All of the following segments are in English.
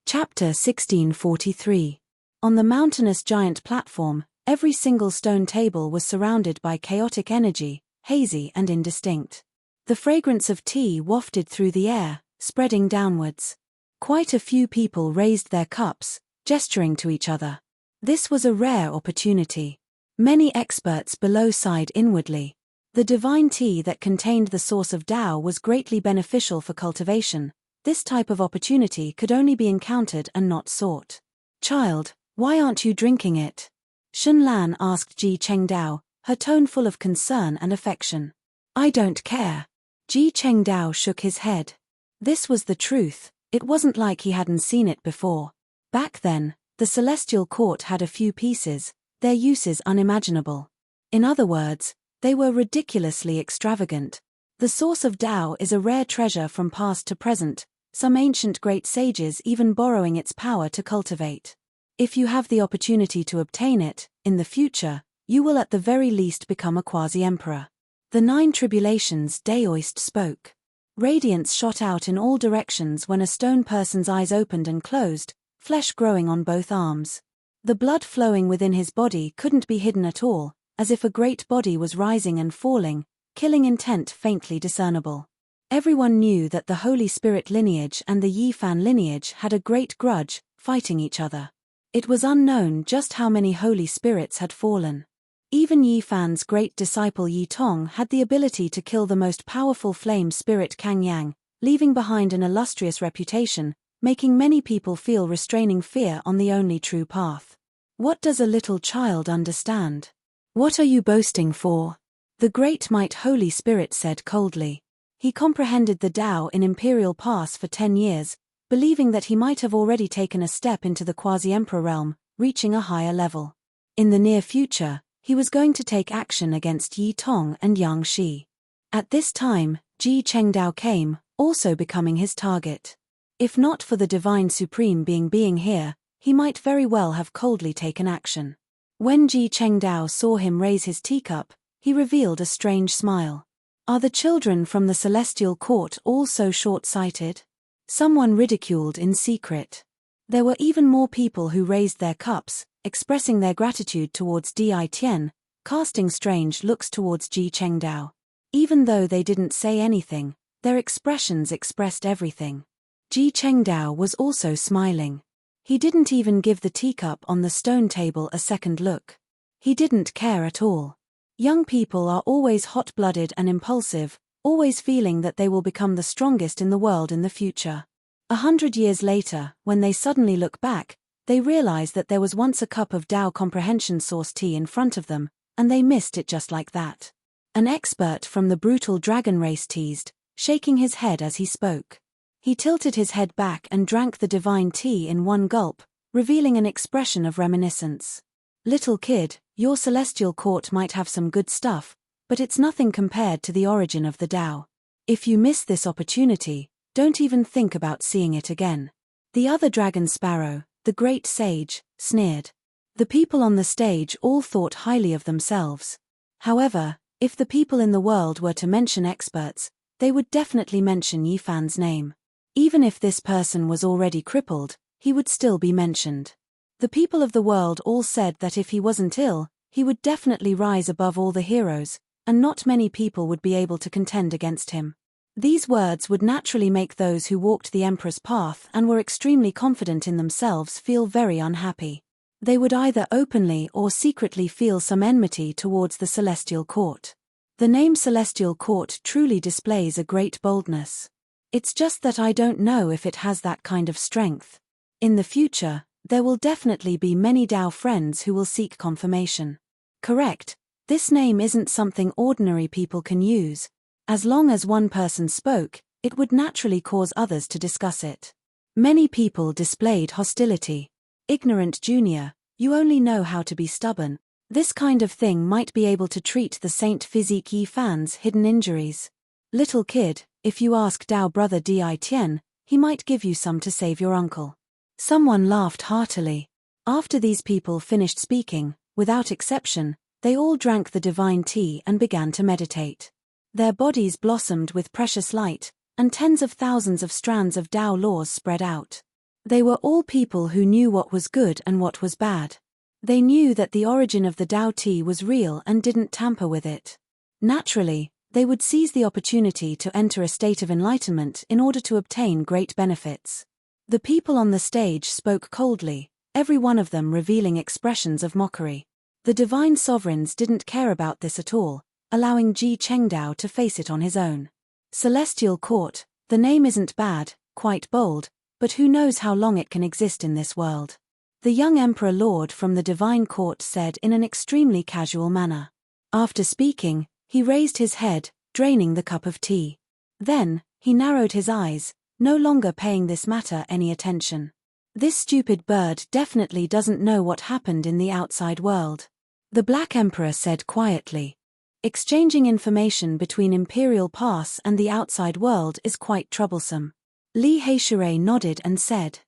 Chapter 1643. On the mountainous giant platform, every single stone table was surrounded by chaotic energy, hazy and indistinct. The fragrance of tea wafted through the air, spreading downwards. Quite a few people raised their cups, gesturing to each other. This was a rare opportunity. Many experts below sighed inwardly. The divine tea that contained the source of Tao was greatly beneficial for cultivation. This type of opportunity could only be encountered and not sought. "Child, why aren't you drinking it?" Shun Lan asked Ji Chengdao, her tone full of concern and affection. "I don't care." Ji Chengdao shook his head. This was the truth. It wasn't like he hadn't seen it before. Back then, the celestial court had a few pieces, their uses unimaginable. In other words, they were ridiculously extravagant. The source of Tao is a rare treasure from past to present, some ancient great sages even borrowing its power to cultivate. If you have the opportunity to obtain it, in the future, you will at the very least become a quasi-emperor. The 9 tribulations Daoist spoke. Radiance shot out in all directions when a stone person's eyes opened and closed, flesh growing on both arms. The blood flowing within his body couldn't be hidden at all, as if a great body was rising and falling, killing intent faintly discernible. Everyone knew that the Holy Spirit lineage and the Yifan lineage had a great grudge, fighting each other. It was unknown just how many Holy Spirits had fallen. Even Yifan's great disciple Yi Tong had the ability to kill the most powerful flame spirit Kang Yang, leaving behind an illustrious reputation, making many people feel restraining fear on the only true path. What does a little child understand? What are you boasting for? The Great Might Holy Spirit said coldly. He comprehended the Tao in Imperial Pass for 10 years, believing that he might have already taken a step into the quasi-emperor realm, reaching a higher level. In the near future, he was going to take action against Yi Tong and Yang Shi. At this time, Ji Chengdao came, also becoming his target. If not for the Divine Supreme being here, he might very well have coldly taken action. When Ji Chengdao saw him raise his teacup, he revealed a strange smile. Are the children from the Celestial Court all so short-sighted? Someone ridiculed in secret. There were even more people who raised their cups, expressing their gratitude towards Di Tian, casting strange looks towards Ji Chengdao. Even though they didn't say anything, their expressions expressed everything. Ji Chengdao was also smiling. He didn't even give the teacup on the stone table a second look. He didn't care at all. Young people are always hot-blooded and impulsive, always feeling that they will become the strongest in the world in the future. 100 years later, when they suddenly look back, they realize that there was once a cup of Tao comprehension source tea in front of them, and they missed it just like that. An expert from the brutal dragon race teased, shaking his head as he spoke. He tilted his head back and drank the divine tea in one gulp, revealing an expression of reminiscence. "Little kid, your celestial court might have some good stuff, but it's nothing compared to the origin of the Tao. If you miss this opportunity, don't even think about seeing it again." The other dragon sparrow, the great sage, sneered. The people on the stage all thought highly of themselves. However, if the people in the world were to mention experts, they would definitely mention Yifan's name. Even if this person was already crippled, he would still be mentioned. The people of the world all said that if he wasn't ill, he would definitely rise above all the heroes, and not many people would be able to contend against him. These words would naturally make those who walked the Emperor's path and were extremely confident in themselves feel very unhappy. They would either openly or secretly feel some enmity towards the Celestial Court. The name Celestial Court truly displays a great boldness. It's just that I don't know if it has that kind of strength. In the future, there will definitely be many Tao friends who will seek confirmation. Correct, this name isn't something ordinary people can use. As long as one person spoke, it would naturally cause others to discuss it. Many people displayed hostility. "Ignorant junior, you only know how to be stubborn." This kind of thing might be able to treat the Saint Physique Yifan's hidden injuries. "Little kid, if you ask Tao brother Di Tian, he might give you some to save your uncle." Someone laughed heartily. After these people finished speaking, without exception, they all drank the divine tea and began to meditate. Their bodies blossomed with precious light, and tens of thousands of strands of Tao laws spread out. They were all people who knew what was good and what was bad. They knew that the origin of the Tao tea was real and didn't tamper with it. Naturally, they would seize the opportunity to enter a state of enlightenment in order to obtain great benefits. The people on the stage spoke coldly, every one of them revealing expressions of mockery. The divine sovereigns didn't care about this at all, allowing Ji Chengdao to face it on his own. Celestial Court, the name isn't bad, quite bold, but who knows how long it can exist in this world. The young Emperor Lord from the Divine Court said in an extremely casual manner. After speaking, he raised his head, draining the cup of tea. Then, he narrowed his eyes, no longer paying this matter any attention. This stupid bird definitely doesn't know what happened in the outside world. The Black Emperor said quietly. Exchanging information between Imperial Pass and the outside world is quite troublesome. Li Heishui nodded and said.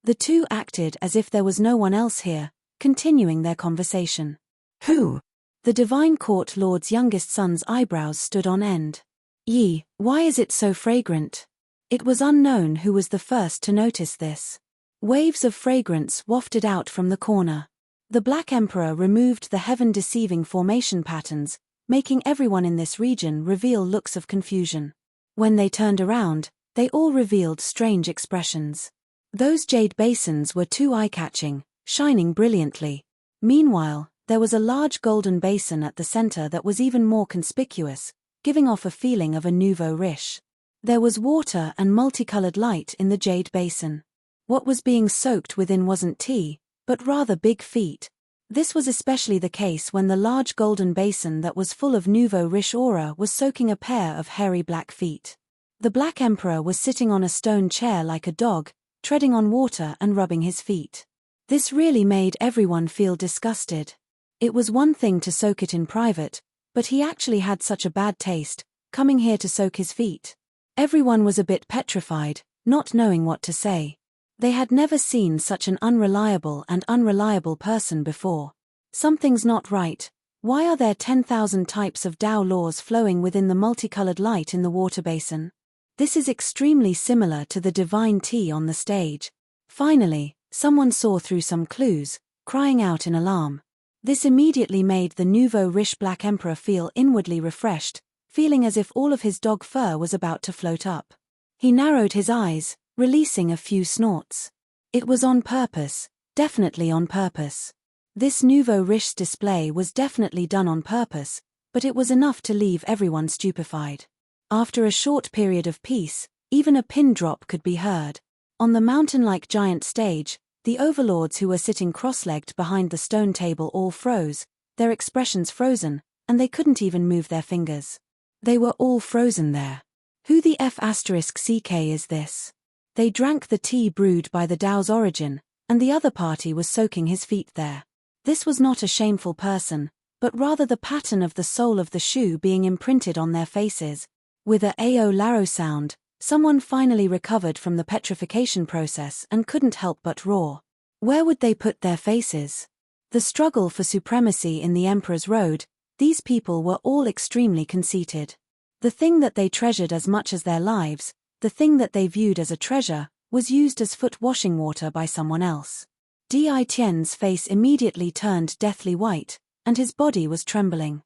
The two acted as if there was no one else here, continuing their conversation. Who? The Divine Court Lord's youngest son's eyebrows stood on end. Yi, why is it so fragrant? It was unknown who was the first to notice this. Waves of fragrance wafted out from the corner. The Black Emperor removed the heaven-deceiving formation patterns, making everyone in this region reveal looks of confusion. When they turned around, they all revealed strange expressions. Those jade basins were too eye-catching, shining brilliantly. Meanwhile, there was a large golden basin at the center that was even more conspicuous, giving off a feeling of a nouveau riche. There was water and multicolored light in the jade basin. What was being soaked within wasn't tea, but rather big feet. This was especially the case when the large golden basin that was full of nouveau riche aura was soaking a pair of hairy black feet. The Black Emperor was sitting on a stone chair like a dog, treading on water and rubbing his feet. This really made everyone feel disgusted. It was one thing to soak it in private, but he actually had such a bad taste, coming here to soak his feet. Everyone was a bit petrified, not knowing what to say. They had never seen such an unreliable person before. Something's not right. Why are there 10,000 types of Tao laws flowing within the multicolored light in the water basin? This is extremely similar to the divine tea on the stage. Finally, someone saw through some clues, crying out in alarm. This immediately made the nouveau riche Black Emperor feel inwardly refreshed, feeling as if all of his dog fur was about to float up. He narrowed his eyes, releasing a few snorts. It was on purpose, definitely on purpose. This nouveau riche display was definitely done on purpose, but it was enough to leave everyone stupefied. After a short period of peace, even a pin drop could be heard. On the mountain-like giant stage, the overlords who were sitting cross-legged behind the stone table all froze, their expressions frozen, and they couldn't even move their fingers. They were all frozen there. Who the F***ck is this? They drank the tea brewed by the Tao's origin, and the other party was soaking his feet there. This was not a shameful person, but rather the pattern of the sole of the shoe being imprinted on their faces. With a "ao laro" sound, someone finally recovered from the petrification process and couldn't help but roar. Where would they put their faces? The struggle for supremacy in the Emperor's Road, these people were all extremely conceited. The thing that they treasured as much as their lives, the thing that they viewed as a treasure, was used as foot washing water by someone else. Di Tian's face immediately turned deathly white, and his body was trembling.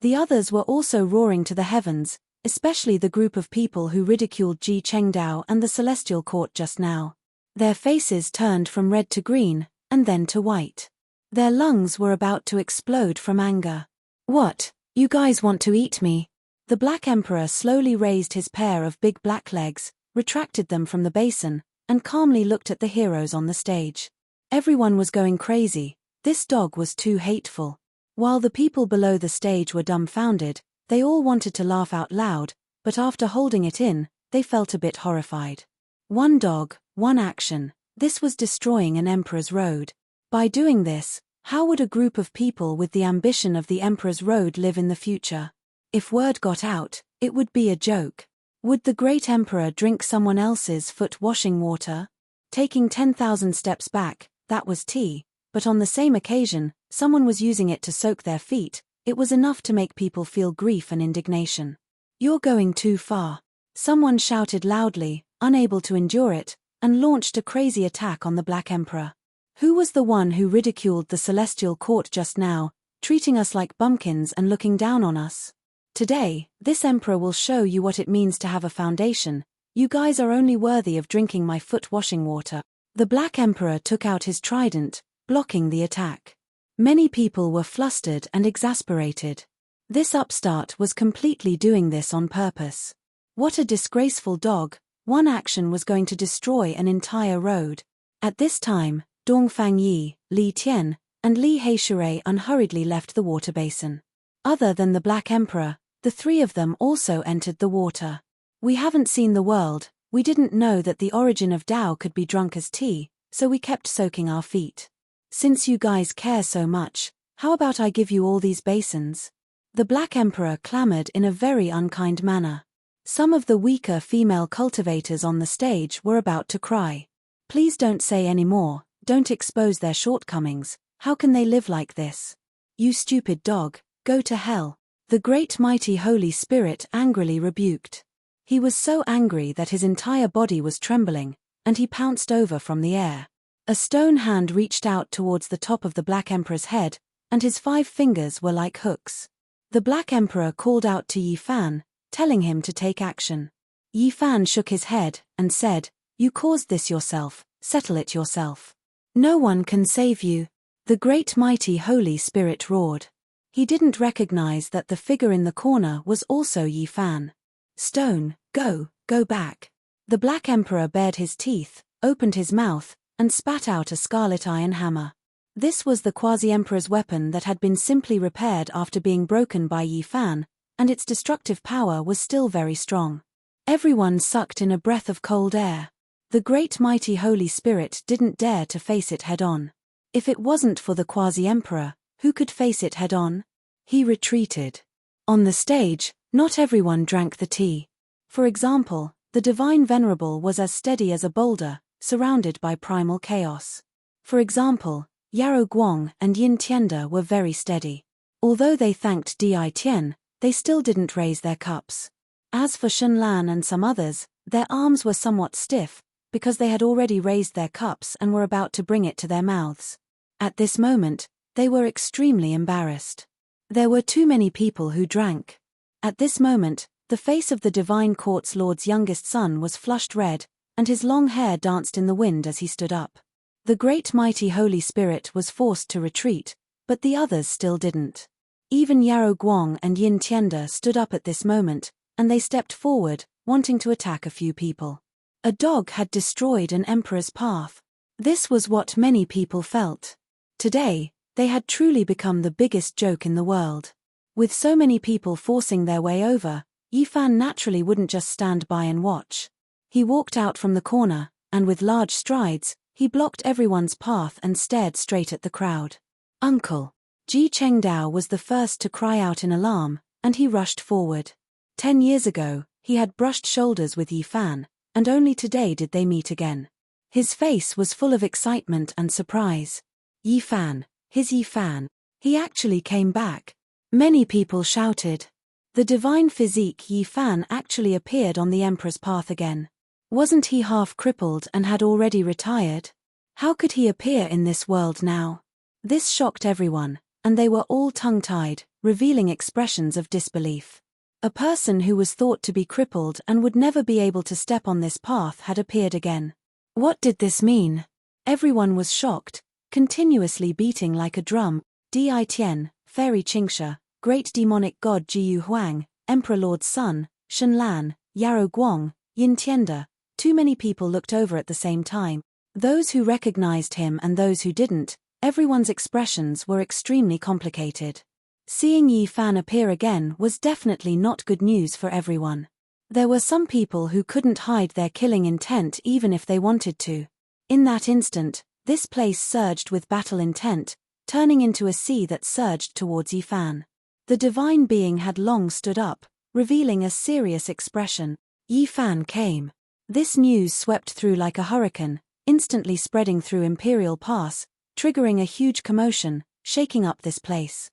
The others were also roaring to the heavens, especially the group of people who ridiculed Ji Chengdao and the Celestial Court just now. Their faces turned from red to green, and then to white. Their lungs were about to explode from anger. What, you guys want to eat me? The Black Emperor slowly raised his pair of big black legs, retracted them from the basin, and calmly looked at the heroes on the stage. Everyone was going crazy. This dog was too hateful. While the people below the stage were dumbfounded, they all wanted to laugh out loud, but after holding it in, they felt a bit horrified. One dog, one action. This was destroying an Emperor's Road. By doing this, how would a group of people with the ambition of the Emperor's Road live in the future? If word got out, it would be a joke. Would the great Emperor drink someone else's foot-washing water? Taking 10,000 steps back, that was tea, but on the same occasion, someone was using it to soak their feet. It was enough to make people feel grief and indignation. You're going too far. Someone shouted loudly, unable to endure it. and launched a crazy attack on the Black Emperor. Who was the one who ridiculed the celestial court just now, treating us like bumpkins and looking down on us? Today, this emperor will show you what it means to have a foundation. You guys are only worthy of drinking my foot-washing water. The Black Emperor took out his trident, blocking the attack. Many people were flustered and exasperated. This upstart was completely doing this on purpose. What a disgraceful dog! One action was going to destroy an entire road. At this time, Dongfang Yi, Li Tian, and Li Heishui unhurriedly left the water basin. Other than the Black Emperor, the three of them also entered the water. We haven't seen the world, we didn't know that the origin of Tao could be drunk as tea, so we kept soaking our feet. Since you guys care so much, how about I give you all these basins? The Black Emperor clamored in a very unkind manner. Some of the weaker female cultivators on the stage were about to cry. Please don't say any more, don't expose their shortcomings, how can they live like this? You stupid dog, go to hell. The great mighty Holy Spirit angrily rebuked. He was so angry that his entire body was trembling, and he pounced over from the air. A stone hand reached out towards the top of the Black Emperor's head, and his 5 fingers were like hooks. The Black Emperor called out to Yi Fan, telling him to take action. Yi Fan shook his head and said, "You caused this yourself, settle it yourself. No one can save you." The great mighty Holy Spirit roared. He didn't recognize that the figure in the corner was also Yi Fan. "Stone, go back." The Black Emperor bared his teeth, opened his mouth, and spat out a scarlet iron hammer. This was the Quasi-Emperor's weapon that had been simply repaired after being broken by Yi Fan, and its destructive power was still very strong. Everyone sucked in a breath of cold air. The great mighty Holy Spirit didn't dare to face it head-on. If it wasn't for the Quasi-Emperor, who could face it head-on? He retreated. On the stage, not everyone drank the tea. For example, the Divine Venerable was as steady as a boulder, surrounded by primal chaos. For example, Yarrow Guang and Yin Tianda were very steady. Although they thanked Di Tian, they still didn't raise their cups. As for Shen Lan and some others, their arms were somewhat stiff, because they had already raised their cups and were about to bring it to their mouths. At this moment, they were extremely embarrassed. There were too many people who drank. At this moment, the face of the Divine Court's Lord's youngest son was flushed red, and his long hair danced in the wind as he stood up. The great mighty Holy Spirit was forced to retreat, but the others still didn't. Even Yarrow Guang and Yin Tianda stood up at this moment, and they stepped forward, wanting to attack a few people. A dog had destroyed an emperor's path. This was what many people felt. Today, they had truly become the biggest joke in the world. With so many people forcing their way over, Yi Fan naturally wouldn't just stand by and watch. He walked out from the corner, and with large strides, he blocked everyone's path and stared straight at the crowd. "Uncle!" Ji Chengdao was the first to cry out in alarm, and he rushed forward. 10 years ago, he had brushed shoulders with Yi Fan, and only today did they meet again. His face was full of excitement and surprise. Yi Fan, his Yi Fan. He actually came back. Many people shouted. The divine physique Yi Fan actually appeared on the emperor's path again. Wasn't he half crippled and had already retired? How could he appear in this world now? This shocked everyone, and they were all tongue-tied, revealing expressions of disbelief. A person who was thought to be crippled and would never be able to step on this path had appeared again. What did this mean? Everyone was shocked, continuously beating like a drum. Di Tian, Fairy Qingsha, Great Demonic God Jiyu Huang, Emperor Lord's son, Shen Lan, Yarrow Guang, Yin Tianda. Too many people looked over at the same time. Those who recognized him and those who didn't, everyone's expressions were extremely complicated. Seeing Yi Fan appear again was definitely not good news for everyone. There were some people who couldn't hide their killing intent even if they wanted to. In that instant, this place surged with battle intent, turning into a sea that surged towards Yi Fan. The divine being had long stood up, revealing a serious expression. Yi Fan came. This news swept through like a hurricane, instantly spreading through Imperial Pass, triggering a huge commotion, shaking up this place.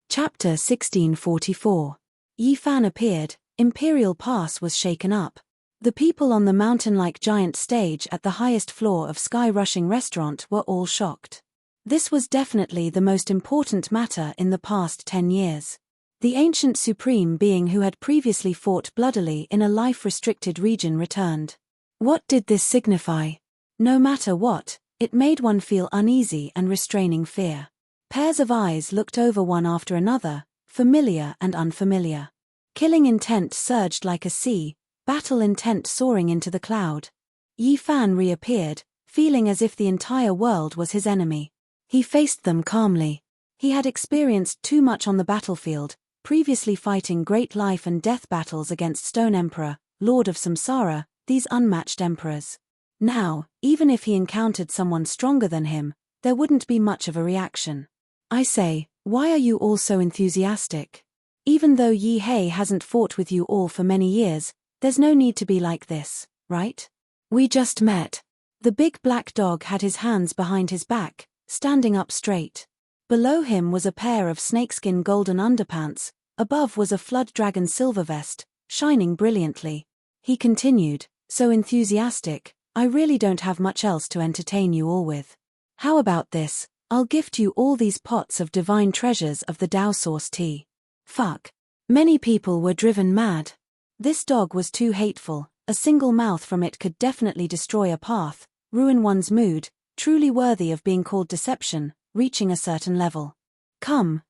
Chapter 1644. Yi Fan appeared, Imperial Pass was shaken up. The people on the mountain-like giant stage at the highest floor of Sky Rushing Restaurant were all shocked. This was definitely the most important matter in the past 10 years. The ancient supreme being who had previously fought bloodily in a life-restricted region returned. What did this signify? No matter what, it made one feel uneasy and restraining fear. Pairs of eyes looked over one after another, familiar and unfamiliar. Killing intent surged like a sea, battle intent soaring into the cloud. Yi Fan reappeared, feeling as if the entire world was his enemy. He faced them calmly. He had experienced too much on the battlefield, previously fighting great life and death battles against Stone Emperor, Lord of Samsara, these unmatched emperors. Now, even if he encountered someone stronger than him, there wouldn't be much of a reaction. I say, why are you all so enthusiastic? Even though Yi Hei hasn't fought with you all for many years, there's no need to be like this, right? We just met. The big black dog had his hands behind his back, standing up straight. Below him was a pair of snakeskin golden underpants, above was a flood dragon silver vest, shining brilliantly. He continued, so enthusiastic, I really don't have much else to entertain you all with. How about this? I'll gift you all these pots of divine treasures of the Dao Source tea. Fuck. Many people were driven mad. This dog was too hateful, a single mouth from it could definitely destroy a path, ruin one's mood, truly worthy of being called deception, reaching a certain level. Come,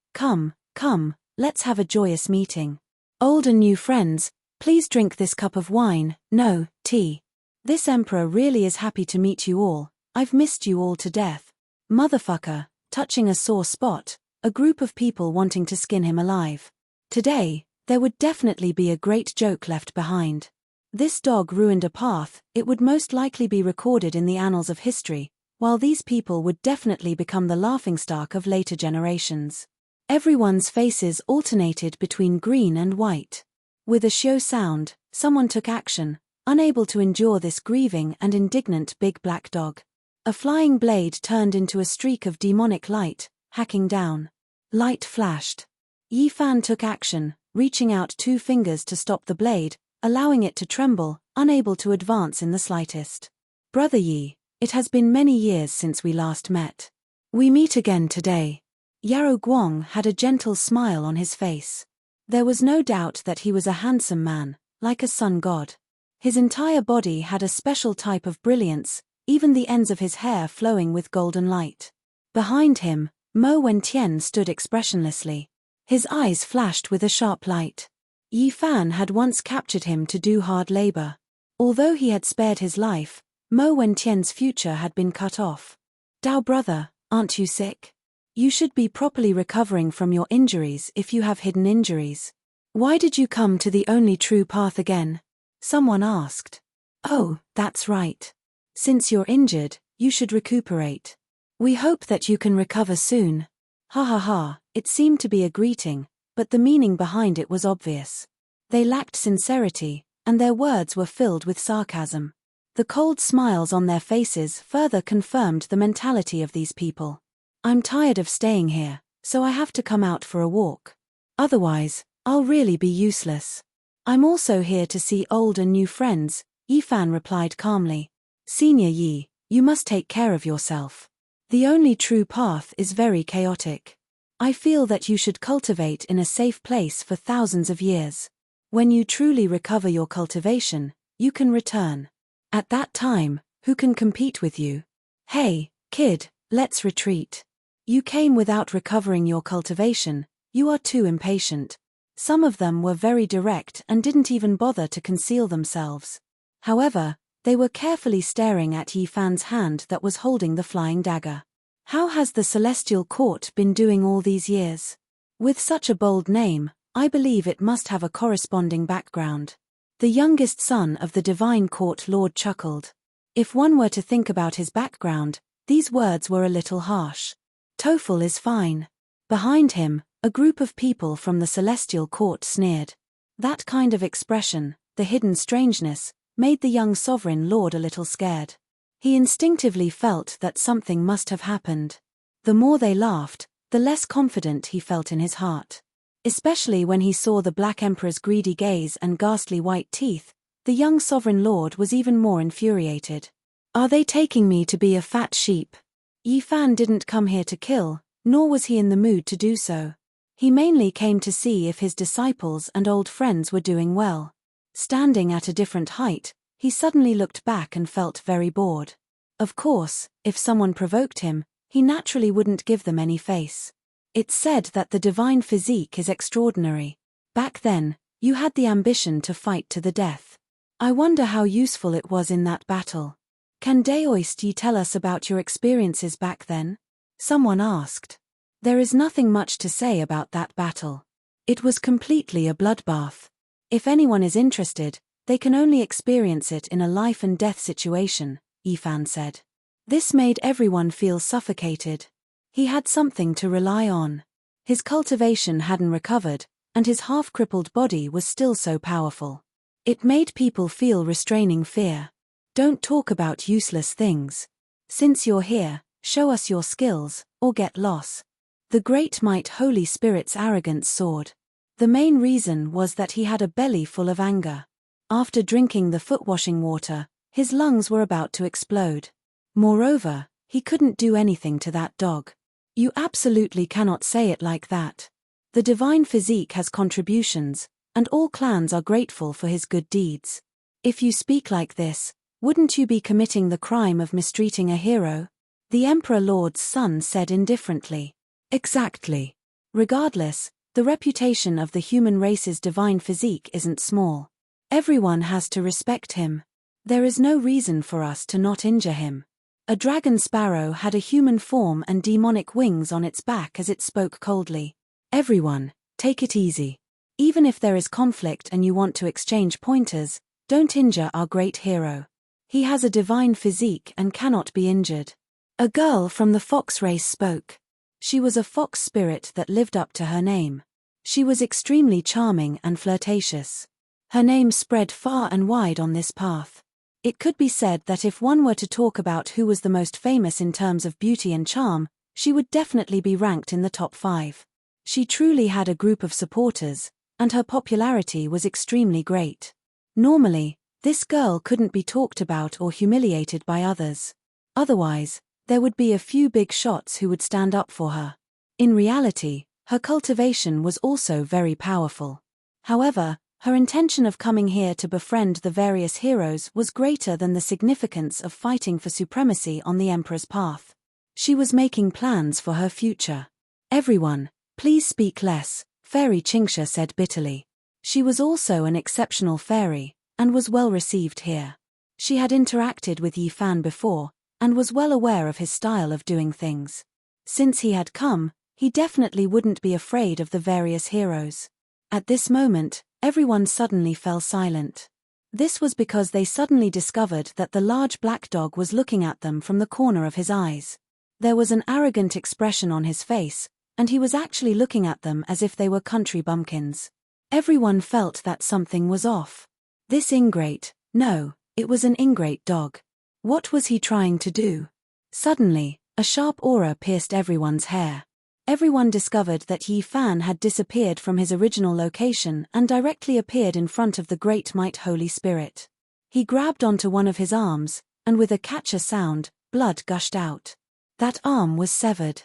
let's have a joyous meeting. Old and new friends, please drink this cup of wine, no, tea. This emperor really is happy to meet you all, I've missed you all to death. Motherfucker, touching a sore spot, a group of people wanting to skin him alive. Today, there would definitely be a great joke left behind. This dog ruined a path, it would most likely be recorded in the annals of history, while these people would definitely become the laughingstock of later generations. Everyone's faces alternated between green and white. With a shio sound, someone took action, unable to endure this grieving and indignant big black dog. A flying blade turned into a streak of demonic light, hacking down. Light flashed. Yi Fan took action, reaching out 2 fingers to stop the blade, allowing it to tremble, unable to advance in the slightest. Brother Yi, it has been many years since we last met. We meet again today. Yarrow Guang had a gentle smile on his face. There was no doubt that he was a handsome man, like a sun god. His entire body had a special type of brilliance, even the ends of his hair flowing with golden light. Behind him, Mo Wentian stood expressionlessly. His eyes flashed with a sharp light. Yi Fan had once captured him to do hard labor. Although he had spared his life, Mo Wentian's future had been cut off. Dao brother, aren't you sick? You should be properly recovering from your injuries if you have hidden injuries. Why did you come to the only true path again? Someone asked. Oh, that's right. Since you're injured, you should recuperate. We hope that you can recover soon. Ha ha ha, it seemed to be a greeting, but the meaning behind it was obvious. They lacked sincerity, and their words were filled with sarcasm. The cold smiles on their faces further confirmed the mentality of these people. I'm tired of staying here, so I have to come out for a walk. Otherwise, I'll really be useless. I'm also here to see old and new friends, Yi Fan replied calmly. Senior Yi, you must take care of yourself. The only true path is very chaotic. I feel that you should cultivate in a safe place for thousands of years. When you truly recover your cultivation, you can return. At that time, who can compete with you? Hey, kid, let's retreat. You came without recovering your cultivation, you are too impatient. Some of them were very direct and didn't even bother to conceal themselves. However, they were carefully staring at Yi Fan's hand that was holding the flying dagger. How has the Celestial Court been doing all these years? With such a bold name, I believe it must have a corresponding background. The youngest son of the Divine Court Lord chuckled. If one were to think about his background, these words were a little harsh. TOEFL is fine. Behind him, a group of people from the Celestial Court sneered. That kind of expression, the hidden strangeness, made the young sovereign lord a little scared. He instinctively felt that something must have happened. The more they laughed, the less confident he felt in his heart. Especially when he saw the Black Emperor's greedy gaze and ghastly white teeth, The young sovereign lord was even more infuriated. Are they taking me to be a fat sheep? Yi Fan didn't come here to kill, nor was he in the mood to do so. He mainly came to see if his disciples and old friends were doing well. Standing at a different height, he suddenly looked back and felt very bored. Of course, if someone provoked him, he naturally wouldn't give them any face. It's said that the divine physique is extraordinary. Back then, you had the ambition to fight to the death. I wonder how useful it was in that battle. Can Daoist Yi tell us about your experiences back then? Someone asked. There is nothing much to say about that battle. It was completely a bloodbath. If anyone is interested, they can only experience it in a life and death situation, Yi Fan said. This made everyone feel suffocated. He had something to rely on. His cultivation hadn't recovered, and his half-crippled body was still so powerful. It made people feel restraining fear. Don't talk about useless things. Since you're here, show us your skills, or get lost. The Great Might Holy Spirit's arrogance soared. The main reason was that he had a belly full of anger. After drinking the foot-washing water, his lungs were about to explode. Moreover, he couldn't do anything to that dog. You absolutely cannot say it like that. The divine physique has contributions, and all clans are grateful for his good deeds. If you speak like this, wouldn't you be committing the crime of mistreating a hero? The Emperor Lord's son said indifferently. Exactly. Regardless, the reputation of the human race's divine physique isn't small. Everyone has to respect him. There is no reason for us to not injure him. A dragon sparrow had a human form and demonic wings on its back as it spoke coldly. Everyone, take it easy. Even if there is conflict and you want to exchange pointers, don't injure our great hero. He has a divine physique and cannot be injured. A girl from the fox race spoke. She was a fox spirit that lived up to her name. She was extremely charming and flirtatious. Her name spread far and wide on this path. It could be said that if one were to talk about who was the most famous in terms of beauty and charm, she would definitely be ranked in the top 5. She truly had a group of supporters, and her popularity was extremely great. Normally, this girl couldn't be talked about or humiliated by others. Otherwise, there would be a few big shots who would stand up for her. In reality, her cultivation was also very powerful. However, her intention of coming here to befriend the various heroes was greater than the significance of fighting for supremacy on the Emperor's path. She was making plans for her future. Everyone, please speak less, Fairy Chingsha said bitterly. She was also an exceptional fairy, and was well received here. She had interacted with Yi Fan before, and was well aware of his style of doing things. Since he had come, he definitely wouldn't be afraid of the various heroes. At this moment, everyone suddenly fell silent. This was because they suddenly discovered that the large black dog was looking at them from the corner of his eyes. There was an arrogant expression on his face, and he was actually looking at them as if they were country bumpkins. Everyone felt that something was off. This ingrate, no, it was an ingrate dog. What was he trying to do? Suddenly, a sharp aura pierced everyone's hair. Everyone discovered that Yi Fan had disappeared from his original location and directly appeared in front of the Great Might Holy Spirit. He grabbed onto one of his arms, and with a catcher sound, blood gushed out. That arm was severed.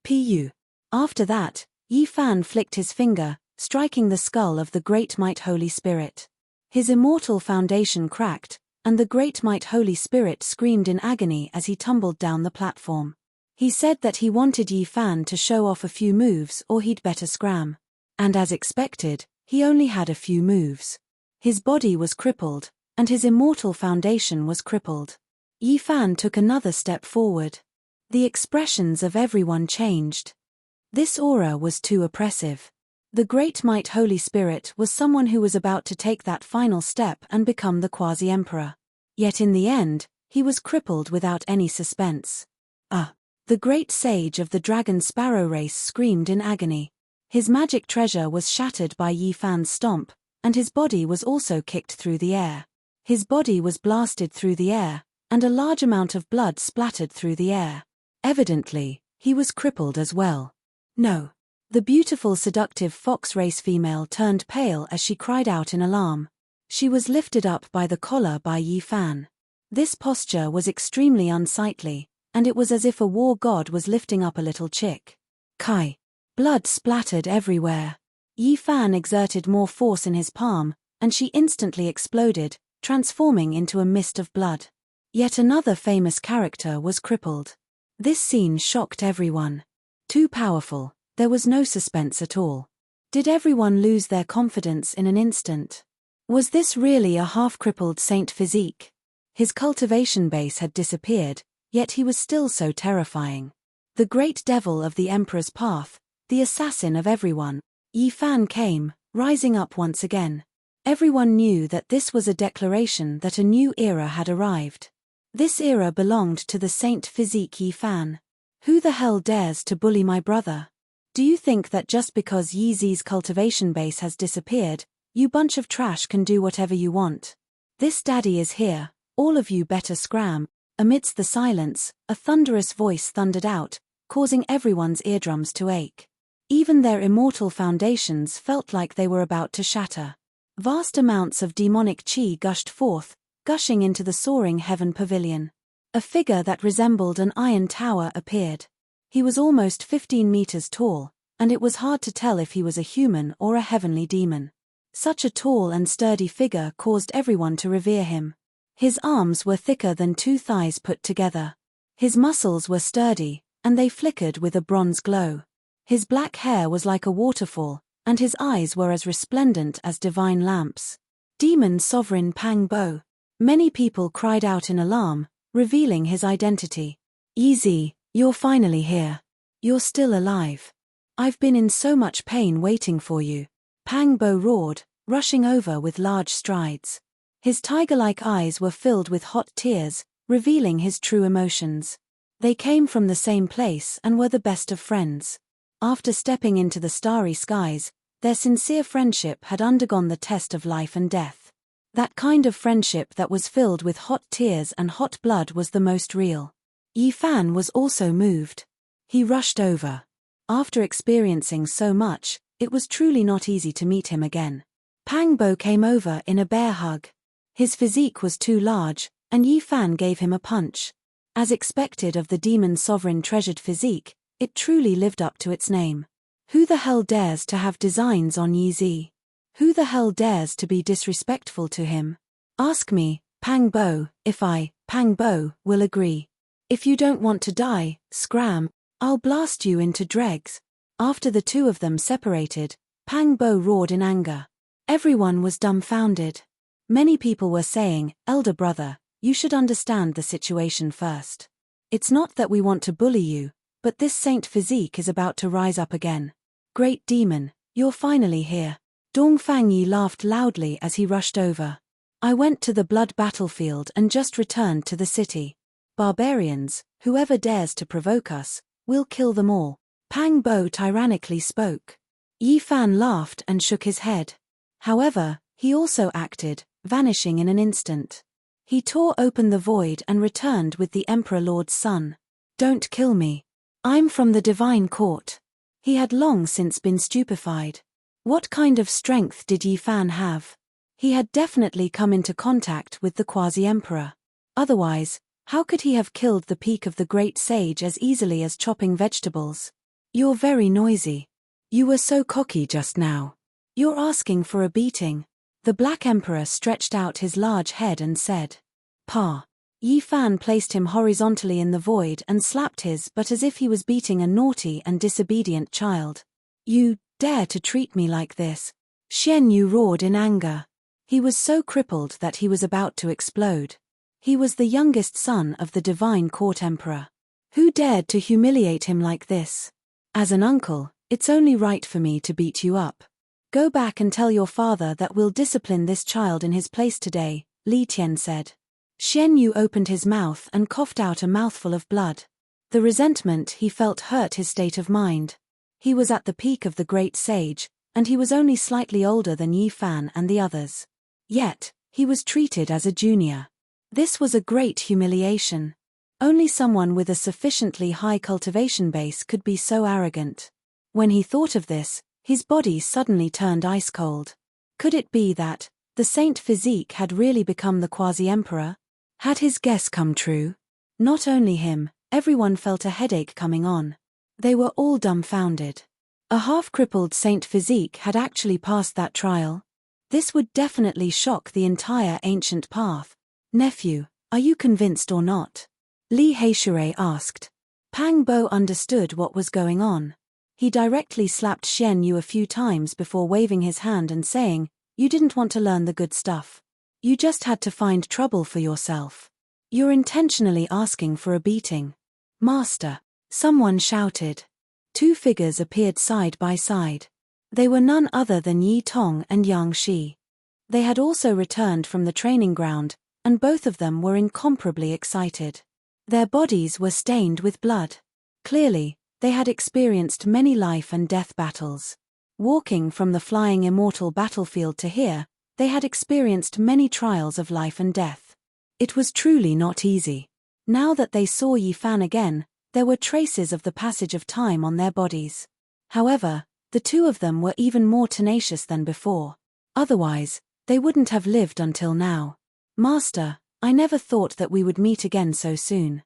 Pu. After that, Yi Fan flicked his finger, striking the skull of the Great Might Holy Spirit. His immortal foundation cracked, and the Great Might Holy Spirit screamed in agony as he tumbled down the platform. He said that he wanted Yi Fan to show off a few moves or he'd better scram. And as expected, he only had a few moves. His body was crippled, and his immortal foundation was crippled. Yi Fan took another step forward. The expressions of everyone changed. This aura was too oppressive. The Great Might Holy Spirit was someone who was about to take that final step and become the quasi-emperor. Yet in the end, he was crippled without any suspense. The great sage of the dragon sparrow race screamed in agony. His magic treasure was shattered by Yi Fan's stomp, and his body was also kicked through the air. His body was blasted through the air, and a large amount of blood splattered through the air. Evidently, he was crippled as well. No. The beautiful seductive fox race female turned pale as she cried out in alarm. She was lifted up by the collar by Yi Fan. This posture was extremely unsightly, and it was as if a war god was lifting up a little chick. Kai. Blood splattered everywhere. Yi Fan exerted more force in his palm, and she instantly exploded, transforming into a mist of blood. Yet another famous character was crippled. This scene shocked everyone. Too powerful, there was no suspense at all. Did everyone lose their confidence in an instant? Was this really a half-crippled saint physique? His cultivation base had disappeared, yet he was still so terrifying. The great devil of the Emperor's path, the assassin of everyone. Yi Fan came, rising up once again. Everyone knew that this was a declaration that a new era had arrived. This era belonged to the saint physique Yi Fan. Who the hell dares to bully my brother? Do you think that just because Yi Zi's cultivation base has disappeared, you bunch of trash can do whatever you want? This daddy is here, all of you better scram. Amidst the silence, a thunderous voice thundered out, causing everyone's eardrums to ache. Even their immortal foundations felt like they were about to shatter. Vast amounts of demonic chi gushed forth, gushing into the soaring heaven pavilion. A figure that resembled an iron tower appeared. He was almost 15 meters tall, and it was hard to tell if he was a human or a heavenly demon. Such a tall and sturdy figure caused everyone to revere him. His arms were thicker than 2 thighs put together. His muscles were sturdy, and they flickered with a bronze glow. His black hair was like a waterfall, and his eyes were as resplendent as divine lamps. Demon Sovereign Pang Bo. Many people cried out in alarm, revealing his identity. Yi Zi, you're finally here. You're still alive. I've been in so much pain waiting for you. Pang Bo roared, rushing over with large strides. His tiger-like eyes were filled with hot tears, revealing his true emotions. They came from the same place and were the best of friends. After stepping into the starry skies, their sincere friendship had undergone the test of life and death. That kind of friendship that was filled with hot tears and hot blood was the most real. Yi Fan was also moved. He rushed over. After experiencing so much, it was truly not easy to meet him again. Pang Bo came over in a bear hug. His physique was too large, and Yi Fan gave him a punch. As expected of the demon sovereign treasured physique, it truly lived up to its name. Who the hell dares to have designs on Yi Zi? Who the hell dares to be disrespectful to him? Ask me, Pang Bo, if I, Pang Bo, will agree. If you don't want to die, scram, I'll blast you into dregs. After the two of them separated, Pang Bo roared in anger. Everyone was dumbfounded. Many people were saying, elder brother, you should understand the situation first. It's not that we want to bully you, but this saint physique is about to rise up again. Great demon, you're finally here. Dong Fangyi laughed loudly as he rushed over. I went to the blood battlefield and just returned to the city. Barbarians, whoever dares to provoke us, we'll kill them all. Pang Bo tyrannically spoke. Yi Fan laughed and shook his head. However, he also acted, vanishing in an instant. He tore open the void and returned with the Emperor Lord's son. Don't kill me. I'm from the divine court. He had long since been stupefied. What kind of strength did Yi Fan have? He had definitely come into contact with the quasi-emperor. Otherwise, how could he have killed the peak of the great sage as easily as chopping vegetables? You're very noisy. You were so cocky just now. You're asking for a beating. The Black Emperor stretched out his large head and said, Pa. Yi Fan placed him horizontally in the void and slapped his butt as if he was beating a naughty and disobedient child. You dare to treat me like this? Xian Yu roared in anger. He was so crippled that he was about to explode. He was the youngest son of the divine court emperor. Who dared to humiliate him like this? As an uncle, it's only right for me to beat you up. Go back and tell your father that we'll discipline this child in his place today, Li Tian said. Xian Yu opened his mouth and coughed out a mouthful of blood. The resentment he felt hurt his state of mind. He was at the peak of the great sage, and he was only slightly older than Yi Fan and the others. Yet, he was treated as a junior. This was a great humiliation. Only someone with a sufficiently high cultivation base could be so arrogant. When he thought of this, his body suddenly turned ice cold. Could it be that, The saint physique had really become the quasi-emperor? Had his guess come true? Not only him, everyone felt a headache coming on. They were all dumbfounded. A half-crippled saint physique had actually passed that trial? This would definitely shock the entire ancient path. Nephew, are you convinced or not? Li Heishure asked. Pang Bo understood what was going on. He directly slapped Xian Yu a few times before waving his hand and saying, "You didn't want to learn the good stuff. You just had to find trouble for yourself. You're intentionally asking for a beating." "Master!" someone shouted. Two figures appeared side by side. They were none other than Yi Tong and Yang Shi. They had also returned from the training ground, and both of them were incomparably excited. Their bodies were stained with blood. Clearly, they had experienced many life and death battles. Walking from the flying immortal battlefield to here, they had experienced many trials of life and death. It was truly not easy. Now that they saw Yi Fan again, there were traces of the passage of time on their bodies. However, the two of them were even more tenacious than before. Otherwise, they wouldn't have lived until now. "Master, I never thought that we would meet again so soon.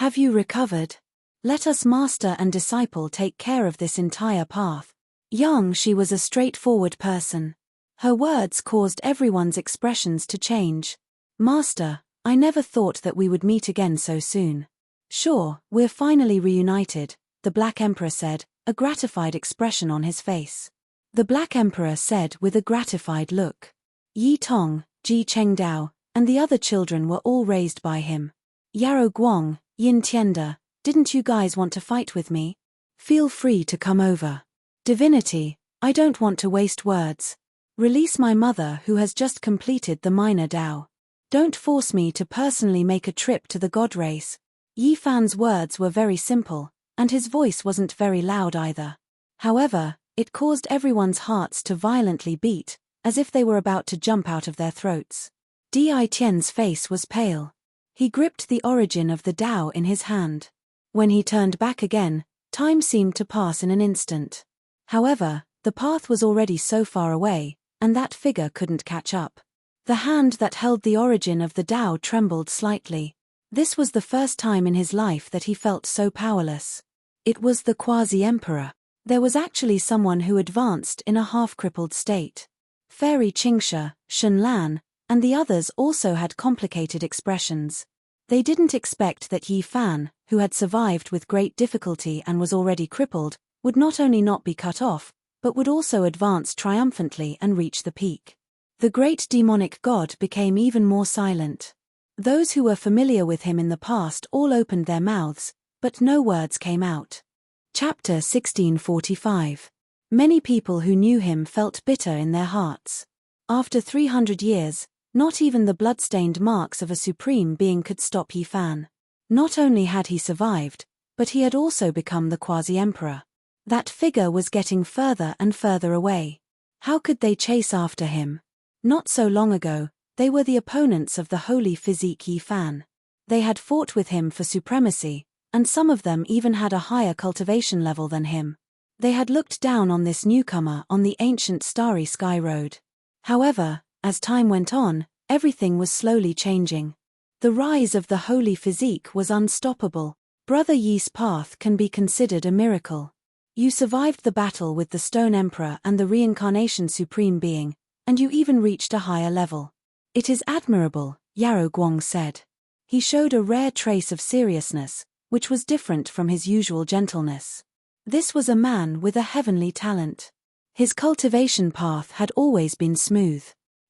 Have you recovered? Let us master and disciple take care of this entire path." Yang Shi was a straightforward person. Her words caused everyone's expressions to change. "Master, I never thought that we would meet again so soon." "Sure, we're finally reunited," the Black Emperor said, a gratified expression on his face. The Black Emperor said with a gratified look. Yi Tong, Ji Chengdao, and the other children were all raised by him. "Yarrow Guang, Yin Tianda, didn't you guys want to fight with me? Feel free to come over. Divinity, I don't want to waste words. Release my mother who has just completed the minor Dao. Don't force me to personally make a trip to the God race." Yi Fan's words were very simple, and his voice wasn't very loud either. However, it caused everyone's hearts to violently beat, as if they were about to jump out of their throats. Di Tian's face was pale. He gripped the origin of the Dao in his hand. When he turned back again, time seemed to pass in an instant. However, the path was already so far away, and that figure couldn't catch up. The hand that held the origin of the Dao trembled slightly. This was the first time in his life that he felt so powerless. It was the quasi-emperor. There was actually someone who advanced in a half-crippled state. Fairy Qingsha, Shen Lan, and the others also had complicated expressions. They didn't expect that Yi Fan, who had survived with great difficulty and was already crippled, would not only not be cut off, but would also advance triumphantly and reach the peak. The great demonic god became even more silent. Those who were familiar with him in the past all opened their mouths, but no words came out. Chapter 1645. Many people who knew him felt bitter in their hearts. After 300 years, not even the blood-stained marks of a supreme being could stop Yi Fan. Not only had he survived, but he had also become the quasi-emperor. That figure was getting further and further away. How could they chase after him? Not so long ago, they were the opponents of the holy physique Yi Fan. They had fought with him for supremacy, and some of them even had a higher cultivation level than him. They had looked down on this newcomer on the ancient Starry Sky Road. However, as time went on, everything was slowly changing. The rise of the holy physique was unstoppable. Brother Yi's path can be considered a miracle. You survived the battle with the Stone Emperor and the Reincarnation Supreme Being, and you even reached a higher level. It is admirable, Yarrow Guang said. He showed a rare trace of seriousness, which was different from his usual gentleness. This was a man with a heavenly talent. His cultivation path had always been smooth.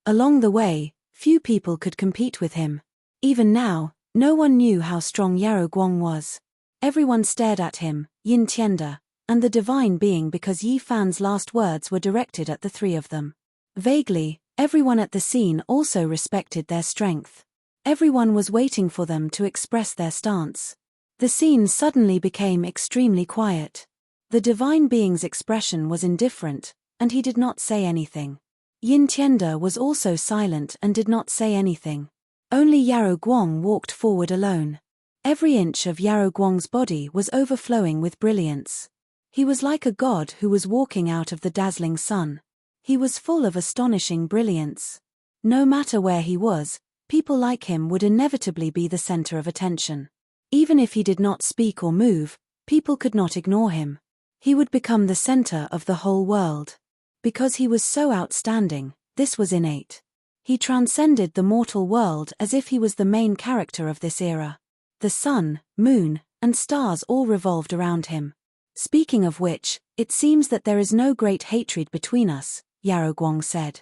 Along the way, few people could compete with him. Even now, no one knew how strong Yarrow Guang was. Everyone stared at him, Yin Tianda, and the divine being because Yi Fan's last words were directed at the three of them. Vaguely, everyone at the scene also respected their strength. Everyone was waiting for them to express their stance. The scene suddenly became extremely quiet. The divine being's expression was indifferent, and he did not say anything. Yin Tianda was also silent and did not say anything. Only Yarrow Guang walked forward alone. Every inch of Yarrow Guang's body was overflowing with brilliance. He was like a god who was walking out of the dazzling sun. He was full of astonishing brilliance. No matter where he was, people like him would inevitably be the center of attention. Even if he did not speak or move, people could not ignore him. He would become the center of the whole world. Because he was so outstanding, this was innate. He transcended the mortal world as if he was the main character of this era. The sun, moon, and stars all revolved around him. Speaking of which, it seems that there is no great hatred between us, Yarogwang said.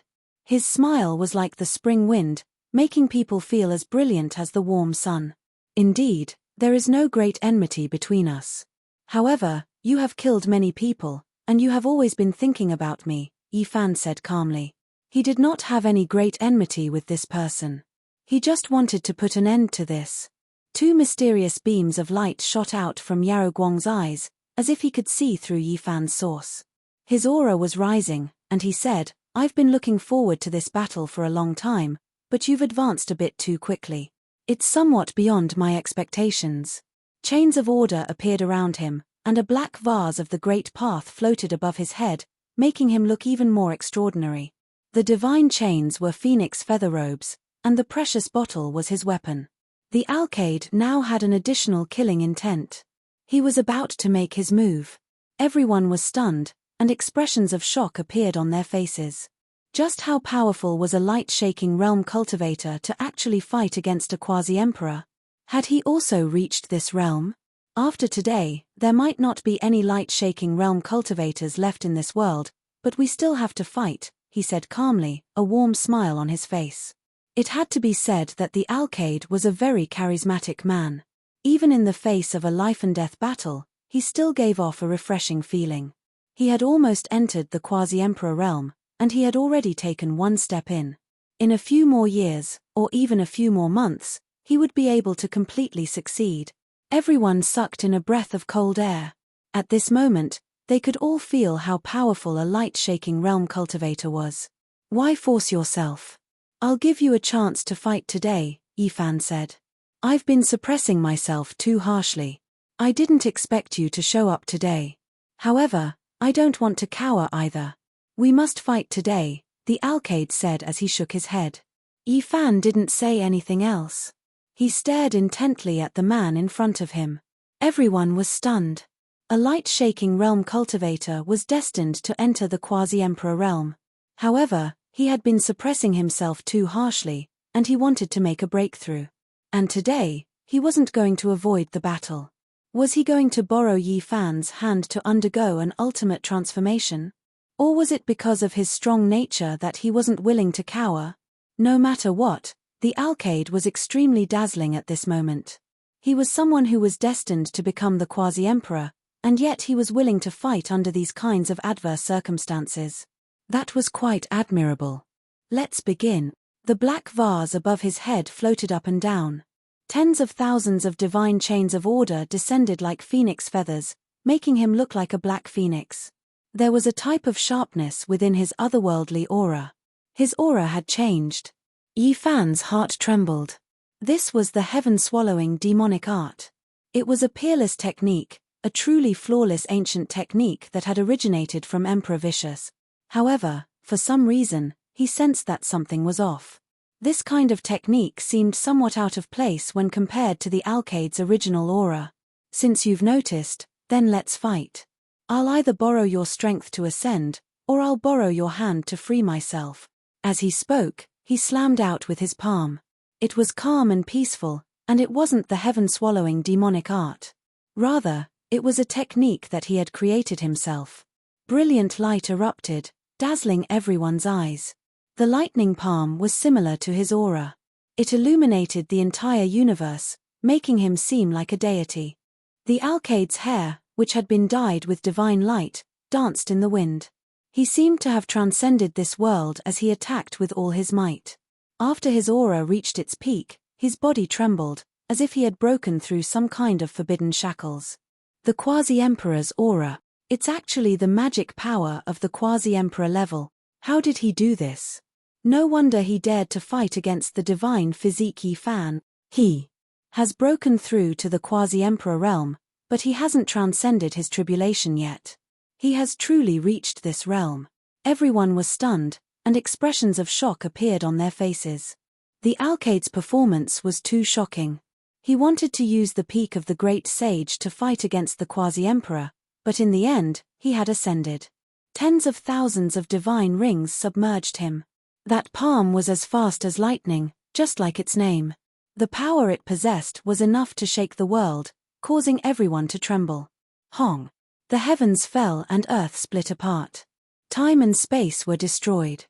His smile was like the spring wind, making people feel as brilliant as the warm sun. Indeed, there is no great enmity between us. However, you have killed many people, and you have always been thinking about me, Yifan said calmly. He did not have any great enmity with this person. He just wanted to put an end to this. Two mysterious beams of light shot out from Yarogwang's eyes, as if he could see through Yifan's source. His aura was rising, and he said, I've been looking forward to this battle for a long time, but you've advanced a bit too quickly. It's somewhat beyond my expectations. Chains of order appeared around him, and a black vase of the Great Path floated above his head, making him look even more extraordinary. The divine chains were phoenix feather robes, and the precious bottle was his weapon. The alcade now had an additional killing intent. He was about to make his move. Everyone was stunned, and expressions of shock appeared on their faces. Just how powerful was a light-shaking realm cultivator to actually fight against a quasi-emperor? Had he also reached this realm? After today, there might not be any light-shaking realm cultivators left in this world, but we still have to fight, he said calmly, a warm smile on his face. It had to be said that the alcade was a very charismatic man. Even in the face of a life-and-death battle, he still gave off a refreshing feeling. He had almost entered the quasi-emperor realm, and he had already taken one step in. In a few more years, or even a few more months, he would be able to completely succeed. Everyone sucked in a breath of cold air. At this moment, they could all feel how powerful a light-shaking realm cultivator was. Why force yourself? I'll give you a chance to fight today, Yifan said. I've been suppressing myself too harshly. I didn't expect you to show up today. However, I don't want to cower either. We must fight today, the alcade said as he shook his head. Yifan didn't say anything else. He stared intently at the man in front of him. Everyone was stunned. A light-shaking realm cultivator was destined to enter the quasi-emperor realm. However, he had been suppressing himself too harshly, and he wanted to make a breakthrough. And today, he wasn't going to avoid the battle. Was he going to borrow Yifan's hand to undergo an ultimate transformation? Or was it because of his strong nature that he wasn't willing to cower? No matter what, the alcade was extremely dazzling at this moment. He was someone who was destined to become the quasi-emperor, and yet he was willing to fight under these kinds of adverse circumstances. That was quite admirable. Let's begin. The black vase above his head floated up and down. Tens of thousands of divine chains of order descended like phoenix feathers, making him look like a black phoenix. There was a type of sharpness within his otherworldly aura. His aura had changed. Yifan's heart trembled. This was the heaven-swallowing demonic art. It was a peerless technique, a truly flawless ancient technique that had originated from Emperor Vicious. However, for some reason, he sensed that something was off. This kind of technique seemed somewhat out of place when compared to the alcade's original aura. Since you've noticed, then let's fight. I'll either borrow your strength to ascend, or I'll borrow your hand to free myself. As he spoke, he slammed out with his palm. It was calm and peaceful, and it wasn't the heaven-swallowing demonic art. Rather, it was a technique that he had created himself. Brilliant light erupted, dazzling everyone's eyes. The lightning palm was similar to his aura. It illuminated the entire universe, making him seem like a deity. The alcade's hair, which had been dyed with divine light, danced in the wind. He seemed to have transcended this world as he attacked with all his might. After his aura reached its peak, his body trembled, as if he had broken through some kind of forbidden shackles. The quasi-emperor's aura. It's actually the magic power of the quasi-emperor level. How did he do this? No wonder he dared to fight against the divine physique Yifan. He has broken through to the quasi-emperor realm, but he hasn't transcended his tribulation yet. He has truly reached this realm. Everyone was stunned, and expressions of shock appeared on their faces. The Alcade's performance was too shocking. He wanted to use the peak of the great sage to fight against the quasi-emperor, but in the end, he had ascended. Tens of thousands of divine rings submerged him. That palm was as fast as lightning, just like its name. The power it possessed was enough to shake the world, causing everyone to tremble. Hong! The heavens fell and earth split apart. Time and space were destroyed.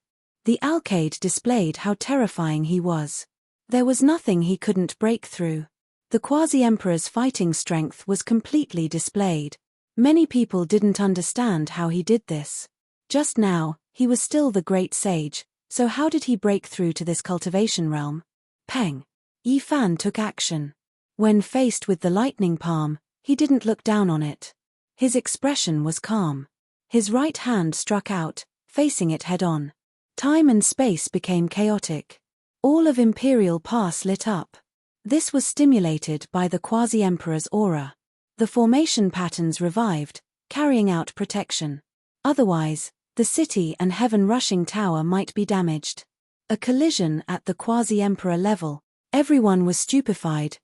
The Alcade displayed how terrifying he was. There was nothing he couldn't break through. The quasi-emperor's fighting strength was completely displayed. Many people didn't understand how he did this. Just now, he was still the great sage, so how did he break through to this cultivation realm? Peng! Yi Fan took action. When faced with the lightning palm, he didn't look down on it. His expression was calm. His right hand struck out, facing it head-on. Time and space became chaotic. All of Imperial Pass lit up. This was stimulated by the quasi-emperor's aura. The formation patterns revived, carrying out protection. Otherwise, the city and heaven-rushing tower might be damaged. A collision at the quasi-emperor level. Everyone was stupefied.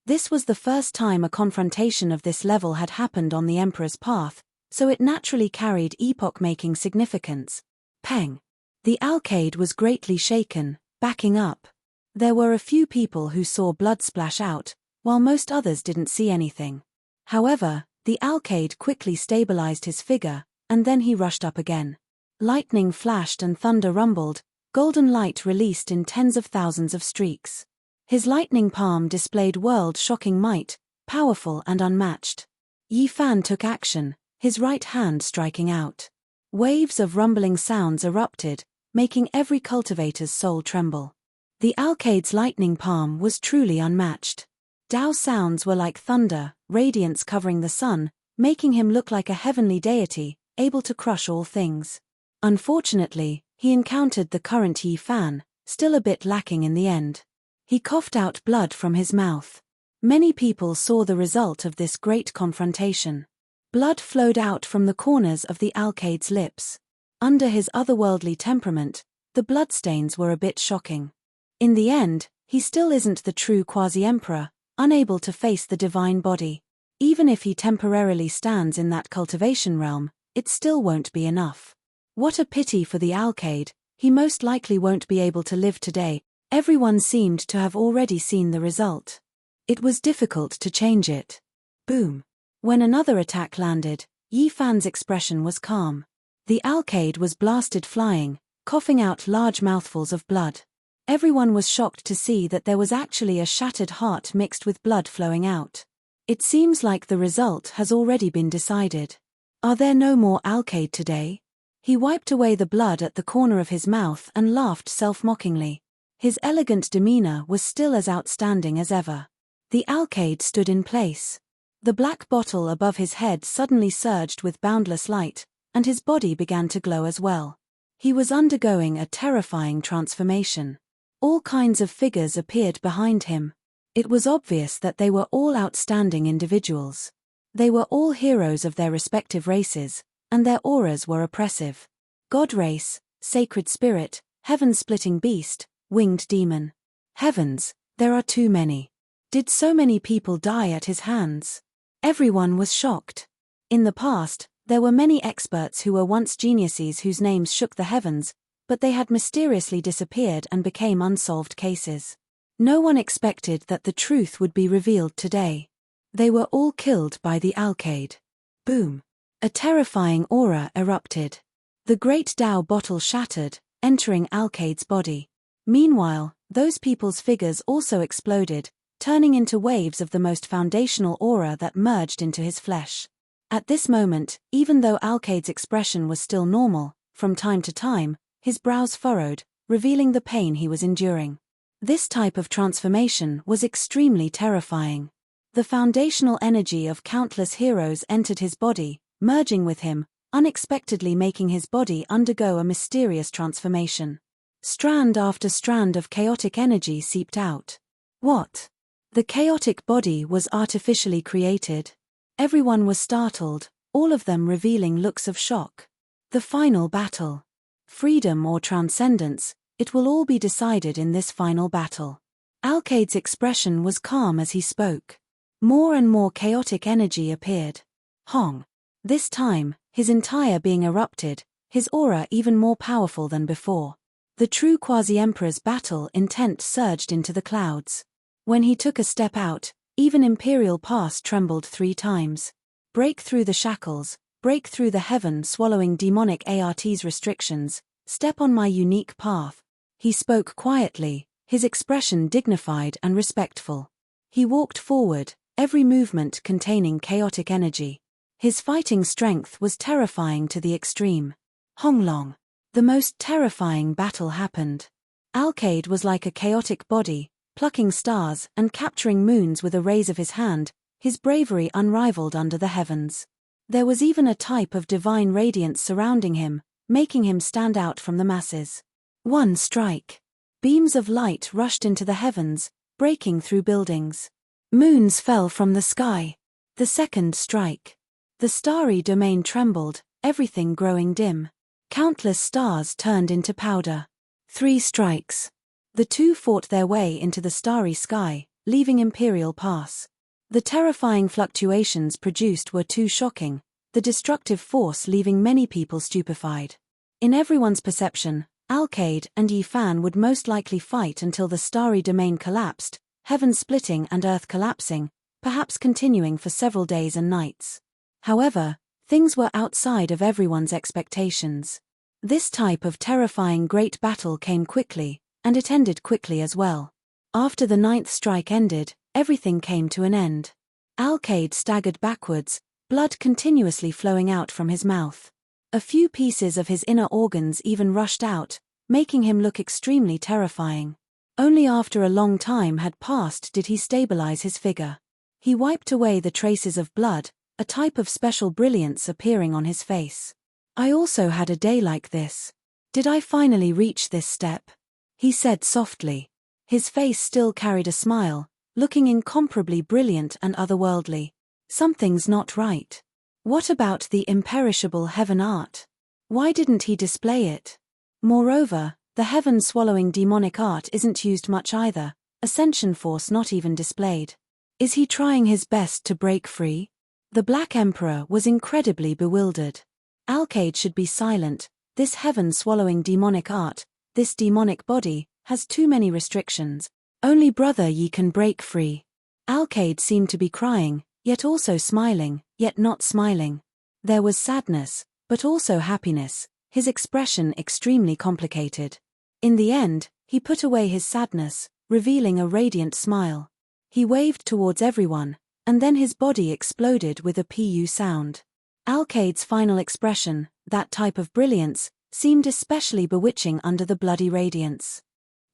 This was the first time a confrontation of this level had happened on the emperor's path, so it naturally carried epoch-making significance. Peng! The Alcade was greatly shaken, backing up. There were a few people who saw blood splash out, while most others didn't see anything. However, the Alcade quickly stabilized his figure, and then he rushed up again. Lightning flashed and thunder rumbled, golden light released in tens of thousands of streaks. His lightning palm displayed world-shocking might, powerful and unmatched. Yi Fan took action, his right hand striking out. Waves of rumbling sounds erupted, making every cultivator's soul tremble. The Alcade's lightning palm was truly unmatched. Dao sounds were like thunder, radiance covering the sun, making him look like a heavenly deity, able to crush all things. Unfortunately, he encountered the current Yi Fan, still a bit lacking in the end. He coughed out blood from his mouth. Many people saw the result of this great confrontation. Blood flowed out from the corners of the Alcade's lips. Under his otherworldly temperament, the bloodstains were a bit shocking. In the end, he still isn't the true quasi-emperor, unable to face the divine body. Even if he temporarily stands in that cultivation realm, it still won't be enough. What a pity for the Alcade, he most likely won't be able to live today. Everyone seemed to have already seen the result. It was difficult to change it. Boom. When another attack landed, Yi Fan's expression was calm. The Alcade was blasted flying, coughing out large mouthfuls of blood. Everyone was shocked to see that there was actually a shattered heart mixed with blood flowing out. It seems like the result has already been decided. Are there no more Alcade today? He wiped away the blood at the corner of his mouth and laughed self-mockingly. His elegant demeanor was still as outstanding as ever. The Alcade stood in place. The black bottle above his head suddenly surged with boundless light, and his body began to glow as well. He was undergoing a terrifying transformation. All kinds of figures appeared behind him. It was obvious that they were all outstanding individuals. They were all heroes of their respective races, and their auras were oppressive. God race, sacred spirit, heaven-splitting beast, winged demon. Heavens, there are too many. Did so many people die at his hands? Everyone was shocked. In the past, there were many experts who were once geniuses whose names shook the heavens, but they had mysteriously disappeared and became unsolved cases. No one expected that the truth would be revealed today. They were all killed by the Alcade. Boom. A terrifying aura erupted. The great Dao bottle shattered, entering Alcade's body. Meanwhile, those people's figures also exploded, turning into waves of the most foundational aura that merged into his flesh. At this moment, even though Alcade's expression was still normal, from time to time, his brows furrowed, revealing the pain he was enduring. This type of transformation was extremely terrifying. The foundational energy of countless heroes entered his body, merging with him, unexpectedly making his body undergo a mysterious transformation. Strand after strand of chaotic energy seeped out. What? The chaotic body was artificially created. Everyone was startled, all of them revealing looks of shock. The final battle. freedom or transcendence, it will all be decided in this final battle. Alkaid's expression was calm as he spoke. More and more chaotic energy appeared. Hong. This time, his entire being erupted, his aura even more powerful than before. The true Quasi-Emperor's battle intent surged into the clouds. When he took a step out, even Imperial Pass trembled 3 times. Break through the shackles, break through the heaven-swallowing demonic ART's restrictions, step on my unique path. He spoke quietly, his expression dignified and respectful. He walked forward, every movement containing chaotic energy. His fighting strength was terrifying to the extreme. Honglong. The most terrifying battle happened. Alkaid was like a chaotic body, plucking stars and capturing moons with a raise of his hand, his bravery unrivaled under the heavens. There was even a type of divine radiance surrounding him, making him stand out from the masses. One strike. Beams of light rushed into the heavens, breaking through buildings. Moons fell from the sky. The second strike. The starry domain trembled, everything growing dim. Countless stars turned into powder. 3 strikes. The two fought their way into the starry sky, leaving Imperial Pass. The terrifying fluctuations produced were too shocking, the destructive force leaving many people stupefied. In everyone's perception, Alkaid and Yi Fan would most likely fight until the starry domain collapsed, heaven splitting and earth collapsing, perhaps continuing for several days and nights. However, things were outside of everyone's expectations. This type of terrifying great battle came quickly, and it ended quickly as well. After the 9th strike ended, everything came to an end. Alkaid staggered backwards, blood continuously flowing out from his mouth. A few pieces of his inner organs even rushed out, making him look extremely terrifying. Only after a long time had passed did he stabilize his figure. He wiped away the traces of blood, a type of special brilliance appearing on his face. I also had a day like this. Did I finally reach this step? He said softly. His face still carried a smile, looking incomparably brilliant and otherworldly. Something's not right. What about the imperishable heaven art? Why didn't he display it? Moreover, the heaven-swallowing demonic art isn't used much either, ascension force not even displayed. Is he trying his best to break free? The Black Emperor was incredibly bewildered. Alkaid should be silent. This heaven-swallowing demonic art, this demonic body, has too many restrictions. Only Brother Yi can break free. Alkaid seemed to be crying, yet also smiling, yet not smiling. There was sadness, but also happiness, his expression extremely complicated. In the end, he put away his sadness, revealing a radiant smile. He waved towards everyone, and then his body exploded with a pu sound. Alkaid's final expression, that type of brilliance, seemed especially bewitching under the bloody radiance.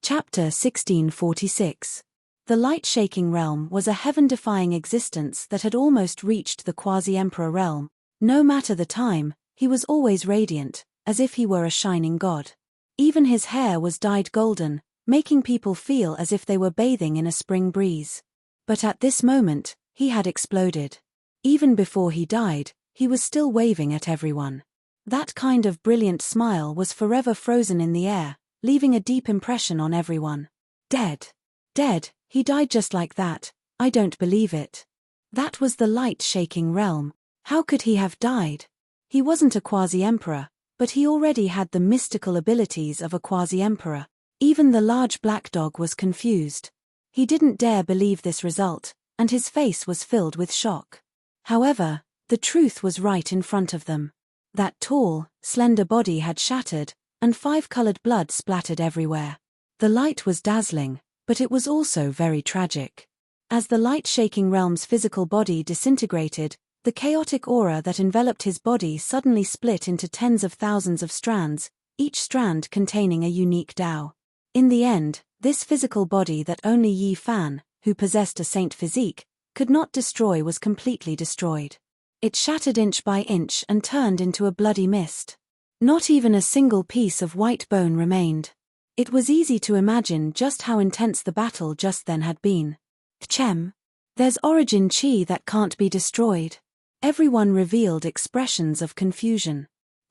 Chapter 1646. The light-shaking realm was a heaven-defying existence that had almost reached the quasi-emperor realm. No matter the time, he was always radiant, as if he were a shining god. Even his hair was dyed golden, making people feel as if they were bathing in a spring breeze. But at this moment, he had exploded. Even before he died, he was still waving at everyone. That kind of brilliant smile was forever frozen in the air, leaving a deep impression on everyone. Dead. Dead, he died just like that. I don't believe it. That was the light-shaking realm. How could he have died? He wasn't a quasi-emperor, but he already had the mystical abilities of a quasi-emperor. Even the large black dog was confused. He didn't dare believe this result, and his face was filled with shock. However, the truth was right in front of them. That tall, slender body had shattered, and 5-colored blood splattered everywhere. The light was dazzling, but it was also very tragic. As the light-shaking realm's physical body disintegrated, the chaotic aura that enveloped his body suddenly split into tens of thousands of strands, each strand containing a unique Tao. In the end, this physical body that only Yi Fan, who possessed a saint physique, could not destroy was completely destroyed. It shattered inch by inch and turned into a bloody mist. Not even a single piece of white bone remained. It was easy to imagine just how intense the battle just then had been. Tchem. There's origin chi that can't be destroyed. Everyone revealed expressions of confusion.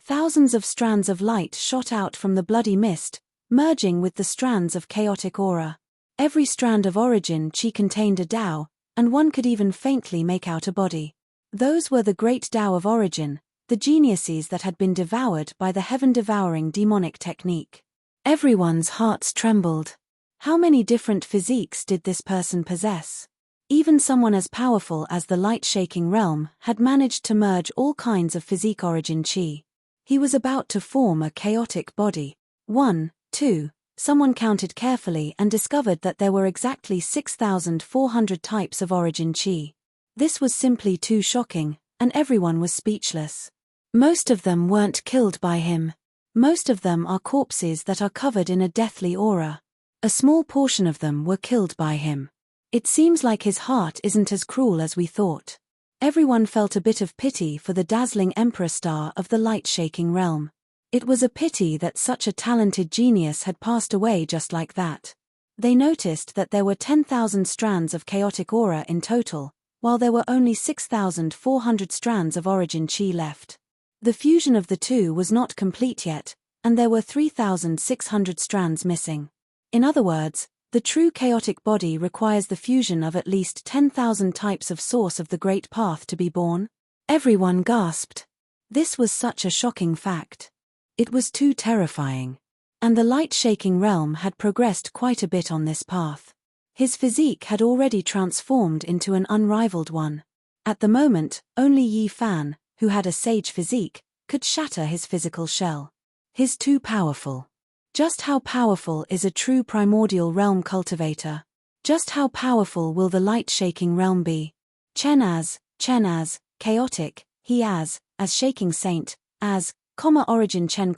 Thousands of strands of light shot out from the bloody mist, merging with the strands of chaotic aura. Every strand of origin chi contained a Tao, and one could even faintly make out a body. Those were the great Tao of origin, the geniuses that had been devoured by the heaven-devouring demonic technique. Everyone's hearts trembled. How many different physiques did this person possess? Even someone as powerful as the light-shaking realm had managed to merge all kinds of physique origin chi. He was about to form a chaotic body. 1, 2. Someone counted carefully and discovered that there were exactly 6,400 types of origin chi. This was simply too shocking, and everyone was speechless. Most of them weren't killed by him. Most of them are corpses that are covered in a deathly aura. A small portion of them were killed by him. It seems like his heart isn't as cruel as we thought. Everyone felt a bit of pity for the dazzling emperor star of the light-shaking realm. It was a pity that such a talented genius had passed away just like that. They noticed that there were 10,000 strands of chaotic aura in total, while there were only 6,400 strands of origin chi left. The fusion of the two was not complete yet, and there were 3,600 strands missing. In other words, the true chaotic body requires the fusion of at least 10,000 types of source of the Great Path to be born. Everyone gasped. This was such a shocking fact. It was too terrifying. And the light-shaking realm had progressed quite a bit on this path. His physique had already transformed into an unrivaled one. At the moment, only Yi Fan, who had a sage physique, could shatter his physical shell. He's too powerful. Just how powerful is a true primordial realm cultivator? Just how powerful will the light-shaking realm be? Chen as, chaotic, he as shaking saint, as, origin Chen,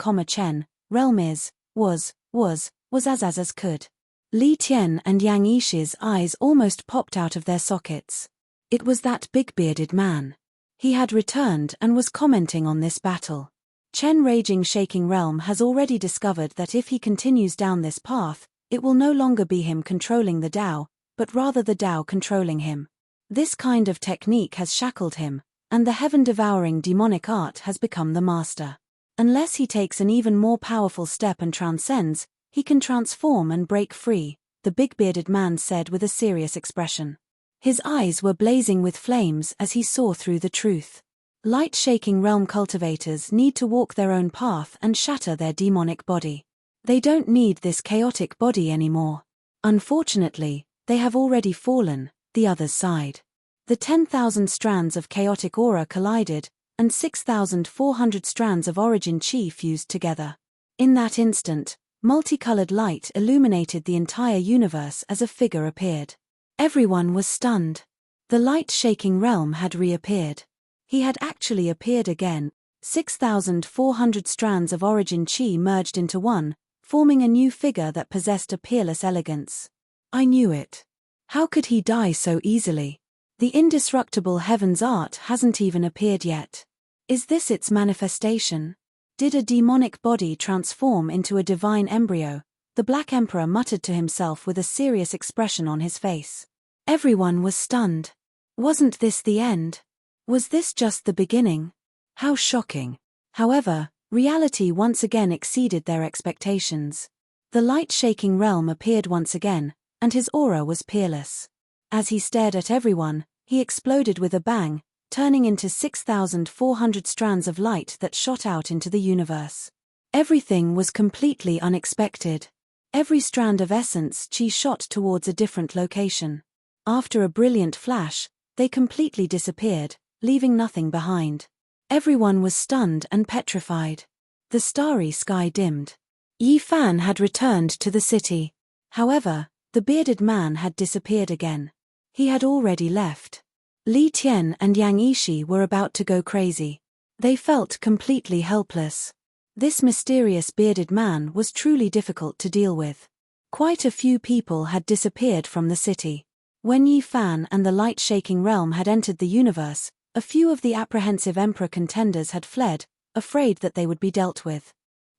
realm is, was as could. Li Tian and Yang Yishi's eyes almost popped out of their sockets. It was that big-bearded man. He had returned and was commenting on this battle. Chen Raging Shaking Realm has already discovered that if he continues down this path, it will no longer be him controlling the Tao, but rather the Tao controlling him. This kind of technique has shackled him, and the heaven-devouring demonic art has become the master. Unless he takes an even more powerful step and transcends, he can transform and break free, the big-bearded man said with a serious expression. His eyes were blazing with flames as he saw through the truth. Light-shaking realm cultivators need to walk their own path and shatter their demonic body. They don't need this chaotic body anymore. Unfortunately, they have already fallen, the others sighed. The 10,000 strands of chaotic aura collided, and 6,400 strands of origin chi fused together. In that instant, multicolored light illuminated the entire universe as a figure appeared. Everyone was stunned. The light-shaking realm had reappeared. He had actually appeared again. 6,400 strands of origin chi merged into one, forming a new figure that possessed a peerless elegance. I knew it. How could he die so easily? The indestructible heaven's art hasn't even appeared yet. Is this its manifestation? Did a demonic body transform into a divine embryo? The Black Emperor muttered to himself with a serious expression on his face. Everyone was stunned. Wasn't this the end? Was this just the beginning? How shocking. However, reality once again exceeded their expectations. The light-shaking realm appeared once again, and his aura was peerless. As he stared at everyone, he exploded with a bang, turning into 6,400 strands of light that shot out into the universe. Everything was completely unexpected. Every strand of essence chi shot towards a different location. After a brilliant flash, they completely disappeared, leaving nothing behind. Everyone was stunned and petrified. The starry sky dimmed. Yi Fan had returned to the city. However, the bearded man had disappeared again. He had already left. Li Tian and Yang Yishi were about to go crazy. They felt completely helpless. This mysterious bearded man was truly difficult to deal with. Quite a few people had disappeared from the city. When Yi Fan and the light-shaking realm had entered the universe, a few of the apprehensive emperor contenders had fled, afraid that they would be dealt with.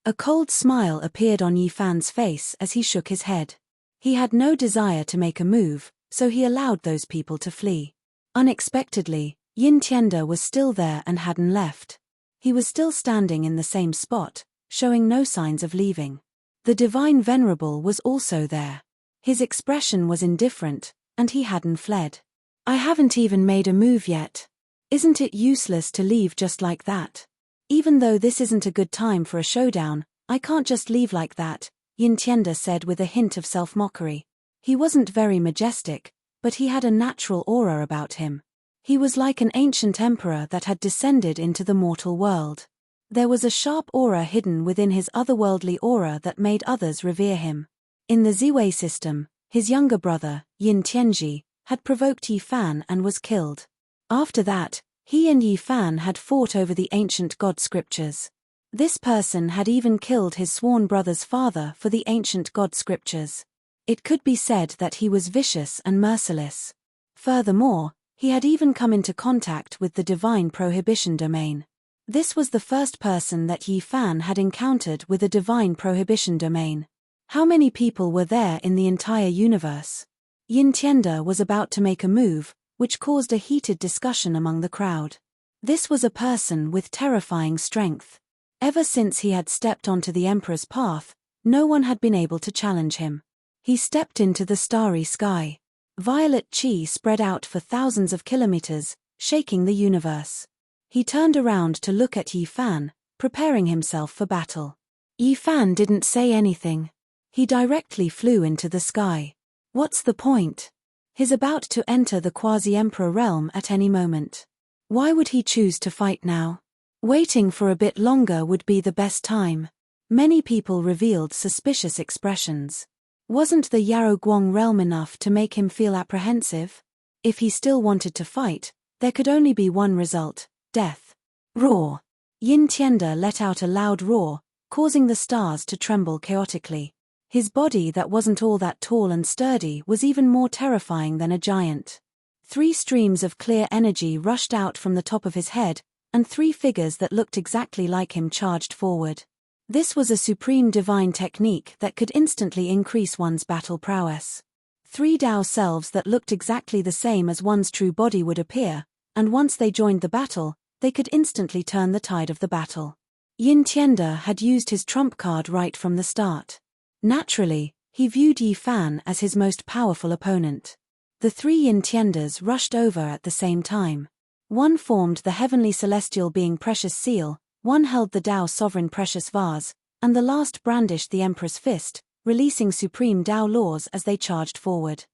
A cold smile appeared on Yi Fan's face as he shook his head. He had no desire to make a move, so he allowed those people to flee. Unexpectedly, Yin Tianda was still there and hadn't left. He was still standing in the same spot, showing no signs of leaving. The divine venerable was also there. His expression was indifferent, and he hadn't fled. I haven't even made a move yet. Isn't it useless to leave just like that? Even though this isn't a good time for a showdown, I can't just leave like that, Yin Tianda said with a hint of self-mockery. He wasn't very majestic, but he had a natural aura about him. He was like an ancient emperor that had descended into the mortal world. There was a sharp aura hidden within his otherworldly aura that made others revere him. In the Ziwei system, his younger brother, Yin Tianji, had provoked Yi Fan and was killed. After that, he and Yi Fan had fought over the ancient god scriptures. This person had even killed his sworn brother's father for the ancient god scriptures. It could be said that he was vicious and merciless. Furthermore, he had even come into contact with the divine prohibition domain. This was the first person that Yi Fan had encountered with a divine prohibition domain. How many people were there in the entire universe? Yin Tianda was about to make a move, which caused a heated discussion among the crowd. This was a person with terrifying strength. Ever since he had stepped onto the Emperor's path, no one had been able to challenge him. He stepped into the starry sky. Violet chi spread out for thousands of kilometers, shaking the universe. He turned around to look at Yi Fan, preparing himself for battle. Yi Fan didn't say anything. He directly flew into the sky. What's the point? He's about to enter the quasi-emperor realm at any moment. Why would he choose to fight now? Waiting for a bit longer would be the best time. Many people revealed suspicious expressions. Wasn't the Yarogwang realm enough to make him feel apprehensive? If he still wanted to fight, there could only be one result: death. Roar! Yin Tianda let out a loud roar, causing the stars to tremble chaotically. His body that wasn't all that tall and sturdy was even more terrifying than a giant. 3 streams of clear energy rushed out from the top of his head, and 3 figures that looked exactly like him charged forward. This was a supreme divine technique that could instantly increase one's battle prowess. 3 Dao selves that looked exactly the same as one's true body would appear, and once they joined the battle, they could instantly turn the tide of the battle. Yin Tianda had used his trump card right from the start. Naturally, he viewed Yi Fan as his most powerful opponent. The 3 Yin Tiandas rushed over at the same time. One formed the heavenly celestial being precious seal, one held the Dao sovereign precious vase, and the last brandished the Emperor's fist, releasing supreme Dao laws as they charged forward.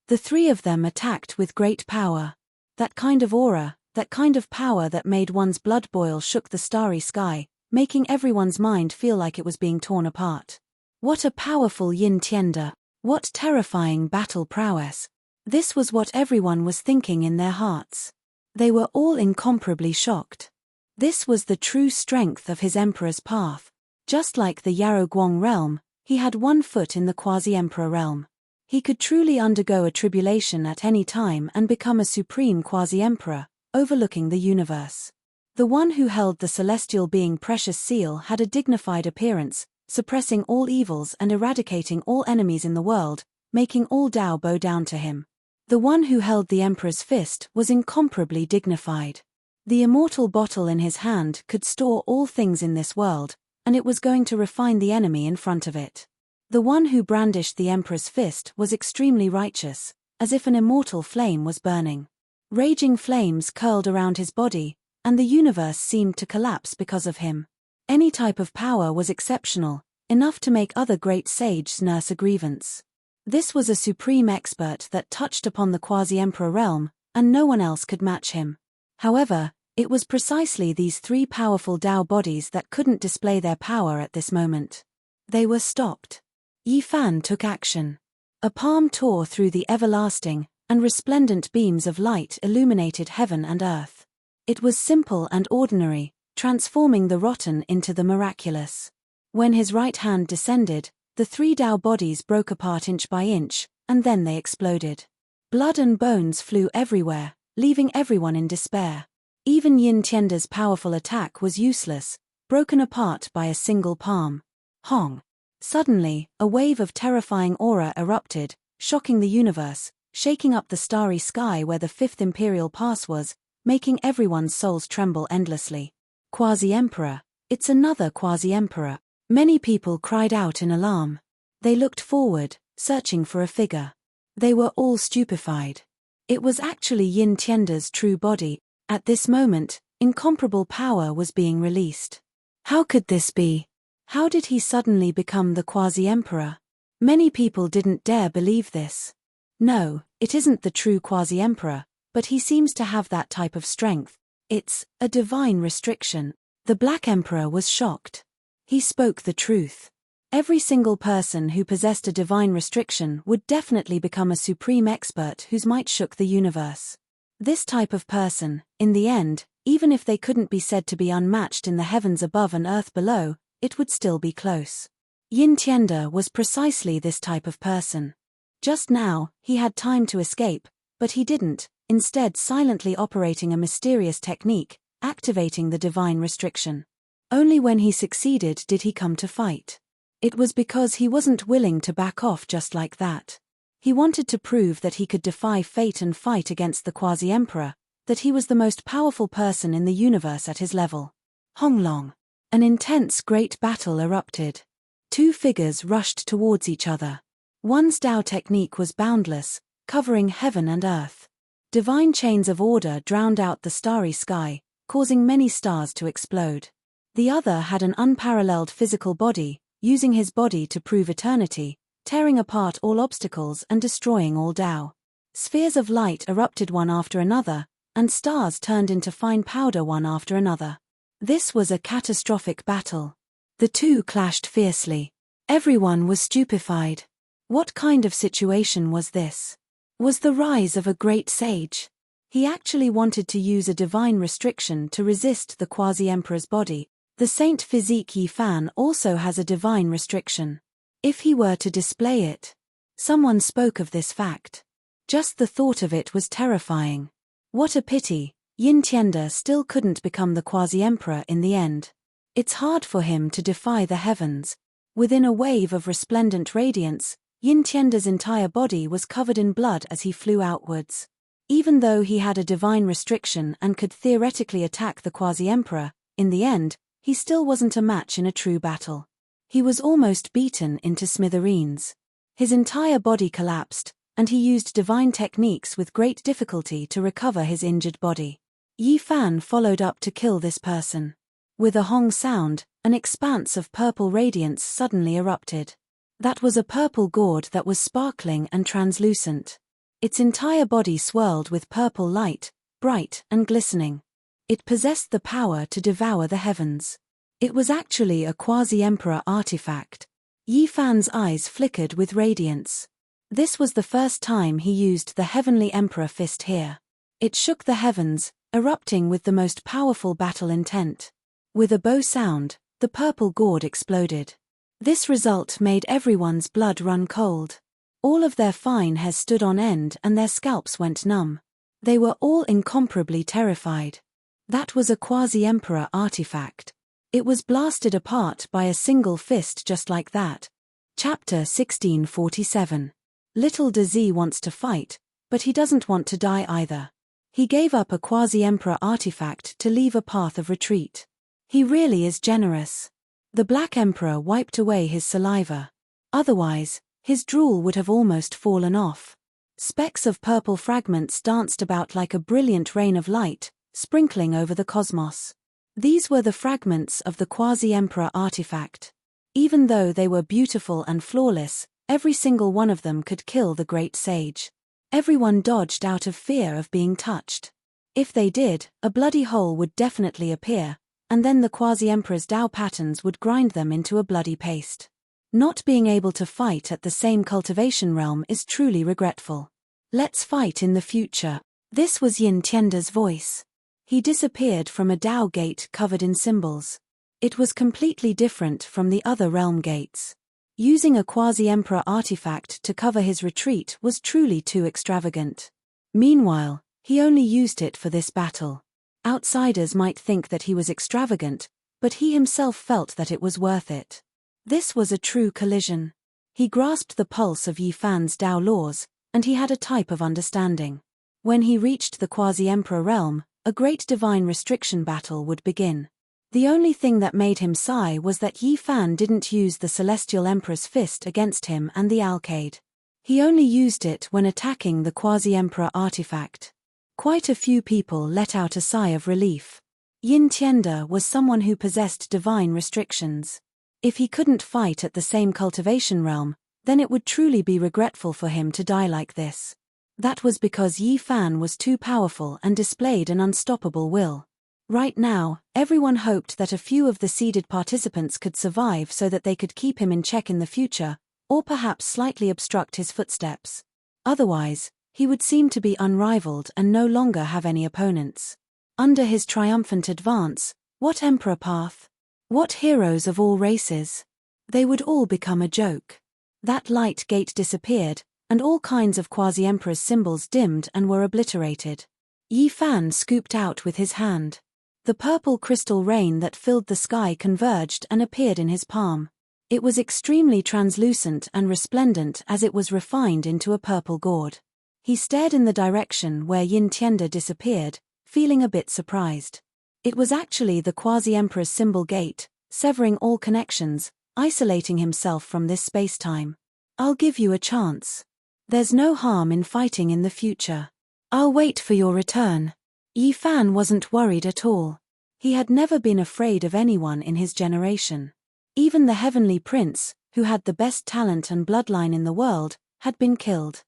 The 3 of them attacked with great power. That kind of aura, that kind of power that made one's blood boil shook the starry sky, making everyone's mind feel like it was being torn apart. What a powerful Yin Tianda! What terrifying battle prowess! This was what everyone was thinking in their hearts. They were all incomparably shocked. This was the true strength of his emperor's path. Just like the Yarogwang realm, he had one foot in the quasi-emperor realm. He could truly undergo a tribulation at any time and become a supreme quasi-emperor, overlooking the universe. The one who held the celestial being precious seal had a dignified appearance, suppressing all evils and eradicating all enemies in the world, making all Dao bow down to him. The one who held the Emperor's fist was incomparably dignified. The immortal bottle in his hand could store all things in this world, and it was going to refine the enemy in front of it. The one who brandished the Emperor's fist was extremely righteous, as if an immortal flame was burning. Raging flames curled around his body, and the universe seemed to collapse because of him. Any type of power was exceptional, enough to make other great sages nurse a grievance. This was a supreme expert that touched upon the quasi-emperor realm, and no one else could match him. However, it was precisely these 3 powerful Dao bodies that couldn't display their power at this moment. They were stopped. Yi Fan took action. A palm tore through the everlasting, and resplendent beams of light illuminated heaven and earth. It was simple and ordinary, transforming the rotten into the miraculous. When his right hand descended, the 3 Dao bodies broke apart inch by inch, and then they exploded. Blood and bones flew everywhere, leaving everyone in despair. Even Yin Tianda's powerful attack was useless, broken apart by a single palm. Hong! Suddenly, a wave of terrifying aura erupted, shocking the universe, shaking up the starry sky where the 5th Imperial Pass was, making everyone's souls tremble endlessly. Quasi-Emperor, it's another Quasi-Emperor. Many people cried out in alarm. They looked forward, searching for a figure. They were all stupefied. It was actually Yin Tianda's true body. At this moment, incomparable power was being released. How could this be? How did he suddenly become the Quasi-Emperor? Many people didn't dare believe this. No, it isn't the true Quasi-Emperor, but he seems to have that type of strength. It's a divine restriction. The Black Emperor was shocked. He spoke the truth. Every single person who possessed a divine restriction would definitely become a supreme expert whose might shook the universe. This type of person, in the end, even if they couldn't be said to be unmatched in the heavens above and earth below, it would still be close. Yin Tianda was precisely this type of person. Just now, he had time to escape, but he didn't, instead silently operating a mysterious technique, activating the divine restriction. Only when he succeeded did he come to fight. It was because he wasn't willing to back off just like that. He wanted to prove that he could defy fate and fight against the Quasi-Emperor, that he was the most powerful person in the universe at his level. Honglong. An intense great battle erupted. Two figures rushed towards each other. One's Dao technique was boundless, covering heaven and earth. Divine chains of order drowned out the starry sky, causing many stars to explode. The other had an unparalleled physical body, using his body to prove eternity, tearing apart all obstacles and destroying all Dao. Spheres of light erupted one after another, and stars turned into fine powder one after another. This was a catastrophic battle. The two clashed fiercely. Everyone was stupefied. What kind of situation was this? Was the rise of a great sage? He actually wanted to use a divine restriction to resist the Quasi-Emperor's body. The Saint Physique Yi Fan also has a divine restriction. If he were to display it. Someone spoke of this fact. Just the thought of it was terrifying. What a pity, Yin Tianda still couldn't become the Quasi-Emperor in the end. It's hard for him to defy the heavens. Within a wave of resplendent radiance, Yin Tianda's entire body was covered in blood as he flew outwards. Even though he had a divine restriction and could theoretically attack the Quasi-Emperor, in the end, he still wasn't a match in a true battle. He was almost beaten into smithereens. His entire body collapsed, and he used divine techniques with great difficulty to recover his injured body. Yi Fan followed up to kill this person. With a hong sound, an expanse of purple radiance suddenly erupted. That was a purple gourd that was sparkling and translucent. Its entire body swirled with purple light, bright and glistening. It possessed the power to devour the heavens. It was actually a Quasi-Emperor artifact. Yi Fan's eyes flickered with radiance. This was the first time he used the Heavenly Emperor fist here. It shook the heavens, erupting with the most powerful battle intent. With a bow sound, the purple gourd exploded. This result made everyone's blood run cold. All of their fine hairs stood on end and their scalps went numb. They were all incomparably terrified. That was a Quasi-Emperor artifact. It was blasted apart by a single fist just like that. Chapter 1647. Little Dazi wants to fight, but he doesn't want to die either. He gave up a Quasi-Emperor artifact to leave a path of retreat. He really is generous. The Black Emperor wiped away his saliva. Otherwise, his drool would have almost fallen off. Specks of purple fragments danced about like a brilliant rain of light, sprinkling over the cosmos. These were the fragments of the Quasi-Emperor artifact. Even though they were beautiful and flawless, every single one of them could kill the great sage. Everyone dodged out of fear of being touched. If they did, a bloody hole would definitely appear, and then the Quasi-Emperor's Dao patterns would grind them into a bloody paste. Not being able to fight at the same cultivation realm is truly regretful. Let's fight in the future. This was Yin Tianda's voice. He disappeared from a Dao gate covered in symbols. It was completely different from the other realm gates. Using a Quasi-Emperor artifact to cover his retreat was truly too extravagant. Meanwhile, he only used it for this battle. Outsiders might think that he was extravagant, but he himself felt that it was worth it. This was a true collision. He grasped the pulse of Yi Fan's Dao laws, and he had a type of understanding. When he reached the Quasi-Emperor realm, a great divine restriction battle would begin. The only thing that made him sigh was that Yi Fan didn't use the Celestial Emperor's fist against him and the alcade. He only used it when attacking the Quasi-Emperor artifact. Quite a few people let out a sigh of relief. Yin Tianda was someone who possessed divine restrictions. If he couldn't fight at the same cultivation realm, then it would truly be regretful for him to die like this. That was because Yi Fan was too powerful and displayed an unstoppable will. Right now, everyone hoped that a few of the seeded participants could survive so that they could keep him in check in the future, or perhaps slightly obstruct his footsteps. Otherwise, he would seem to be unrivaled and no longer have any opponents. Under his triumphant advance, what emperor path? What heroes of all races? They would all become a joke. That light gate disappeared, and all kinds of quasi-emperor's symbols dimmed and were obliterated. Yi Fan scooped out with his hand. The purple crystal rain that filled the sky converged and appeared in his palm. It was extremely translucent and resplendent as it was refined into a purple gourd. He stared in the direction where Yin Tianda disappeared, feeling a bit surprised. It was actually the quasi-emperor's symbol gate, severing all connections, isolating himself from this space-time. I'll give you a chance. There's no harm in fighting in the future. I'll wait for your return. Yi Fan wasn't worried at all. He had never been afraid of anyone in his generation. Even the heavenly prince, who had the best talent and bloodline in the world, had been killed.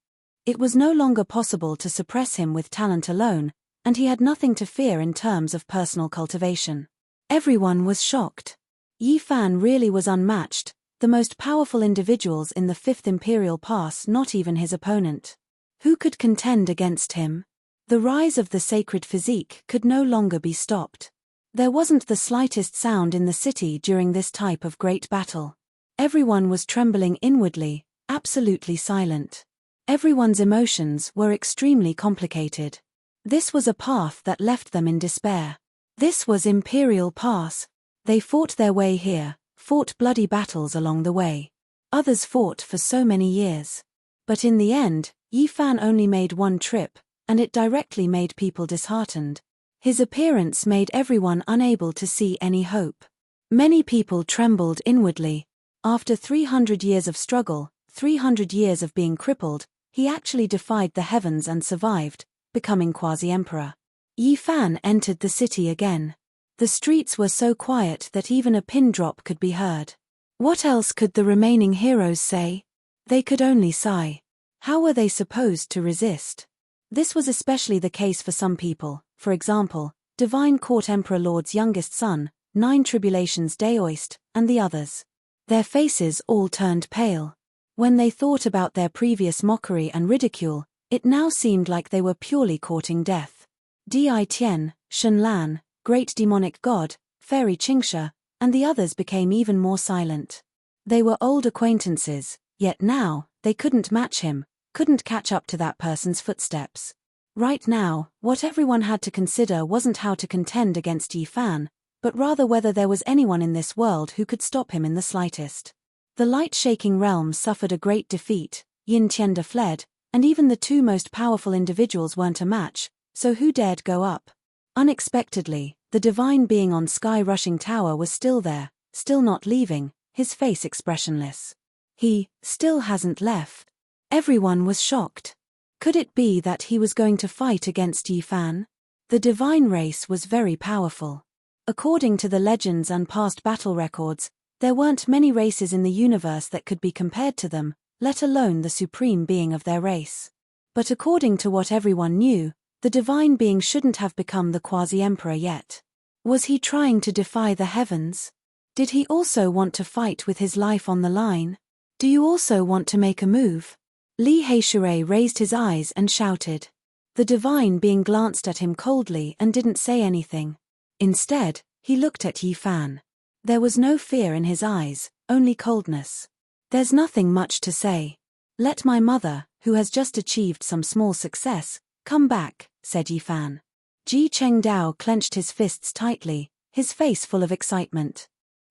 It was no longer possible to suppress him with talent alone, and he had nothing to fear in terms of personal cultivation. Everyone was shocked. Yi Fan really was unmatched, the most powerful individuals in the Fifth Imperial Pass, not even his opponent. Who could contend against him? The rise of the sacred physique could no longer be stopped. There wasn't the slightest sound in the city during this type of great battle. Everyone was trembling inwardly, absolutely silent. Everyone's emotions were extremely complicated. This was a path that left them in despair. This was Imperial Pass. They fought their way here, fought bloody battles along the way. Others fought for so many years. But in the end, Yi Fan only made one trip, and it directly made people disheartened. His appearance made everyone unable to see any hope. Many people trembled inwardly. After 300 years of struggle, 300 years of being crippled, he actually defied the heavens and survived, becoming quasi-emperor. Yi Fan entered the city again. The streets were so quiet that even a pin drop could be heard. What else could the remaining heroes say? They could only sigh. How were they supposed to resist? This was especially the case for some people, for example, Divine Court Emperor Lord's youngest son, Nine Tribulations Daoist, and the others. Their faces all turned pale. When they thought about their previous mockery and ridicule, it now seemed like they were purely courting death. Di Tian, Shen Lan, Great Demonic God, Fairy Qingsha, and the others became even more silent. They were old acquaintances, yet now, they couldn't match him, couldn't catch up to that person's footsteps. Right now, what everyone had to consider wasn't how to contend against Yi Fan, but rather whether there was anyone in this world who could stop him in the slightest. The light-shaking realm suffered a great defeat, Yin Tianda fled, and even the two most powerful individuals weren't a match, so who dared go up? Unexpectedly, the divine being on sky-rushing tower was still there, still not leaving, his face expressionless. He still hasn't left. Everyone was shocked. Could it be that he was going to fight against Yi Fan? The divine race was very powerful. According to the legends and past battle records, there weren't many races in the universe that could be compared to them, let alone the supreme being of their race. But according to what everyone knew, the divine being shouldn't have become the quasi-emperor yet. Was he trying to defy the heavens? Did he also want to fight with his life on the line? Do you also want to make a move? Li Heishui raised his eyes and shouted. The divine being glanced at him coldly and didn't say anything. Instead, he looked at Yi Fan. There was no fear in his eyes, only coldness. There's nothing much to say. Let my mother, who has just achieved some small success, come back, said Yi Fan. Ji Chengdao clenched his fists tightly, his face full of excitement.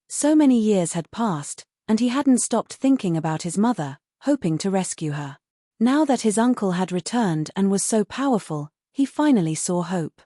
So many years had passed, and he hadn't stopped thinking about his mother, hoping to rescue her. Now that his uncle had returned and was so powerful, he finally saw hope.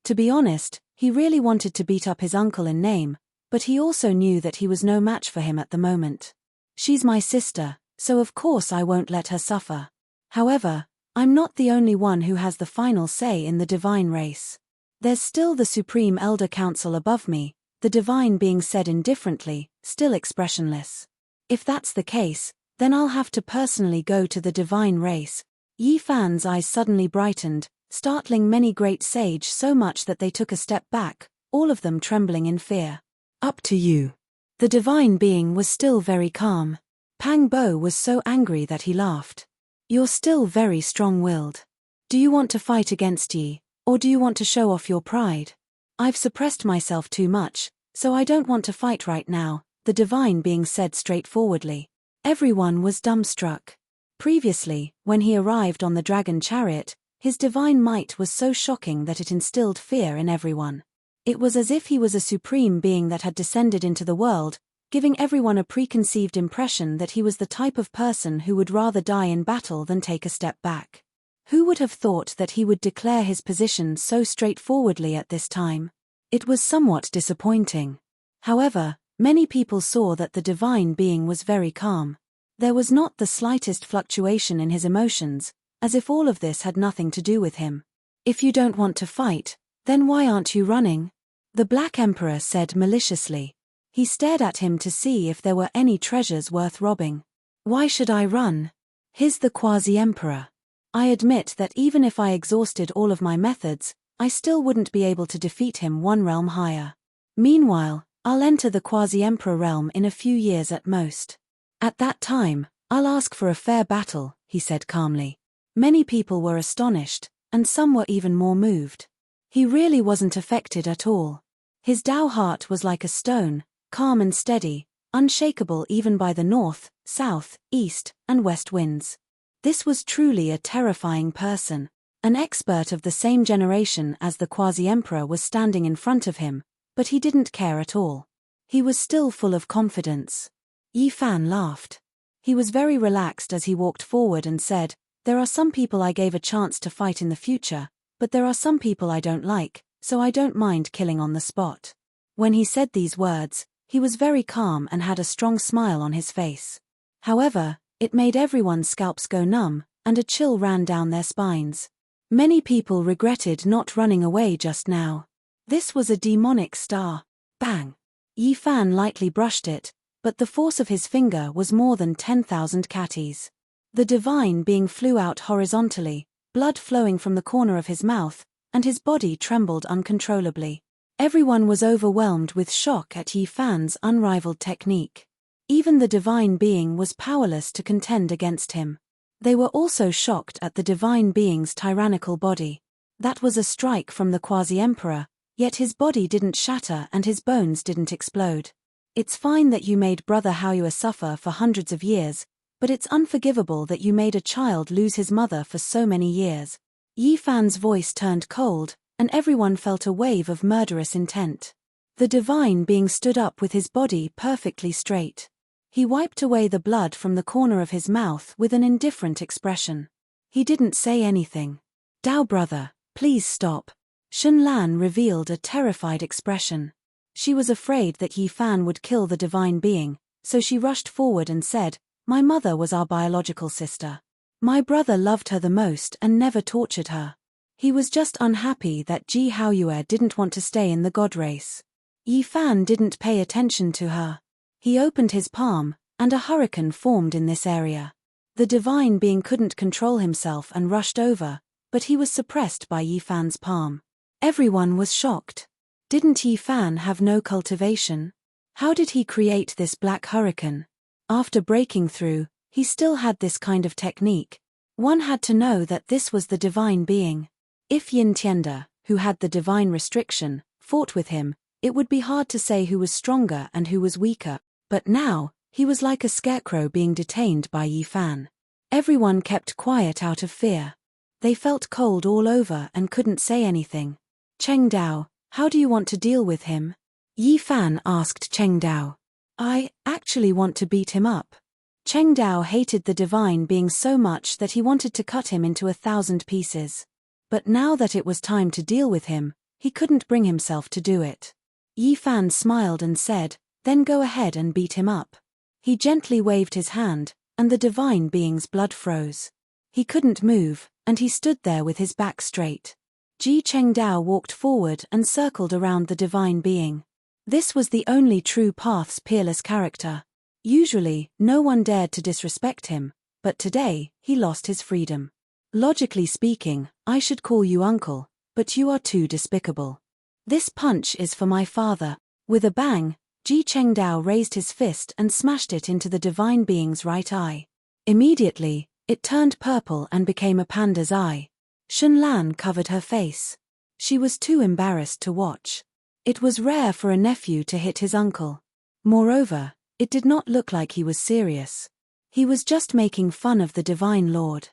To be honest, he really wanted to beat up his uncle in name, but he also knew that he was no match for him at the moment. She's my sister, so of course I won't let her suffer. However, I'm not the only one who has the final say in the divine race. There's still the Supreme Elder Council above me, the divine being said indifferently, still expressionless. If that's the case, then I'll have to personally go to the divine race. Yi Fan's eyes suddenly brightened, startling many great sage so much that they took a step back, all of them trembling in fear. Up to you. The divine being was still very calm. Pang Bo was so angry that he laughed. You're still very strong-willed. Do you want to fight against Yi, or do you want to show off your pride? I've suppressed myself too much, so I don't want to fight right now, the divine being said straightforwardly. Everyone was dumbstruck. Previously, when he arrived on the dragon chariot, his divine might was so shocking that it instilled fear in everyone. It was as if he was a supreme being that had descended into the world, giving everyone a preconceived impression that he was the type of person who would rather die in battle than take a step back. Who would have thought that he would declare his position so straightforwardly at this time? It was somewhat disappointing. However, many people saw that the divine being was very calm. There was not the slightest fluctuation in his emotions, as if all of this had nothing to do with him. If you don't want to fight, then why aren't you running? The Black Emperor said maliciously. He stared at him to see if there were any treasures worth robbing. Why should I run? He's the Quasi-Emperor. I admit that even if I exhausted all of my methods, I still wouldn't be able to defeat him one realm higher. Meanwhile, I'll enter the Quasi-Emperor realm in a few years at most. At that time, I'll ask for a fair battle, he said calmly. Many people were astonished, and some were even more moved. He really wasn't affected at all. His Tao heart was like a stone, calm and steady, unshakable even by the north, south, east, and west winds. This was truly a terrifying person. An expert of the same generation as the Quasi-Emperor was standing in front of him, but he didn't care at all. He was still full of confidence. Yi Fan laughed. He was very relaxed as he walked forward and said, "There are some people I gave a chance to fight in the future, but there are some people I don't like, so I don't mind killing on the spot." When he said these words, he was very calm and had a strong smile on his face. However, it made everyone's scalps go numb, and a chill ran down their spines. Many people regretted not running away just now. This was a demonic star. Bang! Yi Fan lightly brushed it, but the force of his finger was more than 10,000 catties. The divine being flew out horizontally, blood flowing from the corner of his mouth, and his body trembled uncontrollably. Everyone was overwhelmed with shock at Yi Fan's unrivaled technique. Even the divine being was powerless to contend against him. They were also shocked at the divine being's tyrannical body. That was a strike from the Quasi-Emperor, yet his body didn't shatter and his bones didn't explode. It's fine that you made Brother Haoyue suffer for hundreds of years, but it's unforgivable that you made a child lose his mother for so many years. Yi Fan's voice turned cold, and everyone felt a wave of murderous intent. The divine being stood up with his body perfectly straight. He wiped away the blood from the corner of his mouth with an indifferent expression. He didn't say anything. "Dao brother, please stop." Shun Lan revealed a terrified expression. She was afraid that Yi Fan would kill the divine being, so she rushed forward and said, "My mother was our biological sister. My brother loved her the most and never tortured her. He was just unhappy that Ji Haoyue didn't want to stay in the god race." Yi Fan didn't pay attention to her. He opened his palm, and a hurricane formed in this area. The divine being couldn't control himself and rushed over, but he was suppressed by Yi Fan's palm. Everyone was shocked. Didn't Yi Fan have no cultivation? How did he create this black hurricane? After breaking through, he still had this kind of technique. One had to know that this was the divine being. If Yin Tianda, who had the divine restriction, fought with him, it would be hard to say who was stronger and who was weaker. But now, he was like a scarecrow being detained by Yi Fan. Everyone kept quiet out of fear. They felt cold all over and couldn't say anything. "Cheng Dao, how do you want to deal with him?" Yi Fan asked Cheng Dao. "I actually want to beat him up." Cheng Dao hated the divine being so much that he wanted to cut him into 1,000 pieces. But now that it was time to deal with him, He couldn't bring himself to do it. Yi Fan smiled and said, "Then go ahead and beat him up." He gently waved his hand, and the divine being's blood froze. He couldn't move, and he stood there with his back straight. Ji Chengdao walked forward and circled around the divine being. This was the only true path's peerless character. Usually, no one dared to disrespect him, but today, he lost his freedom. Logically speaking, I should call you uncle, but you are too despicable. This punch is for my father. With a bang, Ji Chengdao raised his fist and smashed it into the divine being's right eye. Immediately, it turned purple and became a panda's eye. Shunlan covered her face. She was too embarrassed to watch. It was rare for a nephew to hit his uncle. Moreover, it did not look like he was serious. He was just making fun of the Divine Lord.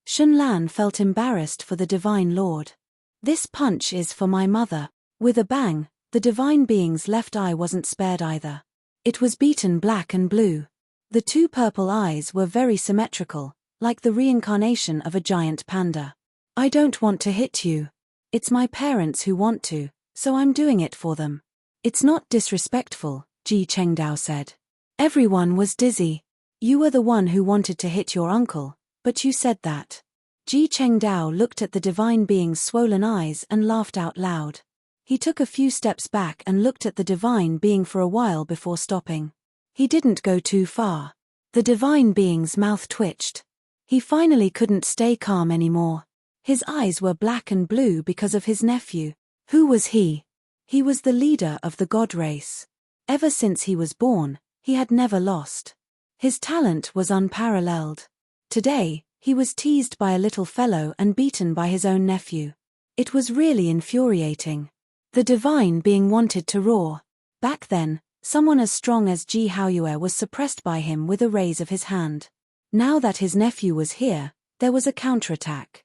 Shunlan felt embarrassed for the Divine Lord. This punch is for my mother. With a bang, the divine being's left eye wasn't spared either. It was beaten black and blue. The two purple eyes were very symmetrical, like the reincarnation of a giant panda. I don't want to hit you. It's my parents who want to, so I'm doing it for them. It's not disrespectful, Ji Chengdao said. Everyone was dizzy. You were the one who wanted to hit your uncle, but you said that. Ji Chengdao looked at the divine being's swollen eyes and laughed out loud. He took a few steps back and looked at the divine being for a while before stopping. He didn't go too far. The divine being's mouth twitched. He finally couldn't stay calm anymore. His eyes were black and blue because of his nephew. Who was he? He was the leader of the god race. Ever since he was born, he had never lost. His talent was unparalleled. Today, he was teased by a little fellow and beaten by his own nephew. It was really infuriating. The divine being wanted to roar. Back then, someone as strong as Ji Haoyue was suppressed by him with a raise of his hand. Now that his nephew was here, there was a counterattack.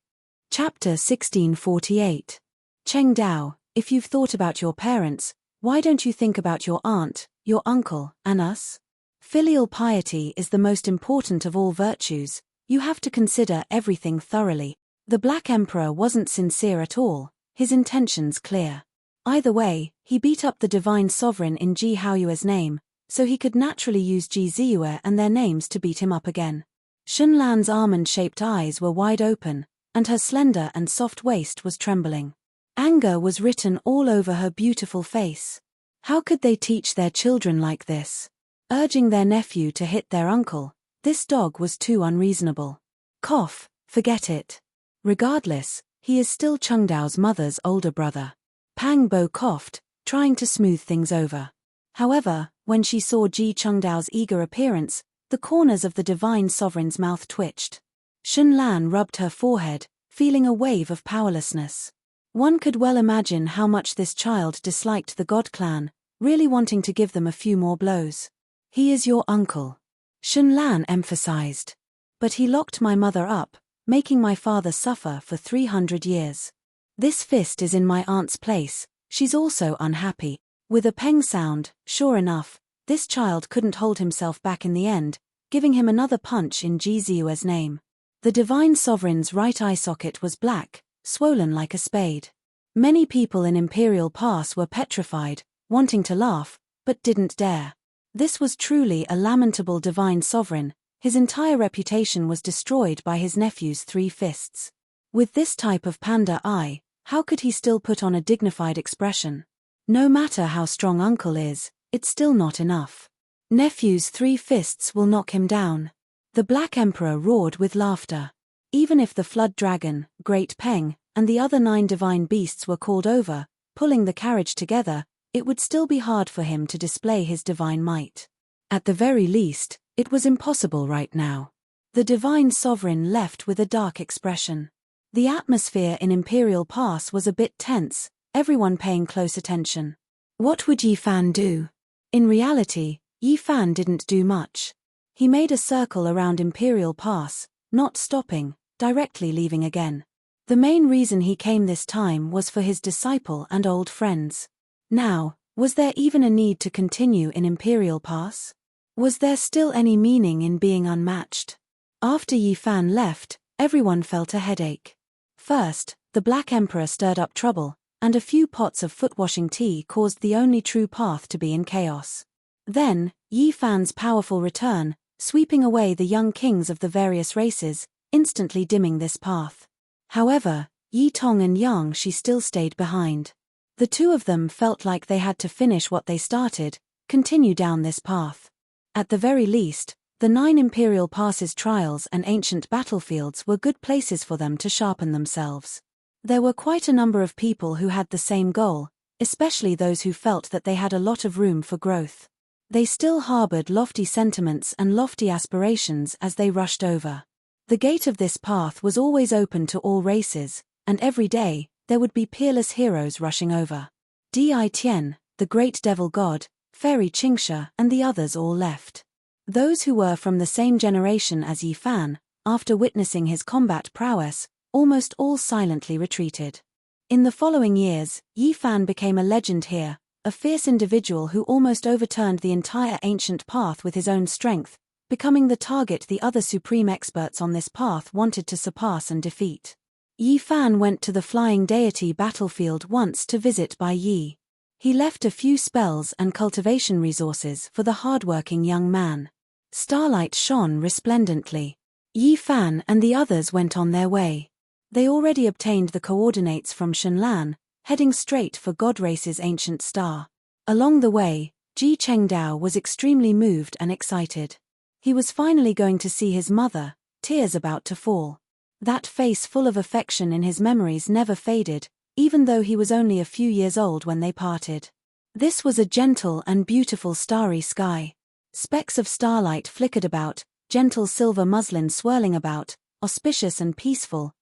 Chapter 1648. Chengdao, if you've thought about your parents, why don't you think about your aunt, your uncle, and us? Filial piety is the most important of all virtues. You have to consider everything thoroughly. The Black Emperor wasn't sincere at all, his intentions clear. Either way, he beat up the divine sovereign in Ji Haoyue's name, so he could naturally use Ji Ziyue and their names to beat him up again. Shunlan's almond-shaped eyes were wide open, and her slender and soft waist was trembling. Anger was written all over her beautiful face. How could they teach their children like this? Urging their nephew to hit their uncle, this dog was too unreasonable. Cough, forget it. Regardless, he is still Chengdao's mother's older brother. Pang Bo coughed, trying to smooth things over. However, when she saw Ji Chengdao's eager appearance, the corners of the divine sovereign's mouth twitched. Shunlan rubbed her forehead, feeling a wave of powerlessness. One could well imagine how much this child disliked the God clan, really wanting to give them a few more blows. He is your uncle. Shunlan emphasized. But he locked my mother up, making my father suffer for 300 years. This fist is in my aunt's place, she's also unhappy. With a peng sound, sure enough, this child couldn't hold himself back in the end, giving him another punch in Ji Ziyue's name. The divine sovereign's right eye socket was black, swollen like a spade. Many people in Imperial Pass were petrified, wanting to laugh, but didn't dare. This was truly a lamentable divine sovereign. His entire reputation was destroyed by his nephew's 3 fists. With this type of panda eye, how could he still put on a dignified expression? No matter how strong uncle is, it's still not enough. Nephew's 3 fists will knock him down. The Black Emperor roared with laughter. Even if the Flood Dragon, Great Peng, and the other 9 divine beasts were called over, pulling the carriage together, it would still be hard for him to display his divine might. At the very least, it was impossible right now. The divine sovereign left with a dark expression. The atmosphere in Imperial Pass was a bit tense, everyone paying close attention. What would Yi Fan do? In reality, Yi Fan didn't do much. He made a circle around Imperial Pass, not stopping, directly leaving again. The main reason he came this time was for his disciple and old friends. Now, was there even a need to continue in Imperial Pass? Was there still any meaning in being unmatched? After Yi Fan left, everyone felt a headache. First, the Black Emperor stirred up trouble, and a few pots of foot-washing tea caused the only true path to be in chaos. Then, Yi Fan's powerful return, sweeping away the young kings of the various races, instantly dimming this path. However, Yi Tong and Yang Shi still stayed behind. The two of them felt like they had to finish what they started, continue down this path. At the very least, the 9 Imperial Passes trials and ancient battlefields were good places for them to sharpen themselves. There were quite a number of people who had the same goal, especially those who felt that they had a lot of room for growth. They still harbored lofty sentiments and lofty aspirations as they rushed over. The gate of this path was always open to all races, and every day, there would be peerless heroes rushing over. Di Tian, the great devil god, Fairy Qingsha and the others all left. Those who were from the same generation as Yi Fan, after witnessing his combat prowess, almost all silently retreated. In the following years, Yi Fan became a legend here, a fierce individual who almost overturned the entire ancient path with his own strength, becoming the target the other supreme experts on this path wanted to surpass and defeat. Yi Fan went to the flying deity battlefield once to visit Bai Yi. He left a few spells and cultivation resources for the hardworking young man. Starlight shone resplendently. Yi Fan and the others went on their way. They already obtained the coordinates from Shenlan, heading straight for God Race's ancient star. Along the way, Ji Chengdao was extremely moved and excited. He was finally going to see his mother, tears about to fall. That face full of affection in his memories never faded, even though he was only a few years old when they parted. This was a gentle and beautiful starry sky. Specks of starlight flickered about, gentle silver muslin swirling about, auspicious and peaceful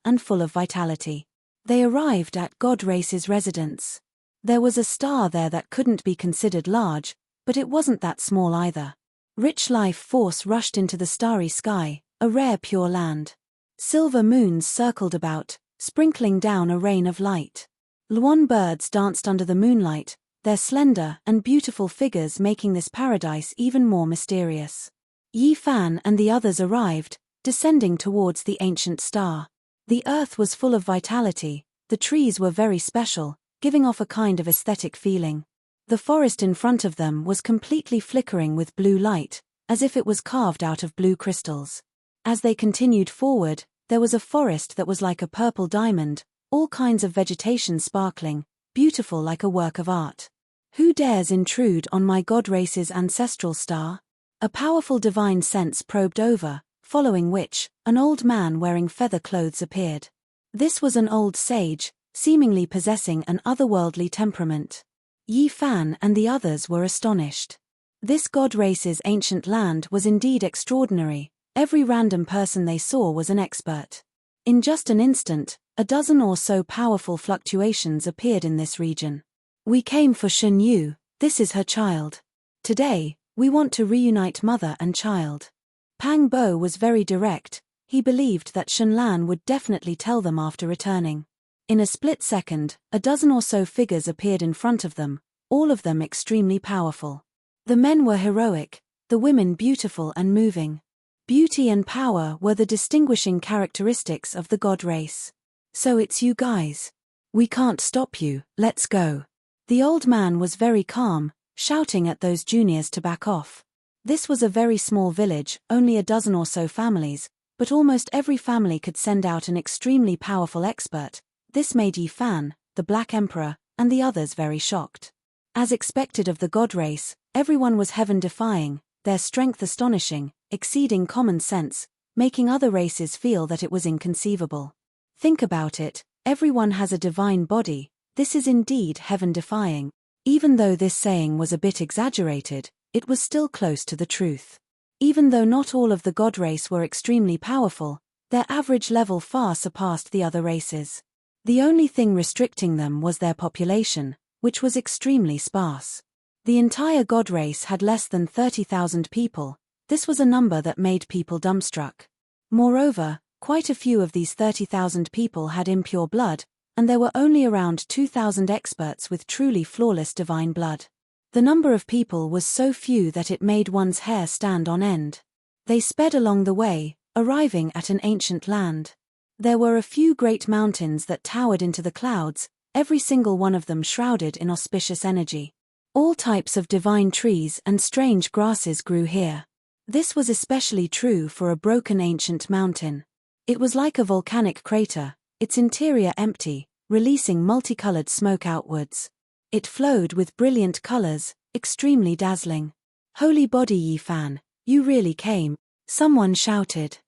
and full of vitality. They arrived at God Race's residence. There was a star there that couldn't be considered large, but it wasn't that small either. Rich life force rushed into the starry sky, a rare pure land. Silver moons circled about, sprinkling down a rain of light. Luan birds danced under the moonlight, their slender and beautiful figures making this paradise even more mysterious. Yi Fan and the others arrived, descending towards the ancient star. The earth was full of vitality, the trees were very special, giving off a kind of aesthetic feeling. The forest in front of them was completely flickering with blue light, as if it was carved out of blue crystals. As they continued forward, there was a forest that was like a purple diamond, all kinds of vegetation sparkling, beautiful like a work of art. Who dares intrude on my God Race's ancestral star? A powerful divine sense probed over, following which, an old man wearing feather clothes appeared. This was an old sage, seemingly possessing an otherworldly temperament. Yi Fan and the others were astonished. This God Race's ancient land was indeed extraordinary. Every random person they saw was an expert. In just an instant, a dozen or so powerful fluctuations appeared in this region. We came for Shen Yu, this is her child. Today, we want to reunite mother and child. Pang Bo was very direct, he believed that Shenlan would definitely tell them after returning. In a split second, a dozen or so figures appeared in front of them, all of them extremely powerful. The men were heroic, the women beautiful and moving. Beauty and power were the distinguishing characteristics of the God Race. So it's you guys. We can't stop you, let's go. The old man was very calm, shouting at those juniors to back off. This was a very small village, only a dozen or so families, but almost every family could send out an extremely powerful expert. This made Yi Fan, the Black Emperor, and the others very shocked. As expected of the God Race, everyone was heaven-defying, their strength astonishing, exceeding common sense, making other races feel that it was inconceivable. Think about it, everyone has a divine body, this is indeed heaven-defying. Even though this saying was a bit exaggerated, it was still close to the truth. Even though not all of the God Race were extremely powerful, their average level far surpassed the other races. The only thing restricting them was their population, which was extremely sparse. The entire God Race had less than 30,000 people. This was a number that made people dumbstruck. Moreover, quite a few of these 30,000 people had impure blood, and there were only around 2,000 experts with truly flawless divine blood. The number of people was so few that it made one's hair stand on end. They sped along the way, arriving at an ancient land. There were a few great mountains that towered into the clouds, every single one of them shrouded in auspicious energy. All types of divine trees and strange grasses grew here. This was especially true for a broken ancient mountain. It was like a volcanic crater, its interior empty, releasing multicolored smoke outwards. It flowed with brilliant colors, extremely dazzling. "Holy body Yi Fan, you really came," someone shouted.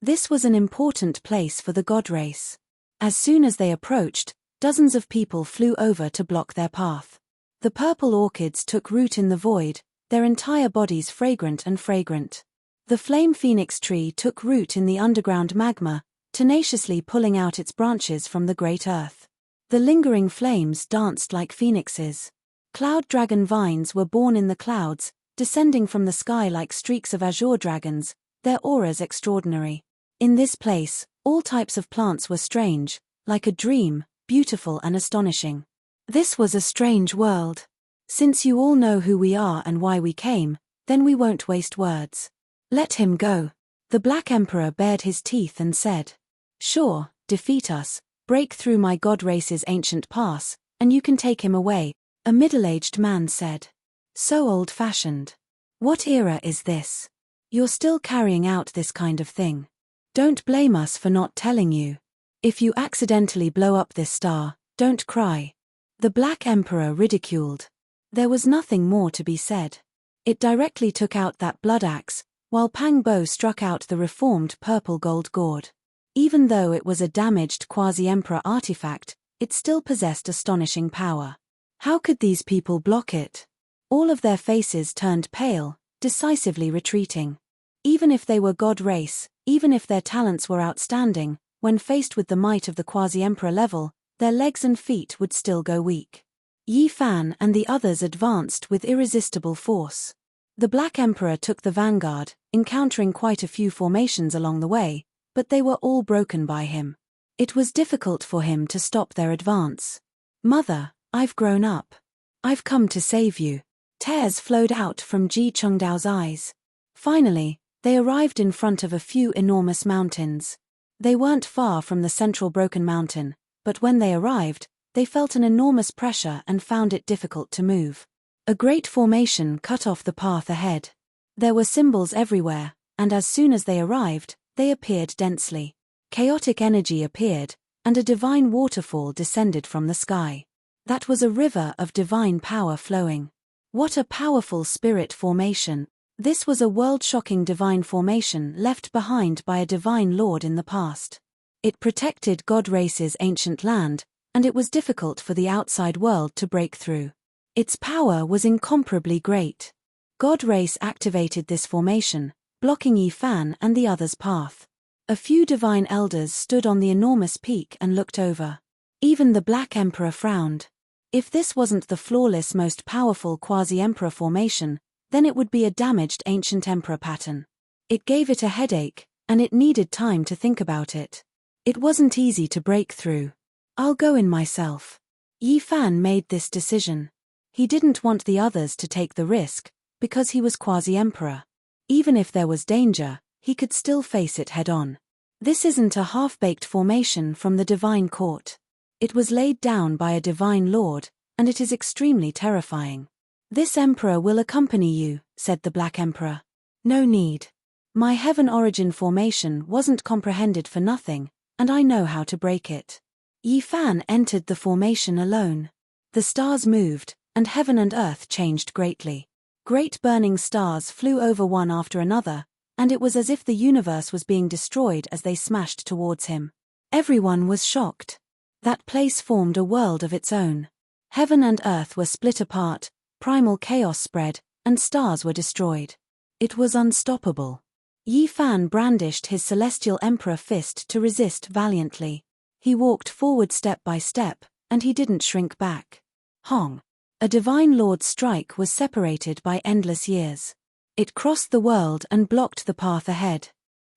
This was an important place for the god race. As soon as they approached, dozens of people flew over to block their path. The purple orchids took root in the void, their entire bodies fragrant and fragrant. The flame phoenix tree took root in the underground magma, tenaciously pulling out its branches from the great earth. The lingering flames danced like phoenixes. Cloud dragon vines were born in the clouds, descending from the sky like streaks of azure dragons, their auras extraordinary. In this place, all types of plants were strange, like a dream, beautiful and astonishing. This was a strange world. Since you all know who we are and why we came, then we won't waste words. Let him go. The Black Emperor bared his teeth and said. Sure, defeat us, break through my god race's ancient pass, and you can take him away, a middle-aged man said. So old-fashioned. What era is this? You're still carrying out this kind of thing. Don't blame us for not telling you. If you accidentally blow up this star, don't cry. The Black Emperor ridiculed. There was nothing more to be said. It directly took out that blood axe, while Pang Bo struck out the reformed purple gold gourd. Even though it was a damaged quasi-emperor artifact, it still possessed astonishing power. How could these people block it? All of their faces turned pale, decisively retreating. Even if they were god race, even if their talents were outstanding, when faced with the might of the quasi-emperor level, their legs and feet would still go weak. Yi Fan and the others advanced with irresistible force. The Black Emperor took the vanguard, encountering quite a few formations along the way, but they were all broken by him. It was difficult for him to stop their advance. Mother, I've grown up. I've come to save you. Tears flowed out from Ji Chengdao's eyes. Finally, they arrived in front of a few enormous mountains. They weren't far from the central broken mountain, but when they arrived, they felt an enormous pressure and found it difficult to move. A great formation cut off the path ahead. There were symbols everywhere, and as soon as they arrived, they appeared densely. Chaotic energy appeared, and a divine waterfall descended from the sky. That was a river of divine power flowing. What a powerful spirit formation! This was a world-shocking divine formation left behind by a divine lord in the past. It protected God race's ancient land, and it was difficult for the outside world to break through. Its power was incomparably great. God race activated this formation, blocking Yi Fan and the others' path. A few divine elders stood on the enormous peak and looked over. Even the Black Emperor frowned. If this wasn't the flawless most powerful quasi-emperor formation, then it would be a damaged ancient emperor pattern. It gave it a headache, and it needed time to think about it. It wasn't easy to break through. I'll go in myself. Yi Fan made this decision. He didn't want the others to take the risk, because he was quasi-emperor. Even if there was danger, he could still face it head-on. This isn't a half-baked formation from the divine court. It was laid down by a divine lord, and it is extremely terrifying. This emperor will accompany you, said the Black Emperor. No need. My heaven origin formation wasn't comprehended for nothing, and I know how to break it. Yi Fan entered the formation alone. The stars moved, and heaven and earth changed greatly. Great burning stars flew over one after another, and it was as if the universe was being destroyed as they smashed towards him. Everyone was shocked. That place formed a world of its own. Heaven and earth were split apart, primal chaos spread, and stars were destroyed. It was unstoppable. Yi Fan brandished his celestial emperor fist to resist valiantly. He walked forward step by step, and he didn't shrink back. Hong! A divine lord's strike was separated by endless years. It crossed the world and blocked the path ahead.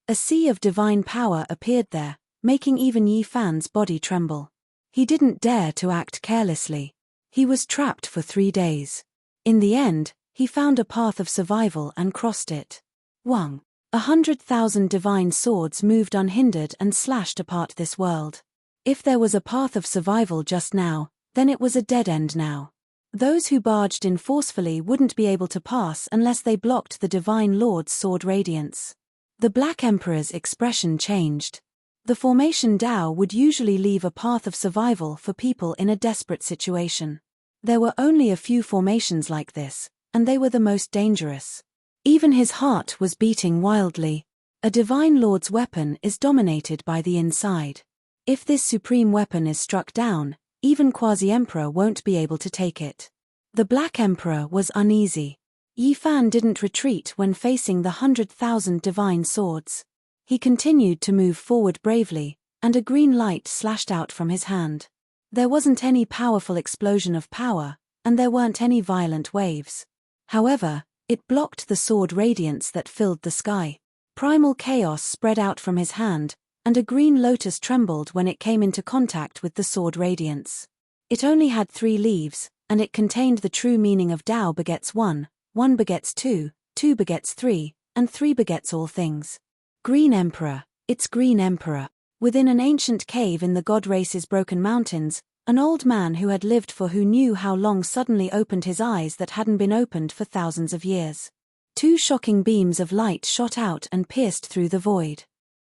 A sea of divine power appeared there, making even Yi Fan's body tremble. He didn't dare to act carelessly. He was trapped for 3 days. In the end, he found a path of survival and crossed it. Wang! 100,000 divine swords moved unhindered and slashed apart this world. If there was a path of survival just now, Then it was a dead end now. Those who barged in forcefully wouldn't be able to pass unless they blocked the Divine Lord's sword radiance. The Black Emperor's expression changed. The formation Dao would usually leave a path of survival for people in a desperate situation. There were only a few formations like this, and they were the most dangerous. Even his heart was beating wildly. A Divine Lord's weapon is dominated by the inside. If this supreme weapon is struck down, even Quasi-Emperor won't be able to take it. The Black Emperor was uneasy. Yi Fan didn't retreat when facing the 100,000 divine swords. He continued to move forward bravely, and a green light slashed out from his hand. There wasn't any powerful explosion of power, and there weren't any violent waves. However, it blocked the sword radiance that filled the sky. Primal chaos spread out from his hand, and a green lotus trembled when it came into contact with the sword radiance. It only had 3 leaves, and it contained the true meaning of Tao begets 1, 1 begets 2, 2 begets 3, and 3 begets all things. Green Emperor, it's Green Emperor. Within an ancient cave in the god race's broken mountains, an old man who had lived for who knew how long suddenly opened his eyes that hadn't been opened for thousands of years. 2 shocking beams of light shot out and pierced through the void.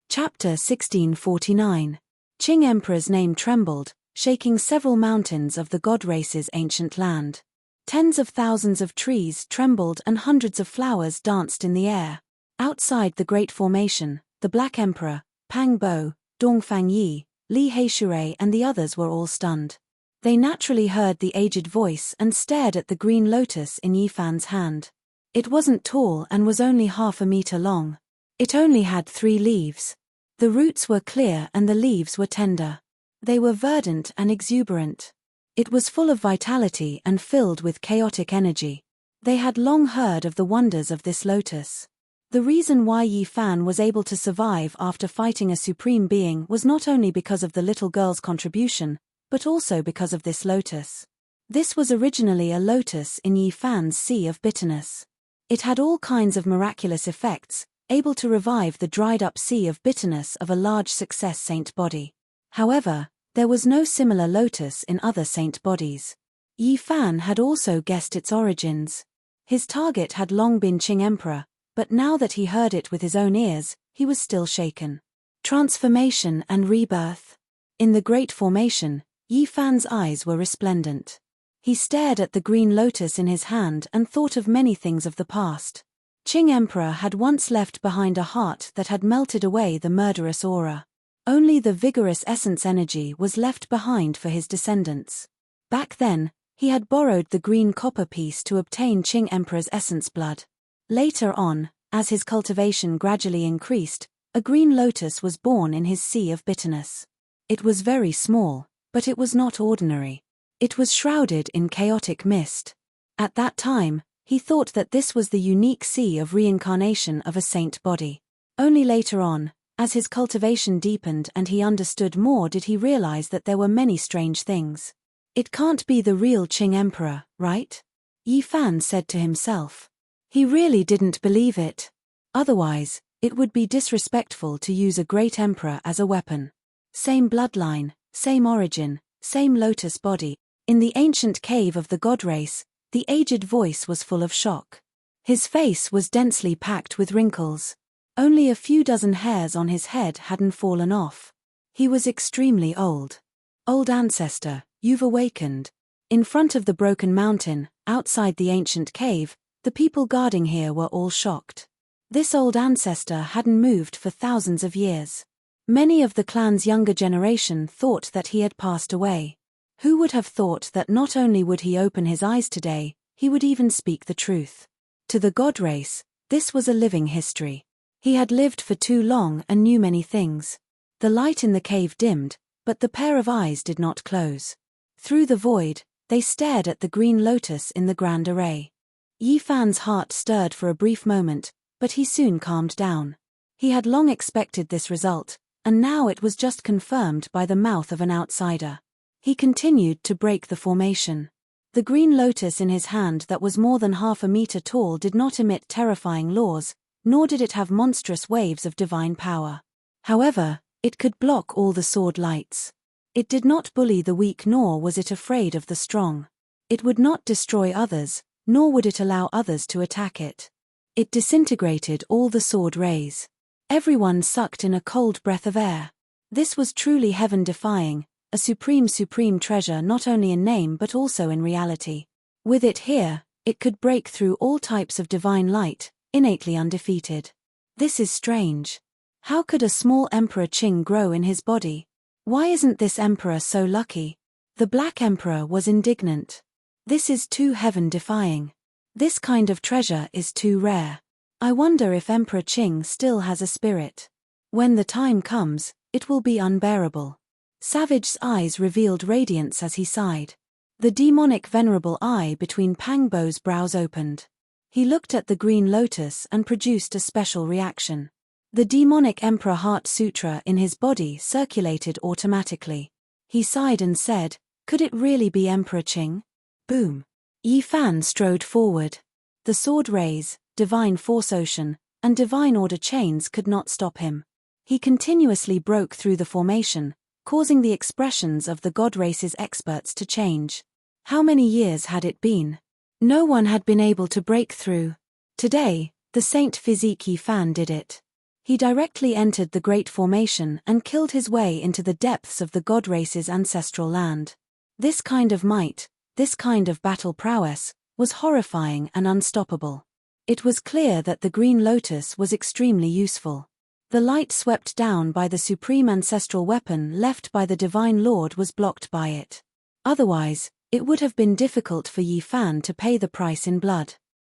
Chapter 1649. Qing Emperor's name trembled, shaking several mountains of the god race's ancient land. Tens of thousands of trees trembled and hundreds of flowers danced in the air. Outside the Great Formation, the Black Emperor, Pang Bo, Dongfang Yi, Li Heishui and the others were all stunned. They naturally heard the aged voice and stared at the green lotus in Yi Fan's hand. It wasn't tall and was only half a meter long. It only had 3 leaves. The roots were clear and the leaves were tender. They were verdant and exuberant. It was full of vitality and filled with chaotic energy. They had long heard of the wonders of this lotus. The reason why Yi Fan was able to survive after fighting a supreme being was not only because of the little girl's contribution, but also because of this lotus. This was originally a lotus in Yi Fan's sea of bitterness. It had all kinds of miraculous effects, able to revive the dried-up sea of bitterness of a large success saint body. However, there was no similar lotus in other saint bodies. Yi Fan had also guessed its origins. His target had long been Qing Emperor, but now that he heard it with his own ears, he was still shaken. Transformation and rebirth. In the Great Formation, Yi Fan's eyes were resplendent. He stared at the green lotus in his hand and thought of many things of the past. Qing Emperor had once left behind a heart that had melted away the murderous aura. Only the vigorous essence energy was left behind for his descendants. Back then, he had borrowed the green copper piece to obtain Qing Emperor's essence blood. Later on, as his cultivation gradually increased, a green lotus was born in his sea of bitterness. It was very small, but it was not ordinary. It was shrouded in chaotic mist. At that time, he thought that this was the unique sea of reincarnation of a saint body. Only later on, as his cultivation deepened and he understood more, did he realize that there were many strange things. It can't be the real Qing Emperor, right? Yi Fan said to himself. He really didn't believe it. Otherwise, it would be disrespectful to use a great emperor as a weapon. Same bloodline, same origin, same lotus body. In the ancient cave of the god race, the aged voice was full of shock. His face was densely packed with wrinkles. Only a few dozen hairs on his head hadn't fallen off. He was extremely old. Old ancestor, you've awakened. In front of the broken mountain, outside the ancient cave, the people guarding here were all shocked. This old ancestor hadn't moved for thousands of years. Many of the clan's younger generation thought that he had passed away. Who would have thought that not only would he open his eyes today, he would even speak the truth? To the god race, this was a living history. He had lived for too long and knew many things. The light in the cave dimmed, but the pair of eyes did not close. Through the void, they stared at the green lotus in the grand array. Yi Fan's heart stirred for a brief moment, but he soon calmed down. He had long expected this result, and now it was just confirmed by the mouth of an outsider. He continued to break the formation. The green lotus in his hand that was more than half a meter tall did not emit terrifying laws, nor did it have monstrous waves of divine power. However, it could block all the sword lights. It did not bully the weak, nor was it afraid of the strong. It would not destroy others, nor would it allow others to attack it. It disintegrated all the sword rays. Everyone sucked in a cold breath of air. This was truly heaven-defying, a supreme treasure not only in name but also in reality. With it here, it could break through all types of divine light, innately undefeated. This is strange. How could a small Emperor Qing grow in his body? Why isn't this emperor so lucky? The Black Emperor was indignant. This is too heaven-defying. This kind of treasure is too rare. I wonder if Emperor Qing still has a spirit. When the time comes, it will be unbearable. Savage's eyes revealed radiance as he sighed. The demonic venerable eye between Pang Bo's brows opened. He looked at the green lotus and produced a special reaction. The demonic Emperor Heart Sutra in his body circulated automatically. He sighed and said, "Could it really be Emperor Qing?" Boom. Yi Fan strode forward. The sword rays, divine force ocean, and divine order chains could not stop him. He continuously broke through the formation, causing the expressions of the God race's experts to change. How many years had it been? No one had been able to break through. Today, the Saint Physique Yi Fan did it. He directly entered the Great Formation and killed his way into the depths of the God race's ancestral land. This kind of might, this kind of battle prowess, was horrifying and unstoppable. It was clear that the green lotus was extremely useful. The light swept down by the supreme ancestral weapon left by the Divine Lord was blocked by it. Otherwise, it would have been difficult for Yi Fan to pay the price in blood.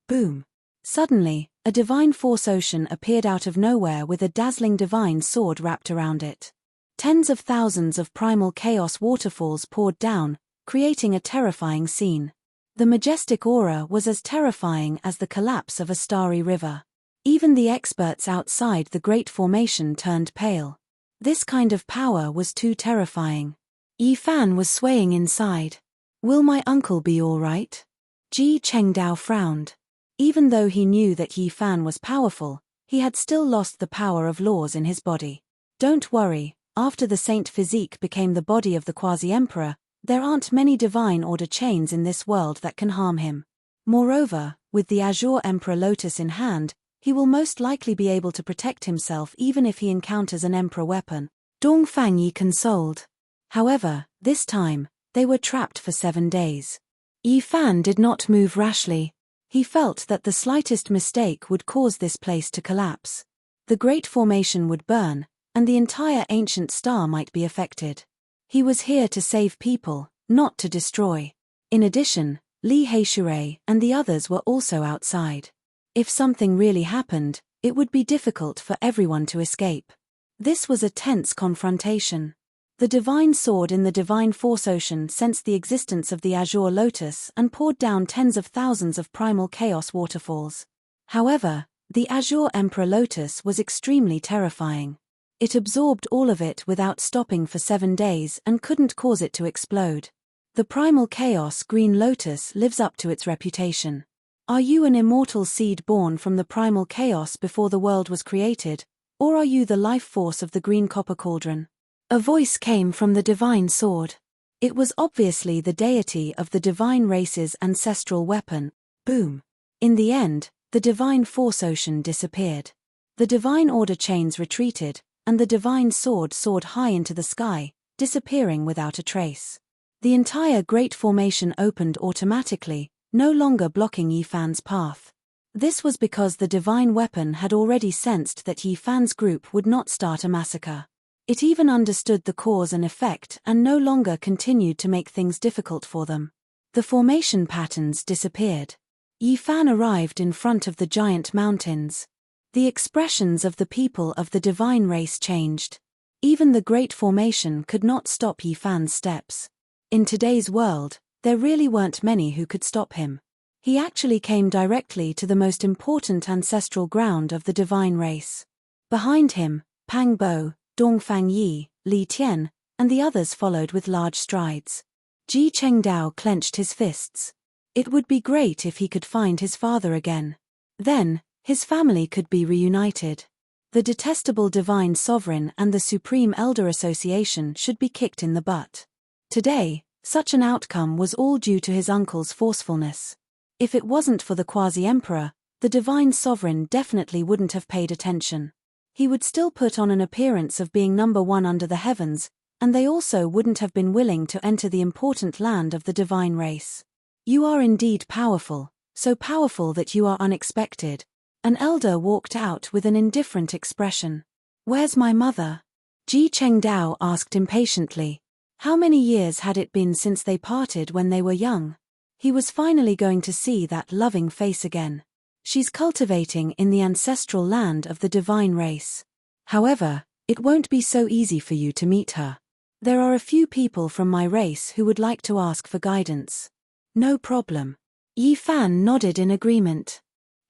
Boom. Suddenly, a divine force ocean appeared out of nowhere with a dazzling divine sword wrapped around it. Tens of thousands of primal chaos waterfalls poured down, creating a terrifying scene. The majestic aura was as terrifying as the collapse of a starry river. Even the experts outside the Great Formation turned pale. This kind of power was too terrifying. Yi Fan was swaying inside. Will my uncle be all right? Ji Chengdao frowned. Even though he knew that Yi Fan was powerful, he had still lost the power of laws in his body. Don't worry, after the Saint Physique became the body of the Quasi-Emperor, there aren't many divine order chains in this world that can harm him. Moreover, with the Azure Emperor Lotus in hand, he will most likely be able to protect himself even if he encounters an Emperor weapon. Dong Fangyi consoled. However, this time, they were trapped for 7 days. Yi Fan did not move rashly. He felt that the slightest mistake would cause this place to collapse. The Great Formation would burn, and the entire ancient star might be affected. He was here to save people, not to destroy. In addition, Li Heishui and the others were also outside. If something really happened, it would be difficult for everyone to escape. This was a tense confrontation. The divine sword in the divine force ocean sensed the existence of the Azure Lotus and poured down tens of thousands of primal chaos waterfalls. However, the Azure Emperor Lotus was extremely terrifying. It absorbed all of it without stopping for 7 days and couldn't cause it to explode. The primal chaos Green Lotus lives up to its reputation. Are you an immortal seed born from the primal chaos before the world was created, or are you the life force of the green copper cauldron? A voice came from the divine sword. It was obviously the deity of the divine race's ancestral weapon. Boom. In the end, the divine force ocean disappeared. The divine order chains retreated, and the divine sword soared high into the sky, disappearing without a trace. The entire Great Formation opened automatically, no longer blocking Yi Fan's path. This was because the divine weapon had already sensed that Yi Fan's group would not start a massacre. It even understood the cause and effect and no longer continued to make things difficult for them. The formation patterns disappeared. Yi Fan arrived in front of the giant mountains. The expressions of the people of the divine race changed. Even the Great Formation could not stop Yi Fan's steps. In today's world, there really weren't many who could stop him. He actually came directly to the most important ancestral ground of the divine race. Behind him, Pang Bo, Dong Fangyi, Li Tian, and the others followed with large strides. Ji Chengdao clenched his fists. It would be great if he could find his father again. Then, his family could be reunited. The detestable divine sovereign and the Supreme Elder Association should be kicked in the butt. Today, such an outcome was all due to his uncle's forcefulness. If it wasn't for the quasi-emperor, the divine sovereign definitely wouldn't have paid attention. He would still put on an appearance of being number one under the heavens, and they also wouldn't have been willing to enter the important land of the divine race. You are indeed powerful, so powerful that you are unexpected. An elder walked out with an indifferent expression. Where's my mother? Ji Chengdao asked impatiently. How many years had it been since they parted when they were young? He was finally going to see that loving face again. She's cultivating in the ancestral land of the divine race. However, it won't be so easy for you to meet her. There are a few people from my race who would like to ask for guidance. No problem. Yi Fan nodded in agreement.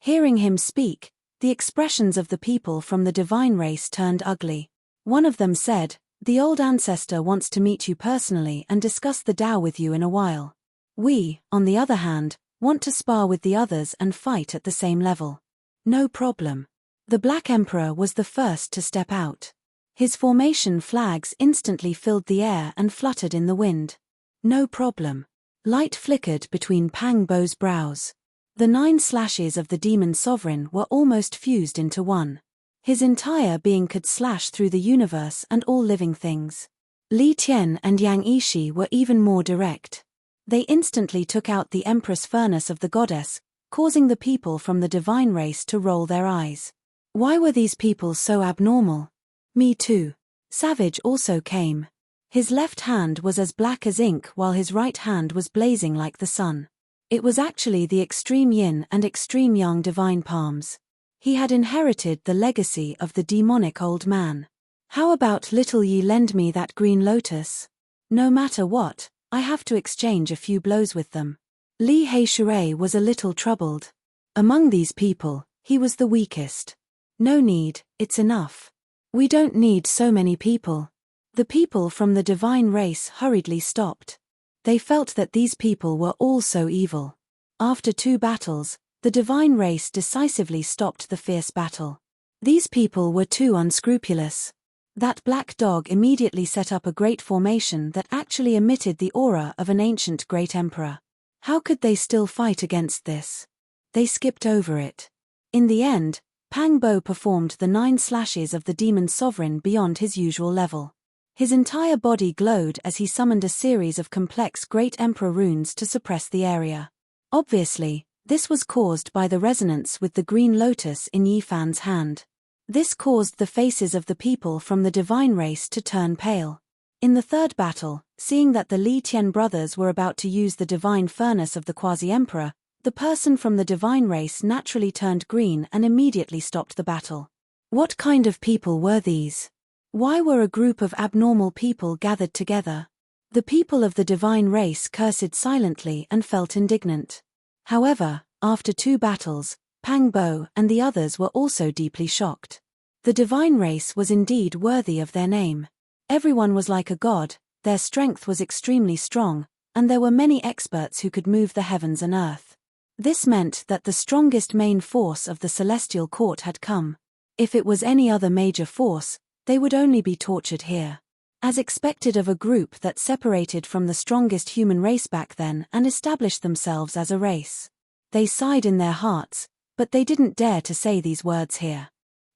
Hearing him speak, the expressions of the people from the divine race turned ugly. One of them said, "The old ancestor wants to meet you personally and discuss the Tao with you in a while. We, on the other hand, want to spar with the others and fight at the same level." No problem. The Black Emperor was the first to step out. His formation flags instantly filled the air and fluttered in the wind. No problem. Light flickered between Pang Bo's brows. The 9 slashes of the demon sovereign were almost fused into one. His entire being could slash through the universe and all living things. Li Tian and Yang Yishi were even more direct. They instantly took out the Empress furnace of the goddess, causing the people from the divine race to roll their eyes. Why were these people so abnormal? Me too. Savage also came. His left hand was as black as ink while his right hand was blazing like the sun. It was actually the extreme yin and extreme yang divine palms. He had inherited the legacy of the demonic old man. How about little Yi lend me that green lotus? No matter what, I have to exchange a few blows with them. Li Heishui was a little troubled. Among these people, he was the weakest. No need, it's enough. We don't need so many people. The people from the divine race hurriedly stopped. They felt that these people were all so evil. After 2 battles, the divine race decisively stopped the fierce battle. These people were too unscrupulous. That black dog immediately set up a great formation that actually emitted the aura of an ancient great emperor. How could they still fight against this? They skipped over it. In the end, Pang Bo performed the 9 slashes of the demon sovereign beyond his usual level. His entire body glowed as he summoned a series of complex Great Emperor runes to suppress the area. Obviously, this was caused by the resonance with the green lotus in Yi Fan's hand. This caused the faces of the people from the divine race to turn pale. In the 3rd battle, seeing that the Li Tian brothers were about to use the divine furnace of the quasi-emperor, the person from the divine race naturally turned green and immediately stopped the battle. What kind of people were these? Why were a group of abnormal people gathered together? The people of the divine race cursed silently and felt indignant. However, after 2 battles, Pang Bo and the others were also deeply shocked. The divine race was indeed worthy of their name. Everyone was like a god, their strength was extremely strong, and there were many experts who could move the heavens and earth. This meant that the strongest main force of the celestial court had come. If it was any other major force, they would only be tortured here. As expected of a group that separated from the strongest human race back then and established themselves as a race. They sighed in their hearts, but they didn't dare to say these words here.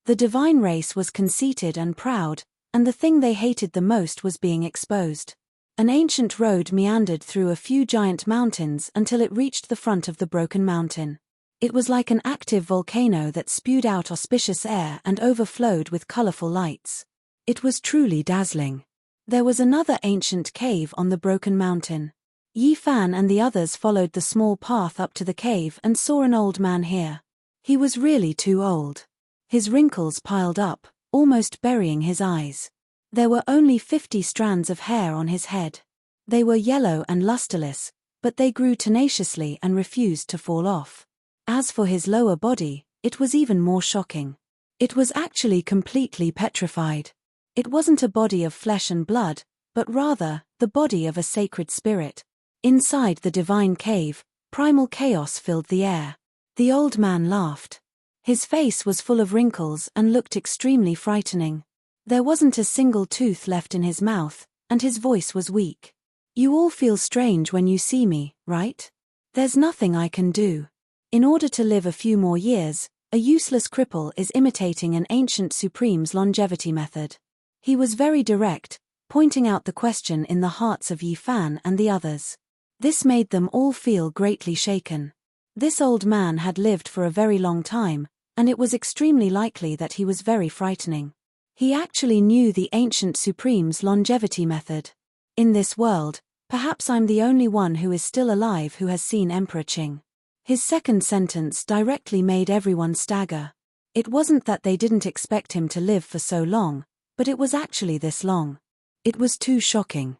The divine race was conceited and proud, and the thing they hated the most was being exposed. An ancient road meandered through a few giant mountains until it reached the front of the broken mountain. It was like an active volcano that spewed out auspicious air and overflowed with colorful lights. It was truly dazzling. There was another ancient cave on the broken mountain. Yi Fan and the others followed the small path up to the cave and saw an old man here. He was really too old. His wrinkles piled up, almost burying his eyes. There were only 50 strands of hair on his head. They were yellow and lusterless, but they grew tenaciously and refused to fall off. As for his lower body, it was even more shocking. It was actually completely petrified. It wasn't a body of flesh and blood, but rather, the body of a sacred spirit. Inside the divine cave, primal chaos filled the air. The old man laughed. His face was full of wrinkles and looked extremely frightening. There wasn't a single tooth left in his mouth, and his voice was weak. "You all feel strange when you see me, right? There's nothing I can do. In order to live a few more years, a useless cripple is imitating an ancient supreme's longevity method." He was very direct, pointing out the question in the hearts of Yi Fan and the others. This made them all feel greatly shaken. This old man had lived for a very long time, and it was extremely likely that he was very frightening. He actually knew the ancient supreme's longevity method. In this world, perhaps I'm the only one who is still alive who has seen Emperor Qing. His second sentence directly made everyone stagger. It wasn't that they didn't expect him to live for so long, but it was actually this long. It was too shocking.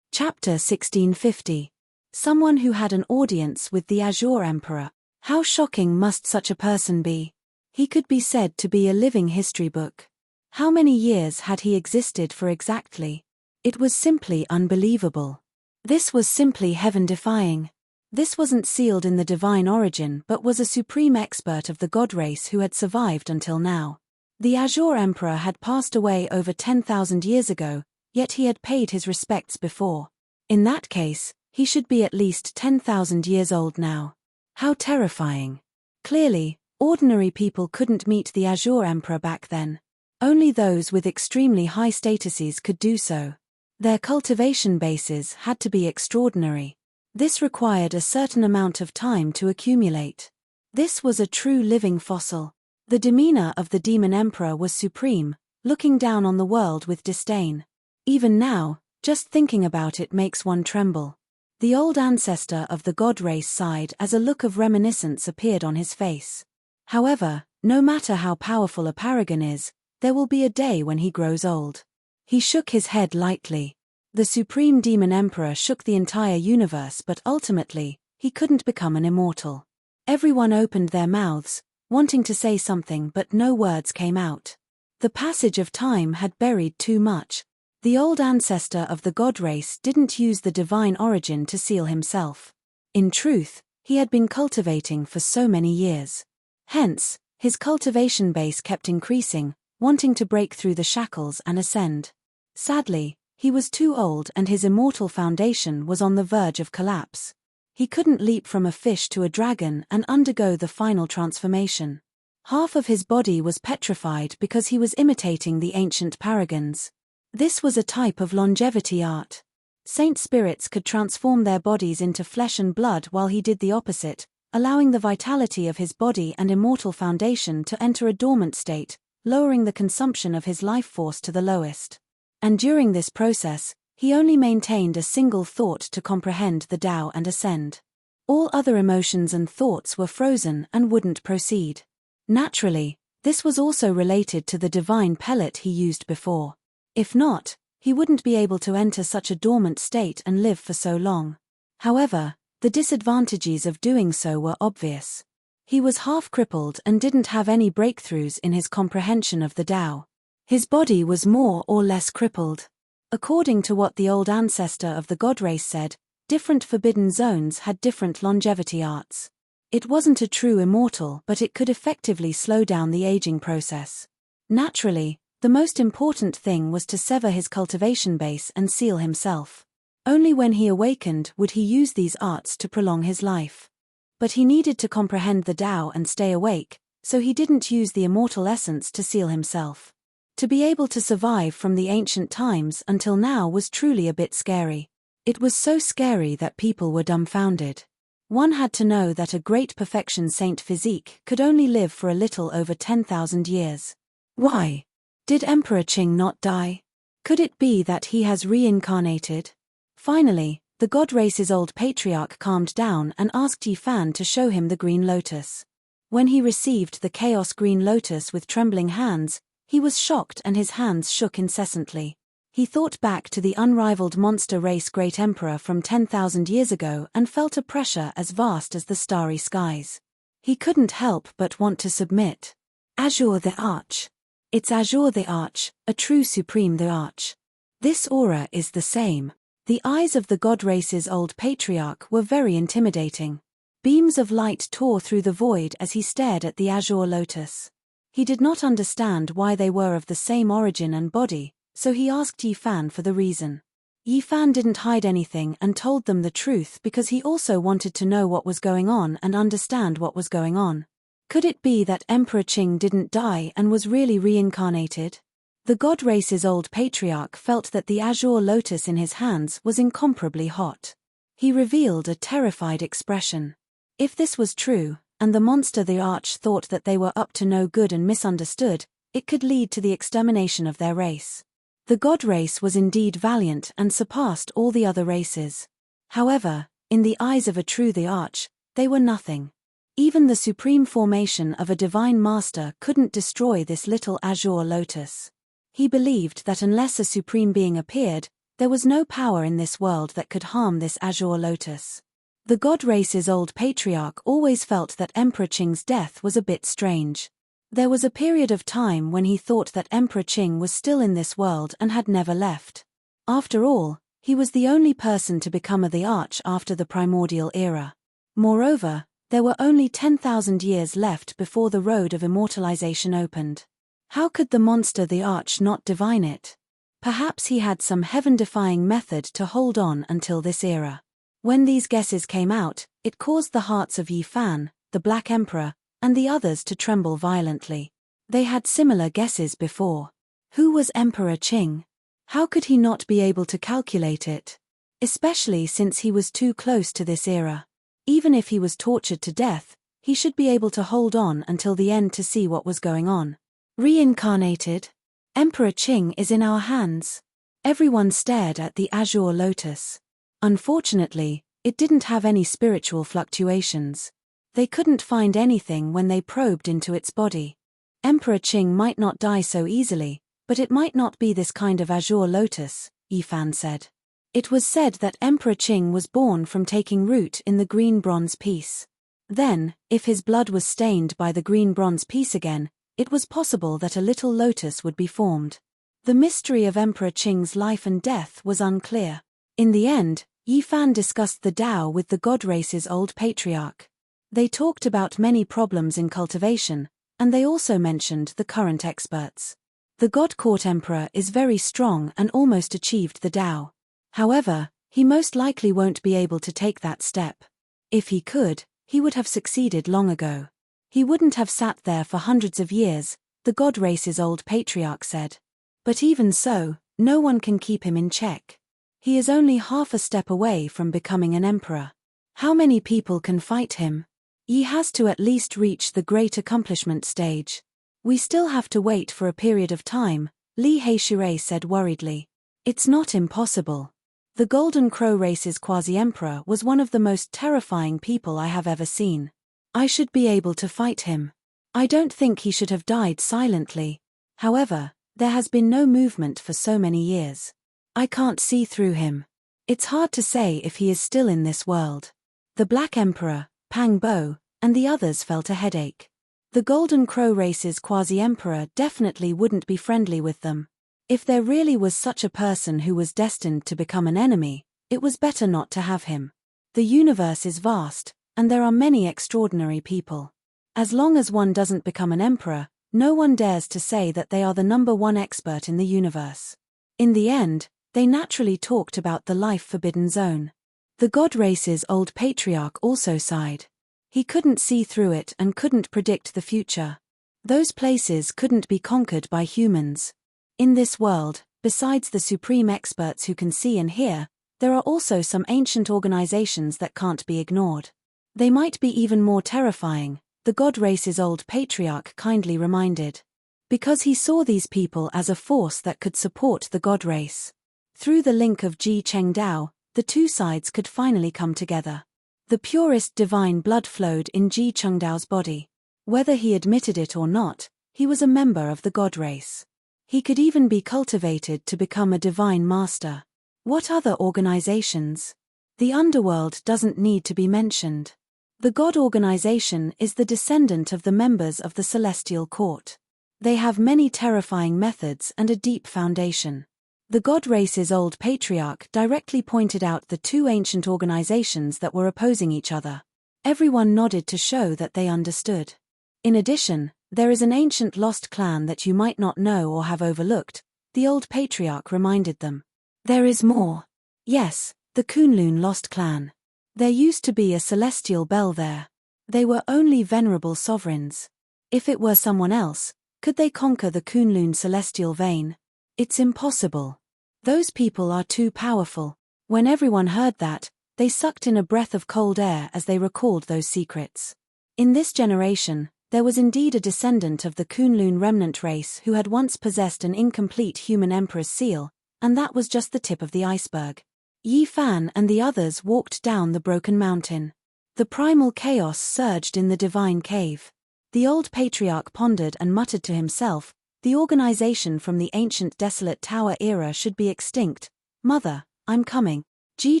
Chapter 1650. Someone who had an audience with the Azure Emperor. How shocking must such a person be? He could be said to be a living history book. How many years had he existed for exactly? It was simply unbelievable. This was simply heaven-defying. This wasn't sealed in the divine origin but was a supreme expert of the god race who had survived until now. The Azure Emperor had passed away over 10,000 years ago, yet he had paid his respects before. In that case, he should be at least 10,000 years old now. How terrifying. Clearly, ordinary people couldn't meet the Azure Emperor back then. Only those with extremely high statuses could do so. Their cultivation bases had to be extraordinary. This required a certain amount of time to accumulate. This was a true living fossil. The demeanor of the Demon Emperor was supreme, looking down on the world with disdain. Even now, just thinking about it makes one tremble. The old ancestor of the god race sighed as a look of reminiscence appeared on his face. However, no matter how powerful a paragon is, there will be a day when he grows old. He shook his head lightly. The Supreme Demon Emperor shook the entire universe, but ultimately, he couldn't become an immortal. Everyone opened their mouths, wanting to say something, but no words came out. The passage of time had buried too much. The old ancestor of the god race didn't use the divine origin to seal himself. In truth, he had been cultivating for so many years. Hence, his cultivation base kept increasing, wanting to break through the shackles and ascend. Sadly, he was too old and his immortal foundation was on the verge of collapse. He couldn't leap from a fish to a dragon and undergo the final transformation. Half of his body was petrified because he was imitating the ancient paragons. This was a type of longevity art. Saint spirits could transform their bodies into flesh and blood while he did the opposite, allowing the vitality of his body and immortal foundation to enter a dormant state, lowering the consumption of his life force to the lowest. And during this process, he only maintained a single thought to comprehend the Tao and ascend. All other emotions and thoughts were frozen and wouldn't proceed. Naturally, this was also related to the divine pellet he used before. If not, he wouldn't be able to enter such a dormant state and live for so long. However, the disadvantages of doing so were obvious. He was half crippled and didn't have any breakthroughs in his comprehension of the Tao. His body was more or less crippled. According to what the old ancestor of the god race said, different forbidden zones had different longevity arts. It wasn't a true immortal, but it could effectively slow down the aging process. Naturally, the most important thing was to sever his cultivation base and seal himself. Only when he awakened would he use these arts to prolong his life. But he needed to comprehend the Tao and stay awake, so he didn't use the immortal essence to seal himself. To be able to survive from the ancient times until now was truly a bit scary. It was so scary that people were dumbfounded. One had to know that a great perfection Saint Physique could only live for a little over 10,000 years. Why? Did Emperor Qing not die? Could it be that he has reincarnated? Finally, the god race's old patriarch calmed down and asked Yi Fan to show him the green lotus. When he received the chaos green lotus with trembling hands, he was shocked and his hands shook incessantly. He thought back to the unrivaled monster race great emperor from 10,000 years ago and felt a pressure as vast as the starry skies. He couldn't help but want to submit. Azure the Arch. It's Azure the Arch, a true supreme the Arch. This aura is the same. The eyes of the god race's old patriarch were very intimidating. Beams of light tore through the void as he stared at the azure lotus. He did not understand why they were of the same origin and body, so he asked Yifan for the reason. Yifan didn't hide anything and told them the truth because he also wanted to know what was going on and understand what was going on. Could it be that Emperor Qing didn't die and was really reincarnated? The god race's old patriarch felt that the azure lotus in his hands was incomparably hot. He revealed a terrified expression. If this was true, and the monster the arch thought that they were up to no good and misunderstood, it could lead to the extermination of their race. The god race was indeed valiant and surpassed all the other races. However, in the eyes of a true the arch, they were nothing. Even the supreme formation of a divine master couldn't destroy this little azure lotus. He believed that unless a supreme being appeared, there was no power in this world that could harm this azure lotus. The god race's old patriarch always felt that Emperor Qing's death was a bit strange. There was a period of time when he thought that Emperor Qing was still in this world and had never left. After all, he was the only person to become the arch after the primordial era. Moreover, there were only 10,000 years left before the road of immortalization opened. How could the monster the arch not divine it? Perhaps he had some heaven-defying method to hold on until this era. When these guesses came out, it caused the hearts of Yifan, the Black Emperor, and the others to tremble violently. They had similar guesses before. Who was Emperor Qing? How could he not be able to calculate it? Especially since he was too close to this era. Even if he was tortured to death, he should be able to hold on until the end to see what was going on. Reincarnated? Emperor Qing is in our hands. Everyone stared at the azure lotus. Unfortunately, it didn't have any spiritual fluctuations. They couldn't find anything when they probed into its body. Emperor Qing might not die so easily, but it might not be this kind of azure lotus, Yifan said. It was said that Emperor Qing was born from taking root in the green bronze piece. Then, if his blood was stained by the green bronze piece again, it was possible that a little lotus would be formed. The mystery of Emperor Qing's life and death was unclear. In the end, Yifan discussed the Tao with the god race's old patriarch. They talked about many problems in cultivation, and they also mentioned the current experts. The god court emperor is very strong and almost achieved the Tao. However, he most likely won't be able to take that step. If he could, he would have succeeded long ago. He wouldn't have sat there for hundreds of years, the god race's old patriarch said. But even so, no one can keep him in check. He is only half a step away from becoming an emperor. How many people can fight him? He has to at least reach the great accomplishment stage. We still have to wait for a period of time, Li Heishui said worriedly. It's not impossible. The Golden Crow race's quasi-emperor was one of the most terrifying people I have ever seen. I should be able to fight him. I don't think he should have died silently. However, there has been no movement for so many years. I can't see through him. It's hard to say if he is still in this world. The Black Emperor, Pang Bo, and the others felt a headache. The Golden Crow race's quasi-emperor definitely wouldn't be friendly with them. If there really was such a person who was destined to become an enemy, it was better not to have him. The universe is vast, and there are many extraordinary people. As long as one doesn't become an emperor, no one dares to say that they are the #1 expert in the universe. In the end, they naturally talked about the life-forbidden zone. The god race's old patriarch also sighed. He couldn't see through it and couldn't predict the future. Those places couldn't be conquered by humans. In this world, besides the supreme experts who can see and hear, there are also some ancient organizations that can't be ignored. They might be even more terrifying, the god race's old patriarch kindly reminded. Because he saw these people as a force that could support the god race. Through the link of Ji Chengdao, the two sides could finally come together. The purest divine blood flowed in Ji Chengdao's body. Whether he admitted it or not, he was a member of the god race. He could even be cultivated to become a divine master. What other organizations? The underworld doesn't need to be mentioned. The God organization is the descendant of the members of the celestial court. They have many terrifying methods and a deep foundation. The god race's old patriarch directly pointed out the two ancient organizations that were opposing each other. Everyone nodded to show that they understood. In addition, there is an ancient lost clan that you might not know or have overlooked, the old patriarch reminded them. There is more. Yes, the Kunlun lost clan. There used to be a celestial bell there. They were only venerable sovereigns. If it were someone else, could they conquer the Kunlun celestial vein? It's impossible. Those people are too powerful. When everyone heard that, they sucked in a breath of cold air as they recalled those secrets. In this generation, there was indeed a descendant of the Kunlun remnant race who had once possessed an incomplete human emperor's seal, and that was just the tip of the iceberg. Yi Fan and the others walked down the broken mountain. The primal chaos surged in the divine cave. The old patriarch pondered and muttered to himself, the organization from the ancient desolate tower era should be extinct. Mother, I'm coming. Ji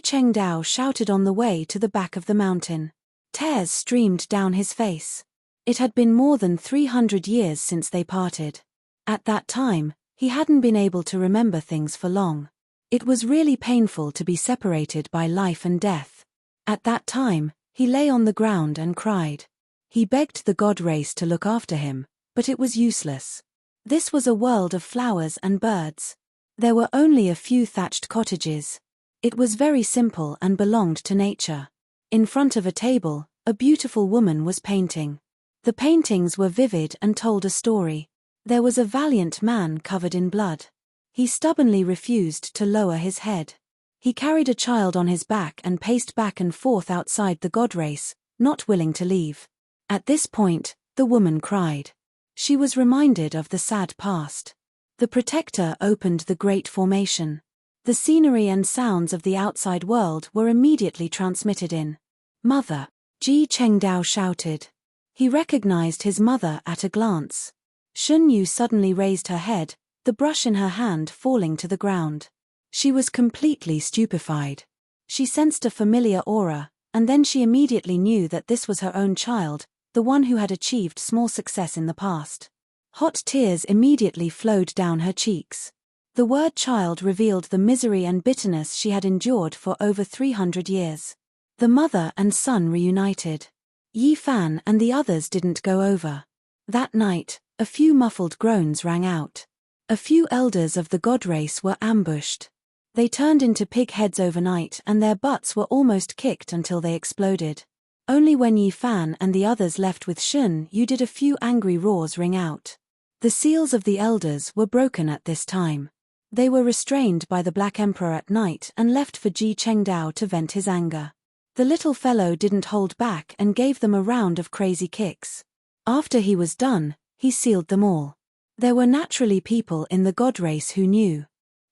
Chengdao shouted on the way to the back of the mountain. Tears streamed down his face. It had been more than 300 years since they parted. At that time, he hadn't been able to remember things for long. It was really painful to be separated by life and death. At that time, he lay on the ground and cried. He begged the god race to look after him, but it was useless. This was a world of flowers and birds. There were only a few thatched cottages. It was very simple and belonged to nature. In front of a table, a beautiful woman was painting. The paintings were vivid and told a story. There was a valiant man covered in blood. He stubbornly refused to lower his head. He carried a child on his back and paced back and forth outside the god race, not willing to leave. At this point, the woman cried. She was reminded of the sad past. The protector opened the great formation. The scenery and sounds of the outside world were immediately transmitted in. Mother, Ji Chengdao shouted. He recognized his mother at a glance. Shun Yu suddenly raised her head, the brush in her hand falling to the ground. She was completely stupefied. She sensed a familiar aura, and then she immediately knew that this was her own child, the one who had achieved small success in the past. Hot tears immediately flowed down her cheeks. The word child revealed the misery and bitterness she had endured for over 300 years. The mother and son reunited. Yi Fan and the others didn't go over. That night, a few muffled groans rang out. A few elders of the god race were ambushed. They turned into pig heads overnight and their butts were almost kicked until they exploded. Only when Yi Fan and the others left with Shun Yu did a few angry roars ring out. The seals of the elders were broken at this time. They were restrained by the Black Emperor at night and left for Ji Chengdao to vent his anger. The little fellow didn't hold back and gave them a round of crazy kicks. After he was done, he sealed them all. There were naturally people in the god race who knew.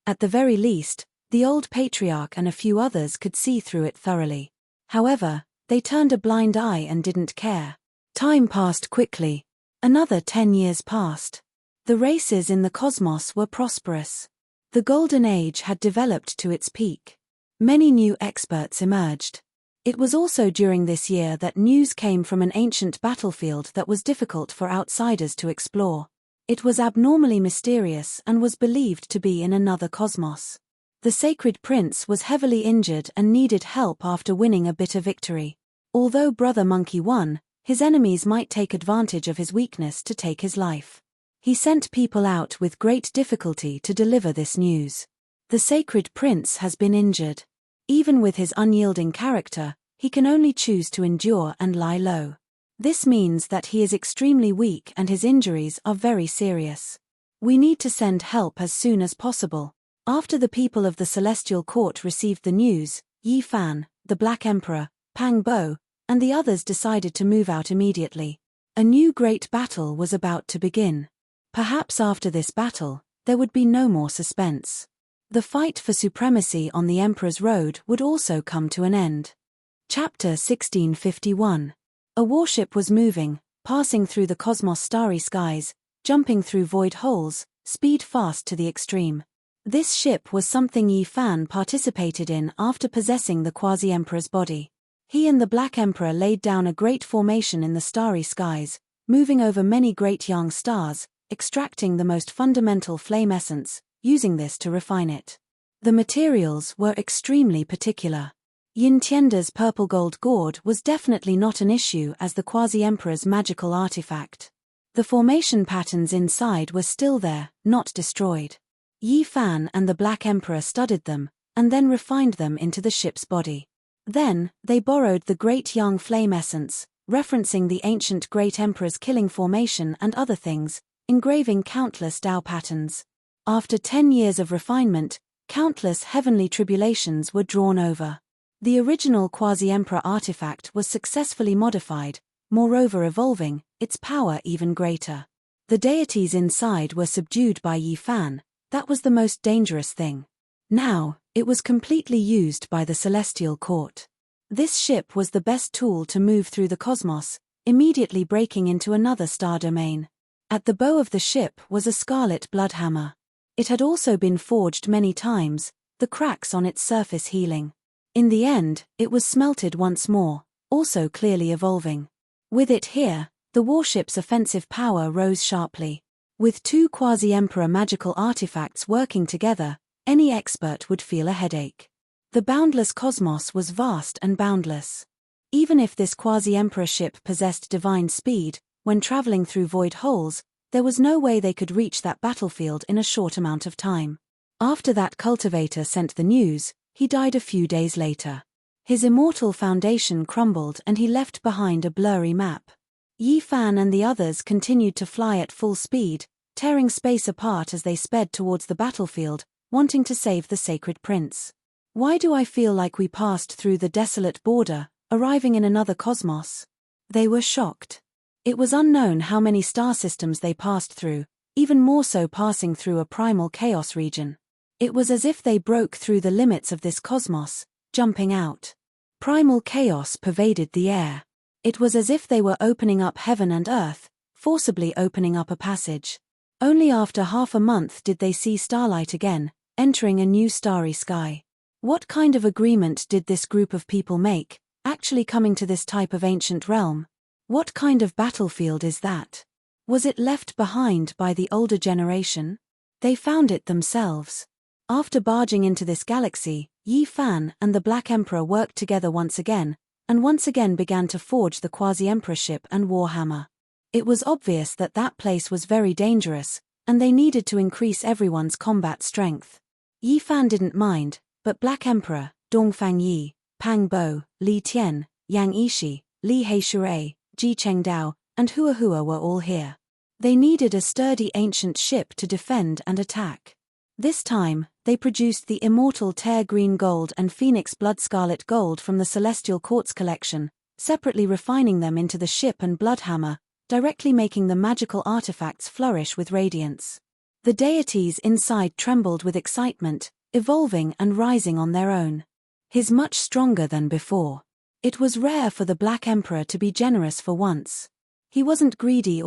At the very least, the old patriarch and a few others could see through it thoroughly. However, they turned a blind eye and didn't care. Time passed quickly. Another 10 years passed. The races in the cosmos were prosperous. The Golden Age had developed to its peak. Many new experts emerged. It was also during this year that news came from an ancient battlefield that was difficult for outsiders to explore. It was abnormally mysterious and was believed to be in another cosmos. The sacred prince was heavily injured and needed help after winning a bitter victory. Although Brother Monkey won, his enemies might take advantage of his weakness to take his life. He sent people out with great difficulty to deliver this news. The sacred prince has been injured. Even with his unyielding character, he can only choose to endure and lie low. This means that he is extremely weak and his injuries are very serious. We need to send help as soon as possible. After the people of the Celestial Court received the news, Yi Fan, the Black Emperor, Pang Bo, and the others decided to move out immediately. A new great battle was about to begin. Perhaps after this battle, there would be no more suspense. The fight for supremacy on the Emperor's Road would also come to an end. Chapter 1651. A warship was moving, passing through the cosmos' starry skies, jumping through void holes, speed fast to the extreme. This ship was something Yi Fan participated in after possessing the Quasi-Emperor's body. He and the Black Emperor laid down a great formation in the starry skies, moving over many great young stars, extracting the most fundamental flame essence, using this to refine it. The materials were extremely particular. Yin Tianda's purple gold gourd was definitely not an issue as the Quasi-Emperor's magical artifact. The formation patterns inside were still there, not destroyed. Yi Fan and the Black Emperor studied them, and then refined them into the ship's body. Then, they borrowed the Great Young Flame essence, referencing the ancient Great Emperor's killing formation and other things, engraving countless Tao patterns. After 10 years of refinement, countless heavenly tribulations were drawn over. The original Quasi-Emperor artifact was successfully modified, moreover evolving, its power even greater. The deities inside were subdued by Yi Fan. That was the most dangerous thing. Now, it was completely used by the Celestial Court. This ship was the best tool to move through the cosmos, immediately breaking into another star domain. At the bow of the ship was a scarlet bloodhammer. It had also been forged many times, the cracks on its surface healing. In the end, it was smelted once more, also clearly evolving. With it here, the warship's offensive power rose sharply. With 2 Quasi-Emperor magical artifacts working together, any expert would feel a headache. The boundless cosmos was vast and boundless. Even if this Quasi-Emperor ship possessed divine speed, when traveling through void holes, there was no way they could reach that battlefield in a short amount of time. After that cultivator sent the news, he died a few days later. His immortal foundation crumbled and he left behind a blurry map. Yi Fan and the others continued to fly at full speed, tearing space apart as they sped towards the battlefield, wanting to save the sacred prince. Why do I feel like we passed through the desolate border, arriving in another cosmos? They were shocked. It was unknown how many star systems they passed through, even more so passing through a primal chaos region. It was as if they broke through the limits of this cosmos, jumping out. Primal chaos pervaded the air. It was as if they were opening up heaven and earth, forcibly opening up a passage. Only after half a month did they see starlight again, entering a new starry sky. What kind of agreement did this group of people make, actually coming to this type of ancient realm? What kind of battlefield is that? Was it left behind by the older generation? They found it themselves. After barging into this galaxy, Yi Fan and the Black Emperor worked together once again, and once again began to forge the Quasi-Emperor ship and warhammer. It was obvious that that place was very dangerous, and they needed to increase everyone's combat strength. Yi Fan didn't mind, but Black Emperor, Dongfang Yi, Pang Bo, Li Tian, Yang Ishi, Li Heishui, Ji Chengdao, and Hua Hua were all here. They needed a sturdy ancient ship to defend and attack. This time, they produced the immortal Tear Green Gold and Phoenix Blood Scarlet Gold from the Celestial Quartz collection, separately refining them into the ship and bloodhammer, directly making the magical artifacts flourish with radiance. The deities inside trembled with excitement, evolving and rising on their own. He's much stronger than before. It was rare for the Black Emperor to be generous for once. He wasn't greedy,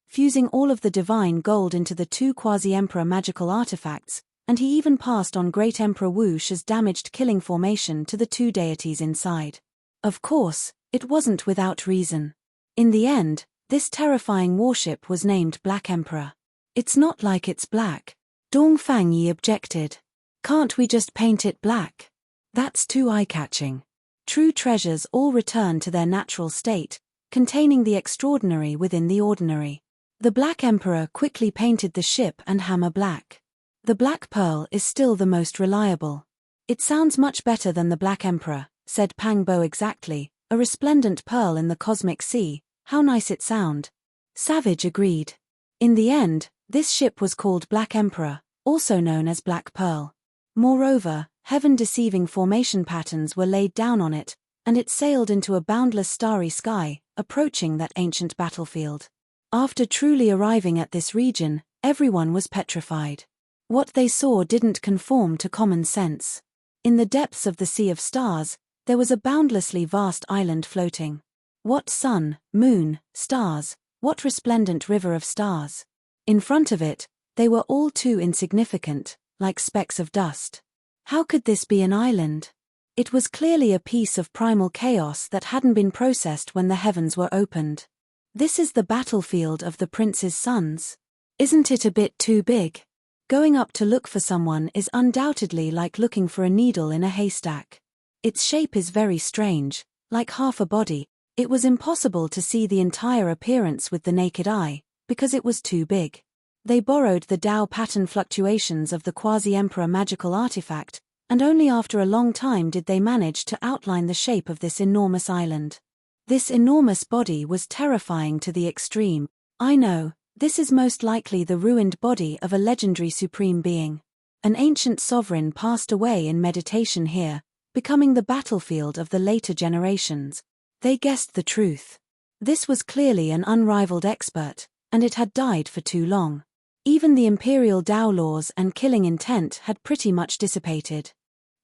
fusing all of the divine gold into the 2 Quasi-Emperor magical artifacts, and he even passed on Great Emperor Wu Shi's damaged killing formation to the 2 deities inside. Of course, it wasn't without reason. In the end, this terrifying warship was named Black Emperor. It's not like it's black. Dongfang Yi objected. Can't we just paint it black? That's too eye-catching. True treasures all return to their natural state, containing the extraordinary within the ordinary. The Black Emperor quickly painted the ship and hammer black. The Black Pearl is still the most reliable. It sounds much better than the Black Emperor, said Pang Bo exactly, a resplendent pearl in the cosmic sea, how nice it sound. Savage agreed. In the end, this ship was called Black Emperor, also known as Black Pearl. Moreover, heaven-deceiving formation patterns were laid down on it, and it sailed into a boundless starry sky, approaching that ancient battlefield. After truly arriving at this region, everyone was petrified. What they saw didn't conform to common sense. In the depths of the Sea of Stars, there was a boundlessly vast island floating. What sun, moon, stars, what resplendent river of stars. In front of it, they were all too insignificant, like specks of dust. How could this be an island? It was clearly a piece of primal chaos that hadn't been processed when the heavens were opened. This is the battlefield of the prince's sons. Isn't it a bit too big? Going up to look for someone is undoubtedly like looking for a needle in a haystack. Its shape is very strange, like half a body. It was impossible to see the entire appearance with the naked eye, because it was too big. They borrowed the Tao pattern fluctuations of the Quasi-Emperor magical artifact, and only after a long time did they manage to outline the shape of this enormous island. This enormous body was terrifying to the extreme. I know, this is most likely the ruined body of a legendary supreme being. An ancient sovereign passed away in meditation here, becoming the battlefield of the later generations. They guessed the truth. This was clearly an unrivaled expert, and it had died for too long. Even the imperial Tao laws and killing intent had pretty much dissipated.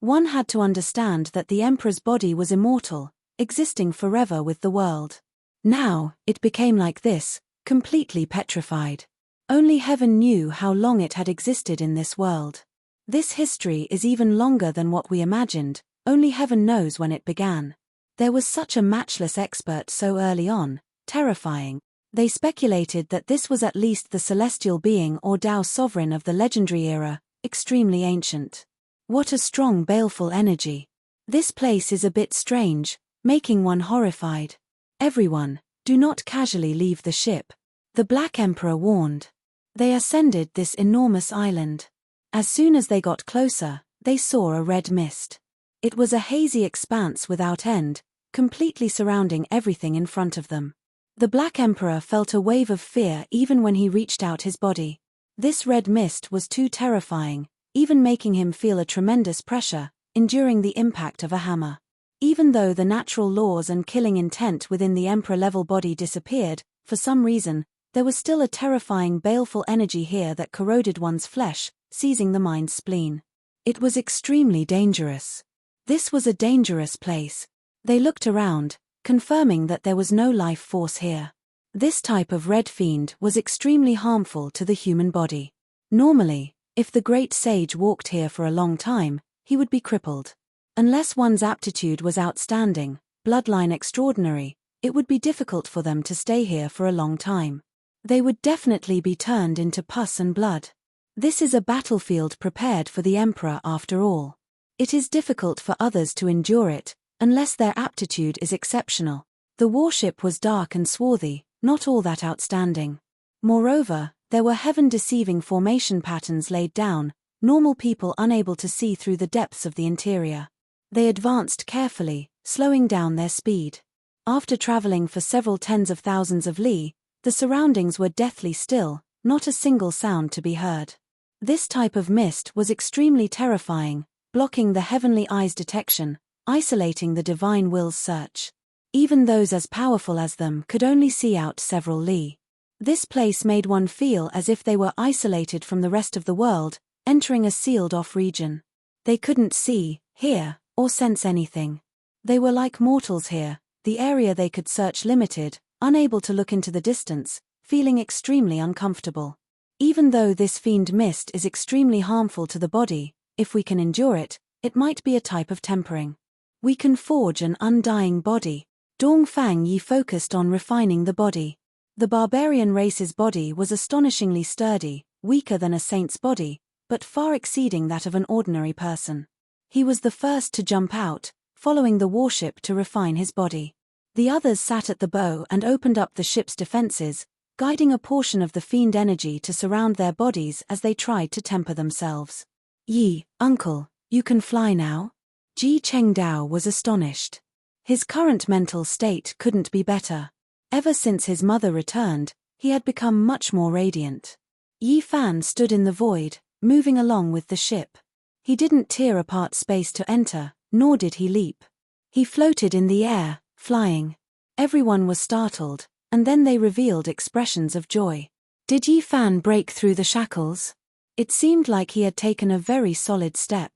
One had to understand that the emperor's body was immortal, existing forever with the world. Now, it became like this, completely petrified. Only heaven knew how long it had existed in this world. This history is even longer than what we imagined, only heaven knows when it began. There was such a matchless expert so early on, terrifying. They speculated that this was at least the celestial being or Tao sovereign of the legendary era, extremely ancient. What a strong baleful energy. This place is a bit strange, making one horrified. Everyone, do not casually leave the ship. The Black Emperor warned. They ascended this enormous island. As soon as they got closer, they saw a red mist. It was a hazy expanse without end, completely surrounding everything in front of them. The Black Emperor felt a wave of fear even when he reached out his body. This red mist was too terrifying, even making him feel a tremendous pressure, enduring the impact of a hammer. Even though the natural laws and killing intent within the Emperor-level body disappeared, for some reason, there was still a terrifying baleful energy here that corroded one's flesh, seizing the mind's spleen. It was extremely dangerous. This was a dangerous place. They looked around, confirming that there was no life force here. This type of red fiend was extremely harmful to the human body. Normally, if the great sage walked here for a long time, he would be crippled. Unless one's aptitude was outstanding, bloodline extraordinary, it would be difficult for them to stay here for a long time. They would definitely be turned into pus and blood. This is a battlefield prepared for the Emperor after all. It is difficult for others to endure it, unless their aptitude is exceptional. The warship was dark and swarthy, not all that outstanding. Moreover, there were heaven-deceiving formation patterns laid down, normal people unable to see through the depths of the interior. They advanced carefully, slowing down their speed. After traveling for several tens of thousands of li, the surroundings were deathly still, not a single sound to be heard. This type of mist was extremely terrifying, blocking the heavenly eye's detection, isolating the divine will's search. Even those as powerful as them could only see out several li. This place made one feel as if they were isolated from the rest of the world, entering a sealed-off region. They couldn't see, hear, or sense anything. They were like mortals here, the area they could search limited, unable to look into the distance, feeling extremely uncomfortable. Even though this fiend mist is extremely harmful to the body, if we can endure it, it might be a type of tempering. We can forge an undying body. Dongfang Yi focused on refining the body. The barbarian race's body was astonishingly sturdy, weaker than a saint's body, but far exceeding that of an ordinary person. He was the first to jump out, following the warship to refine his body. The others sat at the bow and opened up the ship's defenses, guiding a portion of the fiend energy to surround their bodies as they tried to temper themselves. Yi, uncle, you can fly now? Ji Chengdao was astonished. His current mental state couldn't be better. Ever since his mother returned, he had become much more radiant. Yi Fan stood in the void, moving along with the ship. He didn't tear apart space to enter, nor did he leap. He floated in the air, flying. Everyone was startled, and then they revealed expressions of joy. Did Yi Fan break through the shackles? It seemed like he had taken a very solid step.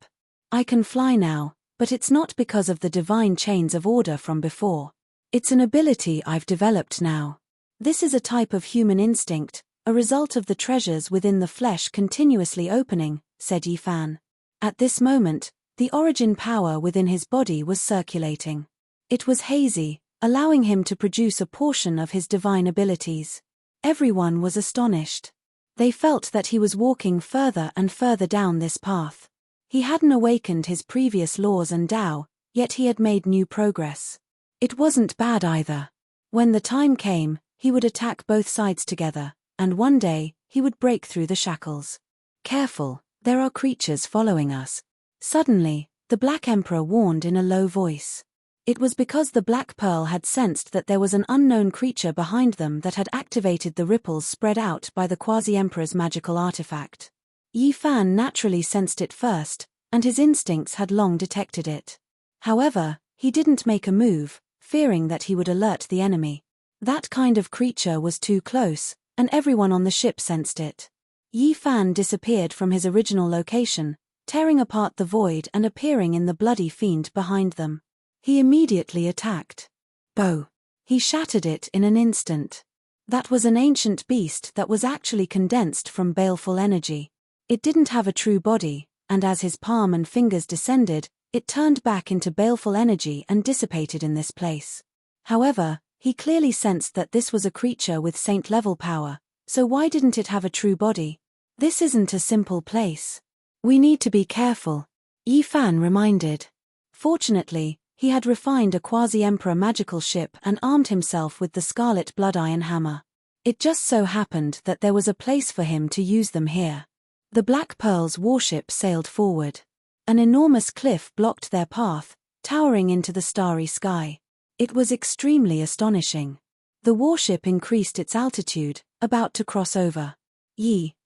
I can fly now, but it's not because of the divine chains of order from before. It's an ability I've developed now. This is a type of human instinct, a result of the treasures within the flesh continuously opening, said Yi Fan. At this moment, the origin power within his body was circulating. It was hazy, allowing him to produce a portion of his divine abilities. Everyone was astonished. They felt that he was walking further and further down this path. He hadn't awakened his previous laws and Tao, Yet he had made new progress. It wasn't bad either. When the time came, he would attack both sides together, and one day, he would break through the shackles. Careful, there are creatures following us. Suddenly, the Black Emperor warned in a low voice. It was because the Black Pearl had sensed that there was an unknown creature behind them that had activated the ripples spread out by the Quasi-Emperor's magical artifact. Yi Fan naturally sensed it first, and his instincts had long detected it. However, he didn't make a move, fearing that he would alert the enemy. That kind of creature was too close, and everyone on the ship sensed it. Yi Fan disappeared from his original location, tearing apart the void and appearing in the bloody fiend behind them. He immediately attacked. Bow! He shattered it in an instant. That was an ancient beast that was actually condensed from baleful energy. It didn't have a true body, and as his palm and fingers descended, it turned back into baleful energy and dissipated in this place. However, he clearly sensed that this was a creature with saint-level power, so why didn't it have a true body? This isn't a simple place. We need to be careful, Yi Fan reminded. Fortunately, he had refined a Quasi-Emperor magical ship and armed himself with the Scarlet Blood Iron Hammer. It just so happened that there was a place for him to use them here. The Black Pearl's warship sailed forward. An enormous cliff blocked their path, towering into the starry sky. It was extremely astonishing. The warship increased its altitude, about to cross over.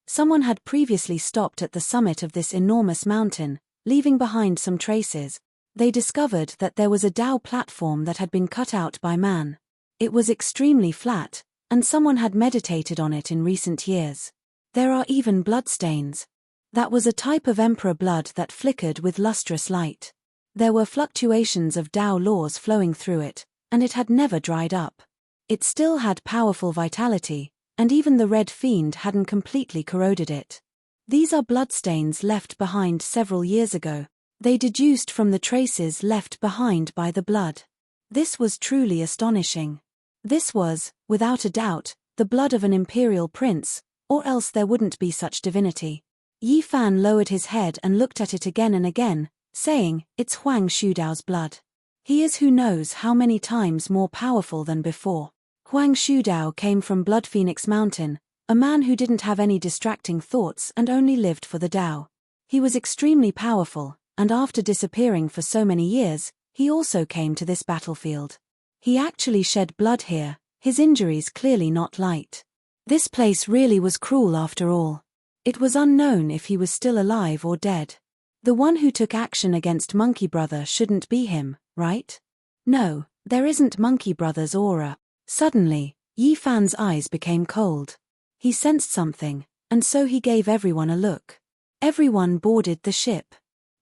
Someone had previously stopped at the summit of this enormous mountain, leaving behind some traces. They discovered that there was a Tao platform that had been cut out by man. It was extremely flat, and someone had meditated on it in recent years. There are even bloodstains. That was a type of emperor blood that flickered with lustrous light. There were fluctuations of Tao laws flowing through it, and it had never dried up. It still had powerful vitality, and even the red fiend hadn't completely corroded it. These are bloodstains left behind several years ago. They deduced from the traces left behind by the blood. This was truly astonishing. This was, without a doubt, the blood of an imperial prince, or else there wouldn't be such divinity. Yi Fan lowered his head and looked at it again and again, saying, "It's Huang Shudao's blood. He is who knows how many times more powerful than before." Huang Shudao came from Blood Phoenix Mountain, a man who didn't have any distracting thoughts and only lived for the Tao. He was extremely powerful, and after disappearing for so many years, he also came to this battlefield. He actually shed blood here, his injuries clearly not light. This place really was cruel after all. It was unknown if he was still alive or dead. The one who took action against Monkey Brother shouldn't be him, right? No, there isn't Monkey Brother's aura. Suddenly, Yi Fan's eyes became cold. He sensed something, and so he gave everyone a look. Everyone boarded the ship.